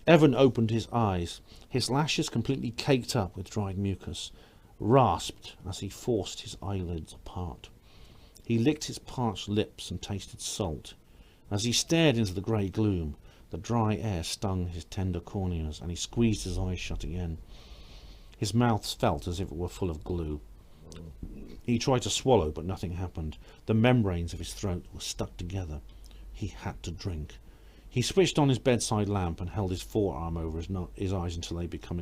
[SPEAKER 2] Evan opened his eyes, his lashes completely caked up with dried mucus, rasped as he forced his eyelids apart. He licked his parched lips and tasted salt. As he stared into the grey gloom, the dry air stung his tender corneas, and he squeezed his eyes shut again. His mouth felt as if it were full of glue. He tried to swallow, but nothing happened. The membranes of his throat were stuck together. He had to drink. He switched on his bedside lamp and held his forearm over his eyes until they became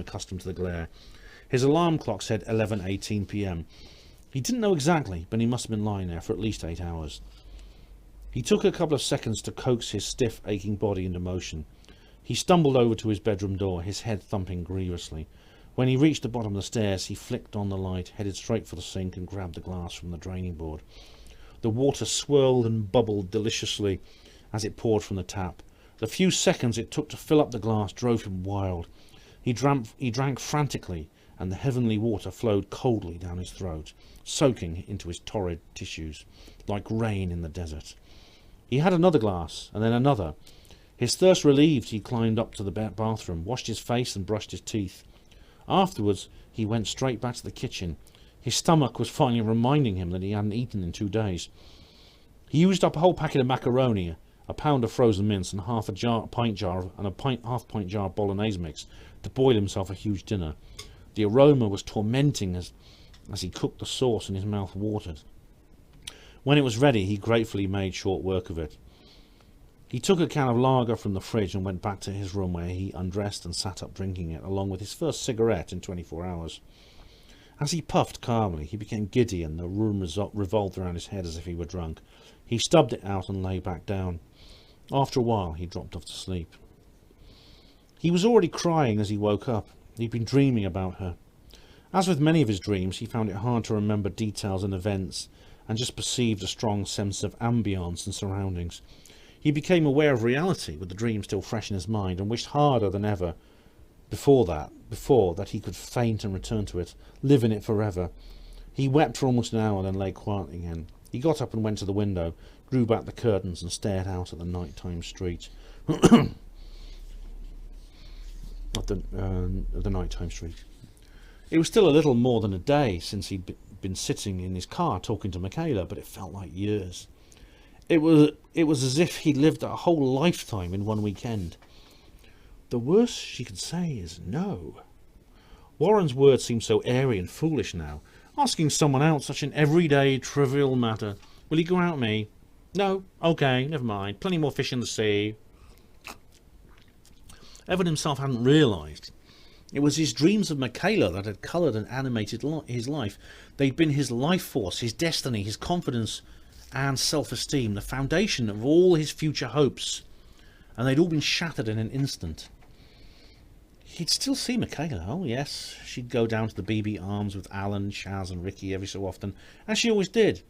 [SPEAKER 2] accustomed to the glare. His alarm clock said 11:18 p.m. He didn't know exactly, but he must have been lying there for at least 8 hours. He took a couple of seconds to coax his stiff, aching body into motion. He stumbled over to his bedroom door, his head thumping grievously. When he reached the bottom of the stairs, he flicked on the light, headed straight for the sink, and grabbed the glass from the draining board. The water swirled and bubbled deliciously as it poured from the tap. The few seconds it took to fill up the glass drove him wild. He drank frantically, and the heavenly water flowed coldly down his throat, soaking into his torrid tissues, like rain in the desert. He had another glass, and then another. His thirst relieved, he climbed up to the bathroom, washed his face and brushed his teeth. Afterwards, he went straight back to the kitchen. His stomach was finally reminding him that he hadn't eaten in 2 days. He used up a whole packet of macaroni, a pound of frozen mince, and half a pint jar of bolognese mix to boil himself a huge dinner. The aroma was tormenting as he cooked the sauce, and his mouth watered. When it was ready, he gratefully made short work of it. He took a can of lager from the fridge and went back to his room, where he undressed and sat up drinking it, along with his first cigarette in 24 hours. As he puffed calmly, he became giddy, and the room revolved around his head as if he were drunk. He stubbed it out and lay back down. After a while, he dropped off to sleep. He was already crying as he woke up. He'd been dreaming about her. As with many of his dreams, he found it hard to remember details and events, and just perceived a strong sense of ambience and surroundings. He became aware of reality, with the dream still fresh in his mind, and wished harder than ever before that he could faint and return to it, live in it forever. He wept for almost an hour, then lay quietly again. He got up and went to the window, drew back the curtains and stared out at the nighttime street. At the nighttime street. It was still a little more than a day since he'd been sitting in his car talking to Michaela, but it felt like years. It was as if he'd lived a whole lifetime in one weekend. The worst she could say is no. Warren's words seemed so airy and foolish now, asking someone out such an everyday, trivial matter. Will you go out with me? No? OK, never mind. Plenty more fish in the sea. Evan himself hadn't realised. It was his dreams of Michaela that had coloured and animated his life. They'd been his life force, his destiny, his confidence and self-esteem, the foundation of all his future hopes. And they'd all been shattered in an instant. He'd still see Michaela, oh yes. She'd go down to the BB Arms with Alan, Shaz and Ricky every so often, as she always did.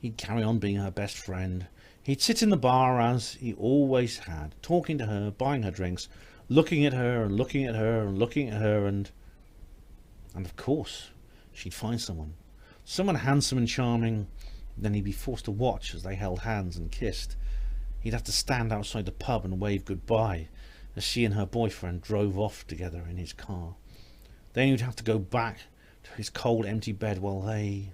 [SPEAKER 2] He'd carry on being her best friend. He'd sit in the bar as he always had, talking to her, buying her drinks, looking at her and looking at her and looking at her, and of course she'd find someone handsome and charming. Then he'd be forced to watch as they held hands and kissed. He'd have to stand outside the pub and wave goodbye as she and her boyfriend drove off together in his car. Then he'd have to go back to his cold empty bed while they...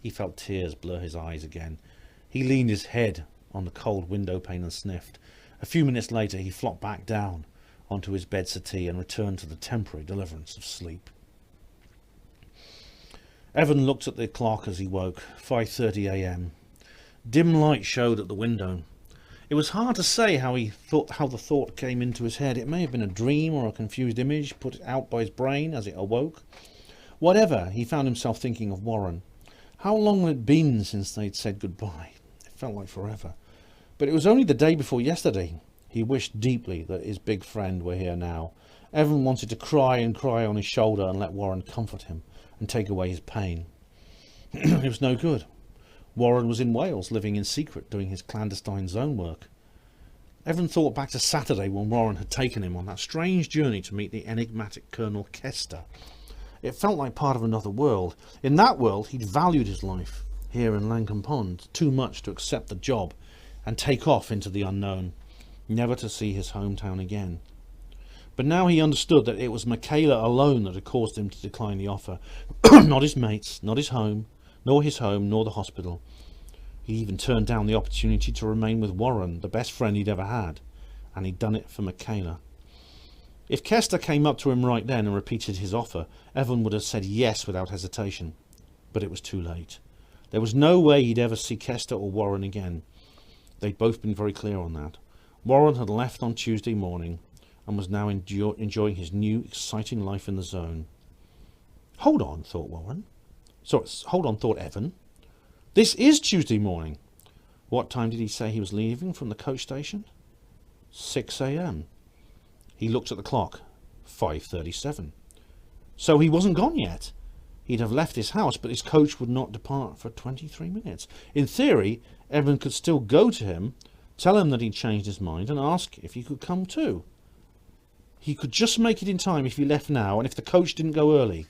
[SPEAKER 2] He felt tears blur his eyes again. He leaned his head on the cold window pane and sniffed. A few minutes later he flopped back down onto his bed settee and returned to the temporary deliverance of sleep. Evan looked at the clock as he woke. 5:30 a.m. Dim light showed at the window. It was hard to say how the thought came into his head. It may have been a dream or a confused image put out by his brain as it awoke. Whatever, he found himself thinking of Warren. How long had it been since they'd said goodbye? It felt like forever. But it was only the day before yesterday. He wished deeply that his big friend were here now. Evan wanted to cry and cry on his shoulder and let Warren comfort him and take away his pain. It was no good. Warren was in Wales, living in secret, doing his clandestine zone work. Evan thought back to Saturday when Warren had taken him on that strange journey to meet the enigmatic Colonel Kester. It felt like part of another world. In that world, he'd valued his life, here in Langham Pond, too much to accept the job and take off into the unknown, never to see his hometown again. But now he understood that it was Michaela alone that had caused him to decline the offer. Not his mates, not his home, nor the hospital. He even turned down the opportunity to remain with Warren, the best friend he'd ever had, and he'd done it for Michaela. If Kester came up to him right then and repeated his offer, Evan would have said yes without hesitation. But it was too late. There was no way he'd ever see Kester or Warren again. They'd both been very clear on that. Warren had left on Tuesday morning and was now enjoying his new, exciting life in the zone. Hold on, thought Warren. Hold on, thought Evan. This is Tuesday morning. What time did he say he was leaving from the coach station? 6 a.m. He looked at the clock. 5:37. So he wasn't gone yet. He'd have left his house, but his coach would not depart for 23 minutes. In theory, Evan could still go to him, tell him that he'd changed his mind, and ask if he could come too. He could just make it in time if he left now, and if the coach didn't go early.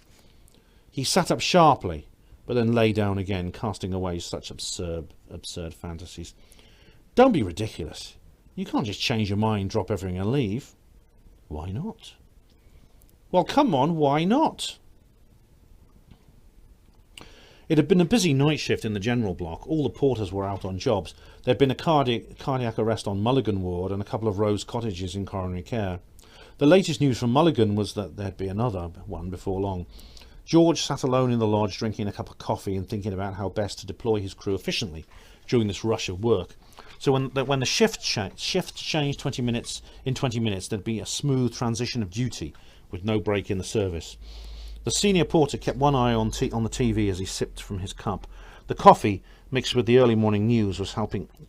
[SPEAKER 2] He sat up sharply, but then lay down again, casting away such absurd fantasies. Don't be ridiculous. You can't just change your mind, drop everything and leave. Why not? Well, come on, why not? It had been a busy night shift in the general block. All the porters were out on jobs. There had been a cardiac arrest on Mulligan Ward and a couple of Rose cottages in coronary care. The latest news from Mulligan was that there'd be another one before long. George sat alone in the lodge drinking a cup of coffee and thinking about how best to deploy his crew efficiently during this rush of work. So when the shift changed 20 minutes, there'd be a smooth transition of duty with no break in the service. The senior porter kept one eye on the TV as he sipped from his cup. The coffee, mixed with the early morning news, was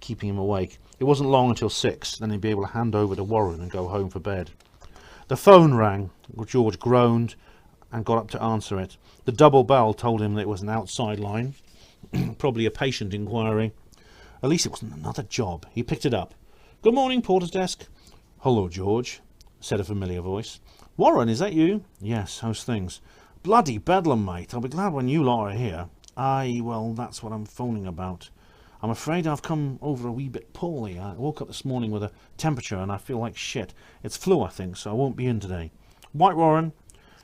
[SPEAKER 2] keeping him awake. It wasn't long until 6, then he'd be able to hand over to Warren and go home for bed. The phone rang. George groaned and got up to answer it. The double bell told him that it was an outside line, probably a patient inquiry. At least it wasn't another job. He picked it up. Good morning, porter's desk. Hello, George, said a familiar voice. Warren, is that you? Yes, how's things? Bloody bedlam, mate. I'll be glad when you lot are here. Aye, well, that's what I'm phoning about. I'm afraid I've come over a wee bit poorly. I woke up this morning with a temperature and I feel like shit. It's flu, I think, so I won't be in today. White Warren.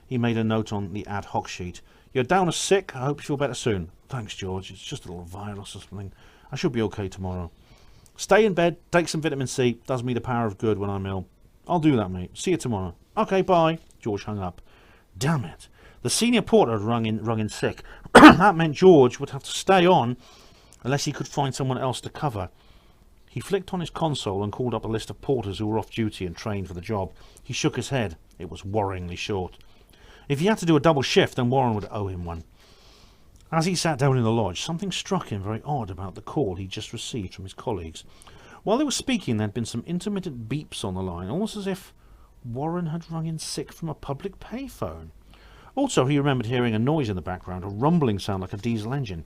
[SPEAKER 2] He made a note on the ad hoc sheet. You're down as sick. I hope you feel better soon. Thanks, George. It's just a little virus or something. I should be okay tomorrow. Stay in bed, take some vitamin C. Does me the power of good when I'm ill. I'll do that, mate. See you tomorrow. Okay, bye. George hung up. Damn it. The senior porter had rung in sick. That meant George would have to stay on unless he could find someone else to cover. He flicked on his console and called up a list of porters who were off duty and trained for the job. He shook his head. It was worryingly short. If he had to do a double shift, then Warren would owe him one. As he sat down in the lodge, something struck him very odd about the call he'd just received from his colleagues. While they were speaking, there had been some intermittent beeps on the line, almost as if Warren had rung in sick from a public payphone. Also, he remembered hearing a noise in the background, a rumbling sound like a diesel engine.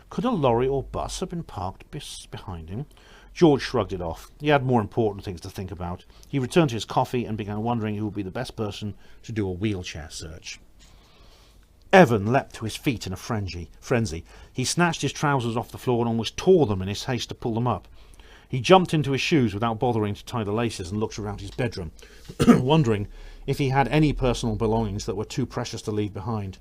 [SPEAKER 2] Could a lorry or bus have been parked behind him? George shrugged it off. He had more important things to think about. He returned to his coffee and began wondering who would be the best person to do a wheelchair search. Evan leapt to his feet in a frenzy. He snatched his trousers off the floor and almost tore them in his haste to pull them up. He jumped into his shoes without bothering to tie the laces and looked around his bedroom, wondering if he had any personal belongings that were too precious to leave behind.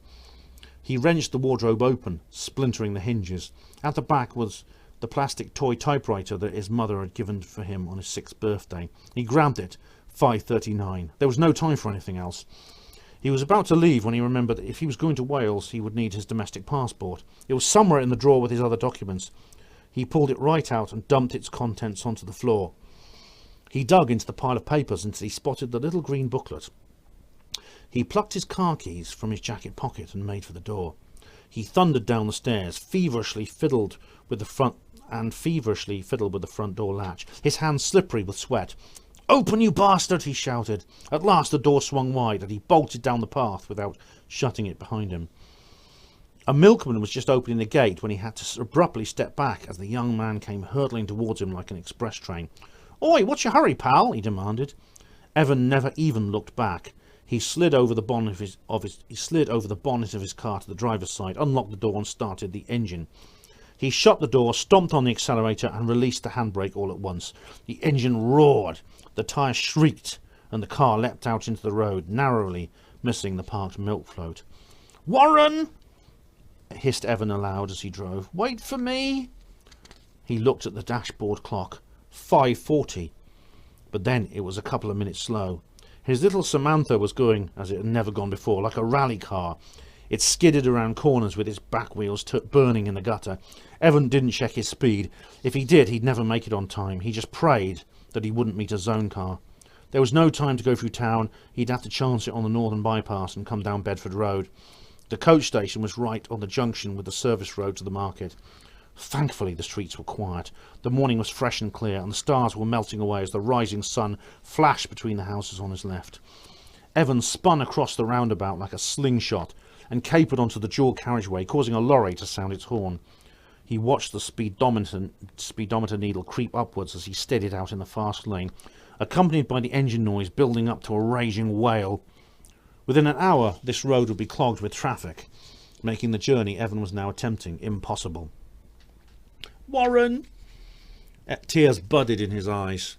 [SPEAKER 2] He wrenched the wardrobe open, splintering the hinges. At the back was the plastic toy typewriter that his mother had given for him on his 6th birthday. He grabbed it. 5:39. There was no time for anything else. He was about to leave when he remembered that if he was going to Wales, he would need his domestic passport. It was somewhere in the drawer with his other documents. He pulled it right out and dumped its contents onto the floor. He dug into the pile of papers until he spotted the little green booklet. He plucked his car keys from his jacket pocket and made for the door. He thundered down the stairs, feverishly fiddled with the front door latch, his hands slippery with sweat. "Open, you bastard!" he shouted. At last the door swung wide and he bolted down the path without shutting it behind him. A milkman was just opening the gate when he had to abruptly step back as the young man came hurtling towards him like an express train. "Oi, what's your hurry, pal?" he demanded. Evan never even looked back. He slid over the bonnet of his car to the driver's side, unlocked the door and started the engine. He shut the door, stomped on the accelerator and released the handbrake all at once. The engine roared, the tyres shrieked, and the car leapt out into the road, narrowly missing the parked milk float. "Warren!" hissed Evan aloud as he drove. "Wait for me!" He looked at the dashboard clock. 5:40. But then it was a couple of minutes slow. His little Samantha was going as it had never gone before, like a rally car. It skidded around corners with its back wheels burning in the gutter. Evan didn't check his speed. If he did, he'd never make it on time. He just prayed that he wouldn't meet a zone car. There was no time to go through town. He'd have to chance it on the northern bypass and come down Bedford Road. The coach station was right on the junction with the service road to the market. Thankfully the streets were quiet. The morning was fresh and clear, and the stars were melting away as the rising sun flashed between the houses on his left. Evan spun across the roundabout like a slingshot and capered onto the dual carriageway, causing a lorry to sound its horn. He watched the speedometer needle creep upwards as he steadied out in the fast lane, accompanied by the engine noise building up to a raging wail. Within an hour this road would be clogged with traffic, making the journey Evan was now attempting impossible. "Warren!" Tears budded in his eyes.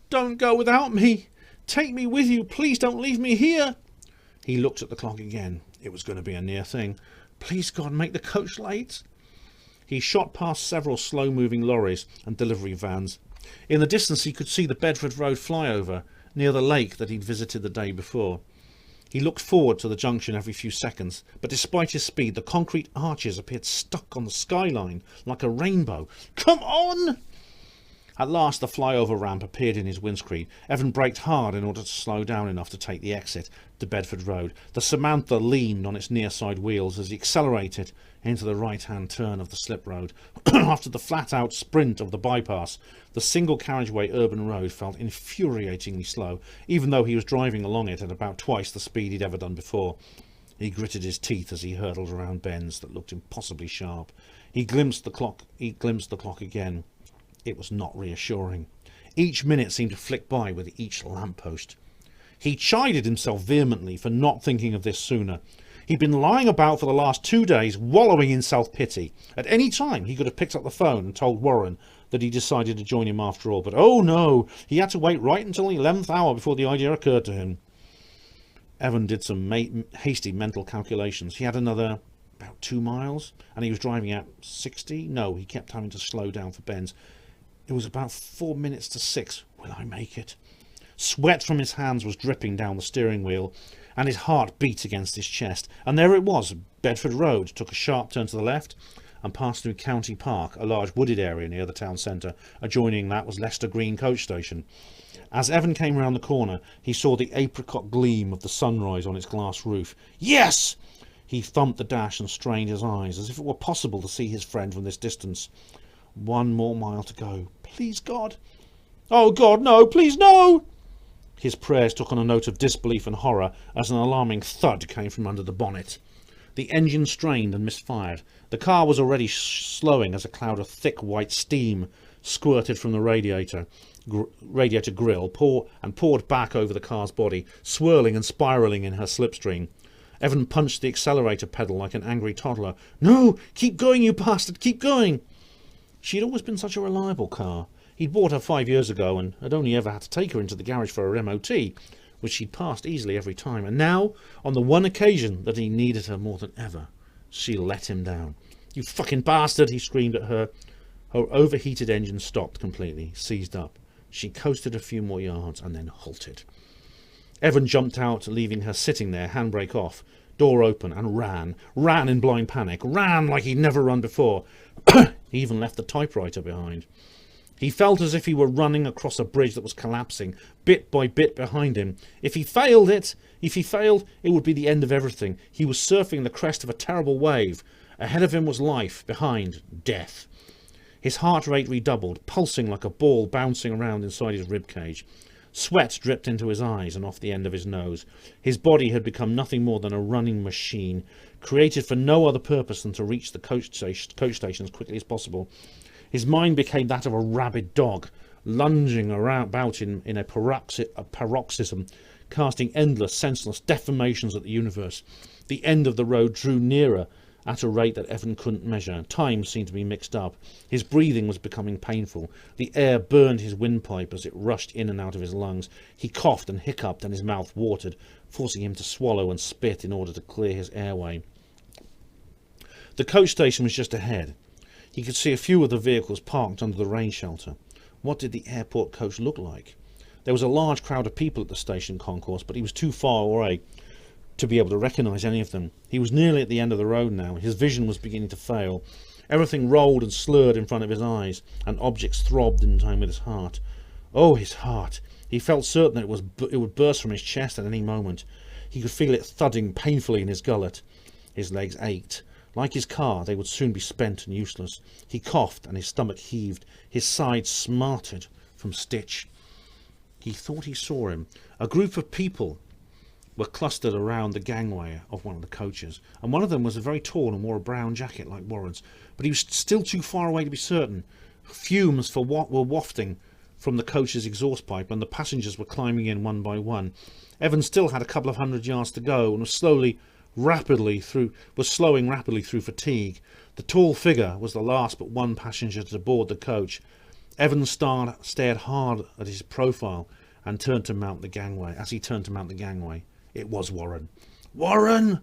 [SPEAKER 2] "Don't go without me! Take me with you! Please don't leave me here!" He looked at the clock again. It was going to be a near thing. Please God, make the coach late! He shot past several slow-moving lorries and delivery vans. In the distance he could see the Bedford Road flyover, near the lake that he'd visited the day before. He looked forward to the junction every few seconds, but despite his speed, the concrete arches appeared stuck on the skyline like a rainbow. "Come on!" At last the flyover ramp appeared in his windscreen. Evan braked hard in order to slow down enough to take the exit to Bedford Road. The Samantha leaned on its near side wheels as he accelerated into the right-hand turn of the slip road. After the flat-out sprint of the bypass, the single-carriageway urban road felt infuriatingly slow, even though he was driving along it at about twice the speed he'd ever done before. He gritted his teeth as he hurtled around bends that looked impossibly sharp. He glimpsed the clock again. It was not reassuring. Each minute seemed to flick by with each lamppost. He chided himself vehemently for not thinking of this sooner. He'd been lying about for the last 2 days, wallowing in self-pity. At any time, he could have picked up the phone and told Warren that he decided to join him after all. But oh no, he had to wait right until the 11th hour before the idea occurred to him. Evan did some hasty mental calculations. He had another about 2 miles, and he was driving at 60. No, he kept having to slow down for bends. It was about 4 minutes to 6. Will I make it? Sweat from his hands was dripping down the steering wheel, and his heart beat against his chest. And there it was, Bedford Road. Took a sharp turn to the left and passed through County Park, a large wooded area near the town centre. Adjoining that was Leicester Green coach station. As Evan came round the corner, he saw the apricot gleam of the sunrise on its glass roof. Yes! He thumped the dash and strained his eyes, as if it were possible to see his friend from this distance. 1 more mile to go. Please, God. Oh, God, no, please, no! His prayers took on a note of disbelief and horror as an alarming thud came from under the bonnet. The engine strained and misfired. The car was already slowing as a cloud of thick white steam squirted from the radiator grill poured back over the car's body, swirling and spiralling in her slipstream. Evan punched the accelerator pedal like an angry toddler. No! Keep going, you bastard! Keep going! She had always been such a reliable car. He'd bought her 5 years ago and had only ever had to take her into the garage for her MOT, which she'd passed easily every time. And now, on the one occasion that he needed her more than ever, she let him down. You fucking bastard! He screamed at her. Her overheated engine stopped completely, seized up. She coasted a few more yards and then halted. Evan jumped out, leaving her sitting there, handbrake off, door open, and ran in blind panic, ran like he'd never run before. He even left the typewriter behind. He felt as if he were running across a bridge that was collapsing, bit by bit behind him. If he failed, it would be the end of everything. He was surfing the crest of a terrible wave. Ahead of him was life, behind, death. His heart rate redoubled, pulsing like a ball bouncing around inside his ribcage. Sweat dripped into his eyes and off the end of his nose. His body had become nothing more than a running machine, created for no other purpose than to reach the coach station as quickly as possible. His mind became that of a rabid dog, lunging about in a paroxysm, casting endless, senseless deformations at the universe. The end of the road drew nearer at a rate that Evan couldn't measure. Time seemed to be mixed up. His breathing was becoming painful. The air burned his windpipe as it rushed in and out of his lungs. He coughed and hiccuped, and his mouth watered, forcing him to swallow and spit in order to clear his airway. The coach station was just ahead. He could see a few of the vehicles parked under the rain shelter. What did the airport coach look like? There was a large crowd of people at the station concourse, but he was too far away to be able to recognise any of them. He was nearly at the end of the road now. His vision was beginning to fail. Everything rolled and slurred in front of his eyes, and objects throbbed in time with his heart. Oh, his heart! He felt certain that it would burst from his chest at any moment. He could feel it thudding painfully in his gullet. His legs ached. Like his car, they would soon be spent and useless. He coughed, and his stomach heaved. His sides smarted from stitch. He thought he saw him. A group of people were clustered around the gangway of one of the coaches, and one of them was very tall and wore a brown jacket like Warren's, but he was still too far away to be certain. Fumes were wafting from the coach's exhaust pipe, and the passengers were climbing in one by one. Evan still had a couple of 100 yards to go, and was slowing rapidly through fatigue. The tall figure was the last but one passenger to board the coach. Evan stared hard at his profile and turned to mount the gangway. As he turned to mount the gangway, it was Warren. Warren!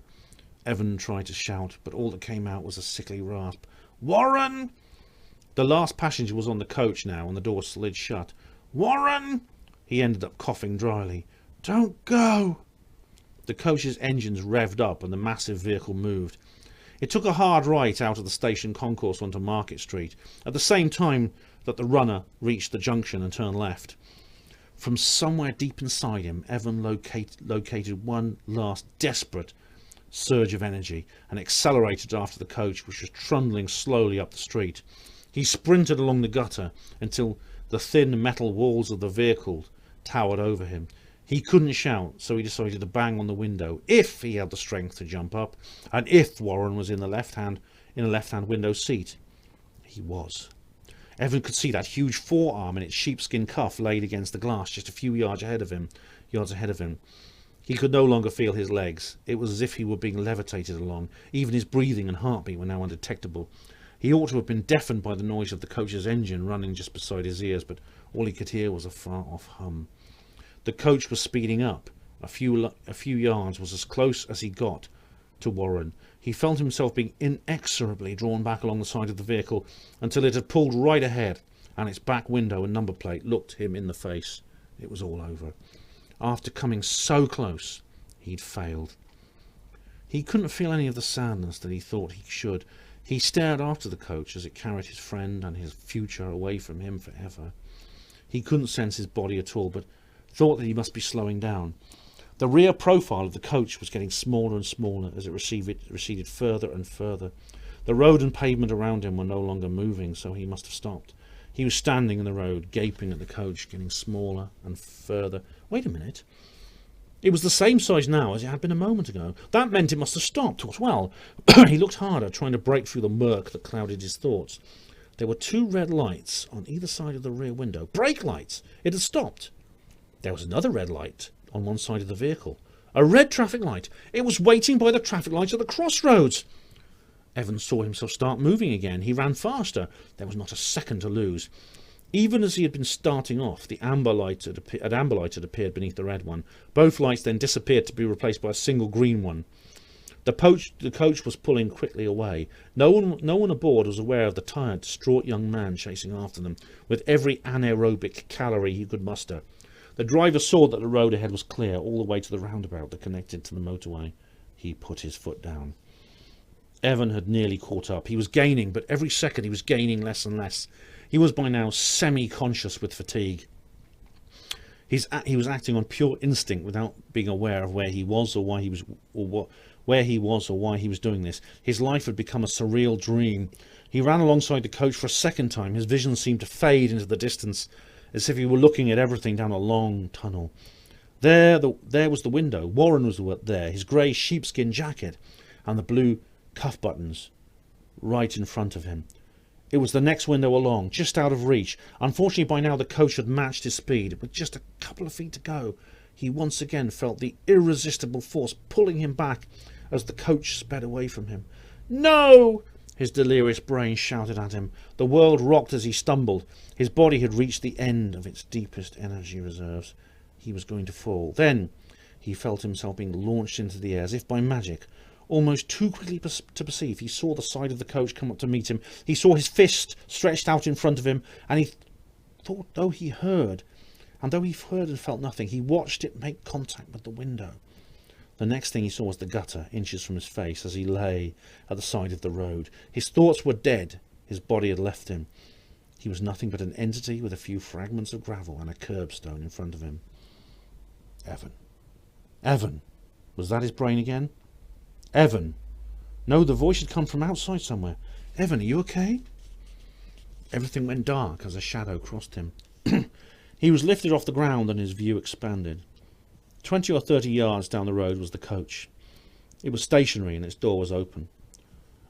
[SPEAKER 2] Evan tried to shout, but all that came out was a sickly rasp. Warren! The last passenger was on the coach now, and the door slid shut. Warren! He ended up coughing dryly. Don't go! The coach's engines revved up, and the massive vehicle moved. It took a hard right out of the station concourse onto Market Street, at the same time that the runner reached the junction and turned left. From somewhere deep inside him, Evan located one last desperate surge of energy and accelerated after the coach, which was trundling slowly up the street. He sprinted along the gutter until the thin metal walls of the vehicle towered over him. He couldn't shout, so he decided to bang on the window, if he had the strength to jump up, and if Warren was in a left-hand window seat. He was. Evan could see that huge forearm and its sheepskin cuff laid against the glass just a few yards ahead of him.
[SPEAKER 1] He could no longer feel his legs. It was as if he were being levitated along. Even his breathing and heartbeat were now undetectable. He ought to have been deafened by the noise of the coach's engine running just beside his ears, but all he could hear was a far-off hum. The coach was speeding up. A few yards was as close as he got to Warren. He felt himself being inexorably drawn back along the side of the vehicle until it had pulled right ahead, and its back window and number plate looked him in the face. It was all over. After coming so close, he'd failed. He couldn't feel any of the sadness that he thought he should. He stared after the coach as it carried his friend and his future away from him forever. He couldn't sense his body at all, but thought that he must be slowing down. The rear profile of the coach was getting smaller and smaller as it receded further and further. The road and pavement around him were no longer moving, so he must have stopped. He was standing in the road, gaping at the coach, getting smaller and further. Wait a minute. It was the same size now as it had been a moment ago. That meant it must have stopped. Well, he looked harder, trying to break through the murk that clouded his thoughts. There were 2 red lights on either side of the rear window. Brake lights! It had stopped. There was another red light on one side of the vehicle. A red traffic light. It was waiting by the traffic lights at the crossroads. Evan saw himself start moving again. He ran faster. There was not a second to lose. Even as he had been starting off, the amber light had appeared beneath the red one. Both lights then disappeared to be replaced by a single green one. The coach was pulling quickly away. No one aboard was aware of the tired, distraught young man chasing after them, with every anaerobic calorie he could muster. The driver saw that the road ahead was clear all the way to the roundabout that connected to the motorway. He put his foot down. Evan had nearly caught up. He was gaining, but every second he was gaining less and less. He was by now semi-conscious with fatigue. He was acting on pure instinct without being aware of where he was or why he was doing this. His life had become a surreal dream. He ran alongside the coach for a second time. His vision seemed to fade into the distance, as if he were looking at everything down a long tunnel. There was the window. Warren was there, his grey sheepskin jacket and the blue cuff buttons right in front of him. It was the next window along, just out of reach. Unfortunately, by now the coach had matched his speed. With just a couple of feet to go, he once again felt the irresistible force pulling him back as the coach sped away from him. "No!" his delirious brain shouted at him. The world rocked as he stumbled. His body had reached the end of its deepest energy reserves. He was going to fall. Then he felt himself being launched into the air as if by magic. Almost too quickly to perceive, he saw the side of the coach come up to meet him. He saw his fist stretched out in front of him, and he thought, though he heard and felt nothing, he watched it make contact with the window. The next thing he saw was the gutter, inches from his face, as he lay at the side of the road. His thoughts were dead. His body had left him. He was nothing but an entity with a few fragments of gravel and a curbstone in front of him. Evan. Evan. Was that his brain again? Evan. No, the voice had come from outside somewhere. Evan, are you okay? Everything went dark as a shadow crossed him. He was lifted off the ground and his view expanded. 20 or 30 yards down the road was the coach. It was stationary and its door was open.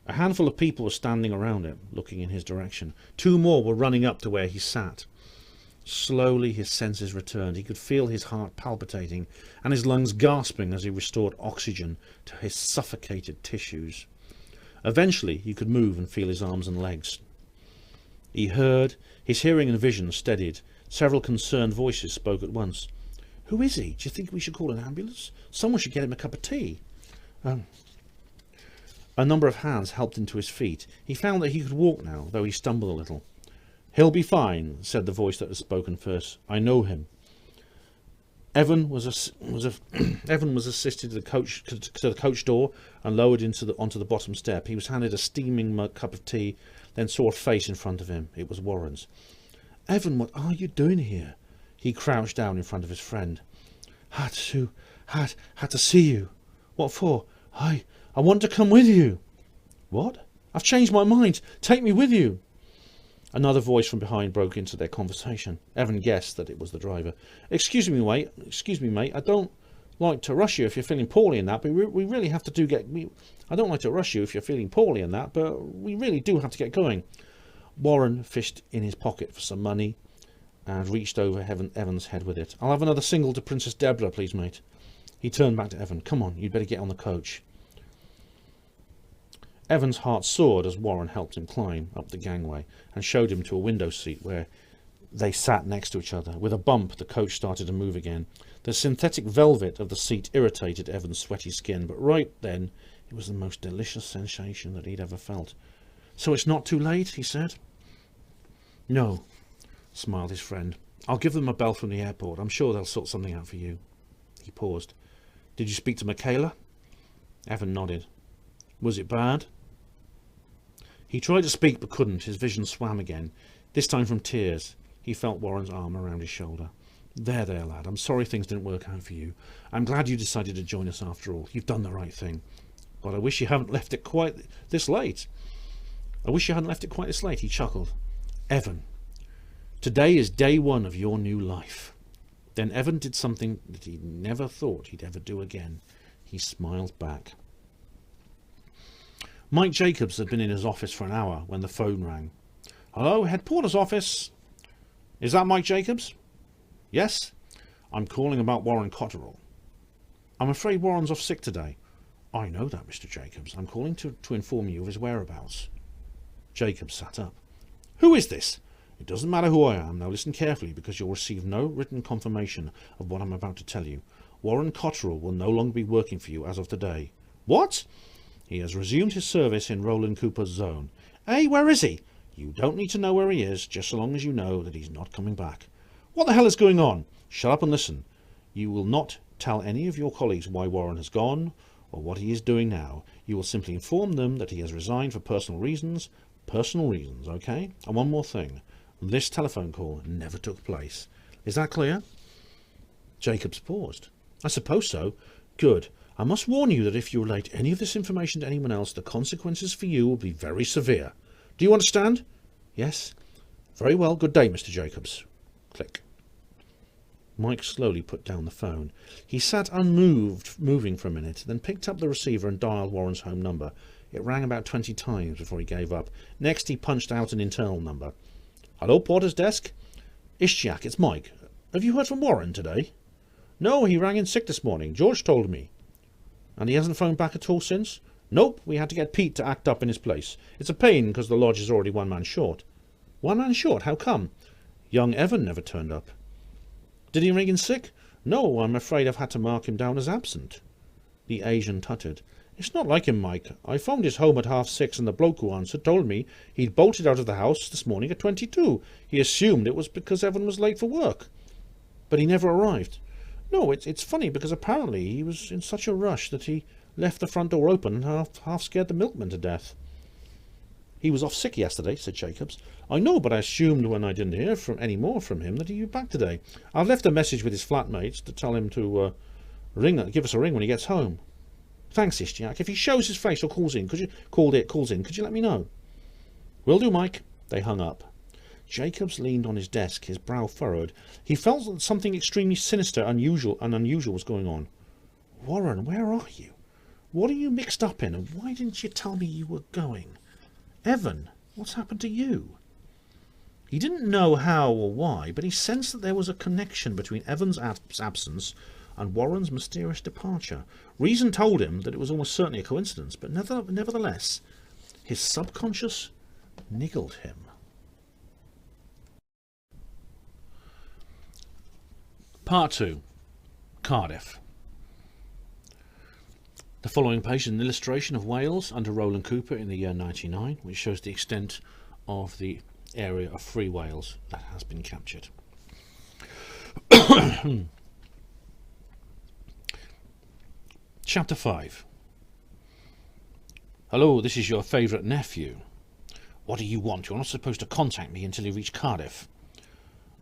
[SPEAKER 1] A handful of people were standing around it, looking in his direction. 2 more were running up to where he sat. Slowly his senses returned. He could feel his heart palpitating and his lungs gasping as he restored oxygen to his suffocated tissues. Eventually he could move and feel his arms and legs. He heard. His hearing and vision steadied. Several concerned voices spoke at once. "Who is he? Do you think we should call an ambulance? Someone should get him a cup of tea." A number of hands helped him to his feet. He found that he could walk now, though he stumbled a little. "He'll be fine," said the voice that had spoken first. "I know him." Evan was assisted to the coach door and lowered onto the bottom step. He was handed a steaming cup of tea, then saw a face in front of him. It was Warren's. "Evan, what are you doing here?" He crouched down in front of his friend. Had to see you." "What for?" I want to come with you." "What?" "I've changed my mind. Take me with you." Another voice from behind broke into their conversation. Evan guessed that it was the driver. Excuse me, mate. I don't like to rush you if you're feeling poorly and that, but we really have to I don't like to rush you if you're feeling poorly and that, but we really do have to get going." Warren fished in his pocket for some money and reached over Evan's head with it. "I'll have another single to Princess Deborah, please, mate."
[SPEAKER 2] He turned back to Evan. Come on, you'd better get on the coach. Evan's heart soared as Warren helped him climb up the gangway and showed him to a window seat where they sat next to each other. With a bump, the coach started to move again. The synthetic velvet of the seat irritated Evan's sweaty skin, but right then it was the most delicious sensation that he'd ever felt. So it's not too late, he said. No, smiled his friend. I'll give them a bell from the airport. I'm sure they'll sort something out for you. He paused. Did you speak to Michaela? Evan nodded. Was it bad? He tried to speak but couldn't. His vision swam again, this time from tears. He felt Warren's arm around his shoulder. There, lad. I'm sorry things didn't work out for you. I'm glad you decided to join us after all. You've done the right thing. But I wish you hadn't left it quite this late. He chuckled. Evan, today is day one of your new life. Then Evan did something that he never thought he'd ever do again. He smiled back. Mike Jacobs had been in his office for an hour when the phone rang. Hello, headquarters office. Is that Mike Jacobs? Yes. I'm calling about Warren Cotterill. I'm afraid Warren's off sick today. I know that, Mr. Jacobs. I'm calling to inform you of his whereabouts. Jacobs sat up. Who is this? It doesn't matter who I am. Now listen carefully, because you'll receive no written confirmation of what I'm about to tell you. Warren Cotterill will no longer be working for you as of today. What? He has resumed his service in Roland Cooper's zone. Hey, where is he? You don't need to know where he is, just so long as you know that he's not coming back. What the hell is going on? Shut up and listen. You will not tell any of your colleagues why Warren has gone or what he is doing now. You will simply inform them that he has resigned for personal reasons. Personal reasons, okay? And one more thing. This telephone call never took place. Is that clear? Jacobs paused. I suppose so. Good. I must warn you that if you relate any of this information to anyone else, the consequences for you will be very severe. Do you understand? Yes. Very well. Good day, Mr. Jacobs. Click. Mike slowly put down the phone. He sat unmoved, moving for a minute, then picked up the receiver and dialed Warren's home number. It rang about 20 times before he gave up. Next, he punched out an internal number. Hello, Porter's desk? Ishtiak, it's Mike. Have you heard from Warren today? No, he rang in sick this morning. George told me. And he hasn't phoned back at all since? Nope, we had to get Pete to act up in his place. It's a pain because the lodge is already one man short. One man short? How come? Young Evan never turned up. Did he ring in sick? No, I'm afraid I've had to mark him down as absent. The Asian tutted. It's not like him, Mike. I phoned his home at 6:30 and the bloke who answered told me he'd bolted out of the house this morning at 22. He assumed it was because Evan was late for work. But he never arrived. No, it's funny because apparently he was in such a rush that he left the front door open and half scared the milkman to death. He was off sick yesterday, said Jacobs. I know, but I assumed when I didn't hear any more from him that he'd be back today. I've left a message with his flatmates to tell him to give us a ring when he gets home. Thanks, Ishtiak. If he shows his face or calls in, could you let me know? Will do, Mike. They hung up. Jacobs leaned on his desk, his brow furrowed. He felt that something extremely sinister, unusual was going on. Warren, where are you? What are you mixed up in, and why didn't you tell me you were going? Evan, what's happened to you? He didn't know how or why, but he sensed that there was a connection between Evan's absence and Warren's mysterious departure. Reason told him that it was almost certainly a coincidence, but nevertheless, his subconscious niggled him. Part 2. Cardiff. The following page is an illustration of Wales under Roland Cooper in the year 99, which shows the extent of the area of free Wales that has been captured. Chapter 5. Hello, this is your favourite nephew. What do you want? You're not supposed to contact me until you reach Cardiff.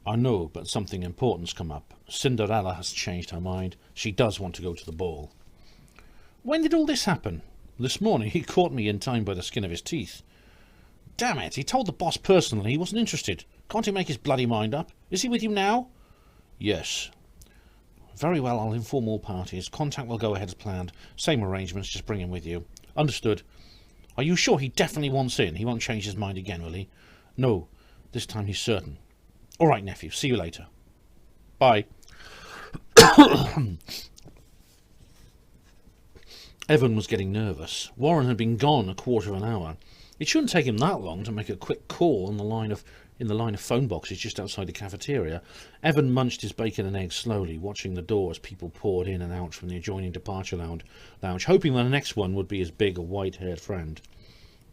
[SPEAKER 2] I know, but something important's come up. Cinderella has changed her mind. She does want to go to the ball. When did all this happen? This morning. He caught me in time by the skin of his teeth. Damn it, he told the boss personally he wasn't interested. Can't he make his bloody mind up? Is he with you now? Yes. Very well, I'll inform all parties. Contact will go ahead as planned. Same arrangements, just bring him with you. Understood. Are you sure he definitely wants in? He won't change his mind again, will he? No, this time he's certain. All right, nephew, see you later. Bye. Evan was getting nervous. Warren had been gone a quarter of an hour. It shouldn't take him that long to make a quick call in the line of phone boxes just outside the cafeteria. Evan munched his bacon and eggs slowly, watching the door as people poured in and out from the adjoining departure lounge, hoping that the next one would be his big, white-haired friend.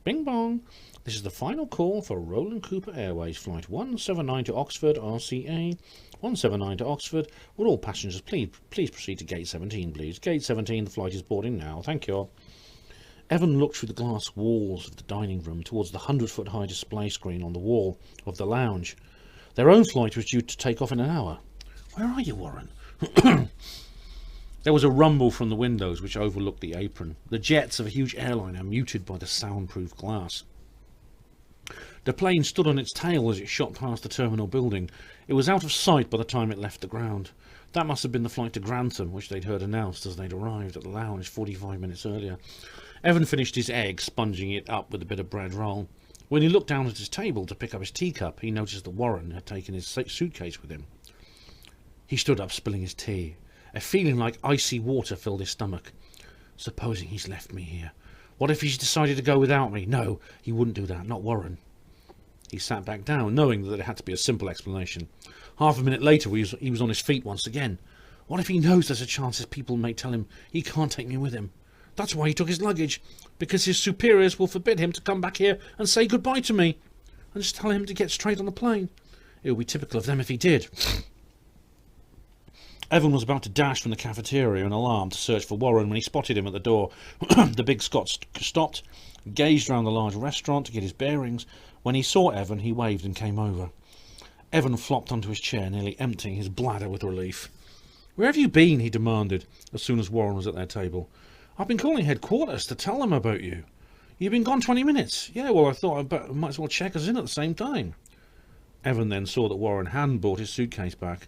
[SPEAKER 2] Bing bong. This is the final call for Roland Cooper Airways Flight 179 to Oxford, RCA. 179 to Oxford. Would all passengers please proceed to Gate 17, please? Gate 17, the flight is boarding now. Thank you. Evan looked through the glass walls of the dining room towards the 100-foot-high display screen on the wall of the lounge. Their own flight was due to take off in an hour. Where are you, Warren? There was a rumble from the windows which overlooked the apron. The jets of a huge airliner muted by the soundproof glass. The plane stood on its tail as it shot past the terminal building. It was out of sight by the time it left the ground. That must have been the flight to Grantham, which they'd heard announced as they'd arrived at the lounge 45 minutes earlier. Evan finished his egg, sponging it up with a bit of bread roll. When he looked down at his table to pick up his teacup, he noticed that Warren had taken his suitcase with him. He stood up, spilling his tea. A feeling like icy water filled his stomach. Supposing he's left me here. What if he's decided to go without me? No, he wouldn't do that, not Warren. He sat back down, knowing that it had to be a simple explanation. Half a minute later, he was on his feet once again. What if he knows there's a chance his people may tell him he can't take me with him? That's why he took his luggage, because his superiors will forbid him to come back here and say goodbye to me, and just tell him to get straight on the plane. It would be typical of them if he did. Evan was about to dash from the cafeteria in alarm to search for Warren when he spotted him at the door. The big Scot stopped, gazed round the large restaurant to get his bearings. When he saw Evan, he waved and came over. Evan flopped onto his chair, nearly emptying his bladder with relief. "Where have you been?" he demanded, as soon as Warren was at their table. "I've been calling headquarters to tell them about you." "You've been gone 20 minutes. Yeah, well, I thought I might as well check us in at the same time." Evan then saw that Warren hadn't brought his suitcase back.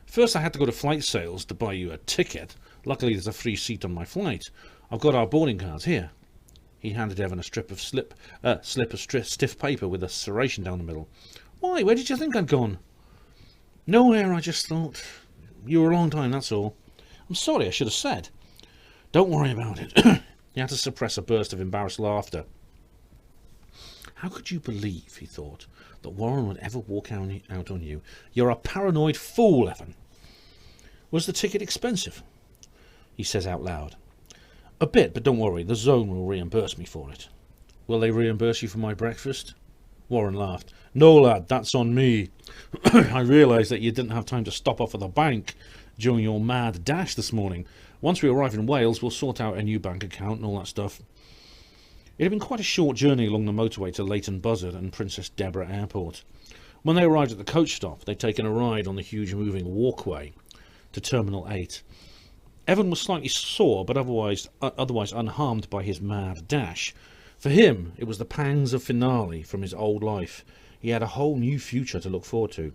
[SPEAKER 2] "First I had to go to flight sales to buy you a ticket. Luckily there's a free seat on my flight. I've got our boarding cards here." He handed Evan a slip of stiff paper with a serration down the middle. "Why, where did you think I'd gone?" "Nowhere, I just thought. You were a long time, that's all." "I'm sorry, I should have said." "Don't worry about it." He had to suppress a burst of embarrassed laughter. How could you believe, he thought, that Warren would ever walk out on you? You're a paranoid fool, Evan. "Was the ticket expensive?" he says out loud. "A bit, but don't worry, the zone will reimburse me for it." "Will they reimburse you for my breakfast?" Warren laughed. "No, lad, that's on me. I realised that you didn't have time to stop off at the bank during your mad dash this morning. Once we arrive in Wales, we'll sort out a new bank account and all that stuff." It had been quite a short journey along the motorway to Leighton Buzzard and Princess Deborah Airport. When they arrived at the coach stop, they'd taken a ride on the huge moving walkway to Terminal 8. Evan was slightly sore, but otherwise unharmed by his mad dash. For him, it was the pangs of finale from his old life. He had a whole new future to look forward to.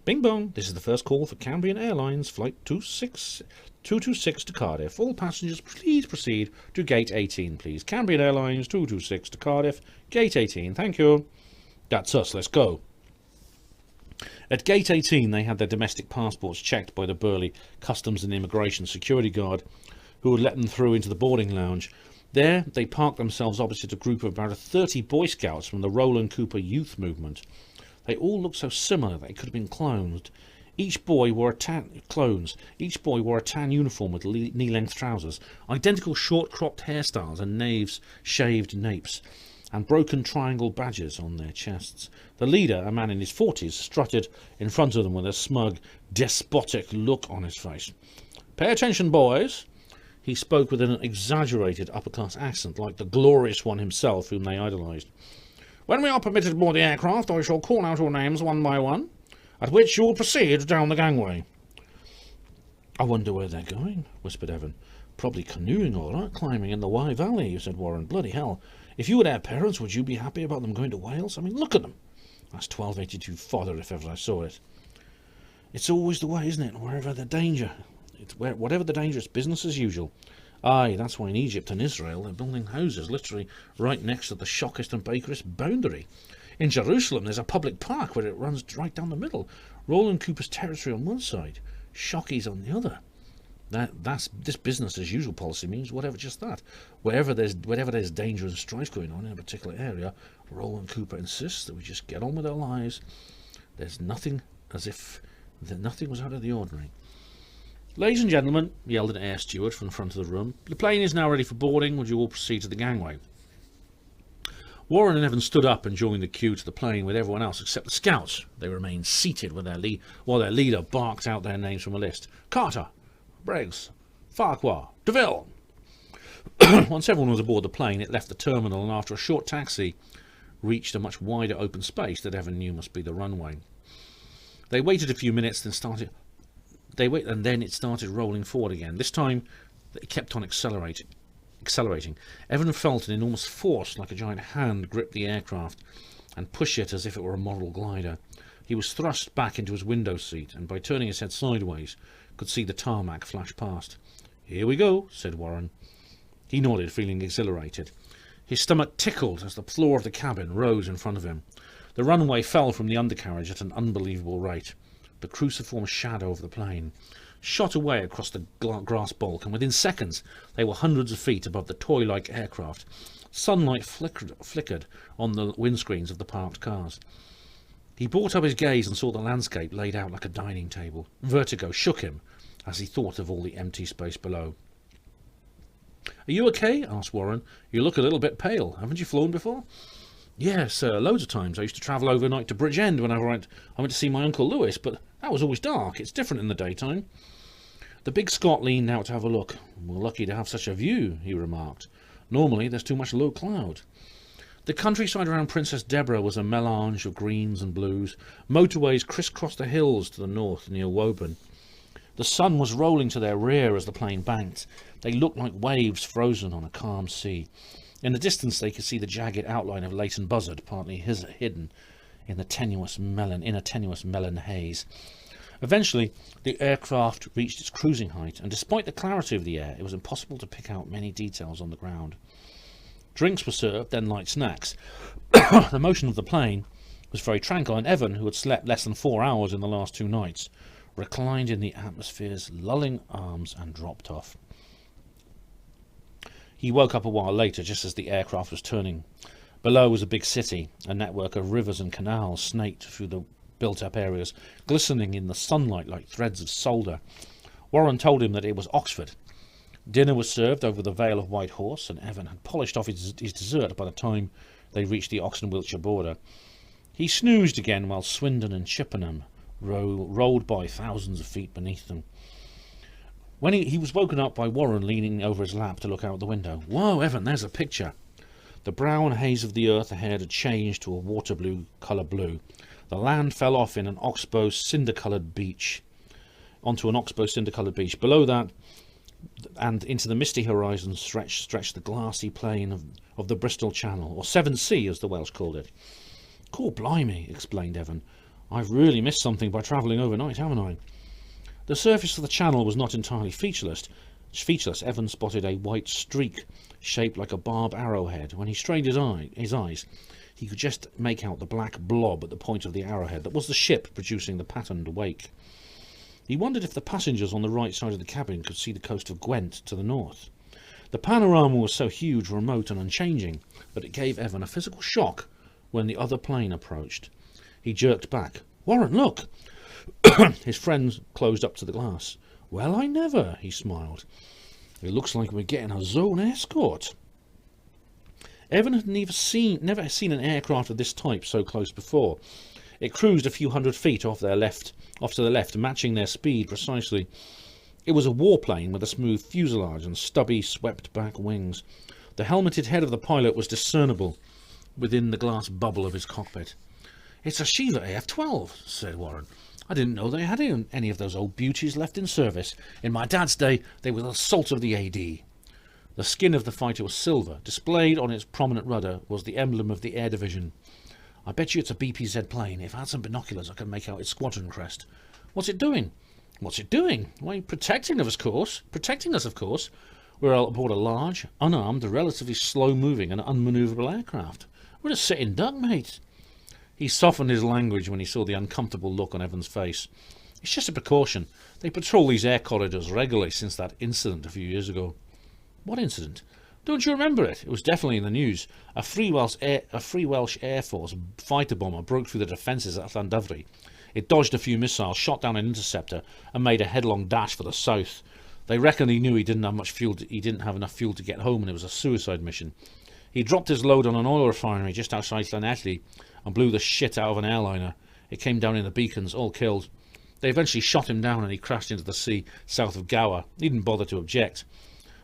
[SPEAKER 2] "Bing bong, this is the first call for Cambrian Airlines, Flight 226 to Cardiff. All passengers, please proceed to Gate 18, please. Cambrian Airlines 226 to Cardiff, Gate 18, thank you." "That's us, let's go." At Gate 18, they had their domestic passports checked by the burly Customs and Immigration security guard, who would let them through into the boarding lounge. There, they parked themselves opposite a group of about 30 Boy Scouts from the Roland Cooper youth movement. They all looked so similar they could have been cloned. Each boy wore a tan uniform with knee-length trousers, identical short-cropped hairstyles and knaves shaved napes, and broken triangle badges on their chests. The leader, a man in his 40s, strutted in front of them with a smug, despotic look on his face. "Pay attention, boys." He spoke with an exaggerated upper-class accent, like the glorious one himself whom they idolised. "When we are permitted aboard the aircraft, I shall call out your names one by one, at which you will proceed down the gangway." "I wonder where they're going," whispered Evan. "Probably canoeing or rock climbing in the Wye Valley," said Warren. "Bloody hell. If you were their parents, would you be happy about them going to Wales? I mean, look at them. That's 1282 fodder if ever I saw it." "It's always the way, isn't it? Whatever the danger, it's business as usual." Aye, that's why in Egypt and Israel they're building houses literally right next to the shockest and bakerest boundary. In Jerusalem there's a public park where it runs right down the middle. Roland Cooper's territory on one side, Shocky's on the other. This business as usual policy means whatever, just that. Wherever there's danger and strife going on in a particular area, Roland Cooper insists that we just get on with our lives. There's nothing, as if nothing was out of the ordinary. Ladies and gentlemen, yelled an air steward from the front of the room, the plane is now ready for boarding. Would you all proceed to the gangway? Warren and Evans stood up and joined the queue to the plane with everyone else except the scouts. They remained seated with while their leader barked out their names from a list. Carter, Briggs, Farquhar, DeVille. Once everyone was aboard the plane, it left the terminal and after a short taxi reached a much wider open space that Evan knew must be the runway. They waited a few minutes, then it started rolling forward again. This time it kept on accelerating. Evan felt an enormous force, like a giant hand, grip the aircraft and push it as if it were a model glider. He was thrust back into his window seat, and by turning his head sideways, could see the tarmac flash past. "Here we go," said Warren. He nodded, feeling exhilarated. His stomach tickled as the floor of the cabin rose in front of him. The runway fell from the undercarriage at an unbelievable rate. The cruciform shadow of the plane shot away across the grass bulk, and within seconds they were hundreds of feet above the toy-like aircraft. Sunlight flickered on the windscreens of the parked cars. He brought up his gaze and saw the landscape laid out like a dining table. Vertigo shook him as he thought of all the empty space below. "Are you okay?" asked Warren. "You look a little bit pale. Haven't you flown before?" "Yes, loads of times. I used to travel overnight to Bridgend whenever I went to see my Uncle Lewis, but that was always dark. It's different in the daytime." The big Scot leaned out to have a look. "We're lucky to have such a view," he remarked. "Normally there's too much low cloud." The countryside around Princess Deborah was a melange of greens and blues. Motorways crisscrossed the hills to the north near Woburn. The sun was rolling to their rear as the plane banked. They looked like waves frozen on a calm sea. In the distance they could see the jagged outline of Leighton Buzzard, partly hidden in a tenuous melon haze. Eventually the aircraft reached its cruising height, and despite the clarity of the air, it was impossible to pick out many details on the ground. Drinks were served, then light snacks. The motion of the plane was very tranquil, and Evan, who had slept less than 4 hours in the last 2 nights, reclined in the atmosphere's lulling arms and dropped off. He woke up a while later, just as the aircraft was turning. Below was a big city. A network of rivers and canals snaked through the built-up areas, glistening in the sunlight like threads of solder. Warren told him that it was Oxford. Dinner was served over the Vale of White Horse, and Evan had polished off his dessert by the time they reached the Oxon-Wiltshire border. He snoozed again while Swindon and Chippenham rolled by thousands of feet beneath them. When he was woken up by Warren leaning over his lap to look out the window. "Whoa, Evan, there's a picture." The brown haze of the earth ahead had changed to a water blue. The land fell off in an oxbow cinder-coloured beach. Below that, and into the misty horizon stretched the glassy plain of the Bristol Channel, or Severn Sea as the Welsh called it. "Cool blimey," explained Evan. "I've really missed something by travelling overnight, haven't I?" The surface of the channel was not entirely featureless. Evan spotted a white streak shaped like a barbed arrowhead. When he strained his eyes, he could just make out the black blob at the point of the arrowhead. That was the ship producing the patterned wake. He wondered if the passengers on the right side of the cabin could see the coast of Gwent to the north. The panorama was so huge, remote and unchanging that it gave Evan a physical shock when the other plane approached. He jerked back. "Warren, look!" His friend closed up to the glass. "Well, I never," he smiled. "It looks like we're getting a zone escort." Evan had never seen an aircraft of this type so close before. It cruised a few hundred feet off to the left, matching their speed precisely. It was a warplane with a smooth fuselage and stubby, swept-back wings. The helmeted head of the pilot was discernible within the glass bubble of his cockpit. "It's a Shiva AF-12, said Warren. "I didn't know they had any of those old beauties left in service. In my dad's day, they were the salt of the AD. The skin of the fighter was silver. Displayed on its prominent rudder was the emblem of the Air Division. "I bet you it's a BPZ plane. If I had some binoculars, I could make out its squadron crest." "What's it doing?" "What's it doing? Why, protecting us, of course. We're aboard a large, unarmed, relatively slow-moving and unmanoeuvrable aircraft. We're a sitting duck, mate." He softened his language when he saw the uncomfortable look on Evan's face. It's just a precaution. They patrol these air corridors regularly since that incident a few years ago. What incident? Don't you remember it? It was definitely in the news. A Free Welsh Air Force fighter bomber broke through the defences at Llandudno. It dodged a few missiles, shot down an interceptor, and made a headlong dash for the south. They reckon he knew he didn't have enough fuel to get home, and it was a suicide mission. He dropped his load on an oil refinery just outside Llanelli and blew the shit out of an airliner. It came down in the beacons, all killed. They eventually shot him down and he crashed into the sea south of Gower. He didn't bother to object.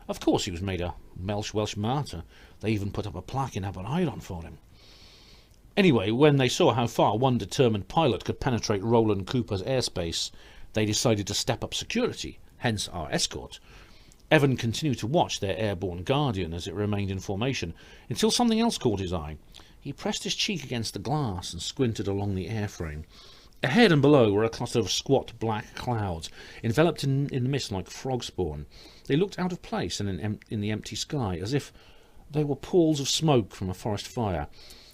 [SPEAKER 2] Of course he was made a Welsh martyr. They even put up a plaque in Aberteiron for him. Anyway, when they saw how far one determined pilot could penetrate Roland Cooper's airspace, they decided to step up security, hence our escort. Evan continued to watch their airborne guardian as it remained in formation, until something else caught his eye. He pressed his cheek against the glass and squinted along the airframe. Ahead and below were a cluster of squat black clouds, enveloped in the mist like frog spawn. They looked out of place in the empty sky, as if they were pools of smoke from a forest fire.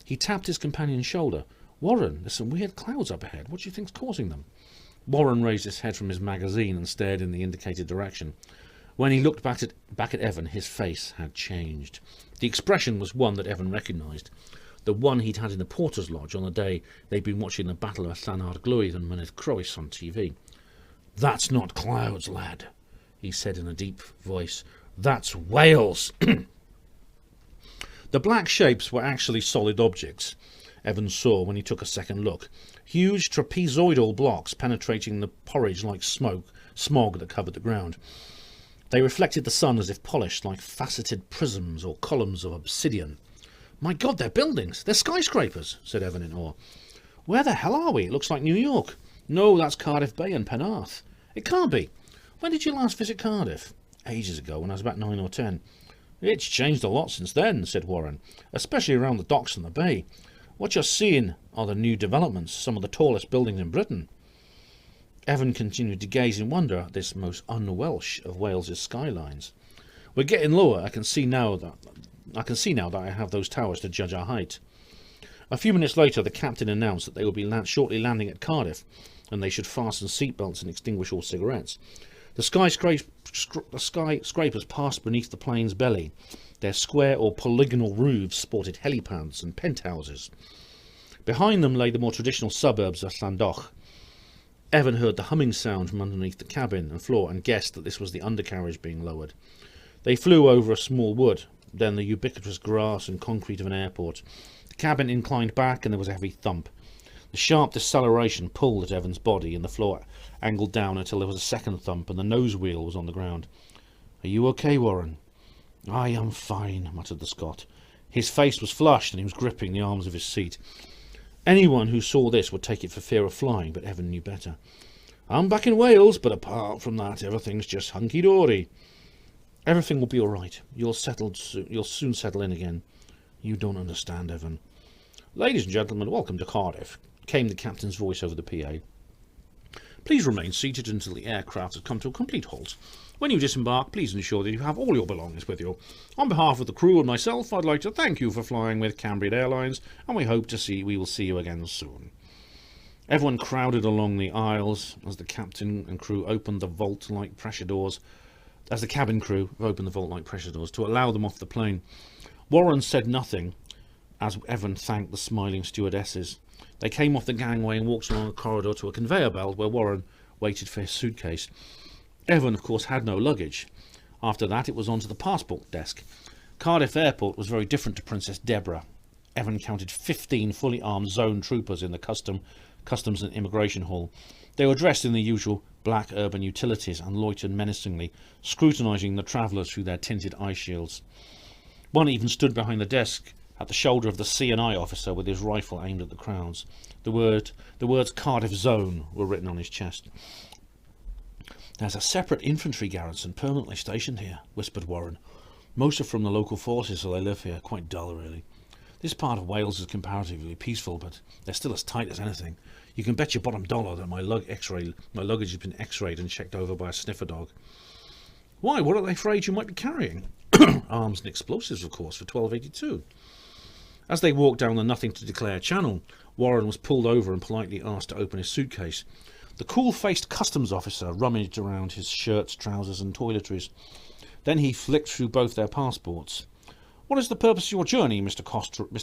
[SPEAKER 2] He tapped his companion's shoulder. "Warren, there's some weird clouds up ahead. What do you think's causing them?" Warren raised his head from his magazine and stared in the indicated direction. When he looked back at Evan, his face had changed. The expression was one that Evan recognised, the one he'd had in the porter's lodge on the day they'd been watching the Battle of Llanard Glwydd and Mynydd Croes on TV. "That's not clouds, lad," he said in a deep voice. "That's whales." The black shapes were actually solid objects, Evan saw when he took a second look. Huge trapezoidal blocks penetrating the porridge like smog that covered the ground. They reflected the sun as if polished like faceted prisms or columns of obsidian. "My God, they're buildings! They're skyscrapers!" said Evan in awe. "Where the hell are we? It looks like New York." "No, that's Cardiff Bay and Penarth." "It can't be. When did you last visit Cardiff?" "Ages ago, when I was about 9 or 10. "It's changed a lot since then," said Warren, "especially around the docks and the bay. What you're seeing are the new developments, some of the tallest buildings in Britain." Evan continued to gaze in wonder at this most un-Welsh of Wales's skylines. "We're getting lower. I can see now that I have those towers to judge our height." A few minutes later, the captain announced that they would be shortly landing at Cardiff, and they should fasten seatbelts and extinguish all cigarettes. The skyscrapers passed beneath the plane's belly. Their square or polygonal roofs sported helipads and penthouses. Behind them lay the more traditional suburbs of Llandoch. Evan heard the humming sound from underneath the cabin and floor and guessed that this was the undercarriage being lowered. They flew over a small wood, then the ubiquitous grass and concrete of an airport. The cabin inclined back and there was a heavy thump. The sharp deceleration pulled at Evan's body and the floor angled down until there was a second thump and the nose wheel was on the ground. "Are you okay, Warren?" "I am fine," muttered the Scot. His face was flushed and he was gripping the arms of his seat. Anyone who saw this would take it for fear of flying, but Evan knew better. "I'm back in Wales, but apart from that, everything's just hunky-dory." "Everything will be all right. You'll soon settle in again." "You don't understand, Evan." "Ladies and gentlemen, welcome to Cardiff," came the captain's voice over the PA. "Please remain seated until the aircraft has come to a complete halt. When you disembark, please ensure that you have all your belongings with you. On behalf of the crew and myself, I'd like to thank you for flying with Cambrian Airlines, and we will see you again soon." Everyone crowded along the aisles as the captain and crew opened the vault-like pressure doors. As the cabin crew opened the vault-like pressure doors to allow them off the plane. Warren said nothing as Evan thanked the smiling stewardesses. They came off the gangway and walked along a corridor to a conveyor belt where Warren waited for his suitcase. Evan, of course, had no luggage. After that, it was on to the passport desk. Cardiff Airport was very different to Princess Deborah. Evan counted 15 fully armed zone troopers in the Customs and Immigration Hall. They were dressed in the usual black urban utilities and loitered menacingly, scrutinising the travellers through their tinted eye shields. One even stood behind the desk at the shoulder of the C&I officer with his rifle aimed at the crowds. The words Cardiff Zone were written on his chest. "There's a separate infantry garrison permanently stationed here," whispered Warren. "Most are from the local forces, so they live here. Quite dull, really. This part of Wales is comparatively peaceful, but they're still as tight as anything. You can bet your bottom dollar that my luggage has been x-rayed and checked over by a sniffer dog." "Why, what are they afraid you might be carrying?" "Arms and explosives, of course, for 1282. As they walked down the nothing-to-declare channel, Warren was pulled over and politely asked to open his suitcase. The cool-faced customs officer rummaged around his shirts, trousers and toiletries. Then he flicked through both their passports. "What is the purpose of your journey, Mr.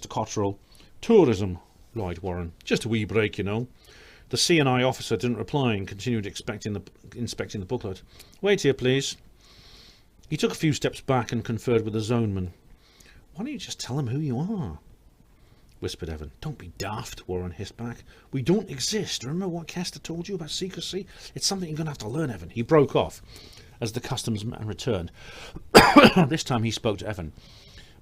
[SPEAKER 2] Cottrell?" "Tourism," lied Warren. "Just a wee break, you know." The C&I officer didn't reply and continued inspecting the booklet. "Wait here, please." He took a few steps back and conferred with the zoneman. "Why don't you just tell him who you are?" whispered Evan. "Don't be daft," Warren hissed back. "We don't exist. Remember what Kester told you about secrecy? It's something you're going to have to learn, Evan." He broke off as the customs man returned. This time he spoke to Evan.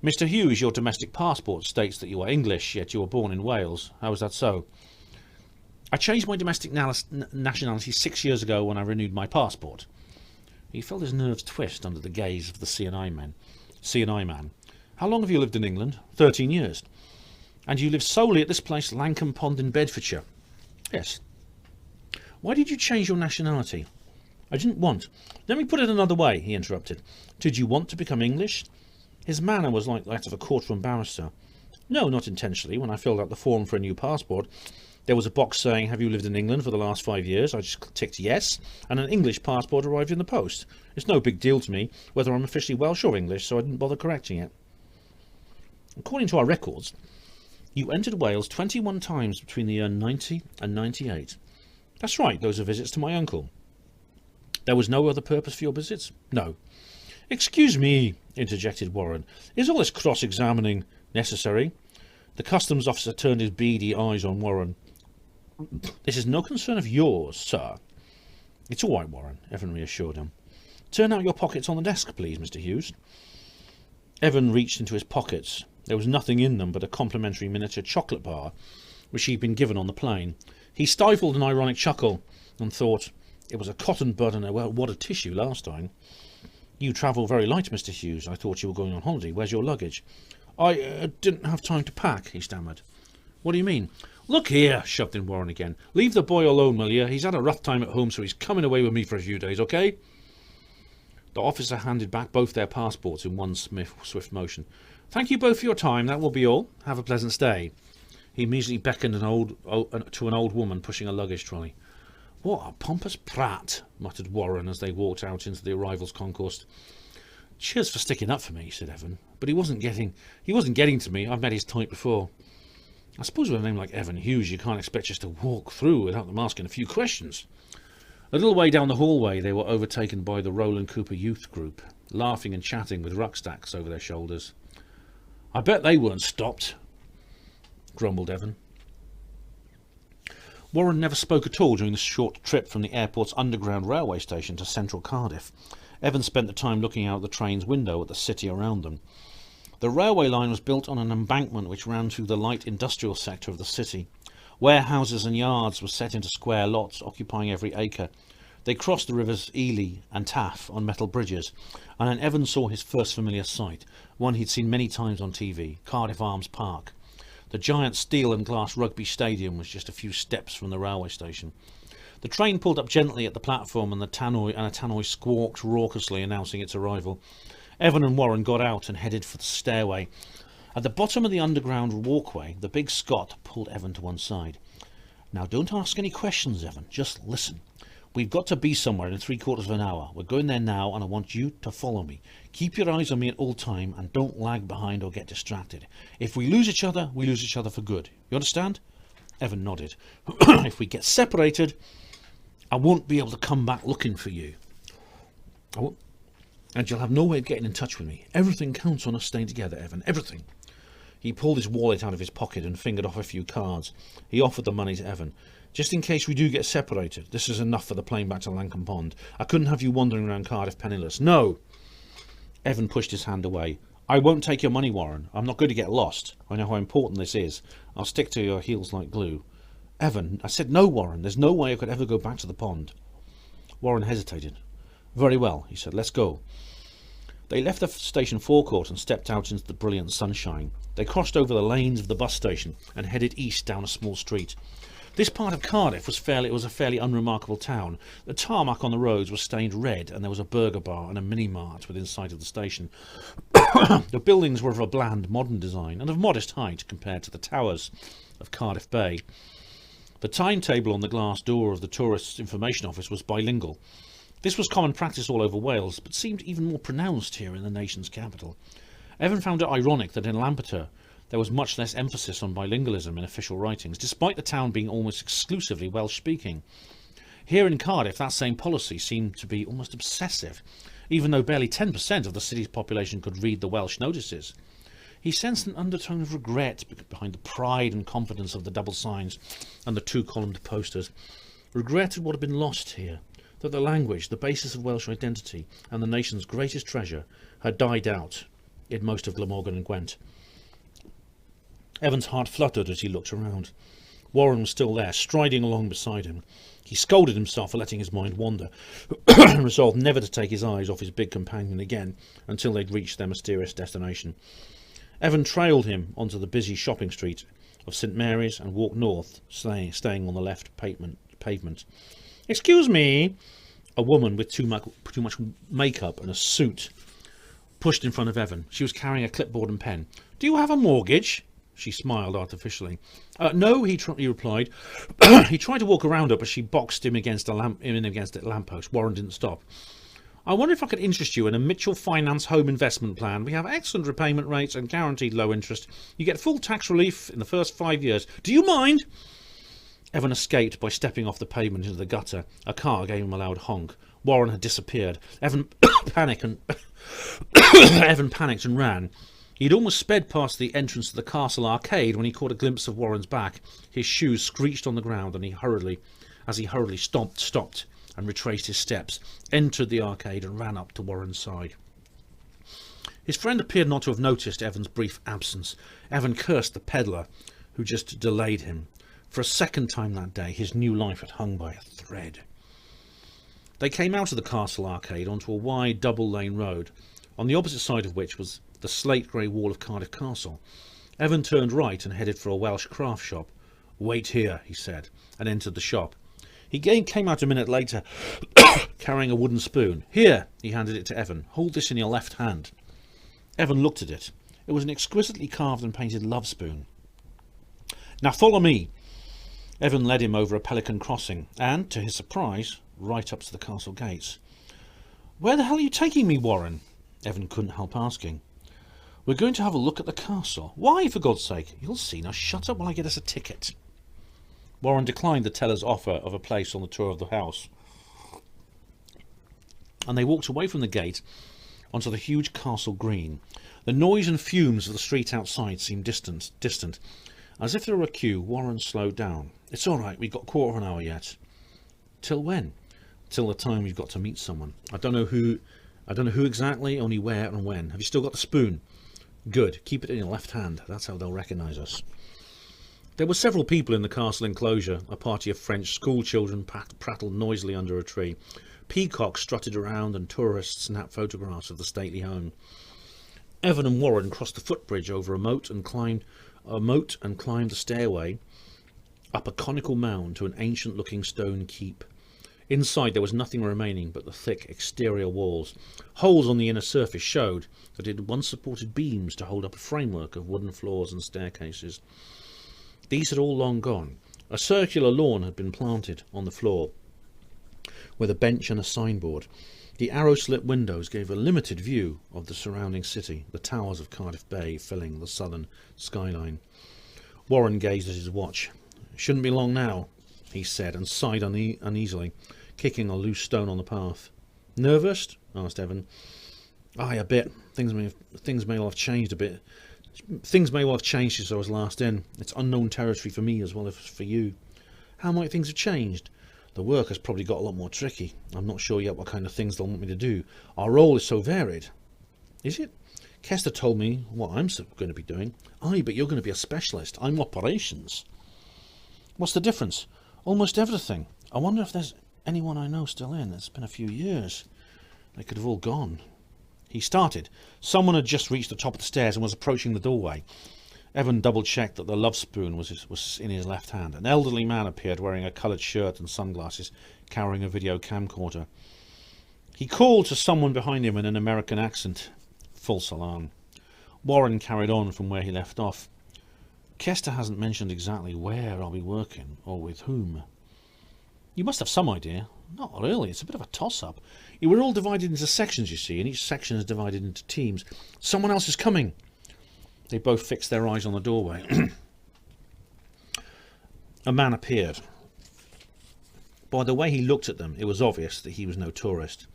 [SPEAKER 2] "Mr. Hughes, your domestic passport states that you are English, yet you were born in Wales. How is that so?" "I changed my domestic nationality 6 years ago when I renewed my passport." He felt his nerves twist under the gaze of the C&I man. "How long have you lived in England?" 13 years. "And you live solely at this place, Langham Pond in Bedfordshire?" "Yes." "Why did you change your nationality?" "I didn't want." "Let me put it another way," he interrupted. "Did you want to become English?" His manner was like that of a courtroom barrister. "No, not intentionally. When I filled out the form for a new passport, there was a box saying, 'Have you lived in England for the last 5 years?' I just ticked yes, and an English passport arrived in the post. It's no big deal to me whether I'm officially Welsh or English, so I didn't bother correcting it." "According to our records, you entered Wales 21 times between the year 90 and 98. "That's right, those are visits to my uncle." "There was no other purpose for your visits?" "No." "Excuse me," interjected Warren. "Is all this cross-examining necessary?" The customs officer turned his beady eyes on Warren. "This is no concern of yours, sir." "It's all right, Warren," Evan reassured him. "Turn out your pockets on the desk, please, Mr. Hughes." Evan reached into his pockets. There was nothing in them but a complimentary miniature chocolate bar, which he'd been given on the plane. He stifled an ironic chuckle and thought, it was a cotton bud and a wad of tissue last time. "You travel very light, Mr. Hughes. I thought you were going on holiday. Where's your luggage?" "I didn't have time to pack," he stammered. "What do you mean?" "Look here," shoved in Warren again. "Leave the boy alone, will you? He's had a rough time at home, so he's coming away with me for a few days, okay?" The officer handed back both their passports in one swift motion. "Thank you both for your time. That will be all. Have a pleasant stay." He immediately beckoned to an old woman pushing a luggage trolley. "What a pompous prat," muttered Warren as they walked out into the arrivals concourse. "Cheers for sticking up for me," said Evan. "But he wasn't getting to me. I've met his type before." "I suppose with a name like Evan Hughes you can't expect just to walk through without them asking a few questions." A little way down the hallway they were overtaken by the Roland Cooper youth group, laughing and chatting with rucksacks over their shoulders. "I bet they weren't stopped," grumbled Evan. Warren never spoke at all during the short trip from the airport's underground railway station to central Cardiff. Evan spent the time looking out the train's window at the city around them. The railway line was built on an embankment which ran through the light industrial sector of the city. Warehouses and yards were set into square lots occupying every acre. They crossed the rivers Ely and Taff on metal bridges, and then Evan saw his first familiar sight, one he'd seen many times on TV, Cardiff Arms Park. The giant steel and glass rugby stadium was just a few steps from the railway station. The train pulled up gently at the platform and a tannoy squawked raucously announcing its arrival. Evan and Warren got out and headed for the stairway. At the bottom of the underground walkway, the big Scot pulled Evan to one side. "Now don't ask any questions, Evan, just listen. We've got to be somewhere in 3/4 of an hour. We're going there now and I want you to follow me. Keep your eyes on me at all time and don't lag behind or get distracted. If we lose each other, we lose each other for good. You understand?" Evan nodded. "If we get separated, I won't be able to come back looking for you. And you'll have no way of getting in touch with me. Everything counts on us staying together, Evan. Everything." He pulled his wallet out of his pocket and fingered off a few cards. He offered the money to Evan. "Just in case we do get separated, this is enough for the plane back to Langham Pond. I couldn't have you wandering around Cardiff penniless." "No!" Evan pushed his hand away. "I won't take your money, Warren. I'm not going to get lost. I know how important this is. I'll stick to your heels like glue." "Evan, I said no, Warren. There's no way I could ever go back to the pond." Warren hesitated. "Very well," he said. "Let's go." They left the station forecourt and stepped out into the brilliant sunshine. They crossed over the lanes of the bus station and headed east down a small street. This part of Cardiff was a fairly unremarkable town. The tarmac on the roads was stained red, and there was a burger bar and a mini-mart within sight of the station. The buildings were of a bland, modern design and of modest height compared to the towers of Cardiff Bay. The timetable on the glass door of the Tourists' Information Office was bilingual. This was common practice all over Wales, but seemed even more pronounced here in the nation's capital. Evan found it ironic that in Lampeter there was much less emphasis on bilingualism in official writings, despite the town being almost exclusively Welsh-speaking. Here in Cardiff, that same policy seemed to be almost obsessive, even though barely 10% of the city's population could read the Welsh notices. He sensed an undertone of regret behind the pride and confidence of the double signs and the two-columned posters. Regret at what had been lost here, that the language, the basis of Welsh identity and the nation's greatest treasure, had died out in most of Glamorgan and Gwent. Evan's heart fluttered as he looked around. Warren was still there, striding along beside him. He scolded himself for letting his mind wander, and resolved never to take his eyes off his big companion again until they'd reached their mysterious destination. Evan trailed him onto the busy shopping street of St Mary's and walked north, staying on the left pavement. "Excuse me," a woman with too much makeup and a suit pushed in front of Evan. She was carrying a clipboard and pen. "Do you have a mortgage?" She smiled artificially. "No," he replied. He tried to walk around her, but she boxed him against a lamppost. Warren didn't stop. "I wonder if I could interest you in a Mitchell Finance home investment plan. We have excellent repayment rates and guaranteed low interest. You get full tax relief in the first 5 years. Do you mind?" Evan escaped by stepping off the pavement into the gutter. A car gave him a loud honk. Warren had disappeared. Evan panicked and ran. He had almost sped past the entrance to the castle arcade when he caught a glimpse of Warren's back. His shoes screeched on the ground, and he hurriedly stopped and retraced his steps, entered the arcade and ran up to Warren's side. His friend appeared not to have noticed Evan's brief absence. Evan cursed the peddler who just delayed him. For a second time that day, his new life had hung by a thread. They came out of the castle arcade onto a wide double-lane road, on the opposite side of which was the slate-grey wall of Cardiff Castle. Evan turned right and headed for a Welsh craft shop. "Wait here," he said, and entered the shop. He came out a minute later, carrying a wooden spoon. "Here," he handed it to Evan. "Hold this in your left hand." Evan looked at it. It was an exquisitely carved and painted love spoon. "Now follow me." Evan led him over a pelican crossing, and, to his surprise, right up to the castle gates. "Where the hell are you taking me, Warren?" Evan couldn't help asking. "We're going to have a look at the castle." "Why, for God's sake?" "You'll see. Now shut up while I get us a ticket." Warren declined the teller's offer of a place on the tour of the house, and they walked away from the gate onto the huge castle green. The noise and fumes of the street outside seemed distant. As if there were a queue, Warren slowed down. "It's all right. We've got a quarter of an hour yet." "Till when?" "Till the time we've got to meet someone. I don't know who exactly, only where and when. Have you still got the spoon?" "Good. Keep it in your left hand. That's how they'll recognise us." There were several people in the castle enclosure. A party of French school children prattled noisily under a tree. Peacocks strutted around and tourists snapped photographs of the stately home. Evan and Warren crossed the footbridge over a moat and climbed the stairway up a conical mound to an ancient-looking stone keep. Inside there was nothing remaining but the thick exterior walls. Holes on the inner surface showed that it had once supported beams to hold up a framework of wooden floors and staircases. These had all long gone. A circular lawn had been planted on the floor, with a bench and a signboard. The arrow-slit windows gave a limited view of the surrounding city, the towers of Cardiff Bay filling the southern skyline. Warren gazed at his watch. "Shouldn't be long now," he said, and sighed uneasily, kicking a loose stone on the path. "Nervous?" asked Evan. "Aye, a bit. Things may well have changed a bit. Things may well have changed since I was last in. It's unknown territory for me as well as for you." "How might things have changed?" "The work has probably got a lot more tricky. I'm not sure yet what kind of things they'll want me to do. Our role is so varied." "Is it? Kester told me what I'm going to be doing." "Aye, but you're going to be a specialist. I'm operations." "What's the difference?" "Almost everything. I wonder if there's anyone I know still in. It's been a few years. They could have all gone." He started. Someone had just reached the top of the stairs and was approaching the doorway. Evan double-checked that the love spoon was in his left hand. An elderly man appeared wearing a coloured shirt and sunglasses, carrying a video camcorder. He called to someone behind him in an American accent. False alarm. Warren carried on from where he left off. Kester hasn't mentioned exactly where I'll be working, or with whom. You must have some idea. Not really, it's a bit of a toss-up. We're all divided into sections, you see, and each section is divided into teams. Someone else is coming. They both fixed their eyes on the doorway. A man appeared. By the way he looked at them, it was obvious that he was no tourist.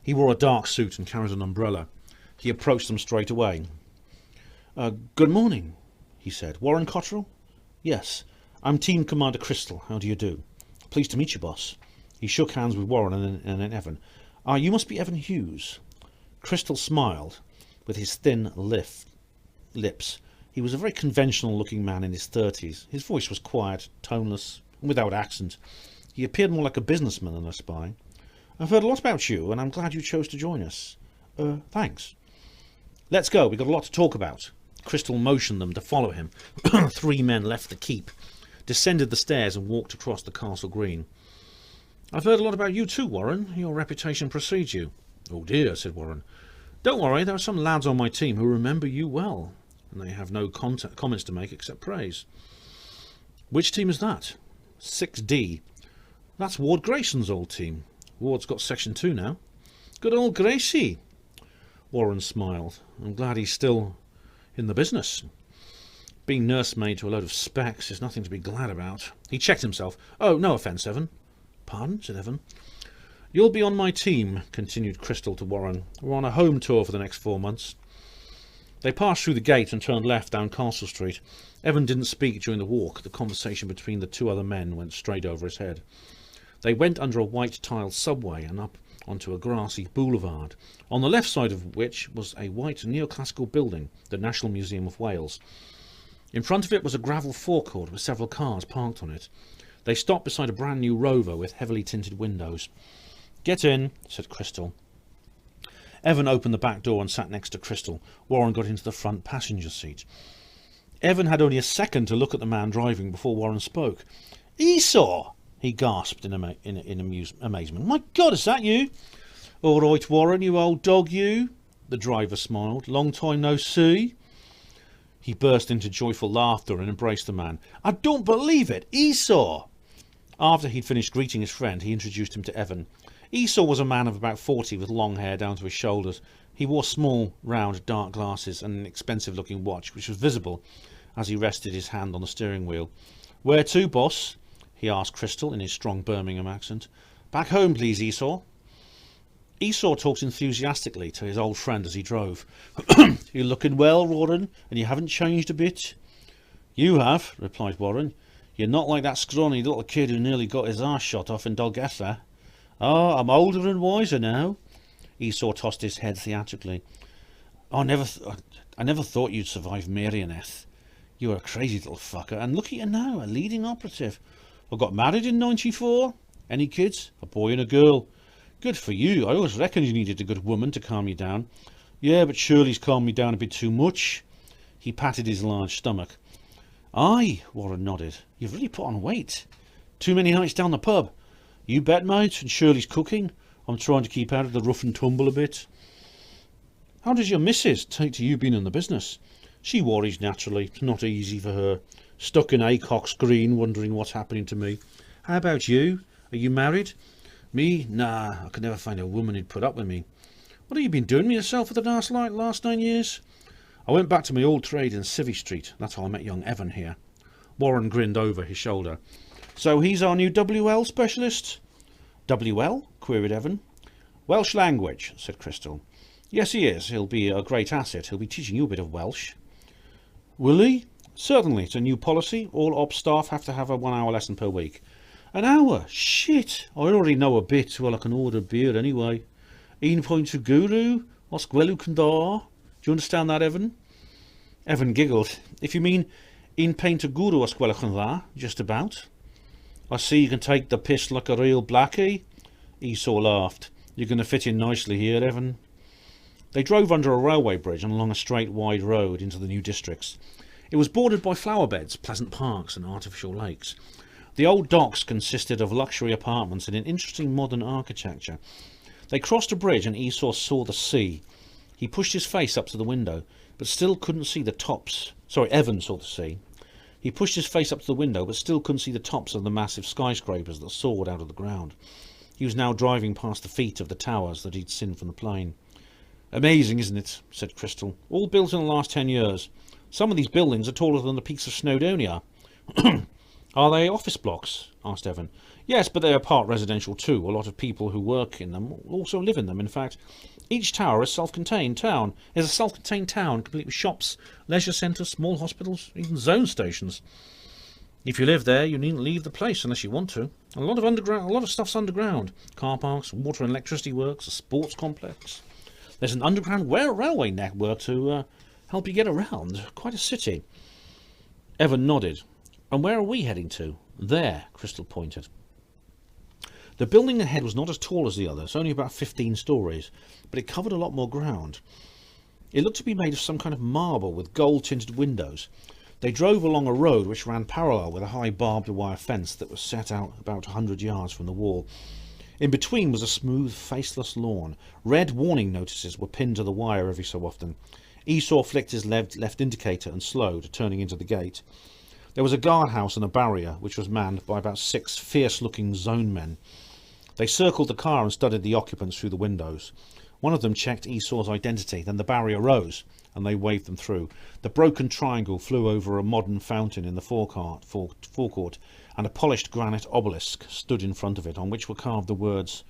[SPEAKER 2] He wore a dark suit and carried an umbrella. He approached them straight away. Good morning, he said. Warren Cottrell? Yes, I'm Team Commander Crystal. How do you do? Pleased to meet you, boss. He shook hands with Warren and then Evan. You must be Evan Hughes. Crystal smiled with his thin lips. He was a very conventional-looking man in his 30s. His voice was quiet, toneless, and without accent. He appeared more like a businessman than a spy. I've heard a lot about you, and I'm glad you chose to join us. Thanks. Let's go. We've got a lot to talk about. Crystal motioned them to follow him. 3 men left the keep, descended the stairs, and walked across the castle green. I've heard a lot about you too, Warren. Your reputation precedes you. Oh dear, said Warren. Don't worry, there are some lads on my team who remember you well, and they have no comments to make except praise. Which team is that? 6D. That's Ward Grayson's old team. Ward's got Section 2 now. Good old Gracie. Warren smiled. I'm glad he's still in the business. Being nursemaid to a load of specs is nothing to be glad about. He checked himself. Oh, no offence, Evan. Pardon, said Evan. You'll be on my team, continued Crystal to Warren. We're on a home tour for the next 4 months. They passed through the gate and turned left down Castle Street. Evan didn't speak during the walk. The conversation between the 2 other men went straight over his head. They went under a white-tiled subway and up onto a grassy boulevard, on the left side of which was a white neoclassical building, the National Museum of Wales. In front of it was a gravel forecourt with several cars parked on it. They stopped beside a brand new Rover with heavily tinted windows. Get in, said Crystal. Evan opened the back door and sat next to Crystal. Warren got into the front passenger seat. Evan had only a second to look at the man driving before Warren spoke. Esau! He gasped in amazement. My God, is that you? All right, Warren, you old dog, you. The driver smiled. Long time no see. He burst into joyful laughter and embraced the man. I don't believe it! Esau! After he'd finished greeting his friend, he introduced him to Evan. Esau was a man of about 40 with long hair down to his shoulders. He wore small, round, dark glasses and an expensive-looking watch, which was visible as he rested his hand on the steering wheel. Where to, boss? He asked Crystal in his strong Birmingham accent. Back home, please, Esau. Esau talked enthusiastically to his old friend as he drove. You're looking well, Warren, and you haven't changed a bit. You have, replied Warren. You're not like that scrawny little kid who nearly got his arse shot off in Dolgetha. Oh, I'm older and wiser now. Esau tossed his head theatrically. I never thought you'd survive Marioneth. You're a crazy little fucker, and look at you now, a leading operative. I got married in '94. Any kids? A boy and a girl. Good for you. I always reckoned you needed a good woman to calm you down. Yeah, but Shirley's calmed me down a bit too much. He patted his large stomach. Aye, Warren nodded. You've really put on weight. Too many nights down the pub. You bet, mate, and Shirley's cooking. I'm trying to keep out of the rough and tumble a bit. How does your missus take to you being in the business? She worries naturally. It's not easy for her. Stuck in Acock's Green, wondering what's happening to me. How about you? Are you married? Me? Nah, I could never find a woman who'd put up with me. What have you been doing with yourself for the last 9 years? I went back to my old trade in Civvy Street. That's how I met young Evan here. Warren grinned over his shoulder. So he's our new WL specialist? WL? Queried Evan. Welsh language, said Crystal. Yes, he is. He'll be a great asset. He'll be teaching you a bit of Welsh. Will he? Certainly. It's a new policy. All ops staff have to have a 1 hour lesson per week. An hour? Shit! I already know a bit. Well, I can order beer anyway. Un pwynt o guru, os gwelw candar. Do you understand that, Evan? Evan giggled. If you mean un pwynt o guru os gwelwch yn dda, just about. I see you can take the piss like a real blackie. Esau laughed. You're going to fit in nicely here, Evan. They drove under a railway bridge and along a straight, wide road into the new districts. It was bordered by flower beds, pleasant parks and artificial lakes. The old docks consisted of luxury apartments in an interesting modern architecture. They crossed a bridge and Esau saw the sea. He pushed his face up to the window, but still couldn't see the tops. Sorry, Evan saw the sea. He pushed his face up to the window, but still couldn't see the tops of the massive skyscrapers that soared out of the ground. He was now driving past the feet of the towers that he'd seen from the plane. "Amazing, isn't it?" said Crystal. "All built in the last 10 years. Some of these buildings are taller than the peaks of Snowdonia." "Are they office blocks?" asked Evan. "Yes, but they are part residential too. A lot of people who work in them also live in them. In fact, each tower is a self-contained town, complete with shops, leisure centres, small hospitals, even zone stations. If you live there, you needn't leave the place unless you want to. A lot of stuff's underground. Car parks, water and electricity works, a sports complex. There's an underground railway network to help you get around. Quite a city." Evan nodded. "And where are we heading to?" "There," Crystal pointed. The building ahead was not as tall as the others, only about 15 stories, but it covered a lot more ground. It looked to be made of some kind of marble with gold-tinted windows. They drove along a road which ran parallel with a high barbed wire fence that was set out about 100 yards from the wall. In between was a smooth, faceless lawn. Red warning notices were pinned to the wire every so often. Esau flicked his left indicator and slowed, turning into the gate. There was a guardhouse and a barrier, which was manned by about 6 fierce-looking zone men. They circled the car and studied the occupants through the windows. One of them checked Esau's identity, then the barrier rose, and they waved them through. The broken triangle flew over a modern fountain in the forecourt, and a polished granite obelisk stood in front of it, on which were carved the words,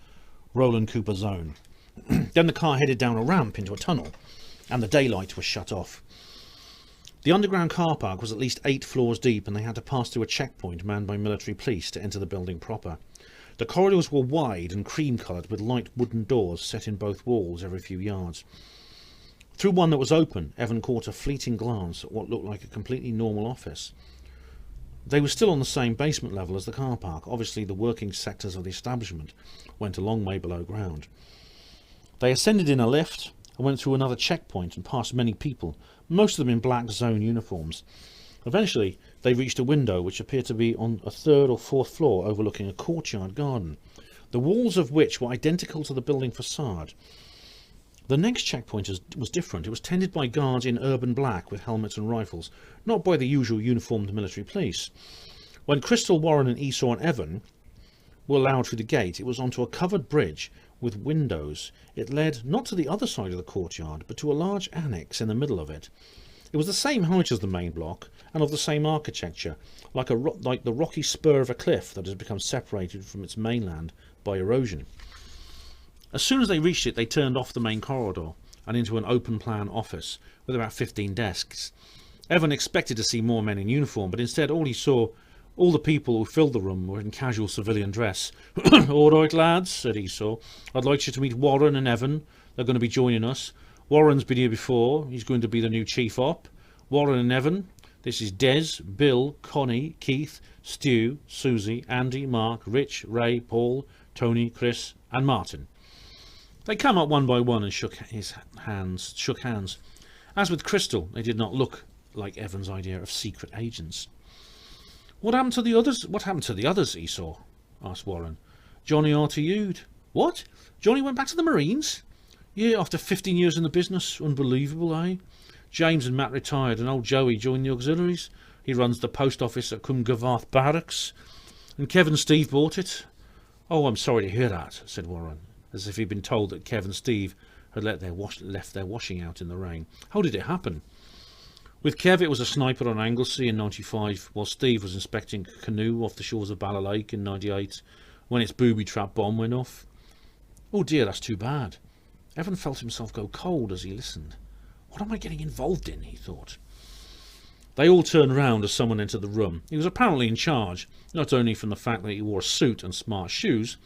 [SPEAKER 2] "Roland Cooper Zone." Then the car headed down a ramp into a tunnel, and the daylight was shut off. The underground car park was at least 8 floors deep, and they had to pass through a checkpoint manned by military police to enter the building proper. The corridors were wide and cream-coloured, with light wooden doors set in both walls every few yards. Through one that was open, Evan caught a fleeting glance at what looked like a completely normal office. They were still on the same basement level as the car park. Obviously, the working sectors of the establishment went a long way below ground. They ascended in a lift and went through another checkpoint and past many people, most of them in black zone uniforms. Eventually, they reached a window which appeared to be on a 3rd or 4th floor overlooking a courtyard garden, the walls of which were identical to the building facade. The next checkpoint was different. It was tended by guards in urban black with helmets and rifles, not by the usual uniformed military police. When Crystal, Warren and Esau and Evan were allowed through the gate, it was onto a covered bridge with windows. It led not to the other side of the courtyard, but to a large annex in the middle of it. It was the same height as the main block, and of the same architecture, like the rocky spur of a cliff that has become separated from its mainland by erosion. As soon as they reached it, they turned off the main corridor and into an open-plan office with about 15 desks. Evan expected to see more men in uniform, but instead all he saw, all the people who filled the room were in casual civilian dress. "All right, lads," said Esau. "I'd like you to meet Warren and Evan. They're going to be joining us. Warren's been here before. He's going to be the new chief op. Warren and Evan. This is Des, Bill, Connie, Keith, Stu, Susie, Andy, Mark, Rich, Ray, Paul, Tony, Chris and Martin." They came up one by one and shook hands. As with Crystal, they did not look like Evan's idea of secret agents. What happened to the others, Esau?" asked Warren. "Johnny RTU'd. "What? Johnny went back to the Marines?" "Yeah, after 15 years in the business. Unbelievable, eh? James and Matt retired, and old Joey joined the auxiliaries. He runs the post office at Cumgavarth Barracks. And Kev and Steve bought it." "Oh, I'm sorry to hear that," said Warren, as if he'd been told that Kev and Steve had left their washing out in the rain. "How did it happen?" "With Kev, it was a sniper on Anglesey in 95, while Steve was inspecting a canoe off the shores of Bala Lake in 98, when its booby-trap bomb went off." "Oh dear, that's too bad." Evan felt himself go cold as he listened. "What am I getting involved in?" he thought. They all turned round as someone entered the room. He was apparently in charge, not only from the fact that he wore a suit and smart shoes,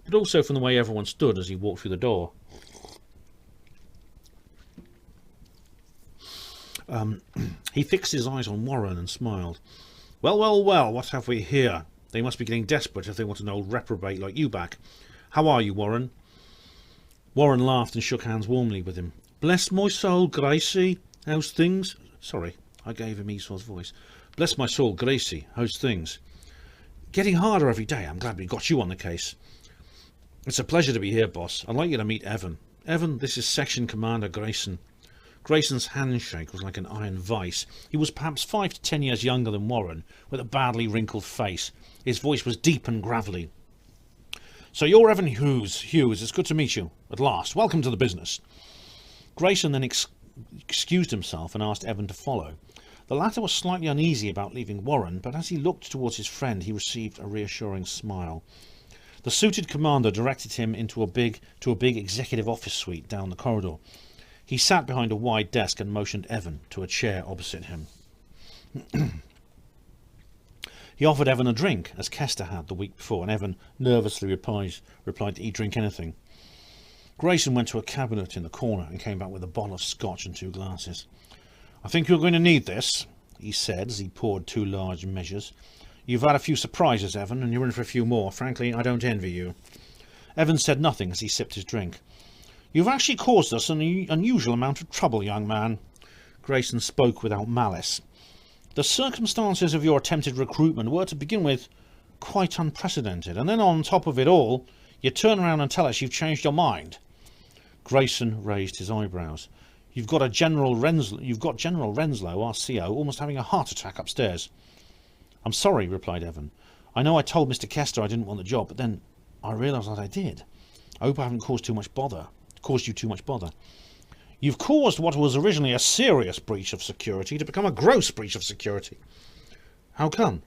[SPEAKER 2] but also from the way everyone stood as he walked through the door. He fixed his eyes on Warren and smiled. Well, what have we here? They must be getting desperate if they want an old reprobate like you back. How are you, Warren?" Warren laughed and shook hands warmly with him. "Bless my soul, Gracie. How's things?" Sorry, I gave him Esau's voice. "Bless my soul, Gracie. How's things?" "Getting harder every day. I'm glad we got you on the case." "It's a pleasure to be here, boss. I'd like you to meet Evan. Evan, this is Section Commander Grayson." Grayson's handshake was like an iron vice. He was perhaps 5 to 10 years younger than Warren, with a badly wrinkled face. His voice was deep and gravelly. "So you're Evan Hughes. It's good to meet you. At last. Welcome to the business." Grayson then excused himself and asked Evan to follow. The latter was slightly uneasy about leaving Warren, but as he looked towards his friend, he received a reassuring smile. The suited commander directed him into a big executive office suite down the corridor. He sat behind a wide desk and motioned Evan to a chair opposite him. He offered Evan a drink, as Kester had the week before, and Evan nervously replied that he'd drink anything. Grayson went to a cabinet in the corner and came back with a bottle of scotch and 2 glasses. "I think you're going to need this," he said as he poured 2 large measures. "You've had a few surprises, Evan, and you're in for a few more. Frankly, I don't envy you." Evan said nothing as he sipped his drink. "You've actually caused us an unusual amount of trouble, young man." Grayson spoke without malice. "The circumstances of your attempted recruitment were, to begin with, quite unprecedented, and then on top of it all, you turn around and tell us you've changed your mind." Grayson raised his eyebrows. You've got General Renslow, our CO, almost having a heart attack upstairs." "I'm sorry," replied Evan. "I know I told Mr. Kester I didn't want the job, but then I realised that I did. I hope I haven't caused you too much bother." "You've caused what was originally a serious breach of security to become a gross breach of security." "How come?"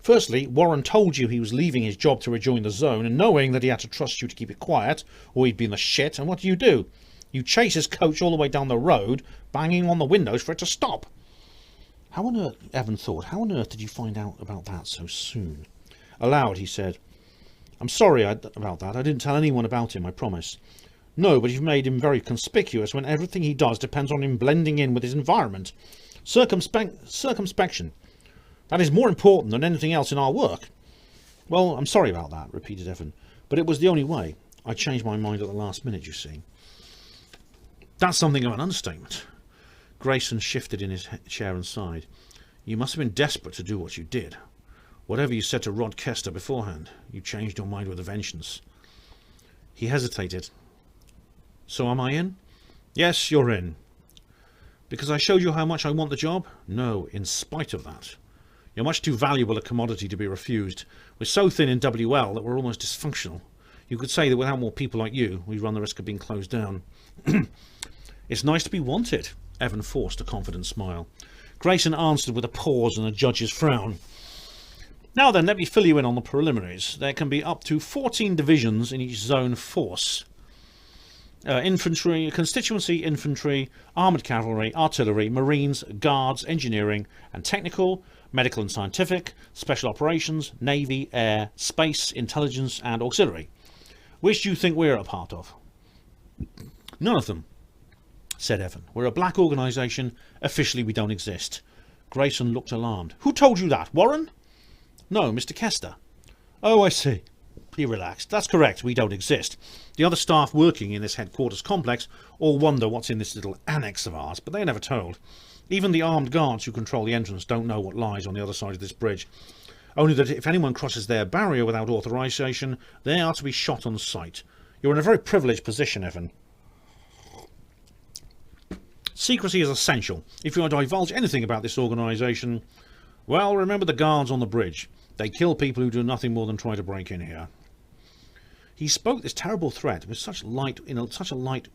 [SPEAKER 2] "Firstly, Warren told you he was leaving his job to rejoin the zone, and knowing that he had to trust you to keep it quiet, or he'd be in the shit, and what do? You chase his coach all the way down the road, banging on the windows for it to stop." How on earth did you find out about that so soon? Aloud, he said, "I'm sorry about that. I didn't tell anyone about him, I promise." "No, but you've made him very conspicuous when everything he does depends on him blending in with his environment. Circumspection. That is more important than anything else in our work." "Well, I'm sorry about that," repeated Evan, "but it was the only way. I changed my mind at the last minute, you see." "That's something of an understatement." Grayson shifted in his chair and sighed. "You must have been desperate to do what you did. Whatever you said to Rod Kester beforehand, you changed your mind with a vengeance." He hesitated. "So am I in?" "Yes, you're in." "Because I showed you how much I want the job?" "No, in spite of that. You're much too valuable a commodity to be refused. We're so thin in WL that we're almost dysfunctional. You could say that without more people like you, we run the risk of being closed down." "It's nice to be wanted." Evan forced a confident smile. Grayson answered with a pause and a judge's frown. "Now then, let me fill you in on the preliminaries. There can be up to 14 divisions in each zone force. Infantry, constituency infantry, armoured cavalry, artillery, marines, guards, engineering and technical, medical and scientific, special operations, navy, air, space, intelligence and auxiliary. Which do you think we're a part of?" "None of them," said Evan. "We're a black organisation. Officially we don't exist." Grayson looked alarmed. "Who told you that? Warren?" "No, Mr. Kester." "Oh, I see." He relaxed. "That's correct, we don't exist. The other staff working in this headquarters complex all wonder what's in this little annex of ours, but they're never told. Even the armed guards who control the entrance don't know what lies on the other side of this bridge. Only that if anyone crosses their barrier without authorisation, they are to be shot on sight. You're in a very privileged position, Evan. Secrecy is essential. If you divulge anything about this organisation, well, remember the guards on the bridge. They kill people who do nothing more than try to break in here." He spoke this terrible threat with such a light,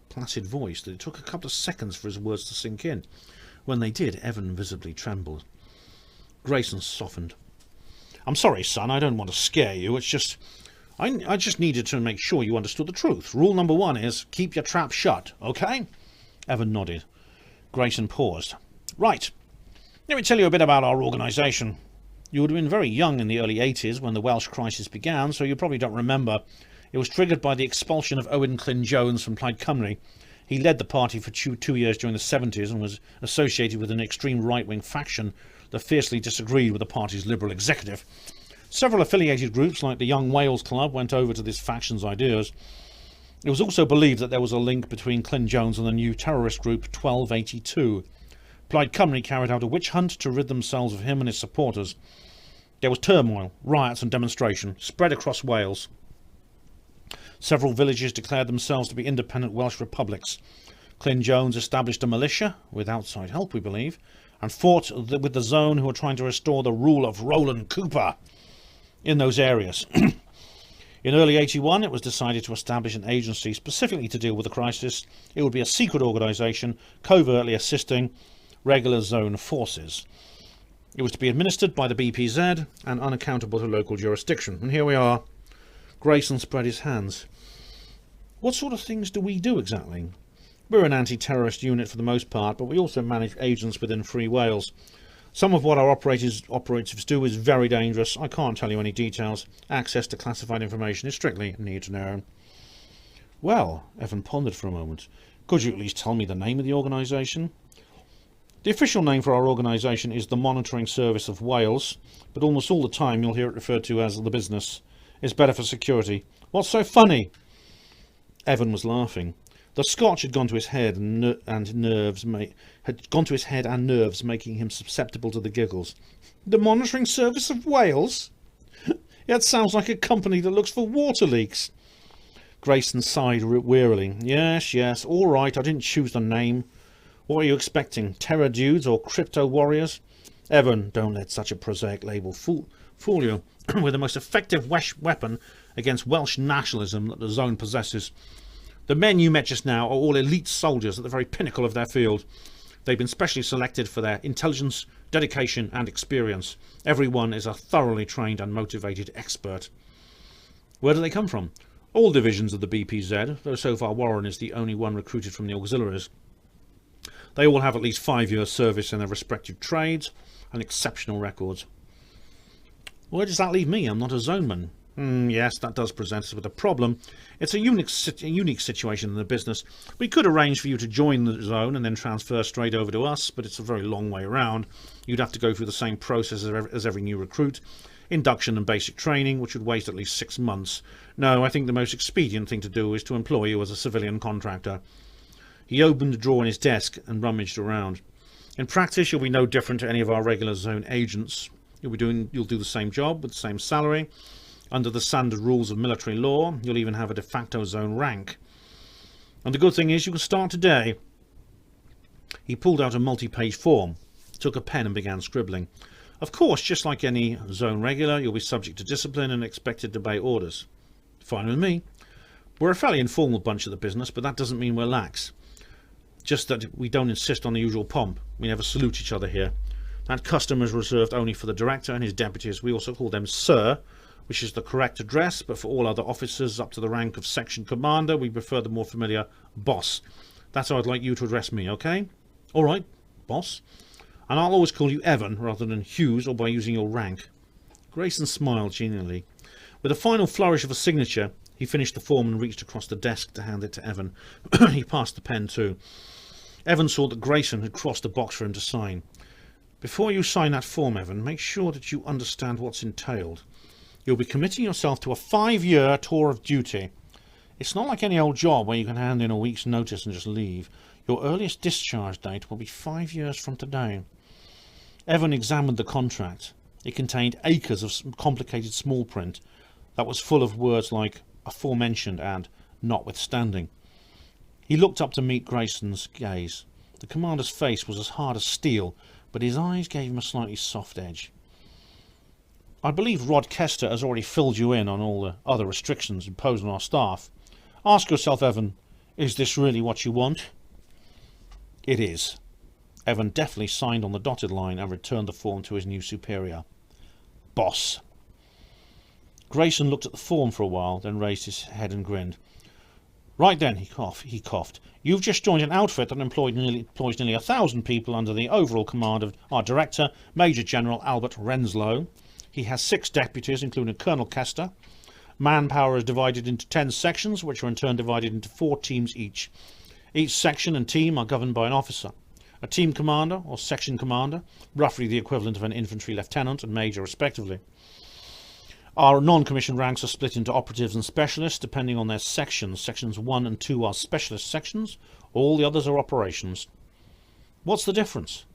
[SPEAKER 2] placid voice that it took a couple of seconds for his words to sink in. When they did, Evan visibly trembled. Grayson softened. "I'm sorry, son, I don't want to scare you. It's just... I just needed to make sure you understood the truth. Rule number 1 is, keep your trap shut, okay?" Evan nodded. Grayson paused. "Right. Let me tell you a bit about our organisation. You would have been very young in the early 80s when the Welsh crisis began, so you probably don't remember. It was triggered by the expulsion of Owen Glyn-Jones from Plaid Cymru. He led the party for 2 years during the 70s and was associated with an extreme right-wing faction that fiercely disagreed with the party's Liberal executive. Several affiliated groups like the Young Wales Club went over to this faction's ideas. It was also believed that there was a link between Glyn-Jones and the new terrorist group 1282. Plaid Cymru carried out a witch hunt to rid themselves of him and his supporters. There was turmoil, riots and demonstration spread across Wales. Several villages declared themselves to be independent Welsh republics. Clint Jones established a militia, with outside help we believe, and fought with the Zone, who were trying to restore the rule of Roland Cooper in those areas. In early 81, it was decided to establish an agency specifically to deal with the crisis. It would be a secret organisation covertly assisting regular Zone forces. It was to be administered by the BPZ and unaccountable to local jurisdiction. And here we are. Grayson spread his hands. What sort of things do we do exactly? We're an anti-terrorist unit for the most part, but we also manage agents within Free Wales. Some of what our operatives do is very dangerous. I can't tell you any details. Access to classified information is strictly need to know. Well, Evan pondered for a moment. Could you at least tell me the name of the organisation? The official name for our organisation is the Monitoring Service of Wales, but almost all the time you'll hear it referred to as the business. It's better for security. What's so funny? Evan was laughing. The Scotch had gone to his head and nerves, making him susceptible to the giggles. The Monitoring Service of Wales? It sounds like a company that looks for water leaks. Grayson sighed wearily. Yes, all right, I didn't choose the name. What are you expecting, terror dudes or crypto warriors? Evan, don't let such a prosaic label fool you. We're the most effective weapon against Welsh nationalism that the Zone possesses. The men you met just now are all elite soldiers at the very pinnacle of their field. They've been specially selected for their intelligence, dedication and experience. Everyone is a thoroughly trained and motivated expert. Where do they come from? All divisions of the BPZ, though so far Warren is the only one recruited from the auxiliaries. They all have at least 5 years service in their respective trades and exceptional records. Where does that leave me? I'm not a zoneman. Yes, that does present us with a problem. It's a unique situation in the business. We could arrange for you to join the Zone and then transfer straight over to us, but it's a very long way around. You'd have to go through the same process as every new recruit. Induction and basic training, which would waste at least 6 months. No, I think the most expedient thing to do is to employ you as a civilian contractor. He opened a drawer in his desk and rummaged around. In practice, you'll be no different to any of our regular Zone agents. You'll do the same job with the same salary. Under the standard rules of military law, you'll even have a de facto Zone rank. And the good thing is you can start today. He pulled out a multi-page form, took a pen and began scribbling. Of course, just like any Zone regular, you'll be subject to discipline and expected to obey orders. Fine with me. We're a fairly informal bunch of the business, but that doesn't mean we're lax. Just that we don't insist on the usual pomp. We never salute each other here. That custom is reserved only for the director and his deputies. We also call them Sir, which is the correct address, but for all other officers up to the rank of section commander, we prefer the more familiar boss. That's how I'd like you to address me, okay? All right, boss. And I'll always call you Evan rather than Hughes or by using your rank. Grayson smiled genially. With a final flourish of a signature, he finished the form and reached across the desk to hand it to Evan. He passed the pen too. Evan saw that Grayson had crossed a box for him to sign. Before you sign that form, Evan, make sure that you understand what's entailed. You'll be committing yourself to a 5-year tour of duty. It's not like any old job where you can hand in a week's notice and just leave. Your earliest discharge date will be 5 years from today. Evan examined the contract. It contained acres of complicated small print that was full of words like aforementioned and notwithstanding. He looked up to meet Grayson's gaze. The commander's face was as hard as steel, but his eyes gave him a slightly soft edge. I believe Rod Kester has already filled you in on all the other restrictions imposed on our staff. Ask yourself, Evan, is this really what you want? It is. Evan deftly signed on the dotted line and returned the form to his new superior. Boss. Grayson looked at the form for a while, then raised his head and grinned. Right then, he coughed. You've just joined an outfit that employs nearly 1,000 people under the overall command of our director, Major General Albert Renslow. He has 6 deputies, including Colonel Kester. Manpower is divided into 10 sections, which are in turn divided into 4 teams each. Each section and team are governed by an officer. A team commander or section commander, roughly the equivalent of an infantry lieutenant and major respectively. Our non-commissioned ranks are split into operatives and specialists depending on their sections. Sections 1 and 2 are specialist sections. All the others are operations. What's the difference?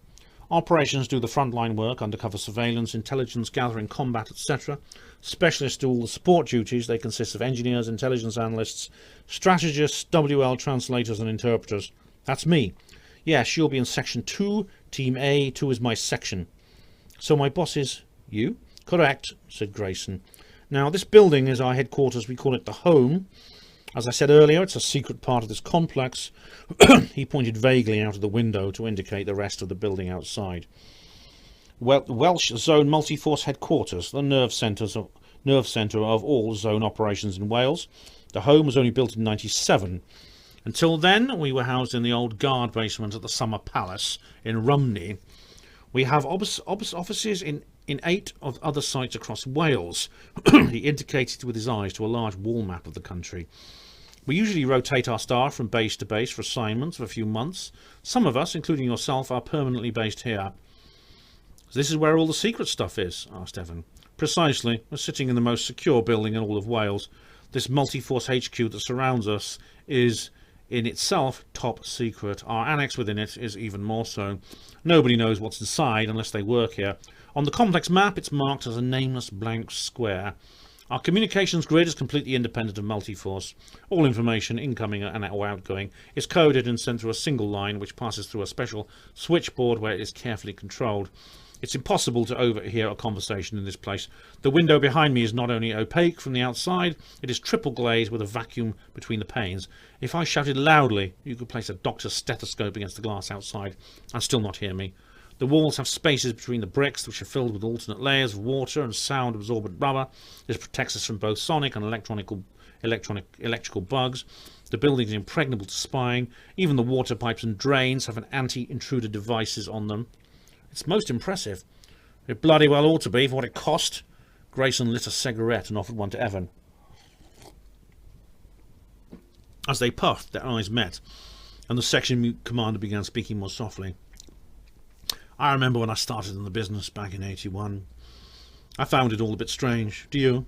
[SPEAKER 2] Operations do the frontline work, undercover surveillance, intelligence gathering, combat, etc. Specialists do all the support duties. They consist of engineers, intelligence analysts, strategists, WL translators and interpreters. That's me. Yes, you'll be in section 2, team A. 2 is my section. So my boss is you? Correct, said Grayson. Now, this building is our headquarters. We call it the home. As I said earlier, it's a secret part of this complex. He pointed vaguely out of the window to indicate the rest of the building outside. Well, Welsh Zone Multi-Force Headquarters, the nerve centre of all zone operations in Wales. The home was only built in 97. Until then, we were housed in the old guard basement at the Summer Palace in Rumney. We have offices in 8 of other sites across Wales. He indicated with his eyes to a large wall map of the country. We usually rotate our staff from base to base for assignments of a few months. Some of us, including yourself, are permanently based here. This is where all the secret stuff is? Asked Evan. Precisely. We're sitting in the most secure building in all of Wales. This multi-force HQ that surrounds us is in itself top secret. Our annex within it is even more so. Nobody knows what's inside unless they work here. On the complex map, it's marked as a nameless blank square. Our communications grid is completely independent of multi-force. All information, incoming and or outgoing, is coded and sent through a single line which passes through a special switchboard where it is carefully controlled. It's impossible to overhear a conversation in this place. The window behind me is not only opaque from the outside, it is triple glazed with a vacuum between the panes. If I shouted loudly, you could place a doctor's stethoscope against the glass outside and still not hear me. The walls have spaces between the bricks which are filled with alternate layers of water and sound-absorbent rubber. This protects us from both sonic and electrical bugs. The building is impregnable to spying. Even the water pipes and drains have an anti-intruder devices on them. It's most impressive. It bloody well ought to be for what it cost. Grayson lit a cigarette and offered one to Evan. As they puffed, their eyes met, and the section commander began speaking more softly. I remember when I started in the business back in 81. I found it all a bit strange. Do you?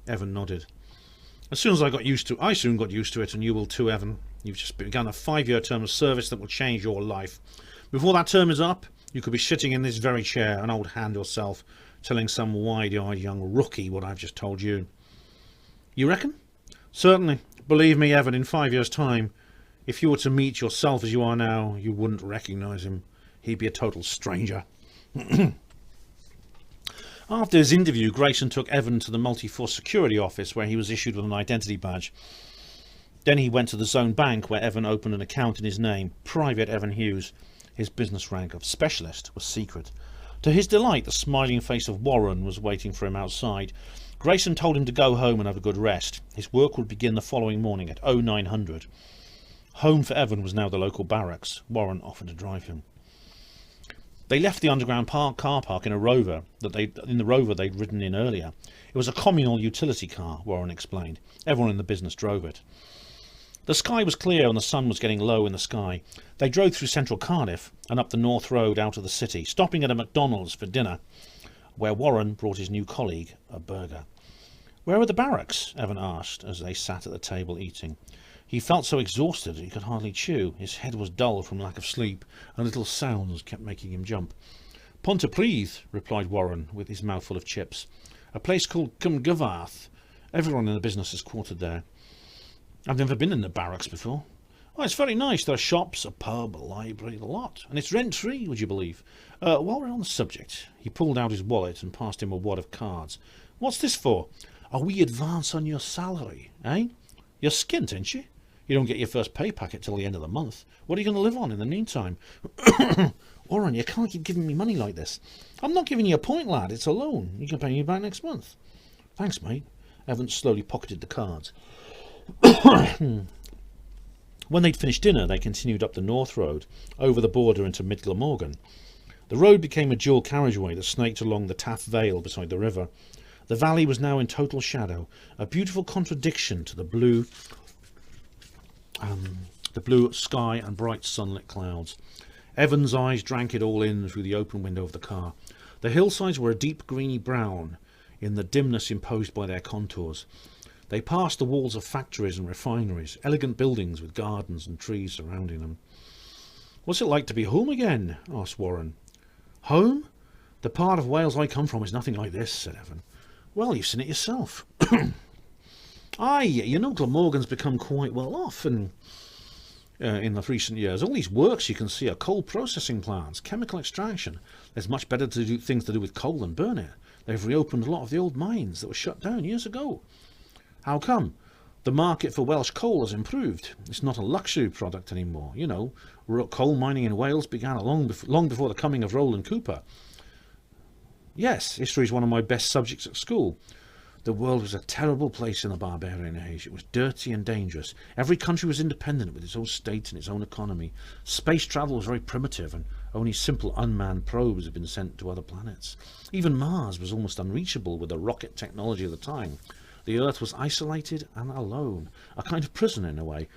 [SPEAKER 2] Evan nodded. I soon got used to it, and you will too, Evan. You've just begun a 5-year term of service that will change your life. Before that term is up, you could be sitting in this very chair, an old hand yourself, telling some wide-eyed young rookie what I've just told you. You reckon? Certainly. Believe me, Evan, in 5 years' time, if you were to meet yourself as you are now, you wouldn't recognise him. He'd be a total stranger. After his interview, Grayson took Evan to the multi-force security office where he was issued with an identity badge. Then he went to the zone bank where Evan opened an account in his name, Private Evan Hughes. His business rank of specialist was secret. To his delight, the smiling face of Warren was waiting for him outside. Grayson told him to go home and have a good rest. His work would begin the following morning at 0900. Home for Evan was now the local barracks. Warren offered to drive him. They left the underground car park in a Rover they'd ridden in earlier. It was a communal utility car, Warren explained. Everyone in the business drove it. The sky was clear and the sun was getting low in the sky. They drove through central Cardiff and up the North Road out of the city, stopping at a McDonald's for dinner, where Warren brought his new colleague a burger. Where are the barracks? Evan asked as they sat at the table eating. He felt so exhausted he could hardly chew. His head was dull from lack of sleep, and little sounds kept making him jump. Pontypridd, replied Warren, with his mouth full of chips. A place called Cymgyfarth. Everyone in the business is quartered there. I've never been in the barracks before. Oh, it's very nice. There are shops, a pub, a library, a lot. And it's rent-free, would you believe? While we're on the subject, he pulled out his wallet and passed him a wad of cards. What's this for? A wee advance on your salary, eh? You're skint, ain't you? You don't get your first pay packet till the end of the month. What are you going to live on in the meantime? Warren, you can't keep giving me money like this. I'm not giving you a point, lad. It's a loan. You can pay me back next month. Thanks, mate. Evan slowly pocketed the cards. When they'd finished dinner, they continued up the North Road, over the border into Mid Glamorgan. The road became a dual carriageway that snaked along the Taff Vale beside the river. The valley was now in total shadow, a beautiful contradiction to the blue sky and bright sunlit clouds. Evan's eyes drank it all in through the open window of the car. The hillsides were a deep greeny brown in the dimness imposed by their contours. They passed the walls of factories and refineries, elegant buildings with gardens and trees surrounding them. What's it like to be home again? Asked Warren. Home? The part of Wales I come from is nothing like this, said Evan. Well, you've seen it yourself. Aye, you know Glamorgan's become quite well off, and in the recent years. All these works you can see are coal processing plants, chemical extraction. There's much better things to do with coal than burn it. They've reopened a lot of the old mines that were shut down years ago. How come? The market for Welsh coal has improved. It's not a luxury product anymore. You know, coal mining in Wales began long before the coming of Roland Cooper. Yes, history is one of my best subjects at school. The world was a terrible place in the barbarian age. It was dirty and dangerous. Every country was independent with its own state and its own economy. Space travel was very primitive, and only simple unmanned probes had been sent to other planets. Even Mars was almost unreachable with the rocket technology of the time. The Earth was isolated and alone, a kind of prison in a way.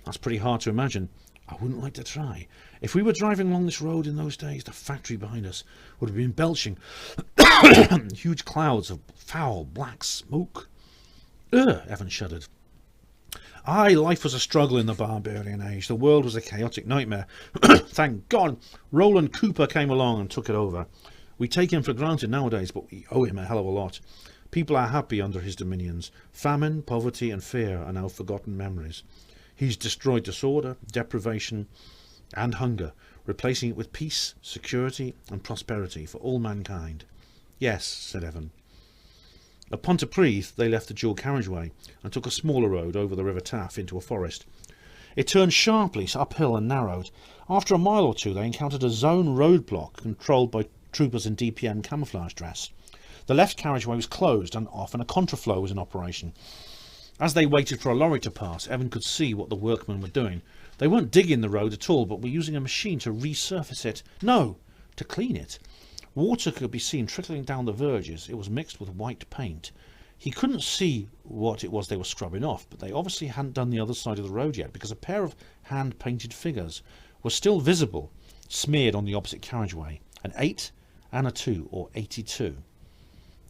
[SPEAKER 2] That's pretty hard to imagine. I wouldn't like to try. If we were driving along this road in those days, the factory behind us would have been belching huge clouds of foul black smoke. Ugh, Evan shuddered. Aye, life was a struggle in the barbarian age. The world was a chaotic nightmare. Thank God Roland Cooper came along and took it over. We take him for granted nowadays, but we owe him a hell of a lot. People are happy under his dominions. Famine, poverty and fear are now forgotten memories. He's destroyed disorder, deprivation and hunger, replacing it with peace, security and prosperity for all mankind. Yes, said Evan. At Pontypridd they left the dual carriageway and took a smaller road over the River Taff into a forest. It turned sharply uphill and narrowed. After a mile or two they encountered a zone roadblock controlled by troopers in DPM camouflage dress. The left carriageway was closed and off, and a contraflow was in operation. As they waited for a lorry to pass, Evan could see what the workmen were doing. They weren't digging the road at all, but were using a machine to resurface it. No, to clean it. Water could be seen trickling down the verges. It was mixed with white paint. He couldn't see what it was they were scrubbing off, but they obviously hadn't done the other side of the road yet, because a pair of hand-painted figures were still visible, smeared on the opposite carriageway. An 8 and a 2, or 82.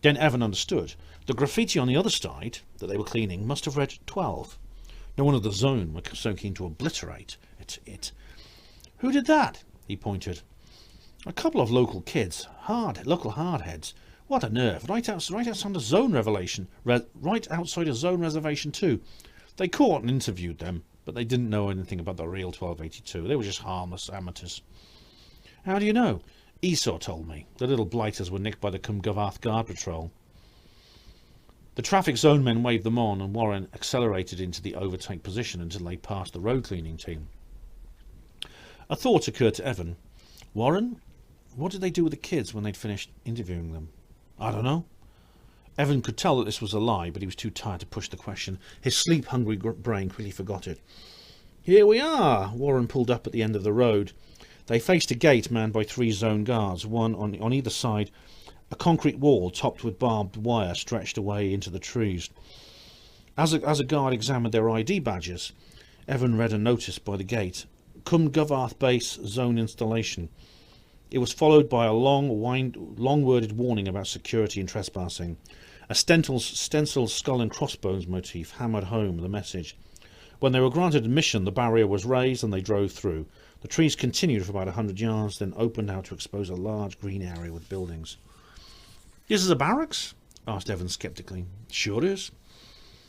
[SPEAKER 2] Then Evan understood. The graffiti on the other side that they were cleaning must have read 12. No one of the zone were so keen to obliterate it. Who did that? He pointed. A couple of local kids, local hardheads. What a nerve! Right outside a zone right outside a zone reservation too. They caught and interviewed them, but they didn't know anything about the real 1282. They were just harmless amateurs. How do you know? Esau told me. The little blighters were nicked by the Cumgavarth Guard Patrol. The traffic zone men waved them on, and Warren accelerated into the overtake position until they passed the road cleaning team. A thought occurred to Evan. Warren, what did they do with the kids when they'd finished interviewing them? I don't know. Evan could tell that this was a lie, but he was too tired to push the question. His sleep-hungry brain quickly forgot it. Here we are! Warren pulled up at the end of the road. They faced a gate manned by 3 zone guards, one on either side. A concrete wall topped with barbed wire stretched away into the trees. As a guard examined their ID badges, Evan read a notice by the gate. Cumgavarth Base Zone Installation. It was followed by a long-worded warning about security and trespassing. A stenciled skull and crossbones motif hammered home the message. When they were granted admission, the barrier was raised and they drove through. The trees continued for about 100 yards, then opened out to expose a large green area with buildings. This is a barracks? Asked Evan sceptically. Sure is.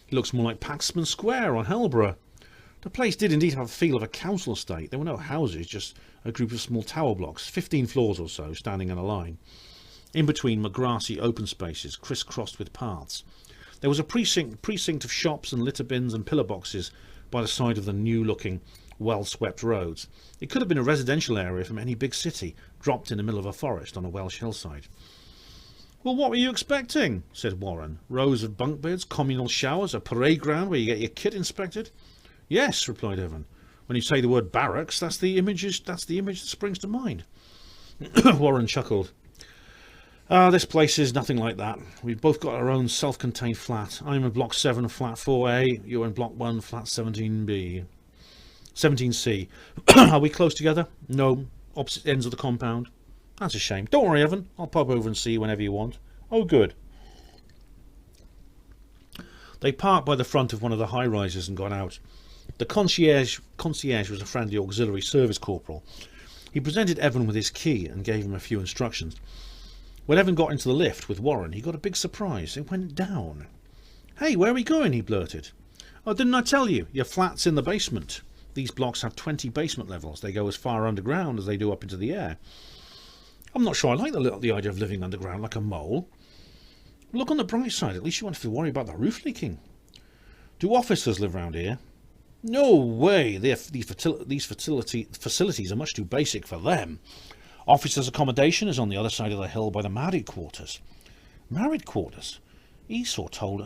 [SPEAKER 2] It looks more like Paxman Square on Hellborough. The place did indeed have a feel of a council estate. There were no houses, just a group of small tower blocks, 15 floors or so, standing in a line. In between were grassy open spaces, criss-crossed with paths. There was a precinct of shops and litter bins and pillar boxes by the side of the new-looking, well-swept roads. It could have been a residential area from any big city, dropped in the middle of a forest on a Welsh hillside. Well, what were you expecting? Said Warren. Rows of bunk beds, communal showers, a parade ground where you get your kit inspected? Yes, replied Evan. When you say the word barracks, that's the image that springs to mind. Warren chuckled. This place is nothing like that. We've both got our own self-contained flat. I'm in block 7, flat 4A. You're in block 1, flat 17B. 17C. Are we close together? No. Opposite ends of the compound. That's a shame. Don't worry, Evan. I'll pop over and see you whenever you want. Oh, good. They parked by the front of one of the high-rises and got out. The concierge was a friendly auxiliary service corporal. He presented Evan with his key and gave him a few instructions. When Evan got into the lift with Warren, he got a big surprise. It went down. Hey, where are we going? He blurted. Oh, didn't I tell you? Your flat's in the basement. these blocks have 20 basement levels. They go as far underground as they do up into the air. I'm not sure I like the idea of living underground like a mole. Look on the bright side, at least you won't have to worry about the roof leaking. Do officers live round here? No way, these facilities are much too basic for them. Officers' accommodation is on the other side of the hill by the married quarters. Married quarters? Esau told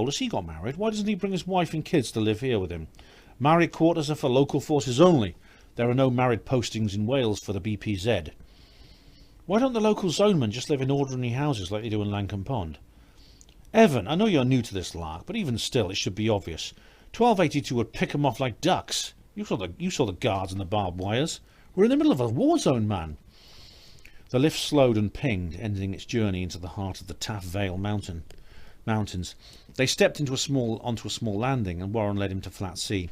[SPEAKER 2] us he got married. Why doesn't he bring his wife and kids to live here with him? Married quarters are for local forces only. There are no married postings in Wales for the BPZ. Why don't the local zonemen just live in ordinary houses like they do in Langham Pond? Evan, I know you're new to this lark, but even still it should be obvious. 1282 would pick 'em off like ducks. You saw the guards and the barbed wires. We're in the middle of a war zone, man. The lift slowed and pinged, ending its journey into the heart of the Taff Vale mountains. They stepped onto a small landing, and Warren led him to flat sea.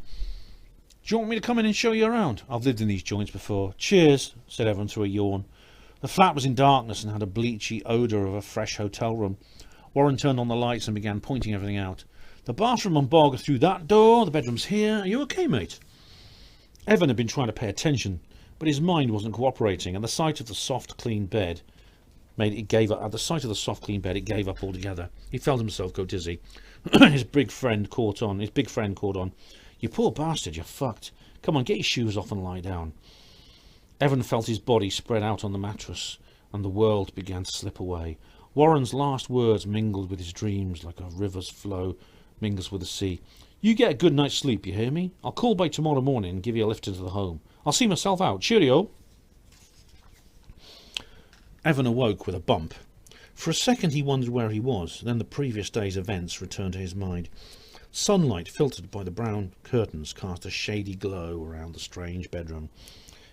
[SPEAKER 2] Do you want me to come in and show you around? I've lived in these joints before. Cheers, said Evan through a yawn. The flat was in darkness and had a bleachy odour of a fresh hotel room. Warren turned on the lights and began pointing everything out. The bathroom on Bog through that door, the bedroom's here. Are you okay, mate? Evan had been trying to pay attention, but his mind wasn't cooperating, and the sight of the soft, clean bed it gave up. At the sight of the soft, clean bed, it gave up altogether. He felt himself go dizzy. His big friend caught on. You poor bastard, you're fucked. Come on, get your shoes off and lie down. Evan felt his body spread out on the mattress, and the world began to slip away. Warren's last words mingled with his dreams like a river's flow mingles with the sea. You get a good night's sleep, you hear me? I'll call by tomorrow morning and give you a lift into the home. I'll see myself out. Cheerio. Evan awoke with a bump. For a second he wondered where he was, then the previous day's events returned to his mind. Sunlight filtered by the brown curtains cast a shady glow around the strange bedroom.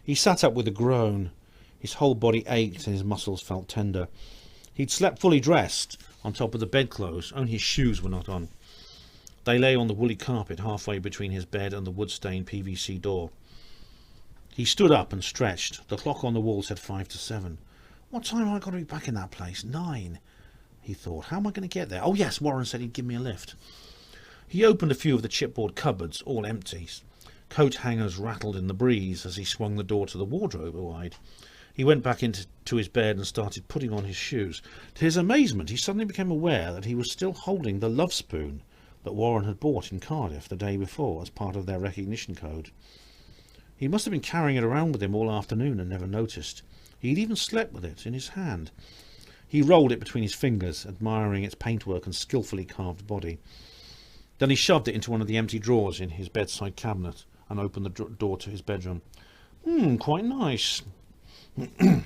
[SPEAKER 2] He sat up with a groan. His whole body ached and his muscles felt tender. He'd slept fully dressed on top of the bedclothes, only his shoes were not on. They lay on the woolly carpet halfway between his bed and the wood-stained PVC door. He stood up and stretched. The clock on the wall said 5 to 7. What time have I got to be back in that place? 9, he thought. How am I going to get there? Oh yes, Warren said he'd give me a lift. He opened a few of the chipboard cupboards, all empty. Coat hangers rattled in the breeze as he swung the door to the wardrobe wide. He went back into his bed and started putting on his shoes. To his amazement, he suddenly became aware that he was still holding the love spoon that Warren had bought in Cardiff the day before as part of their recognition code. He must have been carrying it around with him all afternoon and never noticed. He'd even slept with it in his hand. He rolled it between his fingers, admiring its paintwork and skillfully carved body. Then he shoved it into one of the empty drawers in his bedside cabinet and opened the door to his bedroom. Quite nice. The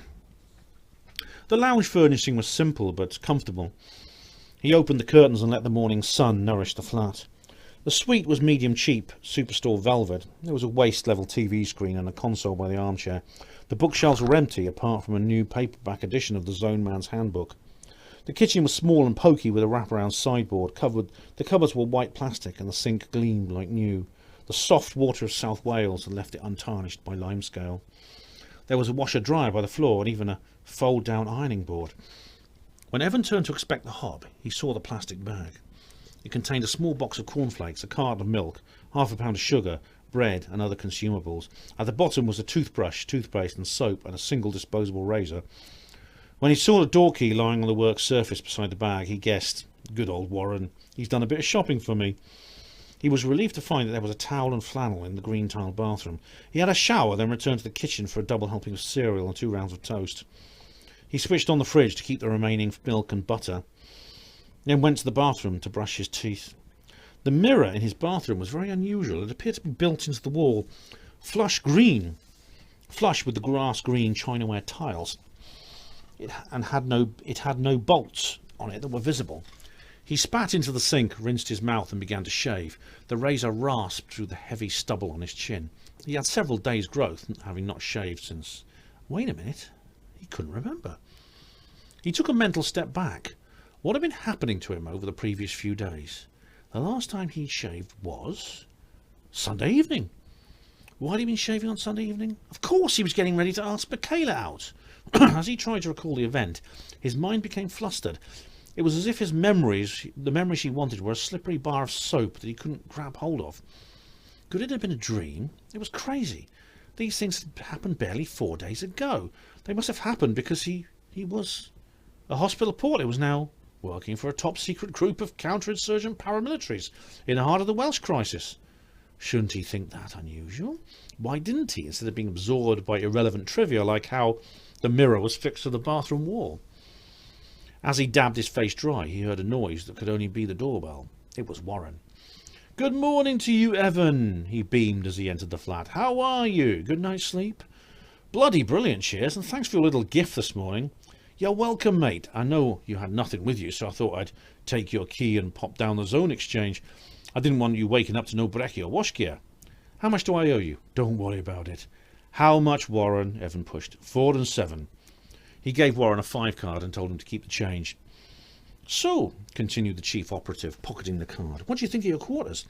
[SPEAKER 2] lounge furnishing was simple but comfortable. He opened the curtains and let the morning sun nourish the flat. The suite was medium cheap, superstore velvet. There was a waist-level TV screen and a console by the armchair. The bookshelves were empty, apart from a new paperback edition of the Zone Man's Handbook. The kitchen was small and poky with a wraparound sideboard. The cupboards were white plastic and the sink gleamed like new. The soft water of South Wales had left it untarnished by limescale. There was a washer-dryer by the floor and even a fold-down ironing board. When Evan turned to inspect the hob, he saw the plastic bag. It contained a small box of cornflakes, a carton of milk, half a pound of sugar, bread and other consumables. At the bottom was a toothbrush, toothpaste and soap and a single disposable razor. When he saw the door key lying on the work surface beside the bag, he guessed, good old Warren, he's done a bit of shopping for me. He was relieved to find that there was a towel and flannel in the green-tiled bathroom. He had a shower, then returned to the kitchen for a double helping of cereal and 2 rounds of toast. He switched on the fridge to keep the remaining milk and butter, then went to the bathroom to brush his teeth. The mirror in his bathroom was very unusual. It appeared to be built into the wall, flush with the grass-green chinaware tiles. It had no bolts on it that were visible. He spat into the sink, rinsed his mouth and began to shave. The razor rasped through the heavy stubble on his chin. He had several days' growth, having not shaved since... Wait a minute. He couldn't remember. He took a mental step back. What had been happening to him over the previous few days? The last time he shaved was... Sunday evening. Why had he been shaving on Sunday evening? Of course he was getting ready to ask Michaela out. As he tried to recall the event, his mind became flustered. It was as if the memories he wanted, were a slippery bar of soap that he couldn't grab hold of. Could it have been a dream? It was crazy. These things had happened barely 4 days ago. They must have happened because he was a hospital porter. He was now working for a top-secret group of counterinsurgent paramilitaries in the heart of the Welsh crisis. Shouldn't he think that unusual? Why didn't he, instead of being absorbed by irrelevant trivia like how the mirror was fixed to the bathroom wall? As he dabbed his face dry, he heard a noise that could only be the doorbell. It was Warren. "Good morning to you, Evan," he beamed as he entered the flat. "How are you? Good night's sleep?" "Bloody brilliant, cheers, and thanks for your little gift this morning." "You're welcome, mate. I know you had nothing with you, so I thought I'd take your key and pop down the zone exchange. I didn't want you waking up to no brekkie or wash gear. How much do I owe you?" "Don't worry about it." "How much, Warren?" Evan pushed. 4 and 7. He gave Warren a 5 card and told him to keep the change. "So," continued the chief operative, pocketing the card, "what do you think of your quarters?"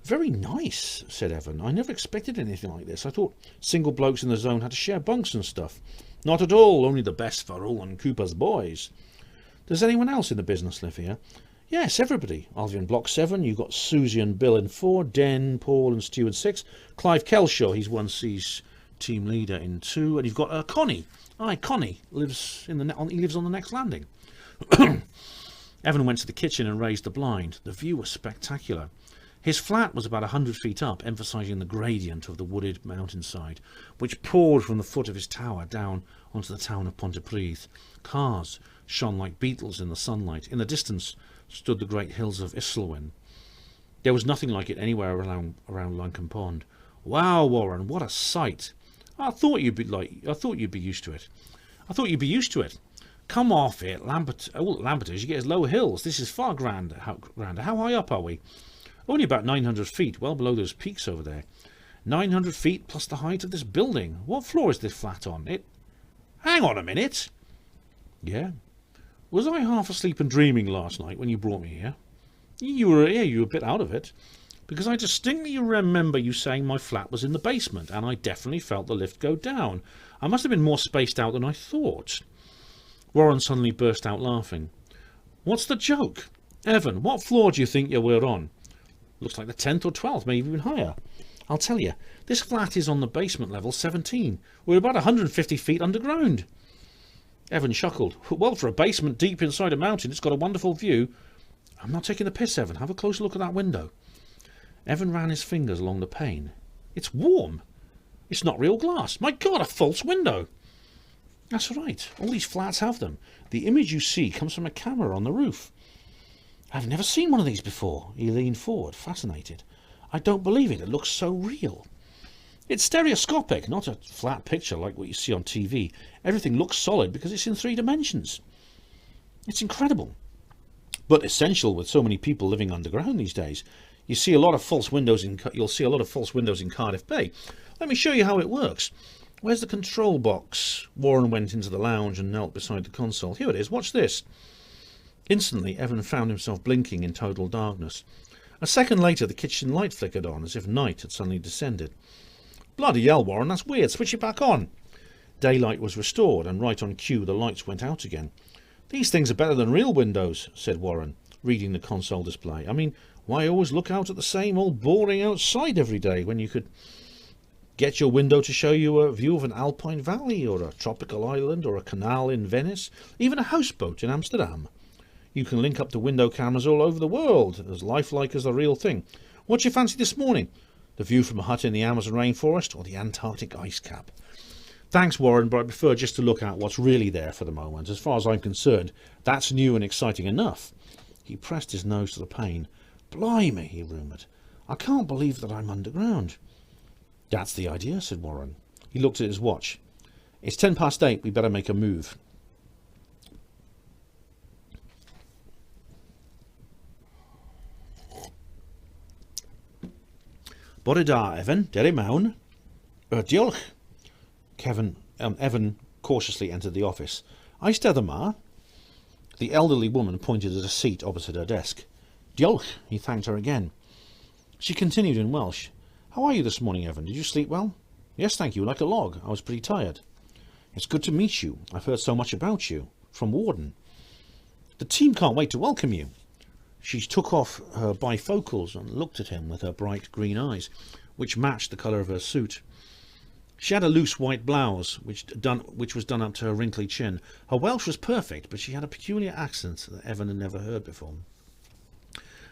[SPEAKER 2] "Very nice," said Evan. "I never expected anything like this. I thought single blokes in the zone had to share bunks and stuff." "Not at all. Only the best for Roland Cooper's boys." "Does anyone else in the business live here?" "Yes, everybody. I'll in block 7. You've got Susie and Bill in 4, Den, Paul and Stu in 6, Clive Kelshaw, he's 1C's team leader, in 2, and you've got Connie. Aye, Connie lives he lives on the next landing." Evan went to the kitchen and raised the blind. The view was spectacular. His flat was about 100 feet up, emphasising the gradient of the wooded mountainside, which poured from the foot of his tower down onto the town of Pontypridd. Cars shone like beetles in the sunlight. In the distance stood the great hills of Islwyn. There was nothing like it anywhere around Lincoln Pond. "Wow, Warren, what a sight! I thought you'd be used to it. Come off it, all Lamberters, you get as low hills. This is far grander. How high up are we?" "Only about 900 feet, well below those peaks over there." 900 feet plus the height of this building. What floor is this flat on? Hang on a minute. Yeah. Was I half asleep and dreaming last night when you brought me here? You were a bit out of it. Because I distinctly remember you saying my flat was in the basement, and I definitely felt the lift go down. I must have been more spaced out than I thought. Warren suddenly burst out laughing. "What's the joke? Evan, what floor do you think you were on?" "Looks like the 10th or 12th, maybe even higher." "I'll tell you, this flat is on the basement level 17. We're about 150 feet underground." Evan chuckled. "Well, for a basement deep inside a mountain, it's got a wonderful view." "I'm not taking the piss, Evan. Have a closer look at that window." Evan ran his fingers along the pane. "It's warm. It's not real glass. My God, a false window." "That's right. All these flats have them. The image you see comes from a camera on the roof." "I've never seen one of these before." He leaned forward, fascinated. "I don't believe it. It looks so real." "It's stereoscopic, not a flat picture like what you see on TV. Everything looks solid because it's in 3 dimensions. It's incredible, but essential with so many people living underground these days. You'll see a lot of false windows in Cardiff Bay. Let me show you how it works. Where's the control box?" Warren went into the lounge and knelt beside the console. "Here it is. Watch this." Instantly, Evan found himself blinking in total darkness. A second later, the kitchen light flickered on, as if night had suddenly descended. "Bloody hell, Warren, that's weird. Switch it back on." Daylight was restored, and right on cue, the lights went out again. "These things are better than real windows," said Warren, reading the console display. "I mean, why always look out at the same old boring outside every day when you could get your window to show you a view of an alpine valley or a tropical island or a canal in Venice, even a houseboat in Amsterdam? You can link up to window cameras all over the world, as lifelike as the real thing. What'd you fancy this morning? The view from a hut in the Amazon rainforest or the Antarctic ice cap?" "Thanks, Warren, but I prefer just to look at what's really there for the moment. As far as I'm concerned, that's new and exciting enough." He pressed his nose to the pane. "Blimey," he rumoured. "I can't believe that I'm underground." "That's the idea," said Warren. He looked at his watch. "It's 8:10. We better make a move." "Bore da, Evan. Derry mewn." Diolch." Evan cautiously entered the office. "Eistedd yma." The elderly woman pointed at a seat opposite her desk. "Diolch." He thanked her again. She continued in Welsh. "How are you this morning, Evan? Did you sleep well?" "Yes, thank you, like a log. I was pretty tired." "It's good to meet you. I've heard so much about you. From Warden. The team can't wait to welcome you." She took off her bifocals and looked at him with her bright green eyes. which matched the colour of her suit. She had a loose white blouse, which was done up to her wrinkly chin. Her Welsh was perfect, but she had a peculiar accent that Evan had never heard before.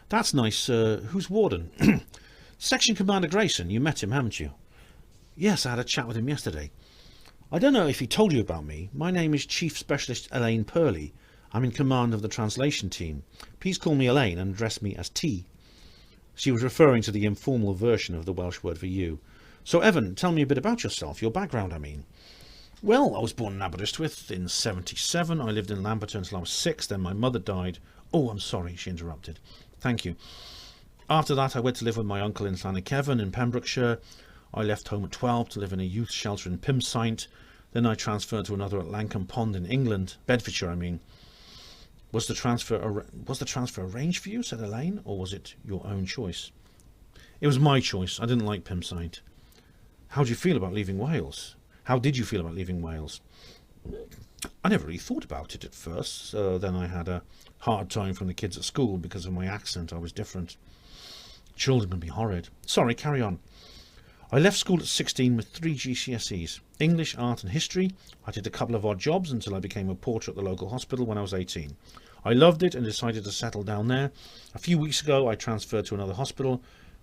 [SPEAKER 2] That's nice. Who's Warden? Section Commander Grayson. You met him, haven't you? Yes, I had a chat with him yesterday. I don't know if he told you about me. My name is Chief Specialist Elaine Purley. I'm in command of the translation team. Please call me Elaine and address me as T. She was referring to the informal version of the Welsh word for you. So, Evan, tell me a bit about yourself, your background, I mean. Well, I was born in Aberystwyth in 77. I lived in Lampeter until I was 6. Then my mother died. Oh, I'm sorry, she interrupted. Thank you. After that, I went to live with my uncle in Llanacefn in Pembrokeshire. I left home at 12 to live in a youth shelter in Pumsaint. Then I transferred to another at Langham Pond in England, Bedfordshire, I mean. Was the transfer arranged for you, said Elaine, or was it your own choice? It was my choice. I didn't like Pumsaint. How do you feel about leaving Wales? How did you feel about leaving Wales? I never really thought about it at first. Then I had a hard time from the kids at school because of my accent. I was different. Children can be horrid. Sorry, carry on. I left school at 16 with 3 GCSEs. English, art and history. I did a couple of odd jobs until I became a porter at the local hospital when I was 18. I loved it and decided to settle down there. A few weeks ago I transferred to another hospital.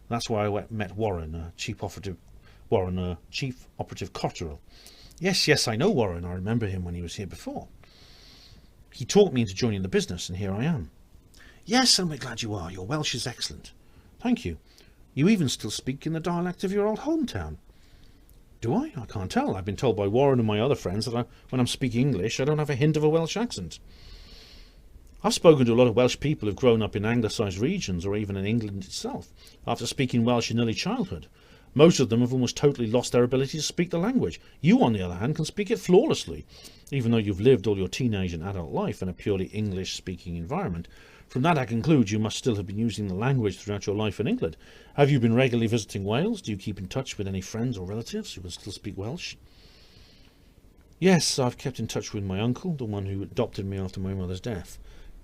[SPEAKER 2] That's where I met Warren, Chief Operative Cotterell. Yes, I know Warren. I remember him when he was here before. He talked me into joining the business, and here I am. Yes, and we're glad you are. Your Welsh is excellent. Thank you. You even still speak in the dialect of your old hometown. Do I? I can't tell. I've been told by Warren and my other friends that when I'm speaking English, I don't have a hint of a Welsh accent. I've spoken to a lot of Welsh people who've grown up in anglicised regions or even in England itself after speaking Welsh in early childhood. Most of them have almost totally lost their ability to speak the language. You, on the other hand, can speak it flawlessly, even though you've lived all your teenage and adult life in a purely English-speaking environment. From that I conclude you must still have been using the language throughout your life in England. Have you been regularly visiting Wales? Do you keep in touch with any friends or relatives who can still speak Welsh? Yes, I've kept in touch with my uncle, the one who adopted me after my mother's death.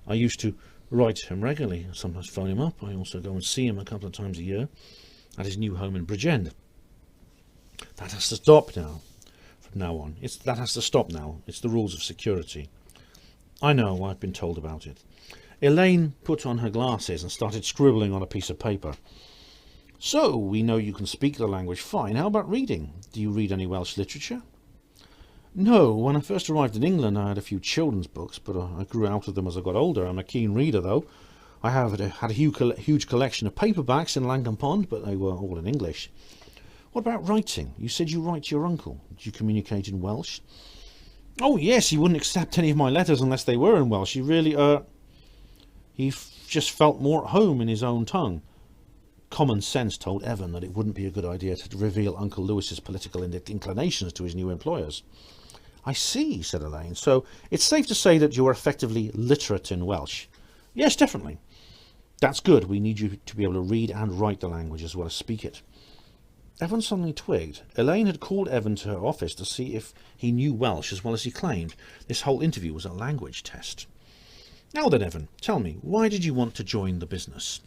[SPEAKER 2] I used to write to him regularly, sometimes phone him up. I also go and see him a couple of times a year at his new home in Bridgend. That has to stop now. From now on. That has to stop now. It's the rules of security. I know, I've been told about it. Elaine put on her glasses and started scribbling on a piece of paper. So, we know you can speak the language fine. How about reading? Do you read any Welsh literature? No, when I first arrived in England I had a few children's books, but I grew out of them as I got older. I'm a keen reader, though. I had a huge collection of paperbacks in Langham Pond, but they were all in English. What about writing? You said you write to your uncle. Do you communicate in Welsh? Oh, yes, he wouldn't accept any of my letters unless they were in Welsh. He really, he just felt more at home in his own tongue. Common sense told Evan that it wouldn't be a good idea to reveal Uncle Lewis's political inclinations to his new employers. I see, said Elaine. So it's safe to say that you are effectively literate in Welsh. Yes, definitely. That's good. We need you to be able to read and write the language as well as speak it. Evan suddenly twigged. Elaine had called Evan to her office to see if he knew Welsh as well as he claimed. This whole interview was a language test. Now then, Evan, tell me, why did you want to join the business?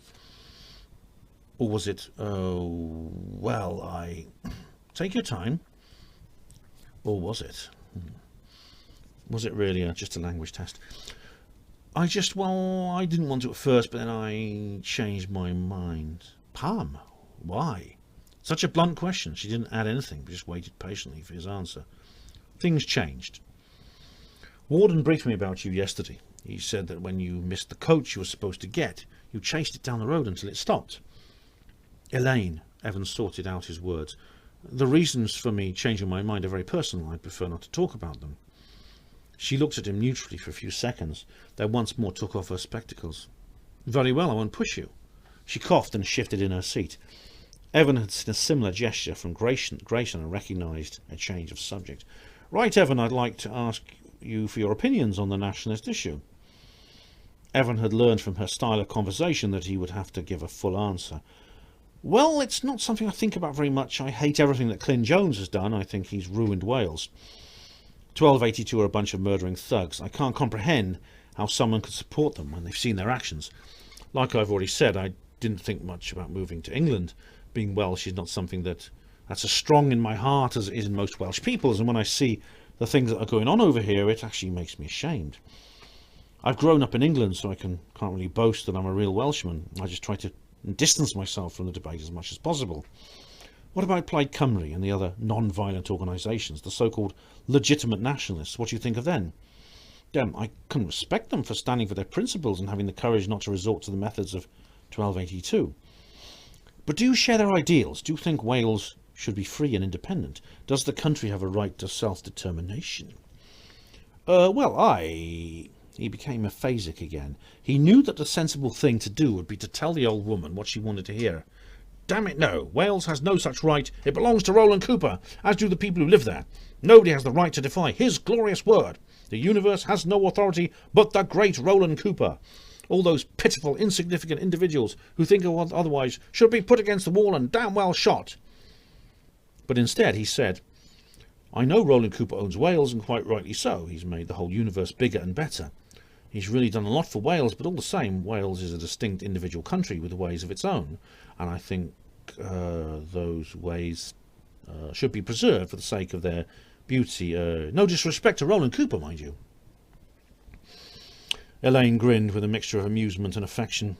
[SPEAKER 2] Or was it, Take your time. Or was it? Was it really just a language test? I didn't want to at first, but then I changed my mind. Pam, why? Such a blunt question. She didn't add anything, but just waited patiently for his answer. Things changed. Warden briefed me about you yesterday. He said that when you missed the coach you were supposed to get, you chased it down the road until it stopped. Elaine, Evans sorted out his words. The reasons for me changing my mind are very personal. I prefer not to talk about them. She looked at him neutrally for a few seconds, then once more took off her spectacles. Very well, I won't push you. She coughed and shifted in her seat. Evan had seen a similar gesture from Grayson and recognised a change of subject. Right, Evan, I'd like to ask you for your opinions on the nationalist issue. Evan had learned from her style of conversation that he would have to give a full answer. Well, it's not something I think about very much. I hate everything that Clint Jones has done. I think he's ruined Wales. 1282 are a bunch of murdering thugs. I can't comprehend how someone could support them when they've seen their actions. Like I've already said, I didn't think much about moving to England, being Welsh is not something that's as strong in my heart as it is in most Welsh people's, and when I see the things that are going on over here, it actually makes me ashamed. I've grown up in England, so I can't really boast that I'm a real Welshman. I just try to distance myself from the debate as much as possible. What about Plaid Cymru and the other non-violent organisations, the so-called legitimate nationalists? What do you think of them? I can respect them for standing for their principles and having the courage not to resort to the methods of 1282. But do you share their ideals? Do you think Wales should be free and independent? Does the country have a right to self-determination? He became aphasic again. He knew that the sensible thing to do would be to tell the old woman what she wanted to hear. Damn it, no. Wales has no such right. It belongs to Roland Cooper, as do the people who live there. Nobody has the right to defy his glorious word. The universe has no authority but the great Roland Cooper. All those pitiful, insignificant individuals who think otherwise should be put against the wall and damn well shot. But instead he said, I know Roland Cooper owns Wales, and quite rightly so. He's made the whole universe bigger and better. He's really done a lot for Wales, but all the same, Wales is a distinct individual country with ways of its own, and I think those ways should be preserved for the sake of their beauty. No disrespect to Roland Cooper, mind you. Elaine grinned with a mixture of amusement and affection.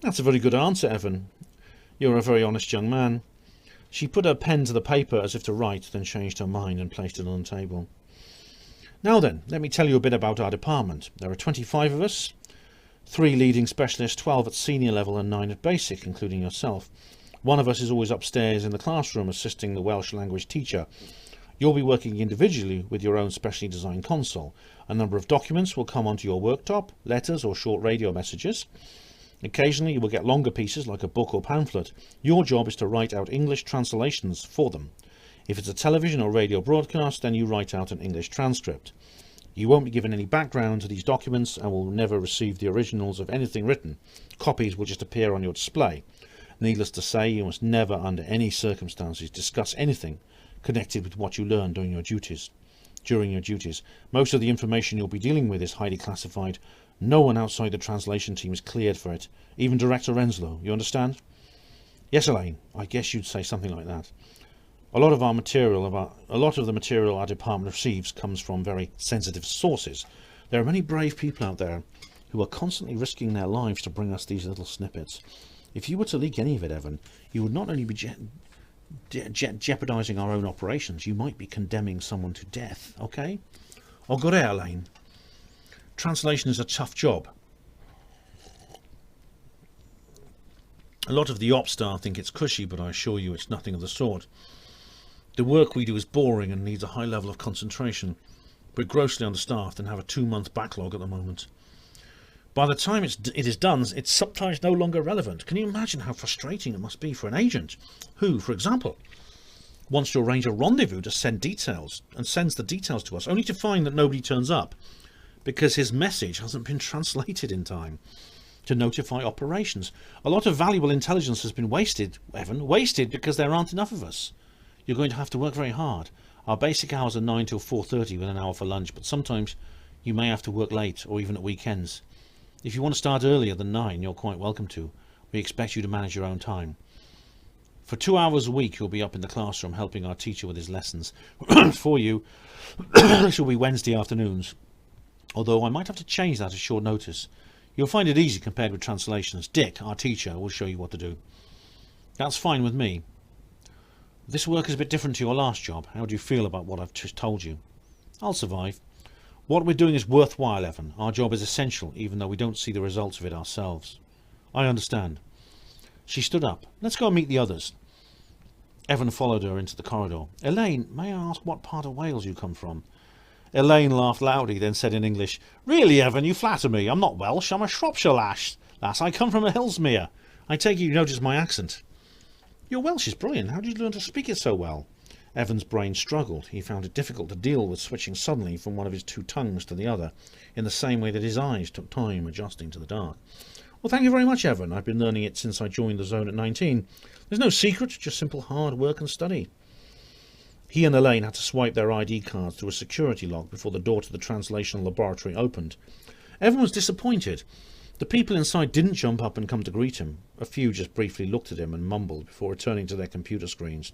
[SPEAKER 2] That's a very good answer, Evan. You're a very honest young man. She put her pen to the paper as if to write, then changed her mind and placed it on the table. Now then, let me tell you a bit about our department. There are 25 of us, 3 leading specialists, 12 at senior level and 9 at basic, including yourself. One of us is always upstairs in the classroom assisting the Welsh language teacher. You'll be working individually with your own specially designed console. A number of documents will come onto your worktop, letters or short radio messages. Occasionally you will get longer pieces like a book or pamphlet. Your job is to write out English translations for them. If it's a television or radio broadcast, then you write out an English transcript. You won't be given any background to these documents and will never receive the originals of anything written. Copies will just appear on your display. Needless to say, you must never under any circumstances discuss anything connected with what you learn during your duties. Most of the information you'll be dealing with is highly classified. No one outside the translation team is cleared for it, even Director Renslow. You understand? Yes, Elaine, I guess you'd say something like that. A lot of the material our department receives comes from very sensitive sources. There are many brave people out there who are constantly risking their lives to bring us these little snippets. If you were to leak any of it, Evan, you would not only be jeopardising our own operations, you might be condemning someone to death, okay? Oh, good air, Elaine. Translation is a tough job. A lot of the ops staff think it's cushy, but I assure you it's nothing of the sort. The work we do is boring and needs a high level of concentration. We're grossly understaffed and have a 2-month backlog at the moment. By the time it is done, it's sometimes no longer relevant. Can you imagine how frustrating it must be for an agent who, for example, wants to arrange a rendezvous to send details and sends the details to us only to find that nobody turns up because his message hasn't been translated in time to notify operations. A lot of valuable intelligence has been wasted, Evan, because there aren't enough of us. You're going to have to work very hard. Our basic hours are 9 till 4:30 with an hour for lunch, but sometimes you may have to work late or even at weekends. If you want to start earlier than 9, you're quite welcome to. We expect you to manage your own time. For 2 hours a week, you'll be up in the classroom helping our teacher with his lessons. For you, this will be Wednesday afternoons, although I might have to change that at short notice. You'll find it easy compared with translations. Dick, our teacher, will show you what to do. That's fine with me. This work is a bit different to your last job. How do you feel about what I've just told you? I'll survive. What we're doing is worthwhile, Evan. Our job is essential, even though we don't see the results of it ourselves. I understand. She stood up. Let's go and meet the others. Evan followed her into the corridor. Elaine, may I ask what part of Wales you come from? Elaine laughed loudly, then said in English, Really, Evan, you flatter me. I'm not Welsh. I'm a Shropshire lass. I come from a Hillsmere. I take it you notice my accent. Your Welsh is brilliant. How did you learn to speak it so well? Evan's brain struggled. He found it difficult to deal with switching suddenly from one of his 2 tongues to the other, in the same way that his eyes took time adjusting to the dark. Well, thank you very much, Evan. I've been learning it since I joined the zone at 19. There's no secret, just simple hard work and study. He and Elaine had to swipe their ID cards through a security lock before the door to the translation laboratory opened. Evan was disappointed. The people inside didn't jump up and come to greet him. A few just briefly looked at him and mumbled before returning to their computer screens.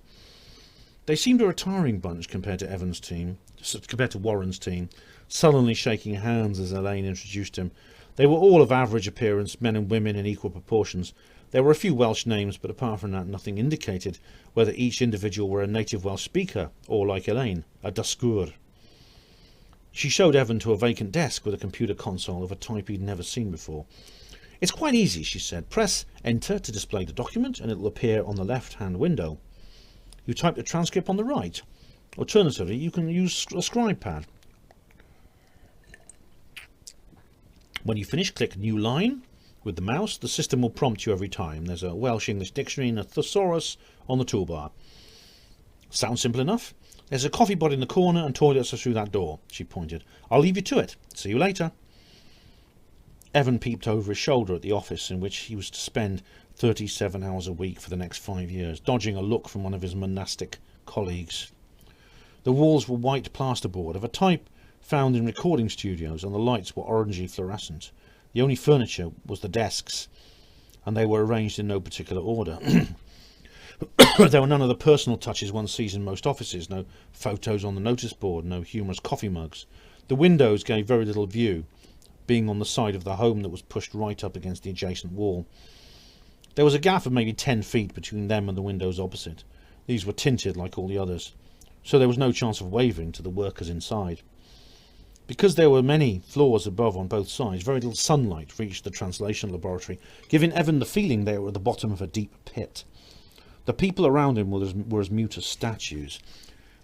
[SPEAKER 2] They seemed a retiring bunch compared to Warren's team, sullenly shaking hands as Elaine introduced him. They were all of average appearance, men and women in equal proportions. There were a few Welsh names, but apart from that, nothing indicated whether each individual were a native Welsh speaker, or, like Elaine, a dysgwr. She showed Evan to a vacant desk with a computer console of a type he'd never seen before. "It's quite easy," she said. "Press Enter to display the document, and it will appear on the left-hand window. You type the transcript on the right. Alternatively, you can use a scribe pad. When you finish, click New Line with the mouse. The system will prompt you every time. There's a Welsh-English dictionary and a thesaurus on the toolbar. Sounds simple enough? There's a coffee pot in the corner and toilets are through that door," she pointed. "I'll leave you to it. See you later." Evan peeped over his shoulder at the office in which he was to spend 37 hours a week for the next 5 years, dodging a look from one of his monastic colleagues. The walls were white plasterboard, of a type found in recording studios, and the lights were orangey fluorescent. The only furniture was the desks, and they were arranged in no particular order. There were none of the personal touches one sees in most offices, no photos on the notice board, no humorous coffee mugs. The windows gave very little view, being on the side of the home that was pushed right up against the adjacent wall. There was a gap of maybe 10 feet between them and the windows opposite. These were tinted like all the others, so there was no chance of waving to the workers inside. Because there were many floors above on both sides, very little sunlight reached the translation laboratory, giving Evan the feeling they were at the bottom of a deep pit. The people around him were as mute as statues.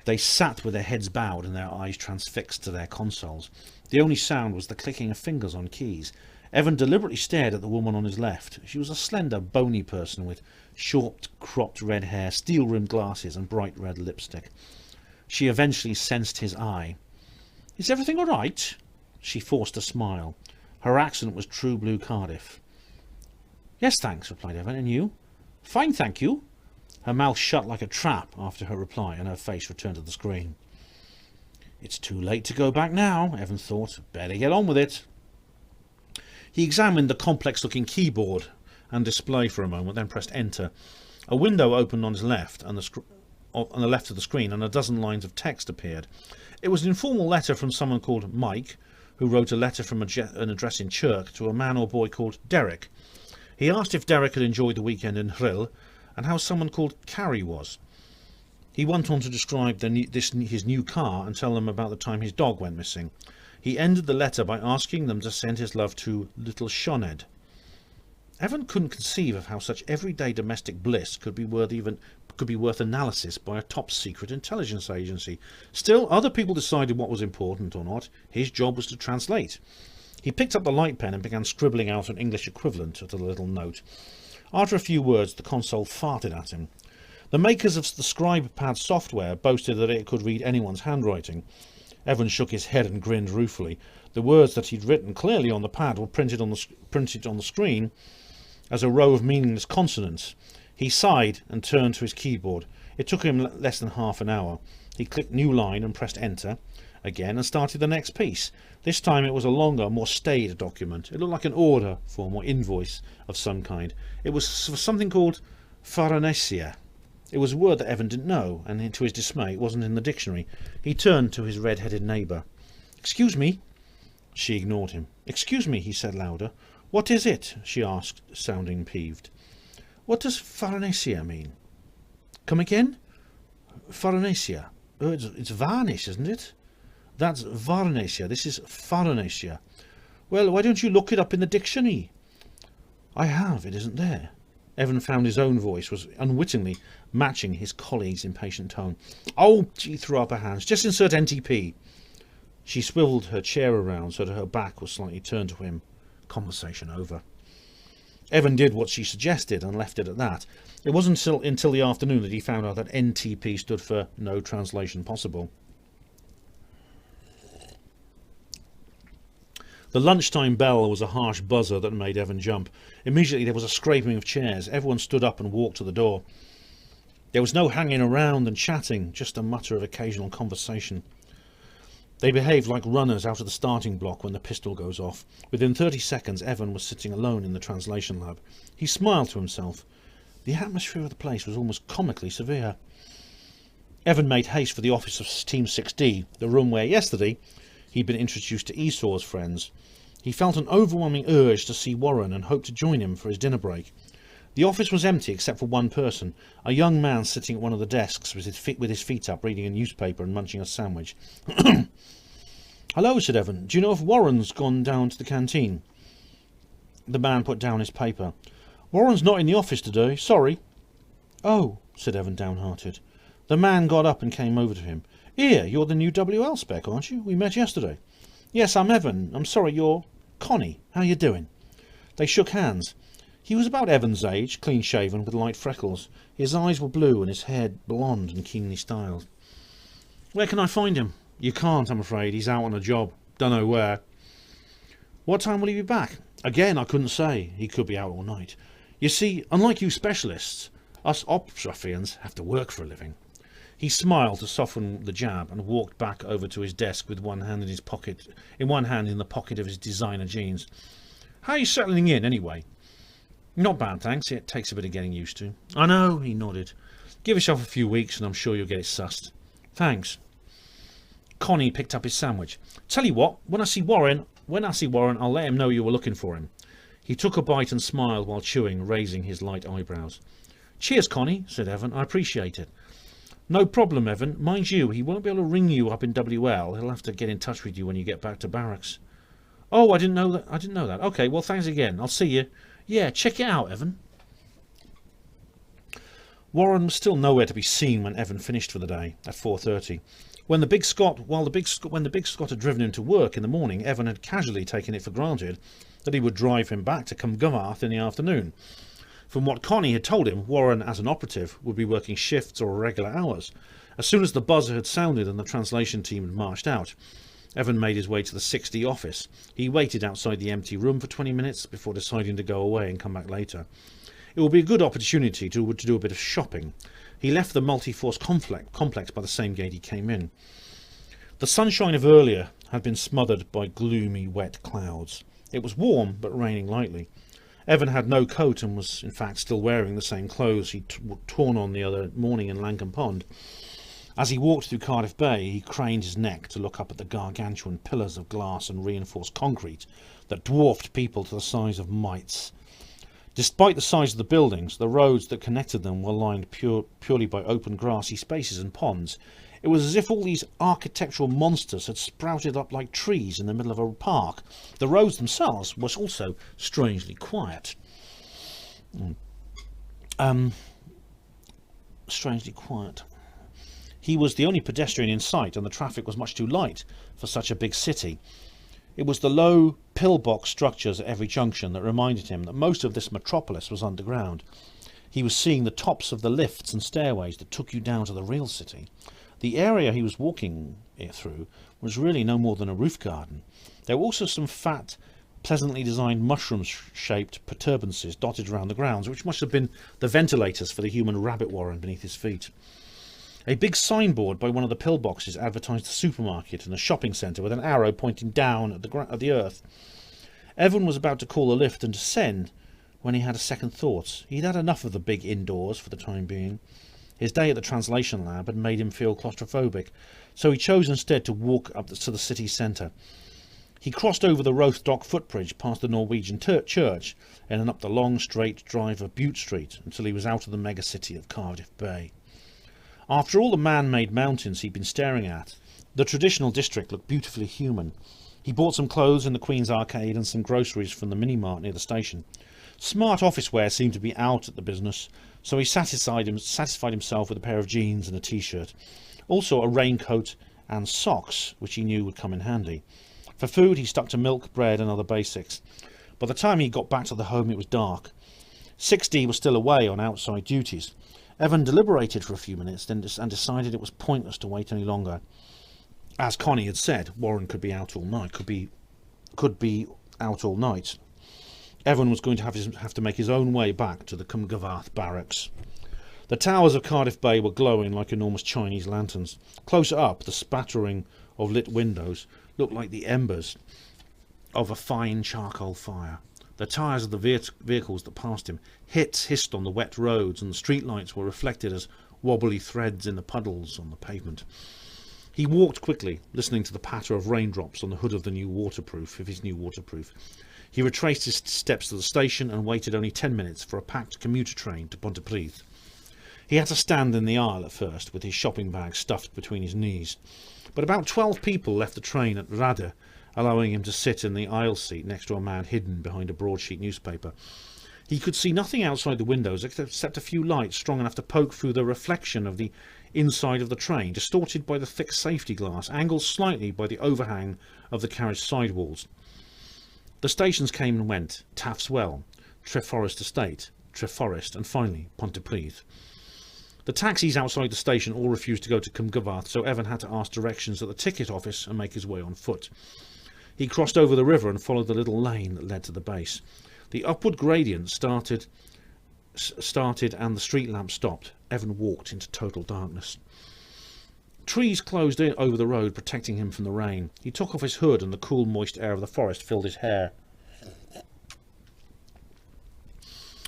[SPEAKER 2] They sat with their heads bowed and their eyes transfixed to their consoles. The only sound was the clicking of fingers on keys. Evan deliberately stared at the woman on his left. She was a slender, bony person with short, cropped red hair, steel-rimmed glasses and bright red lipstick. She eventually sensed his eye. "Is everything all right?" She forced a smile. Her accent was true blue Cardiff. "Yes, thanks," replied Evan. "And you?" "Fine, thank you." Her mouth shut like a trap after her reply, and her face returned to the screen. "It's too late to go back now," Evan thought. "Better get on with it." He examined the complex-looking keyboard and display for a moment, then pressed Enter. A window opened on his left, on the left of the screen, and a dozen lines of text appeared. It was an informal letter from someone called Mike, who wrote a letter from an address in Chirk to a man or boy called Derek. He asked if Derek had enjoyed the weekend in Rhyl, and how someone called Carrie was. He went on to describe his new car and tell them about the time his dog went missing. He ended the letter by asking them to send his love to little Sioned. Evan couldn't conceive of how such everyday domestic bliss could be worth analysis by a top-secret intelligence agency. Still, other people decided what was important or not. His job was to translate. He picked up the light pen and began scribbling out an English equivalent to the little note. After a few words, the console farted at him. The makers of the scribe pad software boasted that it could read anyone's handwriting. Evan shook his head and grinned ruefully. The words that he'd written clearly on the pad were printed on the screen as a row of meaningless consonants. He sighed and turned to his keyboard. It took him less than half an hour. He clicked New Line and pressed Enter again and started the next piece. This time it was a longer, more staid document. It looked like an order form or invoice of some kind. It was for something called Pharanesia. It was a word that Evan didn't know, and to his dismay it wasn't in the dictionary. He turned to his red-headed neighbour. "Excuse me." She ignored him. "Excuse me," he said louder. "What is it?" she asked, sounding peeved. "What does Pharanesia mean?" "Come again?" "Pharanesia. Oh, it's varnish, isn't it?" "That's Varnesia. This is Pharanesia." "Well, why don't you look it up in the dictionary?" "I have. It isn't there." Evan found his own voice was unwittingly matching his colleague's impatient tone. "Oh," she threw up her hands. "Just insert NTP." She swiveled her chair around so that her back was slightly turned to him. Conversation over. Evan did what she suggested and left it at that. It wasn't until the afternoon that he found out that NTP stood for No Translation Possible. The lunchtime bell was a harsh buzzer that made Evan jump. Immediately there was a scraping of chairs. Everyone stood up and walked to the door. There was no hanging around and chatting, just a mutter of occasional conversation. They behaved like runners out of the starting block when the pistol goes off. Within 30 seconds, Evan was sitting alone in the translation lab. He smiled to himself. The atmosphere of the place was almost comically severe. Evan made haste for the office of Team 6D, the room where yesterday he'd been introduced to Esau's friends. He felt an overwhelming urge to see Warren and hoped to join him for his dinner break. The office was empty except for one person, a young man sitting at one of the desks with his feet up, reading a newspaper and munching a sandwich. "Hello," said Evan. "Do you know if Warren's gone down to the canteen?" The man put down his paper. "Warren's not in the office today, sorry." "Oh," said Evan, downhearted. The man got up and came over to him. "Here, you're the new WL spec, aren't you? We met yesterday." "Yes, I'm Evan. I'm sorry, you're Connie. How you doing?" They shook hands. He was about Evan's age, clean-shaven, with light freckles. His eyes were blue and his hair blonde and keenly styled. "Where can I find him?" "You can't, I'm afraid. He's out on a job. Dunno where." "What time will he be back?" "Again, I couldn't say. He could be out all night. You see, unlike you specialists, us ops ruffians have to work for a living." He smiled to soften the jab and walked back over to his desk with one hand in his pocket, one hand in the pocket of his designer jeans. "How are you settling in, anyway?" "Not bad, thanks. It takes a bit of getting used to." "I know," he nodded. "Give yourself a few weeks and I'm sure you'll get it sussed." "Thanks." Connie picked up his sandwich. "Tell you what, when I see Warren, I'll let him know you were looking for him." He took a bite and smiled while chewing, raising his light eyebrows. "Cheers, Connie," said Evan. "I appreciate it." "No problem, Evan. Mind you, he won't be able to ring you up in WL. He'll have to get in touch with you when you get back to barracks." "Oh, I didn't know that. Okay, well, thanks again. I'll see you." "Yeah, check it out, Evan." Warren was still nowhere to be seen when Evan finished for the day at 4:30. When the Big Scot had driven him to work in the morning, Evan had casually taken it for granted that he would drive him back to Cumgarth in the afternoon. From what Connie had told him, Warren, as an operative, would be working shifts or irregular hours. As soon as the buzzer had sounded and the translation team had marched out, Evan made his way to the 6D office. He waited outside the empty room for 20 minutes before deciding to go away and come back later. It would be a good opportunity to do a bit of shopping. He left the multi-force complex by the same gate he came in. The sunshine of earlier had been smothered by gloomy, wet clouds. It was warm, but raining lightly. Evan had no coat and was, in fact, still wearing the same clothes he'd torn on the other morning in Langham Pond. As he walked through Cardiff Bay, he craned his neck to look up at the gargantuan pillars of glass and reinforced concrete that dwarfed people to the size of mites. Despite the size of the buildings, the roads that connected them were lined purely by open grassy spaces and ponds. It was as if all these architectural monsters had sprouted up like trees in the middle of a park. The roads themselves were also strangely quiet. Strangely quiet. He was the only pedestrian in sight, and the traffic was much too light for such a big city. It was the low, pillbox structures at every junction that reminded him that most of this metropolis was underground. He was seeing the tops of the lifts and stairways that took you down to the real city. The area he was walking through was really no more than a roof garden. There were also some fat, pleasantly designed mushroom-shaped protuberances dotted around the grounds, which must have been the ventilators for the human rabbit warren beneath his feet. A big signboard by one of the pillboxes advertised a supermarket and a shopping centre with an arrow pointing down at the earth. Evan was about to call a lift and descend when he had a second thought. He'd had enough of the big indoors for the time being. His day at the translation lab had made him feel claustrophobic, so he chose instead to walk up to the city centre. He crossed over the Rothdock footbridge past the Norwegian church and then up the long straight drive of Butte Street until he was out of the megacity of Cardiff Bay. After all the man-made mountains he'd been staring at, the traditional district looked beautifully human. He bought some clothes in the Queen's Arcade and some groceries from the mini-mart near the station. Smart office wear seemed to be out at the business, so he satisfied himself with a pair of jeans and a t-shirt. Also a raincoat and socks, which he knew would come in handy. For food he stuck to milk, bread and other basics. By the time he got back to the home it was dark. 6D was still away on outside duties. Evan deliberated for a few minutes and decided it was pointless to wait any longer. As Connie had said, Warren could be out all night. Evan was going to have to make his own way back to the Cumgarth barracks. The towers of Cardiff Bay were glowing like enormous Chinese lanterns. Closer up, the spattering of lit windows looked like the embers of a fine charcoal fire. The tyres of the vehicles that passed him hissed on the wet roads, and the streetlights were reflected as wobbly threads in the puddles on the pavement. He walked quickly, listening to the patter of raindrops on the hood of his new waterproof. He retraced his steps to the station and waited only 10 minutes for a packed commuter train to Pontypridd. He had to stand in the aisle at first, with his shopping bag stuffed between his knees. But about 12 people left the train at Rada, allowing him to sit in the aisle seat next to a man hidden behind a broadsheet newspaper. He could see nothing outside the windows except a few lights strong enough to poke through the reflection of the inside of the train, distorted by the thick safety glass, angled slightly by the overhang of the carriage sidewalls. The stations came and went: Taff's Well, Treforest Estate, Treforest, and finally Pontypridd. The taxis outside the station all refused to go to Cwmgyfarth, so Evan had to ask directions at the ticket office and make his way on foot. He crossed over the river and followed the little lane that led to the base. The upward gradient started and the street lamp stopped. Evan walked into total darkness. Trees closed in over the road, protecting him from the rain. He took off his hood and the cool, moist air of the forest filled his hair.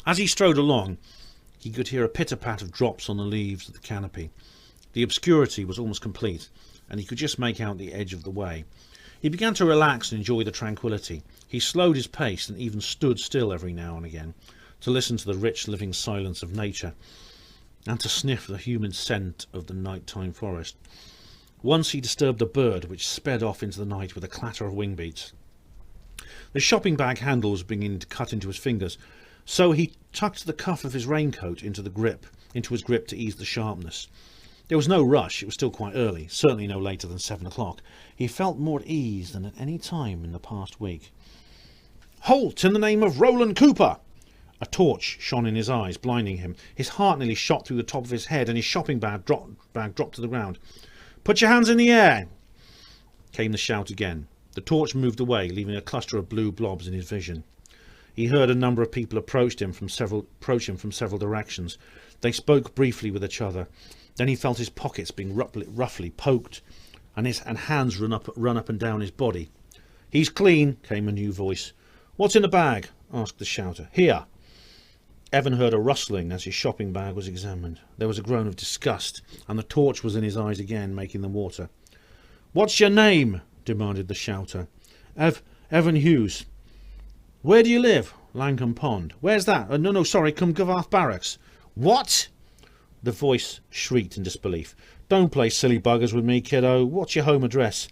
[SPEAKER 2] As he strode along, he could hear a pitter-pat of drops on the leaves of the canopy. The obscurity was almost complete, and he could just make out the edge of the way. He began to relax and enjoy the tranquillity. He slowed his pace and even stood still every now and again to listen to the rich living silence of nature and to sniff the humid scent of the nighttime forest. Once he disturbed a bird which sped off into the night with a clatter of wing beats. The shopping bag handle was beginning to cut into his fingers, so he tucked the cuff of his raincoat into his grip to ease the sharpness. There was no rush. It was still quite early, certainly no later than 7 o'clock. He felt more at ease than at any time in the past week. "Halt, in the name of Roland Cooper!" A torch shone in his eyes, blinding him. His heart nearly shot through the top of his head, and his shopping bag dropped to the ground. "Put your hands in the air!" Came the shout again. The torch moved away, leaving a cluster of blue blobs in his vision. He heard a number of people approach him from several directions. They spoke briefly with each other. Then he felt his pockets being roughly poked, and hands run up and down his body. "He's clean," came a new voice. "What's in the bag?" asked the shouter. "Here." Evan heard a rustling as his shopping bag was examined. There was a groan of disgust, and the torch was in his eyes again, making them water. "What's your name?" demanded the shouter. Evan Hughes." "Where do you live?" "Langham Pond." "Where's that?" No, sorry, Cwmgyfarth Barracks." "What?" The voice shrieked in disbelief. "Don't play silly buggers with me, kiddo. What's your home address?"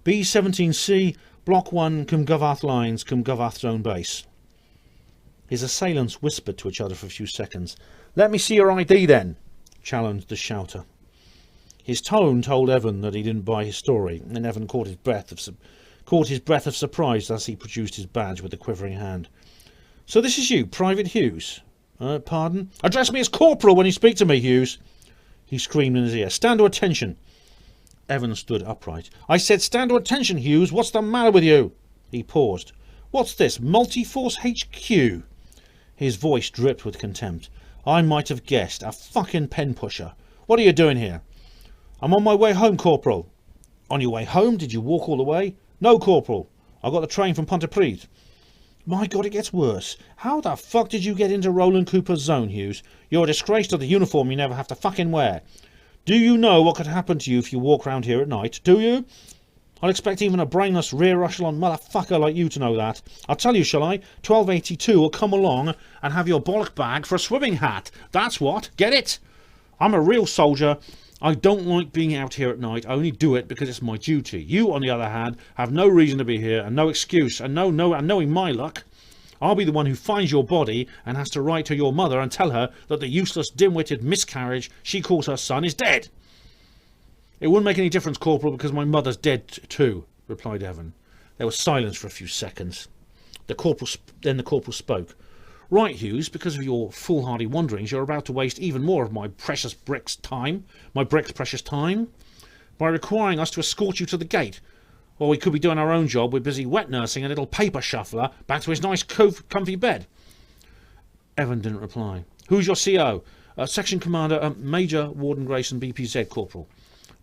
[SPEAKER 2] "B17C, Block 1, Cwmgyfarth Lines, Cwmgyfarth Zone Base." His assailants whispered to each other for a few seconds. "Let me see your ID then," challenged the shouter. His tone told Evan that he didn't buy his story, and Evan caught his breath of surprise as he produced his badge with a quivering hand. "So this is you, Private Hughes?" Pardon?" "Address me as Corporal when you speak to me, Hughes." He screamed in his ear. "Stand to attention." Evan stood upright. "I said stand to attention, Hughes. What's the matter with you?" He paused. "What's this, Multi-Force HQ?" His voice dripped with contempt. "I might have guessed. A fucking pen pusher. What are you doing here?" "I'm on my way home, Corporal." "On your way home? Did you walk all the way?" "No, Corporal. I got the train from Pontypridd." "My God, it gets worse. How the fuck did you get into Roland Cooper's zone, Hughes? You're a disgrace to the uniform you never have to fucking wear. Do you know what could happen to you if you walk round here at night? Do you? I'll expect even a brainless rear echelon motherfucker like you to know that. I'll tell you, shall I? 1282 will come along and have your bollock bag for a swimming hat. That's what. Get it? I'm a real soldier. I don't like being out here at night. I only do it because it's my duty. You, on the other hand, have no reason to be here and no excuse. And knowing my luck, I'll be the one who finds your body and has to write to your mother and tell her that the useless, dim-witted miscarriage she calls her son is dead." "It wouldn't make any difference, Corporal, because my mother's dead too," replied Evan. There was silence for a few seconds. Then the Corporal spoke. "Right, Hughes, because of your foolhardy wanderings, you're about to waste even more of my precious brick's precious time, by requiring us to escort you to the gate. While we could be doing our own job, we're busy wet nursing a little paper shuffler back to his nice comfy bed." Evan didn't reply. "Who's your CO?" Section Commander, Major Warden Grayson, BPZ, Corporal."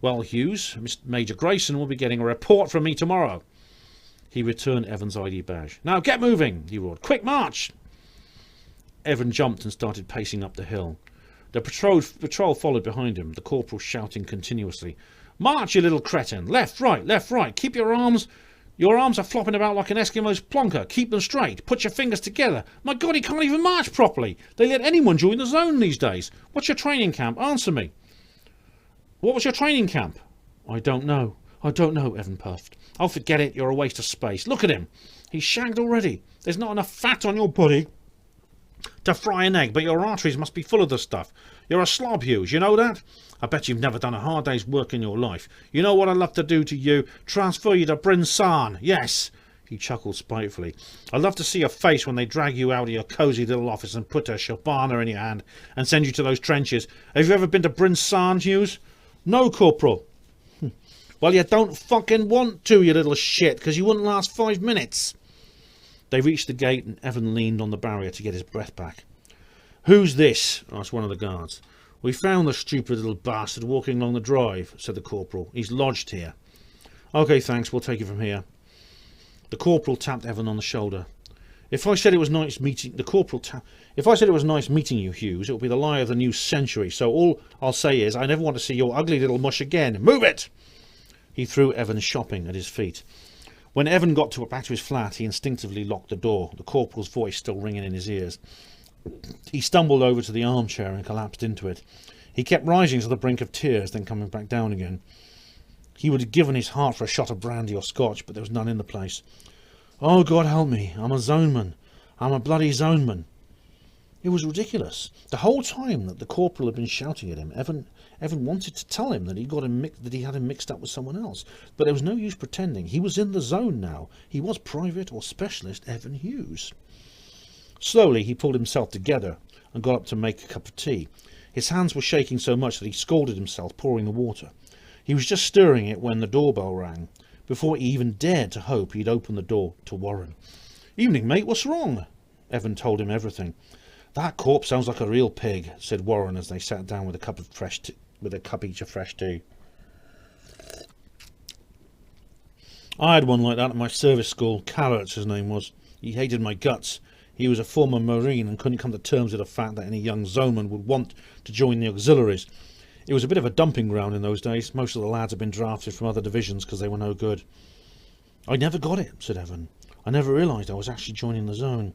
[SPEAKER 1] Well, Hughes, Major Grayson will be getting a report from me tomorrow. He returned Evan's ID badge. Now get moving, he roared. Quick march! Evan jumped and started pacing up the hill. The patrol followed behind him, the corporal shouting continuously. March, you little cretin! Left, right! Keep your arms... Your arms are flopping about like an Eskimo's plonker. Keep them straight. Put your fingers together. My God, he can't even march properly. They let anyone join the zone these days. What's your training camp? Answer me. What was your training camp? I don't know, Evan puffed. Oh, forget it. You're a waste of space. Look at him. He's shagged already. There's not enough fat on your body to fry an egg, but your arteries must be full of the stuff. You're a slob, Hughes. You know that? I bet you've never done a hard day's work in your life. You know what I'd love to do to you? Transfer you to Bryn Sarn. Yes. He chuckled spitefully. I'd love to see your face when they drag you out of your cosy little office and put a shabana in your hand and send you to those trenches. Have you ever been to Bryn Sarn, Hughes? No, Corporal. Well, you don't fucking want to, you little shit, because you wouldn't last 5 minutes. They reached the gate and Evan leaned on the barrier to get his breath back. Who's this? Asked one of the guards. We found the stupid little bastard walking along the drive, said the corporal. He's lodged here. OK, thanks. We'll take it from here. The corporal tapped Evan on the shoulder. If I said it was nice meeting you, Hughes, it would be the lie of the new century. So all I'll say is I never want to see your ugly little mush again. Move it! He threw Evan's shopping at his feet. When Evan got back to his flat, he instinctively locked the door, the corporal's voice still ringing in his ears. He stumbled over to the armchair and collapsed into it. He kept rising to the brink of tears, then coming back down again. He would have given his heart for a shot of brandy or scotch, but there was none in the place. Oh, God help me, I'm a zoneman. I'm a bloody zoneman. It was ridiculous. The whole time that the corporal had been shouting at him, Evan wanted to tell him that he had him mixed up with someone else. But there was no use pretending. He was in the zone now. He was Private or Specialist Evan Hughes. Slowly he pulled himself together and got up to make a cup of tea. His hands were shaking so much that he scalded himself pouring the water. He was just stirring it when the doorbell rang, before he even dared to hope he'd open the door to Warren. Evening, mate, what's wrong? Evan told him everything. That corpse sounds like a real pig, said Warren as they sat down with a cup each of fresh tea. I had one like that at my service school. Carrots, his name was. He hated my guts. He was a former Marine and couldn't come to terms with the fact that any young zoneman would want to join the auxiliaries. It was a bit of a dumping ground in those days. Most of the lads had been drafted from other divisions because they were no good. I never got it, said Evan. I never realised I was actually joining the zone.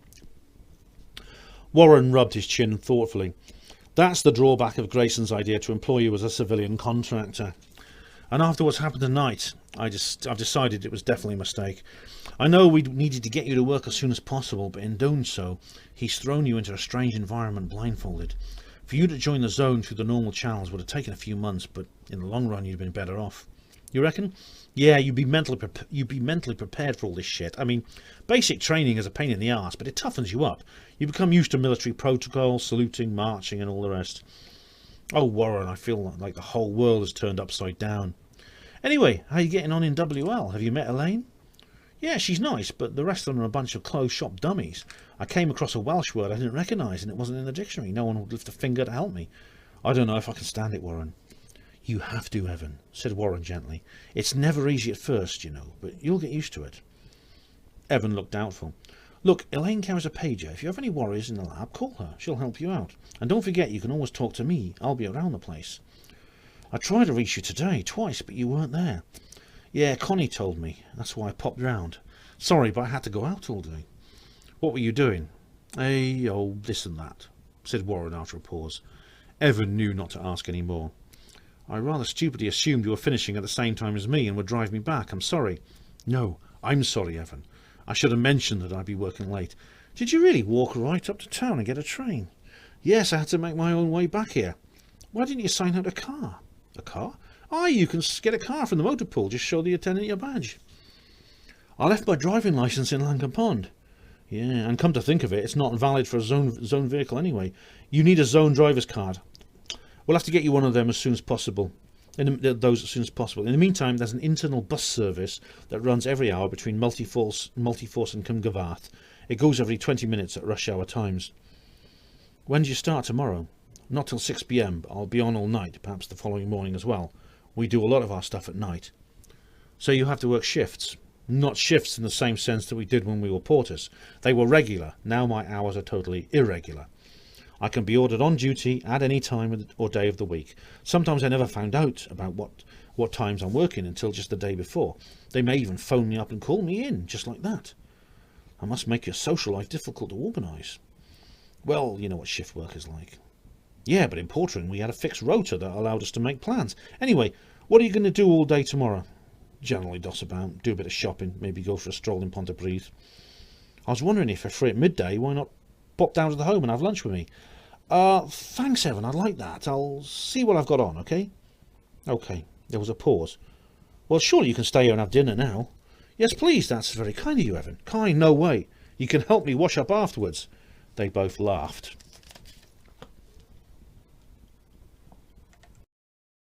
[SPEAKER 1] Warren rubbed his chin thoughtfully. That's the drawback of Grayson's idea to employ you as a civilian contractor. And after what's happened tonight, I've decided it was definitely a mistake. I know we needed to get you to work as soon as possible, but in doing so, he's thrown you into a strange environment blindfolded. For you to join the zone through the normal channels would have taken a few months, but in the long run you'd have been better off. You reckon? Yeah, you'd be mentally prepared for all this shit. I mean, basic training is a pain in the arse, but it toughens you up. You become used to military protocol, saluting, marching, and all the rest. Oh, Warren, I feel like the whole world has turned upside down. Anyway, how are you getting on in WL? Have you met Elaine? Yeah, she's nice, but the rest of them are a bunch of closed shop dummies. I came across a Welsh word I didn't recognise, and it wasn't in the dictionary. No one would lift a finger to help me. I don't know if I can stand it, Warren. You have to, Evan, said Warren gently. It's never easy at first, you know, but you'll get used to it. Evan looked doubtful. Look, Elaine carries a pager. If you have any worries in the lab, call her. She'll help you out. And don't forget, you can always talk to me. I'll be around the place. I tried to reach you today, twice, but you weren't there. Yeah, Connie told me. That's why I popped round. Sorry, but I had to go out all day. What were you doing? This and that, said Warren after a pause. Evan knew not to ask any more. I rather stupidly assumed you were finishing at the same time as me and would drive me back. I'm sorry. No, I'm sorry, Evan. I should have mentioned that I'd be working late. Did you really walk right up to town and get a train? Yes, I had to make my own way back here. Why didn't you sign out a car? A car? Aye, you can get a car from the motor pool. Just show the attendant your badge. I left my driving licence in Langham Pond. Yeah, and come to think of it, it's not valid for a zone vehicle anyway. You need a zone driver's card. We'll have to get you one of them as soon as possible. In the meantime, there's an internal bus service that runs every hour between Multiforce and Cumgavarth. It goes every 20 minutes at rush hour times. When do you start tomorrow? Not till 6 p.m, but I'll be on all night, perhaps the following morning as well. We do a lot of our stuff at night. So you have to work shifts. Not shifts in the same sense that we did when we were porters. They were regular. Now my hours are totally irregular. I can be ordered on duty at any time or day of the week. Sometimes I never found out about what times I'm working until just the day before. They may even phone me up and call me in, just like that. I must make your social life difficult to organise. Well, you know what shift work is like. Yeah, but in portering we had a fixed rota that allowed us to make plans. Anyway, what are you going to do all day tomorrow? Generally doss about, do a bit of shopping, maybe go for a stroll in Pontypridd. I was wondering if you're free at midday, why not pop down to the home and have lunch with me? Thanks, Evan, I'd like that. I'll see what I've got on, okay? Okay, there was a pause. Well, surely you can stay here and have dinner now. Yes, please, that's very kind of you, Evan. Kind, no way. You can help me wash up afterwards. They both laughed.